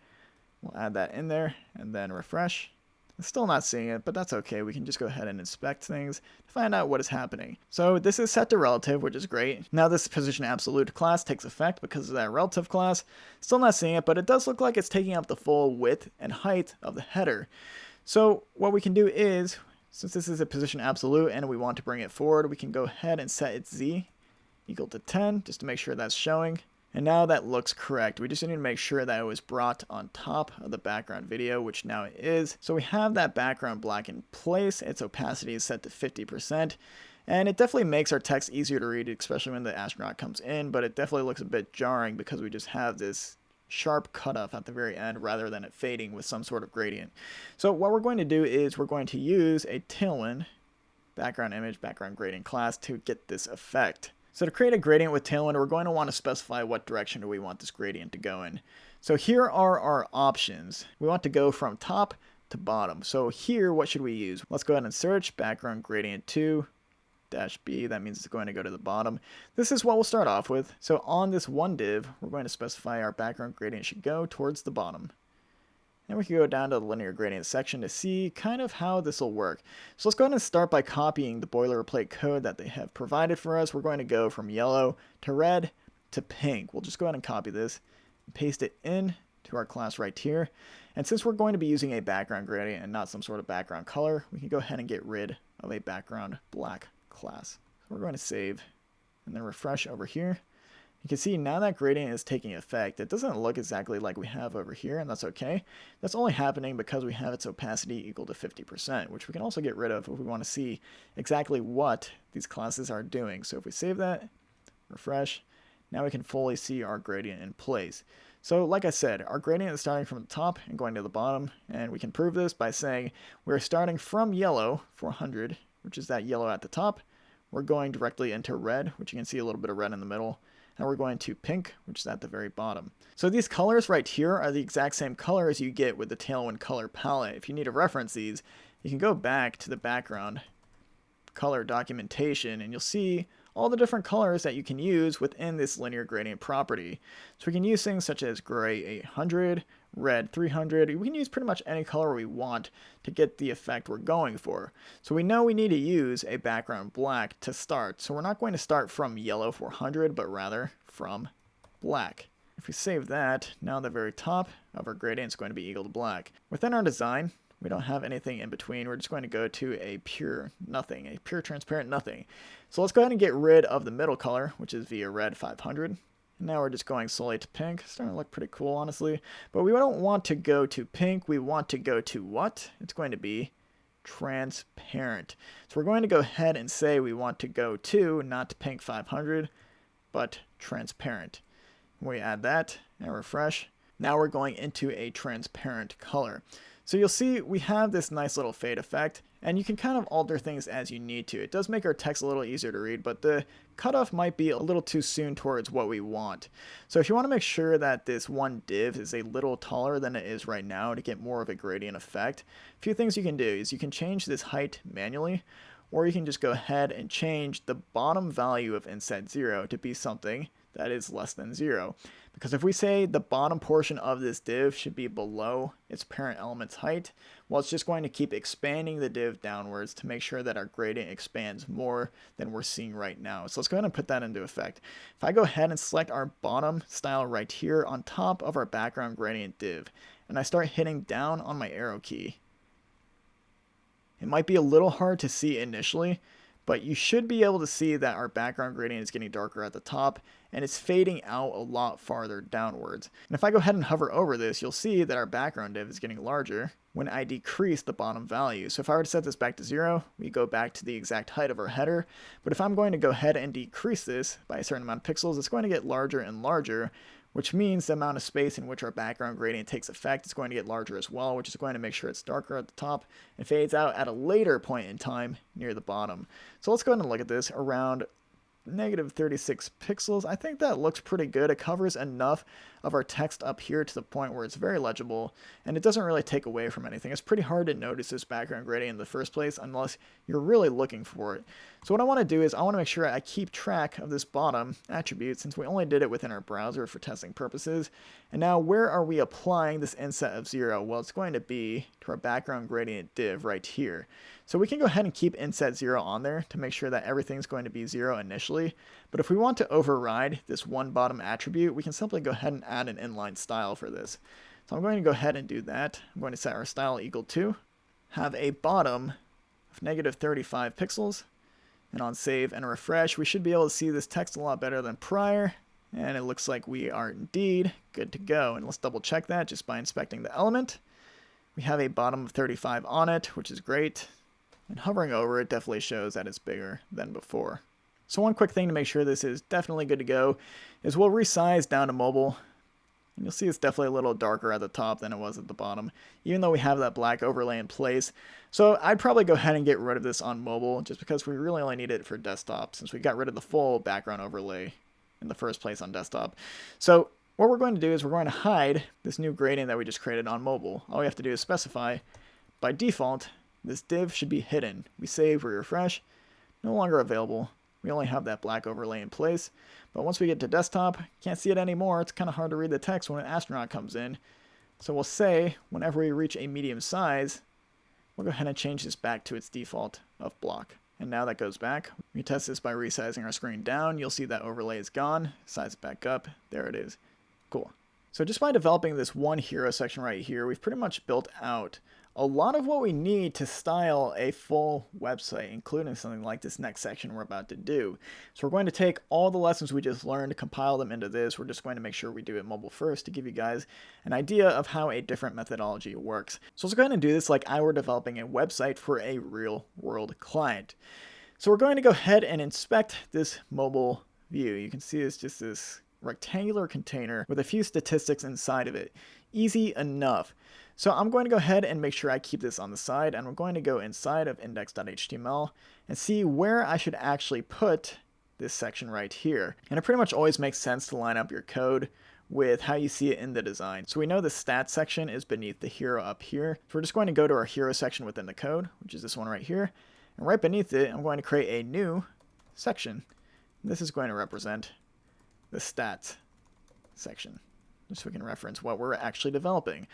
We'll add that in there and then refresh. I'm still not seeing it, but that's okay. We can just go ahead and inspect things to find out what is happening. So this is set to relative, which is great. Now this position absolute class takes effect because of that relative class. Still not seeing it, but it does look like it's taking up the full width and height of the header. So what we can do is, since this is a position absolute and we want to bring it forward, we can go ahead and set its Z equal to 10 just to make sure that's showing. And now that looks correct. We just need to make sure that it was brought on top of the background video, which now it is. So we have that background black in place. Its opacity is set to 50%. And it definitely makes our text easier to read, especially when the astronaut comes in. But it definitely looks a bit jarring because we just have this sharp cutoff at the very end rather than it fading with some sort of gradient. So what we're going to do is we're going to use a Tailwind background image, background gradient class to get this effect. So to create a gradient with Tailwind, we're going to want to specify what direction do we want this gradient to go in. So here are our options. We want to go from top to bottom. So here, what should we use? Let's go ahead and search background gradient 2-B. That means it's going to go to the bottom. This is what we'll start off with. So on this one div, we're going to specify our background gradient should go towards the bottom. And we can go down to the linear gradient section to see kind of how this will work. So let's go ahead and start by copying the boilerplate code that they have provided for us. We're going to go from yellow to red to pink. We'll just go ahead and copy this and paste it in to our class right here. And since we're going to be using a background gradient and not some sort of background color, we can go ahead and get rid of a background black class. So we're going to save and then refresh over here. You can see now that gradient is taking effect. It doesn't look exactly like we have over here, and that's okay. That's only happening because we have its opacity equal to 50%, which we can also get rid of if we want to see exactly what these classes are doing. So if we save that, refresh, now we can fully see our gradient in place. So like I said, our gradient is starting from the top and going to the bottom, and we can prove this by saying we're starting from yellow for 100, which is that yellow at the top. We're going directly into red, which you can see a little bit of red in the middle. And we're going to pink, which is at the very bottom. So these colors right here are the exact same color as you get with the Tailwind color palette. If you need to reference these, you can go back to the background color documentation and you'll see all the different colors that you can use within this linear gradient property. So we can use things such as gray 800, red 300. We can use pretty much any color we want to get the effect we're going for. So we know we need to use a background black to start. So we're not going to start from yellow 400, but rather from black. If we save that, now the very top of our gradient is going to be equal to black. Within our design, we don't have anything in between. We're just going to go to a pure nothing, a pure transparent nothing. So let's go ahead and get rid of the middle color, which is via red 500. And now we're just going solely to pink. It's starting to look pretty cool, honestly. But we don't want to go to pink. We want to go to what? It's going to be transparent. So we're going to go ahead and say we want to go to, not pink 500, but transparent. We add that and refresh. Now we're going into a transparent color. So you'll see we have this nice little fade effect, and you can kind of alter things as you need to. It does make our text a little easier to read, but the cutoff might be a little too soon towards what we want. So if you want to make sure that this one div is a little taller than it is right now to get more of a gradient effect, a few things you can do is you can change this height manually, or you can just go ahead and change the bottom value of inset 0 to be something that is less than 0. Because if we say the bottom portion of this div should be below its parent element's height, well, it's just going to keep expanding the div downwards to make sure that our gradient expands more than we're seeing right now. So let's go ahead and put that into effect. If I go ahead and select our bottom style right here on top of our background gradient div, and I start hitting down on my arrow key, it might be a little hard to see initially, but you should be able to see that our background gradient is getting darker at the top and it's fading out a lot farther downwards. And if I go ahead and hover over this, you'll see that our background div is getting larger when I decrease the bottom value. So if I were to set this back to 0, we go back to the exact height of our header. But if I'm going to go ahead and decrease this by a certain amount of pixels, it's going to get larger and larger, which means the amount of space in which our background gradient takes effect is going to get larger as well, which is going to make sure it's darker at the top and fades out at a later point in time near the bottom. So let's go ahead and look at this around negative 36 pixels. I think that looks pretty good. It covers enough of our text up here to the point where it's very legible, and it doesn't really take away from anything. It's pretty hard to notice this background gradient in the first place unless you're really looking for it. So what I want to do is I want to make sure I keep track of this bottom attribute, since we only did it within our browser for testing purposes. And now where are we applying this inset of 0? Well, it's going to be to our background gradient div right here. So we can go ahead and keep inset 0 on there to make sure that everything's going to be 0 initially. But if we want to override this one bottom attribute, we can simply go ahead and add an inline style for this. So I'm going to go ahead and do that. I'm going to set our style equal to have a bottom of negative 35 pixels. And on save and refresh, we should be able to see this text a lot better than prior. And it looks like we are indeed good to go. And let's double check that just by inspecting the element. We have a bottom of 35 on it, which is great. And hovering over it definitely shows that it's bigger than before. So one quick thing to make sure this is definitely good to go is we'll resize down to mobile. And you'll see it's definitely a little darker at the top than it was at the bottom, even though we have that black overlay in place. So I'd probably go ahead and get rid of this on mobile just because we really only need it for desktop, since we got rid of the full background overlay in the first place on desktop. So what we're going to do is we're going to hide this new gradient that we just created on mobile. All we have to do is specify by default this div should be hidden. We save, we refresh, no longer available. We only have that black overlay in place. But once we get to desktop, can't see it anymore. It's kind of hard to read the text when an astronaut comes in. So we'll say whenever we reach a medium size, we'll go ahead and change this back to its default of block. And now that goes back. We test this by resizing our screen down. You'll see that overlay is gone. Size it back up. There it is. Cool. So just by developing this one hero section right here, we've pretty much built out a lot of what we need to style a full website, including something like this next section we're about to do. So we're going to take all the lessons we just learned, compile them into this. We're just going to make sure we do it mobile first to give you guys an idea of how a different methodology works. So let's go ahead and do this like I were developing a website for a real world client. So we're going to go ahead and inspect this mobile view. You can see it's just this rectangular container with a few statistics inside of it. Easy enough. So I'm going to go ahead and make sure I keep this on the side, and we're going to go inside of index.html and see where I should actually put this section right here. And it pretty much always makes sense to line up your code with how you see it in the design. So we know the stats section is beneath the hero up here. So we're just going to go to our hero section within the code, which is this one right here. And right beneath it, I'm going to create a new section. And this is going to represent the stats section, just so we can reference what we're actually developing.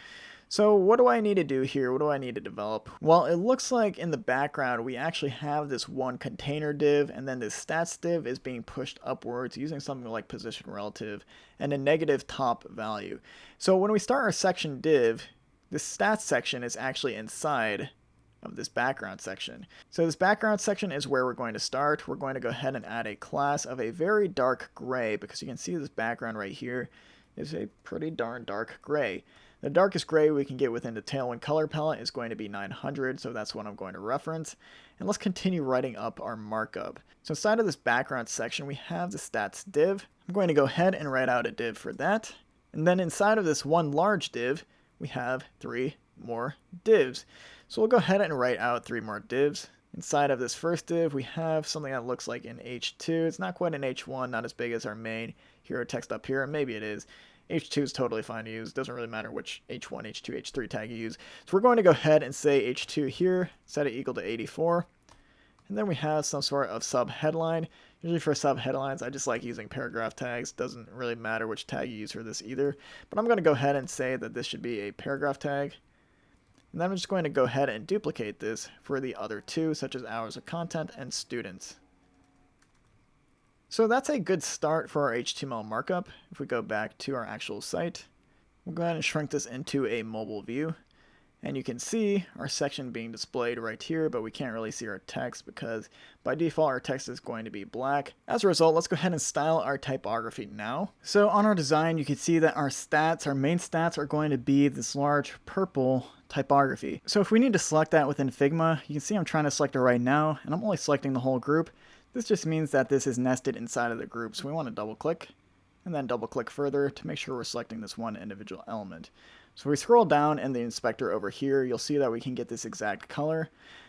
So what do I need to do here? What do I need to develop? Well, it looks like in the background we actually have this one container div, and then this stats div is being pushed upwards using something like position relative and a negative top value. So when we start our section div, this stats section is actually inside of this background section. So this background section is where we're going to start. We're going to go ahead and add a class of a very dark gray, because you can see this background right here is a pretty darn dark gray. The darkest gray we can get within the Tailwind color palette is going to be 900, so that's what I'm going to reference. And let's continue writing up our markup. So inside of this background section, we have the stats div. I'm going to go ahead and write out a div for that. And then inside of this one large div, we have 3 more divs. So we'll go ahead and write out 3 more divs. Inside of this first div, we have something that looks like an H2. It's not quite an H1, not as big as our main hero text up here, and maybe it is. H2 is totally fine to use. It doesn't really matter which H1, H2, H3 tag you use. So we're going to go ahead and say H2 here, set it equal to 84. And then we have some sort of sub-headline. Usually for sub-headlines, I just like using paragraph tags. Doesn't really matter which tag you use for this either. But I'm going to go ahead and say that this should be a paragraph tag. And then I'm just going to go ahead and duplicate this for the other 2, such as hours of content and students. So that's a good start for our HTML markup. If we go back to our actual site, we'll go ahead and shrink this into a mobile view. And you can see our section being displayed right here, but we can't really see our text because by default our text is going to be black. As a result, let's go ahead and style our typography now. So on our design, you can see that our stats, our main stats, are going to be this large purple typography. So if we need to select that within Figma, you can see I'm trying to select it right now, and I'm only selecting the whole group. This just means that this is nested inside of the group, so we want to double click and then double click further to make sure we're selecting this one individual element. So if we scroll down in the inspector over here, you'll see that we can get this exact color.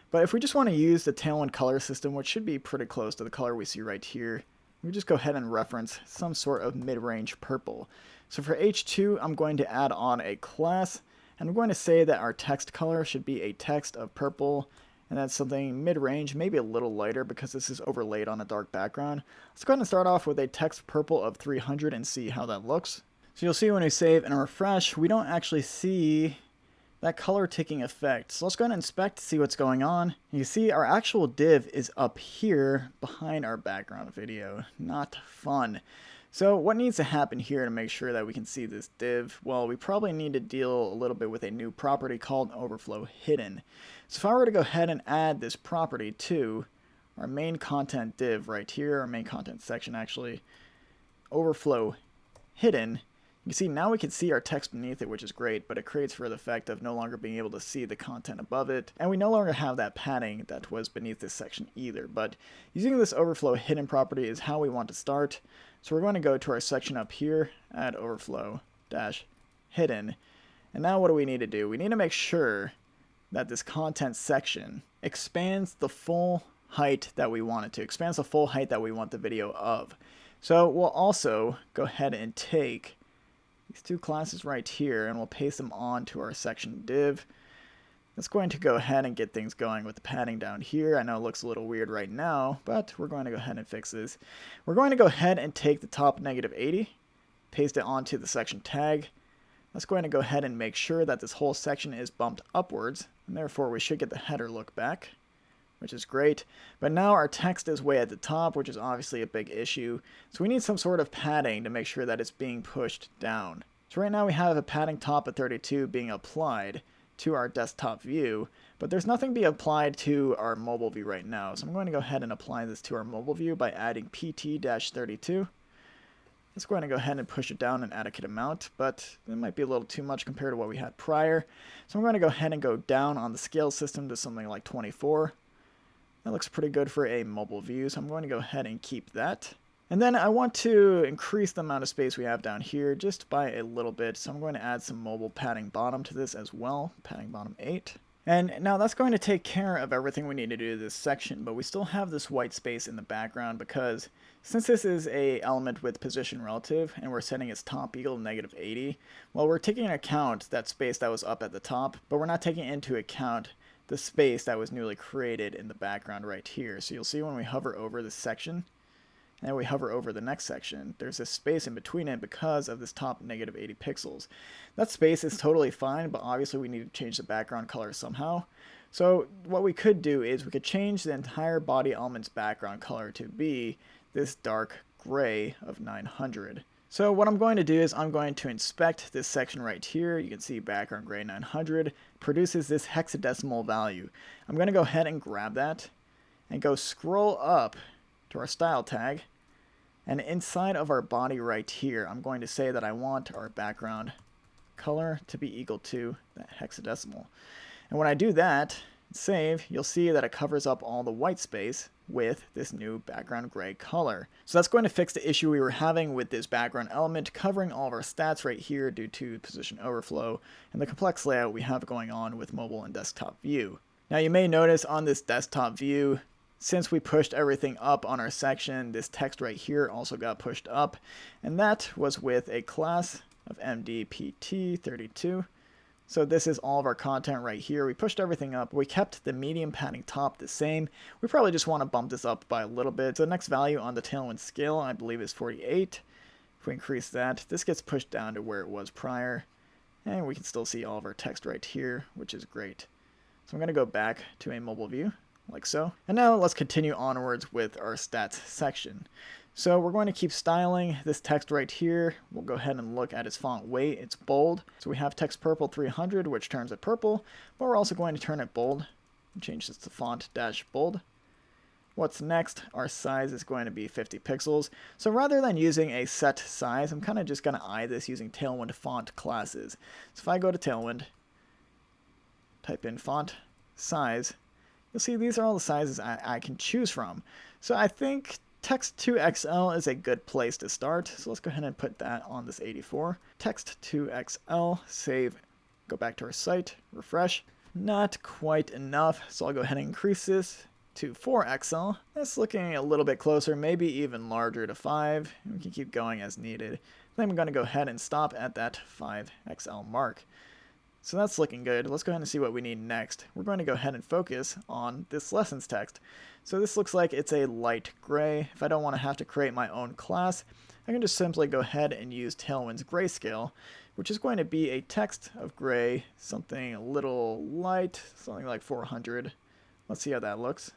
But if we just want to use the Tailwind color system, which should be pretty close to the color we see right here we just go ahead and reference some sort of mid-range purple. So for H2, I'm going to add on a class, and I'm going to say that our text color should be a text of purple, and that's something mid-range, maybe a little lighter because this is overlaid on a dark background. Let's go ahead and start off with a text purple of 300 and see how that looks. So you'll see when we save and refresh, we don't actually see that color taking effect. So let's go ahead and inspect to see what's going on. You see our actual div is up here behind our background video. Not fun. So what needs to happen here to make sure that we can see this div? Well, we probably need to deal a little bit with a new property called overflow hidden. So if I were to go ahead and add this property to our main content div right here, our main content section actually, overflow hidden, you can see now we can see our text beneath it, which is great, but it creates for the effect of no longer being able to see the content above it. And we no longer have that padding that was beneath this section either. But using this overflow hidden property is how we want to start. So we're going to go to our section up here, add overflow dash hidden. And now what do we need to do? We need to make sure that this content section expands the full height that we want it to, expands the full height that we want the video of. So we'll also go ahead and take these two classes right here and we'll paste them on to our section div. That's going to go ahead and get things going with the padding down here. I know it looks a little weird right now, but we're going to go ahead and fix this. We're going to go ahead and take the top -80, paste it onto the section tag. That's going to go ahead and make sure that this whole section is bumped upwards, and therefore we should get the header look back, which is great. But now our text is way at the top, which is obviously a big issue. So we need some sort of padding to make sure that it's being pushed down. So right now we have a padding top of 32 being applied to our desktop view, but there's nothing being applied to our mobile view right now. So I'm going to go ahead and apply this to our mobile view by adding pt-32. It's going to go ahead and push it down an adequate amount, but it might be a little too much compared to what we had prior. So I'm going to go ahead and go down on the scale system to something like 24. That looks pretty good for a mobile view, so I'm going to go ahead and keep that. And then I want to increase the amount of space we have down here just by a little bit, so I'm going to add some mobile padding bottom to this as well, padding bottom 8. And now that's going to take care of everything we need to do to this section, but we still have this white space in the background because since this is a element with position relative and we're setting its top equal to -80, well, we're taking into account that space that was up at the top, but we're not taking into account the space that was newly created in the background right here. So you'll see when we hover over this section, and then we hover over the next section, there's this space in between it because of this top -80 pixels. That space is totally fine, but obviously we need to change the background color somehow. So what we could do is we could change the entire body element's background color to be this dark gray of 900. So what I'm going to do is I'm going to inspect this section right here. You can see background gray 900 produces this hexadecimal value. I'm going to go ahead and grab that and go scroll up to our style tag. And inside of our body right here, I'm going to say that I want our background color to be equal to that hexadecimal. And when I do that, save, you'll see that it covers up all the white space with this new background gray color. So that's going to fix the issue we were having with this background element covering all of our stats right here due to position overflow and the complex layout we have going on with mobile and desktop view. Now you may notice on this desktop view, since we pushed everything up on our section, this text right here also got pushed up, and that was with a class of mdpt32. So this is all of our content right here. We pushed everything up. We kept the medium padding top the same. We probably just want to bump this up by a little bit. So the next value on the Tailwind scale, I believe, is 48. If we increase that, this gets pushed down to where it was prior, and we can still see all of our text right here, which is great. So I'm going to go back to a mobile view, like so. And now let's continue onwards with our stats section. So we're going to keep styling this text right here. We'll go ahead and look at its font weight. It's bold. So we have text purple 300, which turns it purple, but we're also going to turn it bold and change this to font dash bold. What's next? Our size is going to be 50 pixels. So rather than using a set size, I'm kind of just going to eye this using Tailwind font classes. So if I go to Tailwind, type in font size, you'll see these are all the sizes I can choose from. So I think text 2XL is a good place to start. So let's go ahead and put that on this 84. Text 2XL, save, go back to our site, refresh. Not quite enough, so I'll go ahead and increase this to 4XL. That's looking a little bit closer, maybe even larger to 5. And we can keep going as needed. Then I'm going to go ahead and stop at that 5XL mark. So that's looking good. Let's go ahead and see what we need next. We're going to go ahead and focus on this lessons text. So this looks like it's a light gray. If I don't want to have to create my own class, I can just simply go ahead and use Tailwind's grayscale, which is going to be a text of gray, something a little light, something like 400. Let's see how that looks.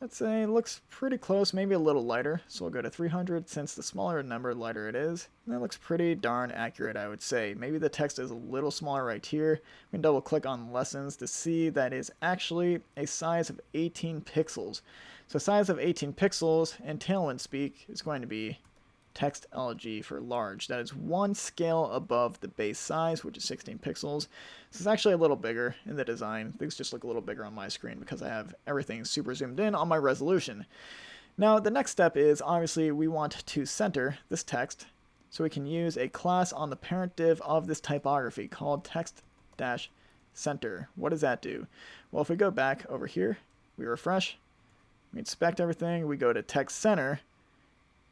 I'd say it looks pretty close, maybe a little lighter. So we'll go to 300 since the smaller the number, the lighter it is. And that looks pretty darn accurate, I would say. Maybe the text is a little smaller right here. We can double click on lessons to see that is actually a size of 18 pixels. So size of 18 pixels in Tailwind speak is going to be text LG for large. That is one scale above the base size, which is 16 pixels. This is actually a little bigger in the design. Things just look a little bigger on my screen because I have everything super zoomed in on my resolution. Now the next step is obviously we want to center this text, so we can use a class on the parent div of this typography called text-center. What does that do? Well, if we go back over here, we refresh, we inspect everything, we go to text center.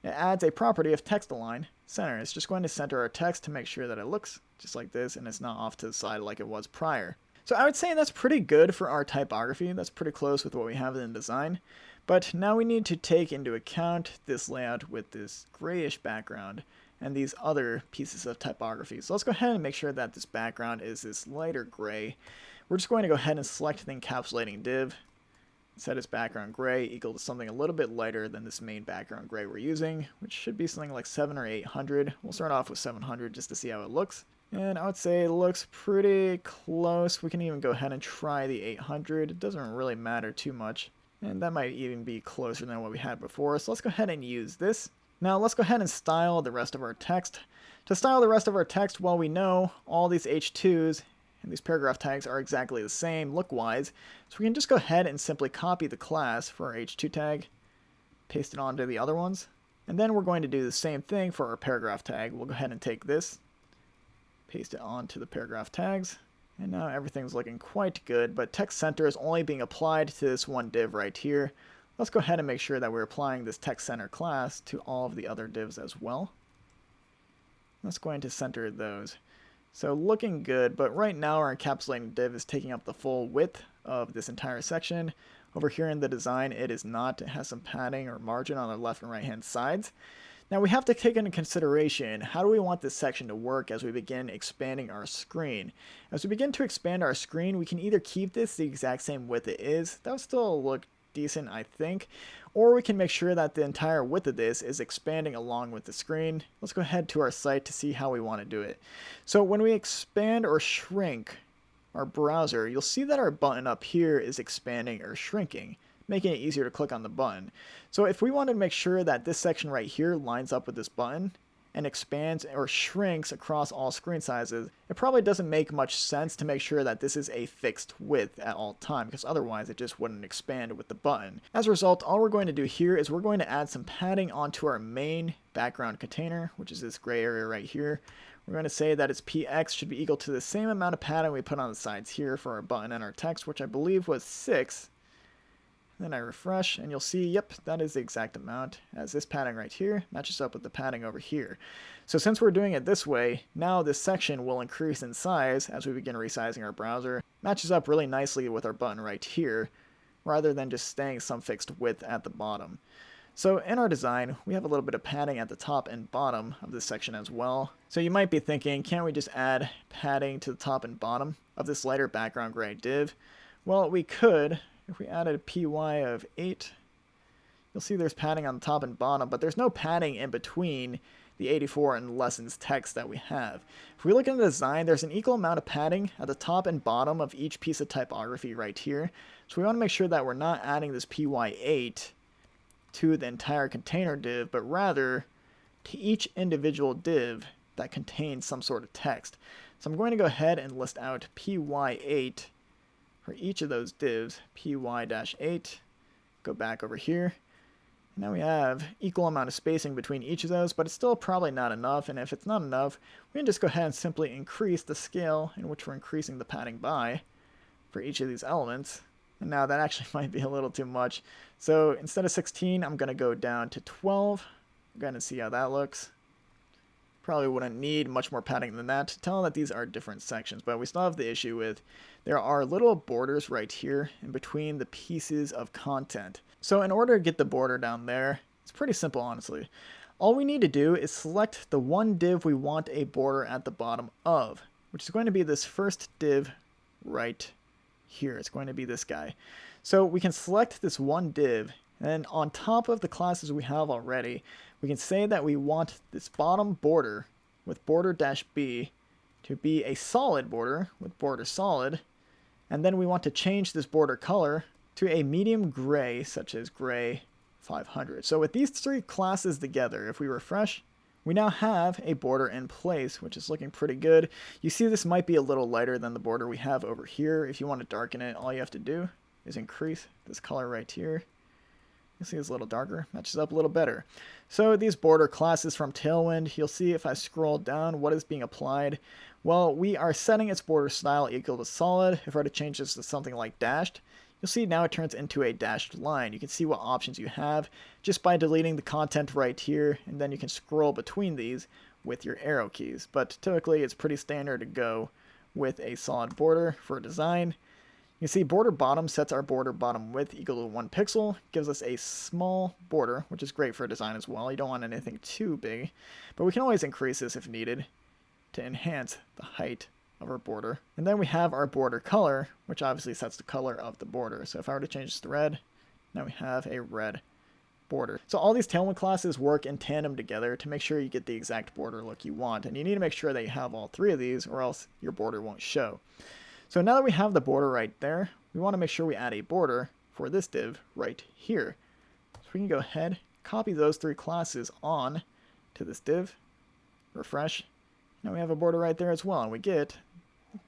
It adds a property of text align center. It's just going to center our text to make sure that it looks just like this and it's not off to the side like it was prior. So I would say that's pretty good for our typography. That's pretty close with what we have in design. But now we need to take into account this layout with this grayish background and these other pieces of typography. So let's go ahead and make sure that this background is this lighter gray. We're just going to go ahead and select the encapsulating div. Set its background gray equal to something a little bit lighter than this main background gray we're using, which should be something like 700 or 800. We'll start off with 700 just to see how it looks. And I would say it looks pretty close. We can even go ahead and try the 800. It doesn't really matter too much. And that might even be closer than what we had before. So let's go ahead and use this. Now let's go ahead and style the rest of our text. To style the rest of our text, well, we know all these H2s and these paragraph tags are exactly the same look-wise, so we can just go ahead and simply copy the class for our H2 tag, paste it onto the other ones, and then we're going to do the same thing for our paragraph tag. We'll go ahead and take this, paste it onto the paragraph tags, and now everything's looking quite good, but text center is only being applied to this one div right here. Let's go ahead and make sure that we're applying this text center class to all of the other divs as well. That's going to center those. So looking good, but right now our encapsulating div is taking up the full width of this entire section. Over here in the design it is not. It has some padding or margin on the left and right hand sides. Now we have to take into consideration how do we want this section to work as we begin expanding our screen. As we begin to expand our screen, we can either keep this the exact same width it is. That would still look decent, I think, or we can make sure that the entire width of this is expanding along with the screen. Let's go ahead to our site to see how we want to do it. So when we expand or shrink our browser, you'll see that our button up here is expanding or shrinking, making it easier to click on the button. So if we want to make sure that this section right here lines up with this button and expands or shrinks across all screen sizes, it probably doesn't make much sense to make sure that this is a fixed width at all time, because otherwise it just wouldn't expand with the button. As a result, all we're going to do here is we're going to add some padding onto our main background container, which is this gray area right here. We're going to say that its px should be equal to the same amount of padding we put on the sides here for our button and our text, which I believe was 6. Then I refresh and you'll see, yep, that is the exact amount, as this padding right here matches up with the padding over here. So since we're doing it this way, now this section will increase in size as we begin resizing our browser. Matches up really nicely with our button right here, rather than just staying some fixed width at the bottom. So in our design, we have a little bit of padding at the top and bottom of this section as well. So you might be thinking, can't we just add padding to the top and bottom of this lighter background gray div? Well, we could. If we added a py of 8, you'll see there's padding on the top and bottom, but there's no padding in between the 84 and lessons text that we have. If we look at the design, there's an equal amount of padding at the top and bottom of each piece of typography right here. So we want to make sure that we're not adding this py8 to the entire container div, but rather to each individual div that contains some sort of text. So I'm going to go ahead and list out py8 for each of those divs, py-8, go back over here. And now we have equal amount of spacing between each of those, but it's still probably not enough. And if it's not enough, we can just go ahead and simply increase the scale in which we're increasing the padding by for each of these elements. And now that actually might be a little too much. So instead of 16, I'm going to go down to 12. Go ahead and see how that looks. Probably wouldn't need much more padding than that to tell that these are different sections, but we still have the issue with there are little borders right here in between the pieces of content. So in order to get the border down there, it's pretty simple, honestly. All we need to do is select the one div we want a border at the bottom of, which is going to be this first div right here. It's going to be this guy. So we can select this one div, and on top of the classes we have already, we can say that we want this bottom border with border-b to be a solid border with border solid, and then we want to change this border color to a medium gray, such as gray 500. So with these three classes together, if we refresh, we now have a border in place, which is looking pretty good. You see this might be a little lighter than the border we have over here. If you want to darken it, all you have to do is increase this color right here. You see it's a little darker, matches up a little better. So these border classes from Tailwind, you'll see if I scroll down what is being applied. Well, we are setting its border style equal to solid. If I were to change this to something like dashed, you'll see now it turns into a dashed line. You can see what options you have just by deleting the content right here, and then you can scroll between these with your arrow keys. But typically it's pretty standard to go with a solid border for design. You see border bottom sets our border bottom width equal to 1 pixel, gives us a small border, which is great for design as well. You don't want anything too big, but we can always increase this if needed to enhance the height of our border. And then we have our border color, which obviously sets the color of the border. So if I were to change this to red, now we have a red border. So all these Tailwind classes work in tandem together to make sure you get the exact border look you want. And you need to make sure that you have all three of these or else your border won't show. So now that we have the border right there, we want to make sure we add a border for this div right here. So we can go ahead, copy those three classes on to this div, refresh. Now we have a border right there as well, and we get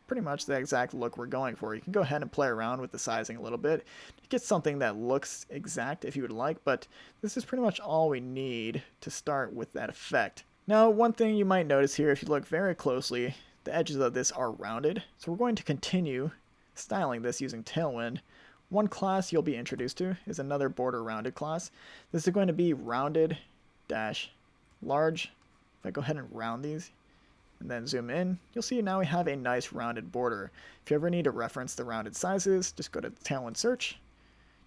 pretty much the exact look we're going for. You can go ahead and play around with the sizing a little bit to get something that looks exact if you would like, but this is pretty much all we need to start with that effect. Now, one thing you might notice here, if you look very closely, the edges of this are rounded. So we're going to continue styling this using Tailwind. One class you'll be introduced to is another border rounded class. This is going to be rounded dash large. If I go ahead and round these and then zoom in, you'll see now we have a nice rounded border. If you ever need to reference the rounded sizes, just go to Tailwind search,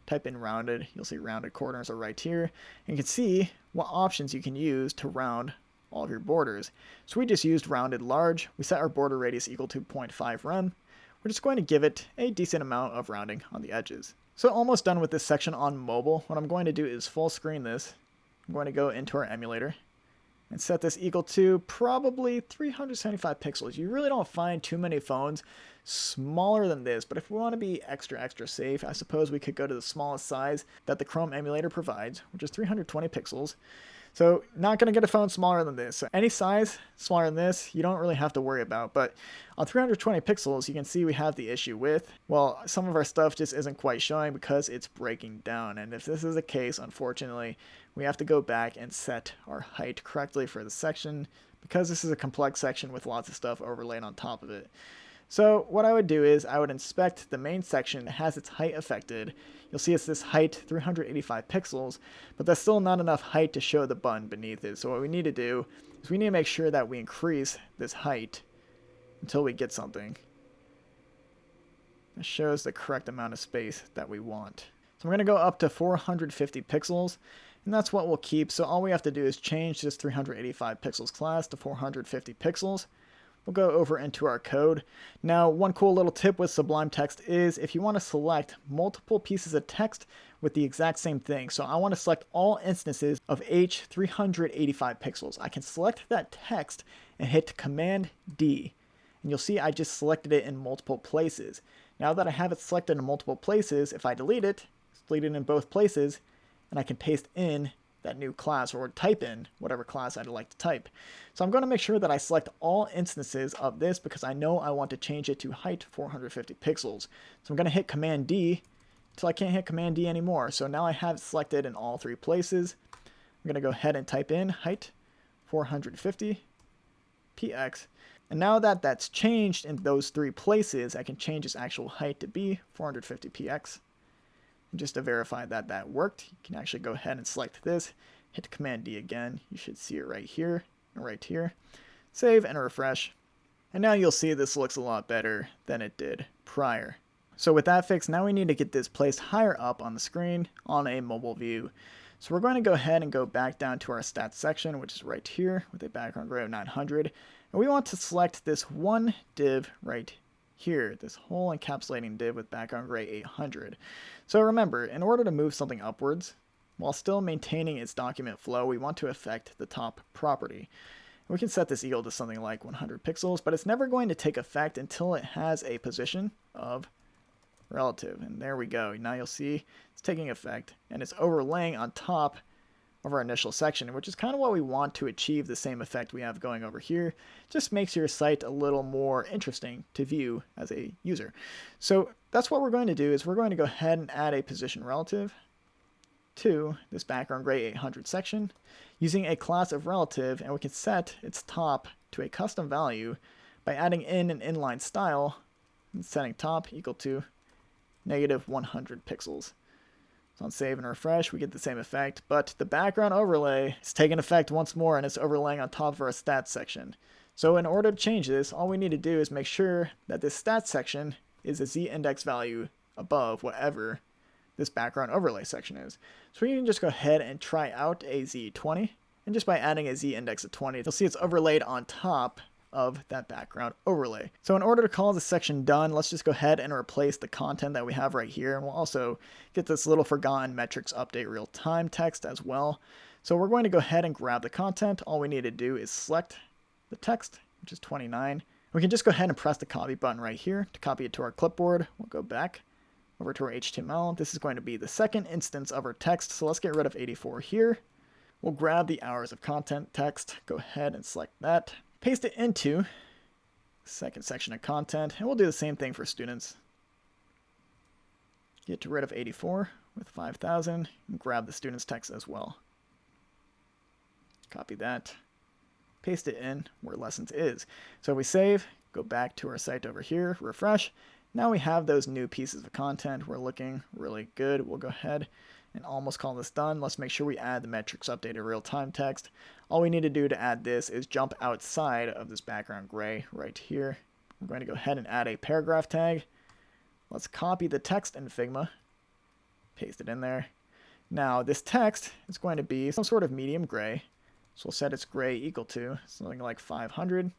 type in rounded. You'll see rounded corners are right here. And you can see what options you can use to round all of your borders. So we just used rounded large. We set our border radius equal to 0.5 rem. We're just going to give it a decent amount of rounding on the edges. So almost done with this section on mobile. What I'm going to do is full screen this. I'm going to go into our emulator and set this equal to probably 375 pixels. You really don't find too many phones smaller than this, but if we want to be extra safe, I suppose we could go to the smallest size that the Chrome emulator provides, which is 320 pixels. So not going to get a phone smaller than this. So any size smaller than this, you don't really have to worry about. But on 320 pixels, you can see we have the issue with, well, some of our stuff just isn't quite showing because it's breaking down. And if this is the case, unfortunately, we have to go back and set our height correctly for the section because this is a complex section with lots of stuff overlaid on top of it. So what I would do is I would inspect the main section that has its height affected. You'll see it's this height 385 pixels, but that's still not enough height to show the button beneath it. So what we need to do is we need to make sure that we increase this height until we get something that shows the correct amount of space that we want. So I'm going to go up to 450 pixels, and that's what we'll keep. So all we have to do is change this 385 pixels class to 450 pixels. We'll go over into our code. Now, one cool little tip with Sublime Text is if you want to select multiple pieces of text with the exact same thing. So I want to select all instances of H385 pixels. I can select that text and hit Command D. And you'll see I just selected it in multiple places. Now that I have it selected in multiple places, if I delete it, it's deleted in both places, and I can paste in that new class or type in whatever class I'd like to type. So I'm going to make sure that I select all instances of this because I know I want to change it to height 450 pixels. So I'm going to hit Command D until I can't hit Command D anymore. So now I have it selected in all three places. I'm going to go ahead and type in height 450 px. And now that that's changed in those three places, I can change its actual height to be 450 px. Just to verify that that worked, you can actually go ahead and select this, hit Command D again. You should see it right here and right here. Save and refresh. And now you'll see this looks a lot better than it did prior. So with that fixed, now we need to get this placed higher up on the screen on a mobile view. So we're going to go ahead and go back down to our stats section, which is right here with a background gray of 900. And we want to select this one div right here, this whole encapsulating div with background gray 800. So remember, in order to move something upwards, while still maintaining its document flow, we want to affect the top property. We can set this equal to something like 100 pixels, but it's never going to take effect until it has a position of relative. And there we go. Now you'll see it's taking effect, and it's overlaying on top of our initial section, which is kind of what we want to achieve the same effect we have going over here. Just makes your site a little more interesting to view as a user. So that's what we're going to do, is we're going to go ahead and add a position relative to this background gray 800 section using a class of relative, and we can set its top to a custom value by adding in an inline style and setting top equal to -100 pixels. So on save and refresh, we get the same effect, but the background overlay is taking effect once more, and it's overlaying on top of our stats section. So in order to change this, all we need to do is make sure that this stats section is a z-index value above whatever this background overlay section is. So we can just go ahead and try out a z20, and just by adding a z-index of 20, you'll see it's overlaid on top of that background overlay. So in order to call this section done, let's just go ahead and replace the content that we have right here, and we'll also get this little forgotten metrics update real time text as well. So we're going to go ahead and grab the content. All we need to do is select the text, which is 29. We can just go ahead and press the copy button right here to copy it to our clipboard. We'll go back over to our HTML. This is going to be the second instance of our text, so let's get rid of 84 here. We'll grab the hours of content text, go ahead and select that, paste it into the second section of content, and we'll do the same thing for students. Get rid of 84 with 5,000, and grab the students text as well. Copy that, paste it in where lessons is. So we save, go back to our site over here, refresh. Now we have those new pieces of content. We're looking really good. We'll go ahead and almost call this done. Let's make sure we add the metrics updated real-time text. All we need to do to add this is jump outside of this background gray right here. We're going to go ahead and add a paragraph tag. Let's copy the text in Figma, paste it in there. Now this text is going to be some sort of medium gray. So we'll set its gray equal to something like 500.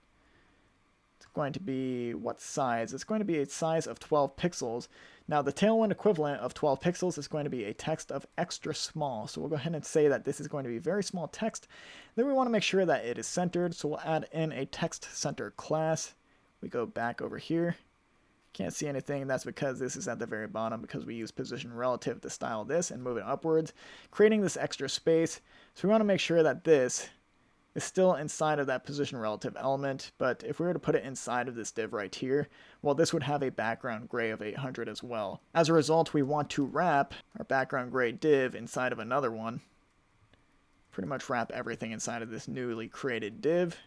It's going to be what size? It's going to be a size of 12 pixels. Now the Tailwind equivalent of 12 pixels is going to be a text of extra small. So we'll go ahead and say that this is going to be very small text. Then we want to make sure that it is centered. So we'll add in a text center class. We go back over here. Can't see anything. That's because this is at the very bottom, because we use position relative to style this and move it upwards, creating this extra space. So we want to make sure that this is still inside of that position relative element, but if we were to put it inside of this div right here, well, this would have a background gray of 800 as well. As a result, we want to wrap our background gray div inside of another one. Pretty much wrap everything inside of this newly created div.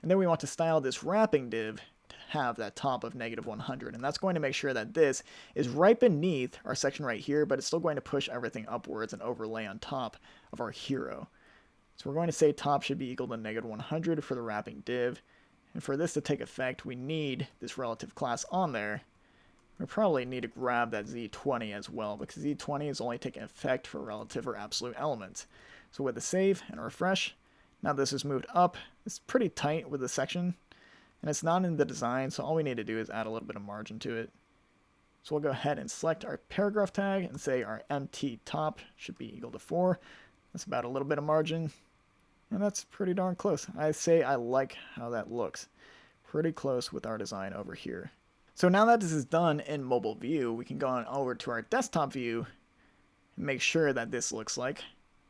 And then we want to style this wrapping div to have that top of -100. And that's going to make sure that this is right beneath our section right here, but it's still going to push everything upwards and overlay on top of our hero. So we're going to say top should be equal to -100 for the wrapping div. And for this to take effect, we need this relative class on there. We probably need to grab that Z20 as well, because Z20 is only taking effect for relative or absolute elements. So with the save and refresh, now this is moved up. It's pretty tight with the section, and it's not in the design, so all we need to do is add a little bit of margin to it. So we'll go ahead and select our paragraph tag and say our MT top should be equal to 4. That's about a little bit of margin, and that's pretty darn close. I say I like how that looks. Pretty close with our design over here. So now that this is done in mobile view, we can go on over to our desktop view and make sure that this looks like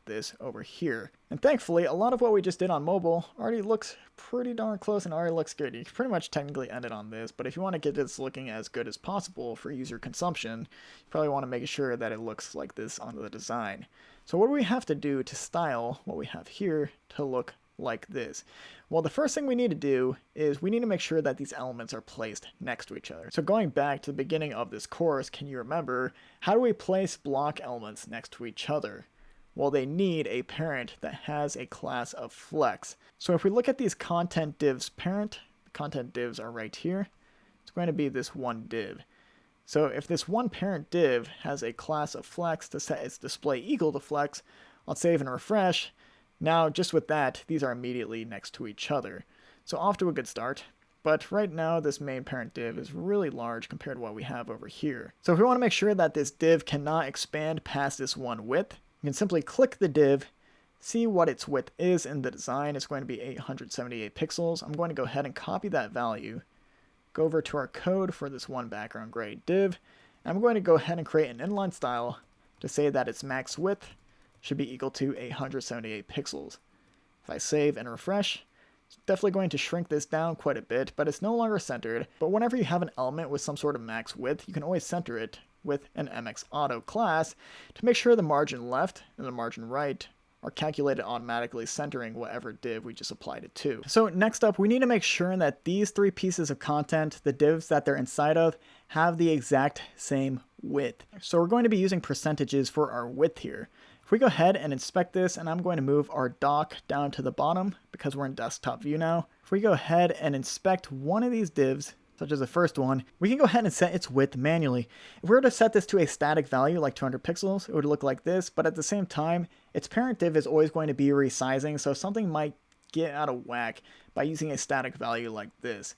this over here. And thankfully, a lot of what we just did on mobile already looks pretty darn close and already looks good. You can pretty much technically end it on this, but if you want to get this looking as good as possible for user consumption, you probably want to make sure that it looks like this on the design. So what do we have to do to style what we have here to look like this. Well, the first thing we need to do is we need to make sure that these elements are placed next to each other. So going back to the beginning of this course, can you remember, how do we place block elements next to each other? Well, they need a parent that has a class of flex. So if we look at these content divs parent, the content divs are right here. It's going to be this one div. So if this one parent div has a class of flex to set its display equal to flex, I'll save and refresh. Now, just with that, these are immediately next to each other. So off to a good start. But right now, this main parent div is really large compared to what we have over here. So if we want to make sure that this div cannot expand past this one width, you can simply click the div, see what its width is in the design. It's going to be 878 pixels. I'm going to go ahead and copy that value, go over to our code for this one background gray div, and I'm going to go ahead and create an inline style to say that its max width should be equal to 878 pixels. If I save and refresh, it's definitely going to shrink this down quite a bit, but it's no longer centered. But whenever you have an element with some sort of max width, you can always center it with an MX Auto class to make sure the margin left and the margin right are calculated automatically, centering whatever div we just applied it to. So next up, we need to make sure that these three pieces of content, the divs that they're inside of, have the exact same width. So we're going to be using percentages for our width here. If we go ahead and inspect this, and I'm going to move our dock down to the bottom because we're in desktop view now. If we go ahead and inspect one of these divs, such as the first one, we can go ahead and set its width manually. If we were to set this to a static value like 200 pixels, it would look like this, but at the same time, its parent div is always going to be resizing, so something might get out of whack by using a static value like this.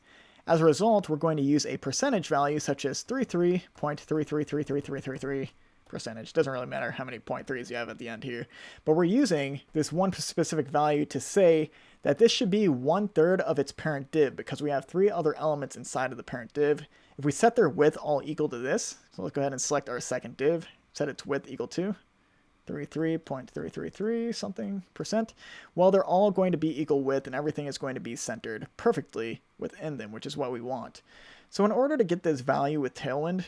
As a result, we're going to use a percentage value such as 33.33333333. Percentage. Doesn't really matter how many 0.3s you have at the end here. But we're using this one specific value to say that this should be 1/3 of its parent div because we have three other elements inside of the parent div. If we set their width all equal to this, so let's go ahead and select our second div, set its width equal to 33.333 something percent. Well, they're all going to be equal width and everything is going to be centered perfectly within them, which is what we want. So in order to get this value with Tailwind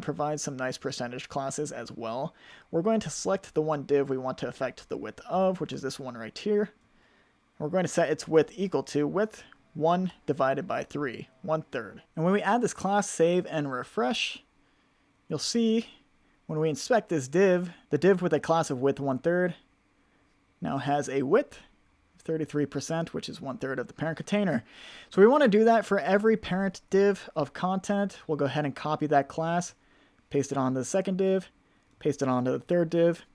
provides some nice percentage classes as well. We're going to select the one div we want to affect the width of, which is this one right here. We're going to set its width equal to width 1 divided by 3, 1/3. And when we add this class, save and refresh, you'll see when we inspect this div, the div with a class of width 1/3 now has a width 33%, which is 1/3 of the parent container. So we want to do that for every parent div of content. We'll go ahead and copy that class, paste it onto the second div, paste it onto the third div,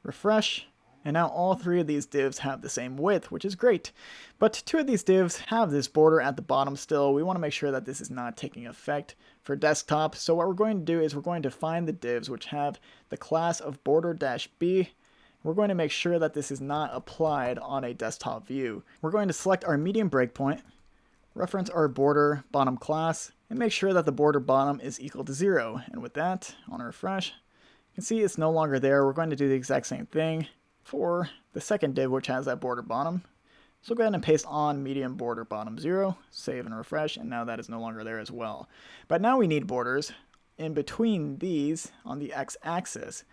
refresh, and now all three of these divs have the same width, which is great. But two of these divs have this border at the bottom still. We want to make sure that this is not taking effect for desktop. So what we're going to do is we're going to find the divs which have the class of border-b. We're going to make sure that this is not applied on a desktop view. We're going to select our medium breakpoint, reference our border bottom class, and make sure that the border bottom is equal to 0. And with that, on refresh, you can see it's no longer there. We're going to do the exact same thing for the second div, which has that border bottom. So go ahead and paste on medium border bottom 0, save and refresh, and now that is no longer there as well. But now we need borders in between these on the x-axis.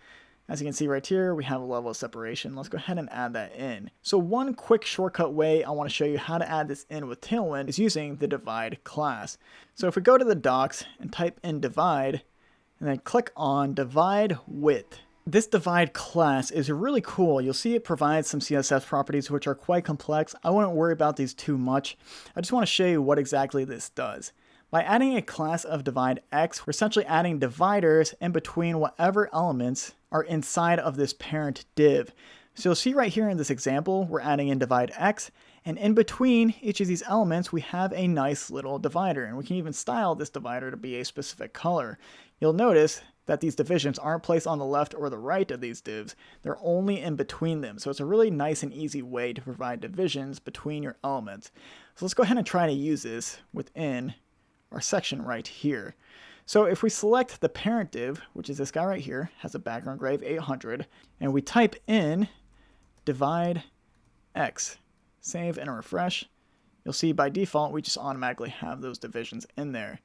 As you can see right here, we have a level of separation. Let's go ahead and add that in. So one quick shortcut way I want to show you how to add this in with Tailwind is using the divide class. So if we go to the docs and type in divide, and then click on divide width. This divide class is really cool. You'll see it provides some CSS properties which are quite complex. I wouldn't worry about these too much. I just want to show you what exactly this does. By adding a class of divide x, we're essentially adding dividers in between whatever elements are inside of this parent div. So you'll see right here in this example, we're adding in divide x, and in between each of these elements, we have a nice little divider, and we can even style this divider to be a specific color. You'll notice that these divisions aren't placed on the left or the right of these divs, they're only in between them. So it's a really nice and easy way to provide divisions between your elements. So let's go ahead and try to use this within our section right here. So if we select the parent div, which is this guy right here, has a background gray of 800, and we type in divide x, save and refresh, you'll see by default we just automatically have those divisions in there.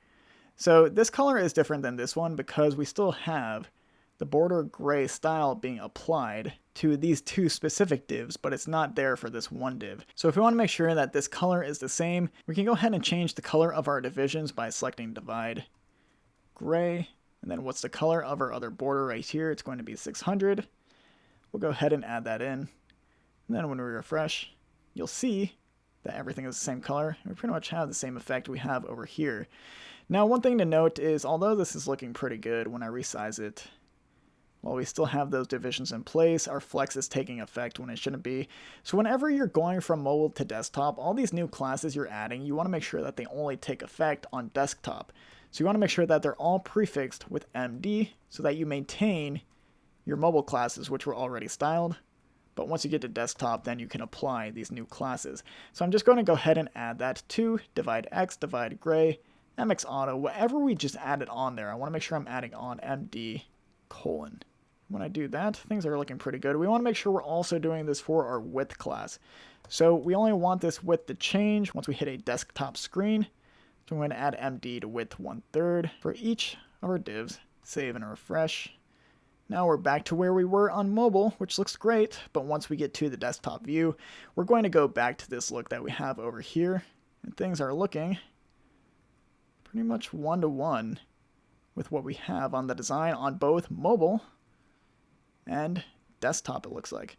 So this color is different than this one because we still have the border gray style being applied to these two specific divs, but it's not there for this one div. So if we want to make sure that this color is the same, we can go ahead and change the color of our divisions by selecting divide gray, and then what's the color of our other border right here? It's going to be 600. We'll go ahead and add that in. And then when we refresh, you'll see that everything is the same color. We pretty much have the same effect we have over here. Now, one thing to note is, although this is looking pretty good when I resize it, while we still have those divisions in place, our flex is taking effect when it shouldn't be. So whenever you're going from mobile to desktop, all these new classes you're adding, you want to make sure that they only take effect on desktop. So you want to make sure that they're all prefixed with MD so that you maintain your mobile classes, which were already styled. But once you get to desktop, then you can apply these new classes. So I'm just going to go ahead and add that to divide X, divide gray, MX auto, whatever we just added on there. I want to make sure I'm adding on MD colon. When I do that, things are looking pretty good. We want to make sure we're also doing this for our width class. So we only want this width to change once we hit a desktop screen. So I'm going to add MD to width 1/3 for each of our divs. Save and refresh. Now we're back to where we were on mobile, which looks great, but once we get to the desktop view, we're going to go back to this look that we have over here, and things are looking pretty much one-to-one with what we have on the design on both mobile and desktop, it looks like.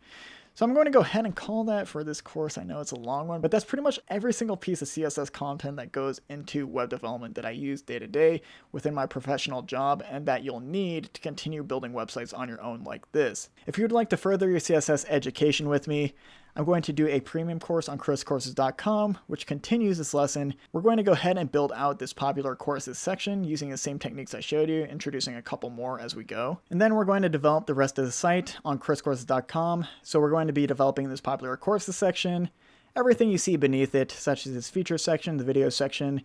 So I'm going to go ahead and call that for this course. I know it's a long one, but that's pretty much every single piece of CSS content that goes into web development that I use day to day within my professional job and that you'll need to continue building websites on your own like this. If you would like to further your CSS education with me, I'm going to do a premium course on chriscourses.com, which continues this lesson. We're going to go ahead and build out this popular courses section using the same techniques I showed you, introducing a couple more as we go. And then we're going to develop the rest of the site on chriscourses.com. So we're going to be developing this popular courses section, everything you see beneath it, such as this feature section, the video section.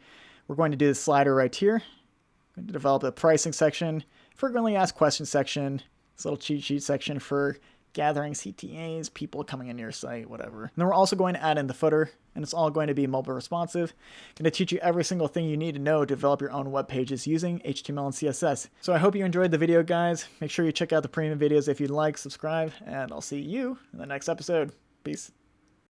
We're going to do the slider right here. We're going to develop a pricing section, frequently asked questions section, this little cheat sheet section for gathering CTAs, people coming into your site, whatever. And then we're also going to add in the footer, and it's all going to be mobile responsive. Going to teach you every single thing you need to know to develop your own web pages using HTML and CSS. So I hope you enjoyed the video, guys. Make sure you check out the premium videos if you'd like, subscribe, and I'll see you in the next episode. Peace.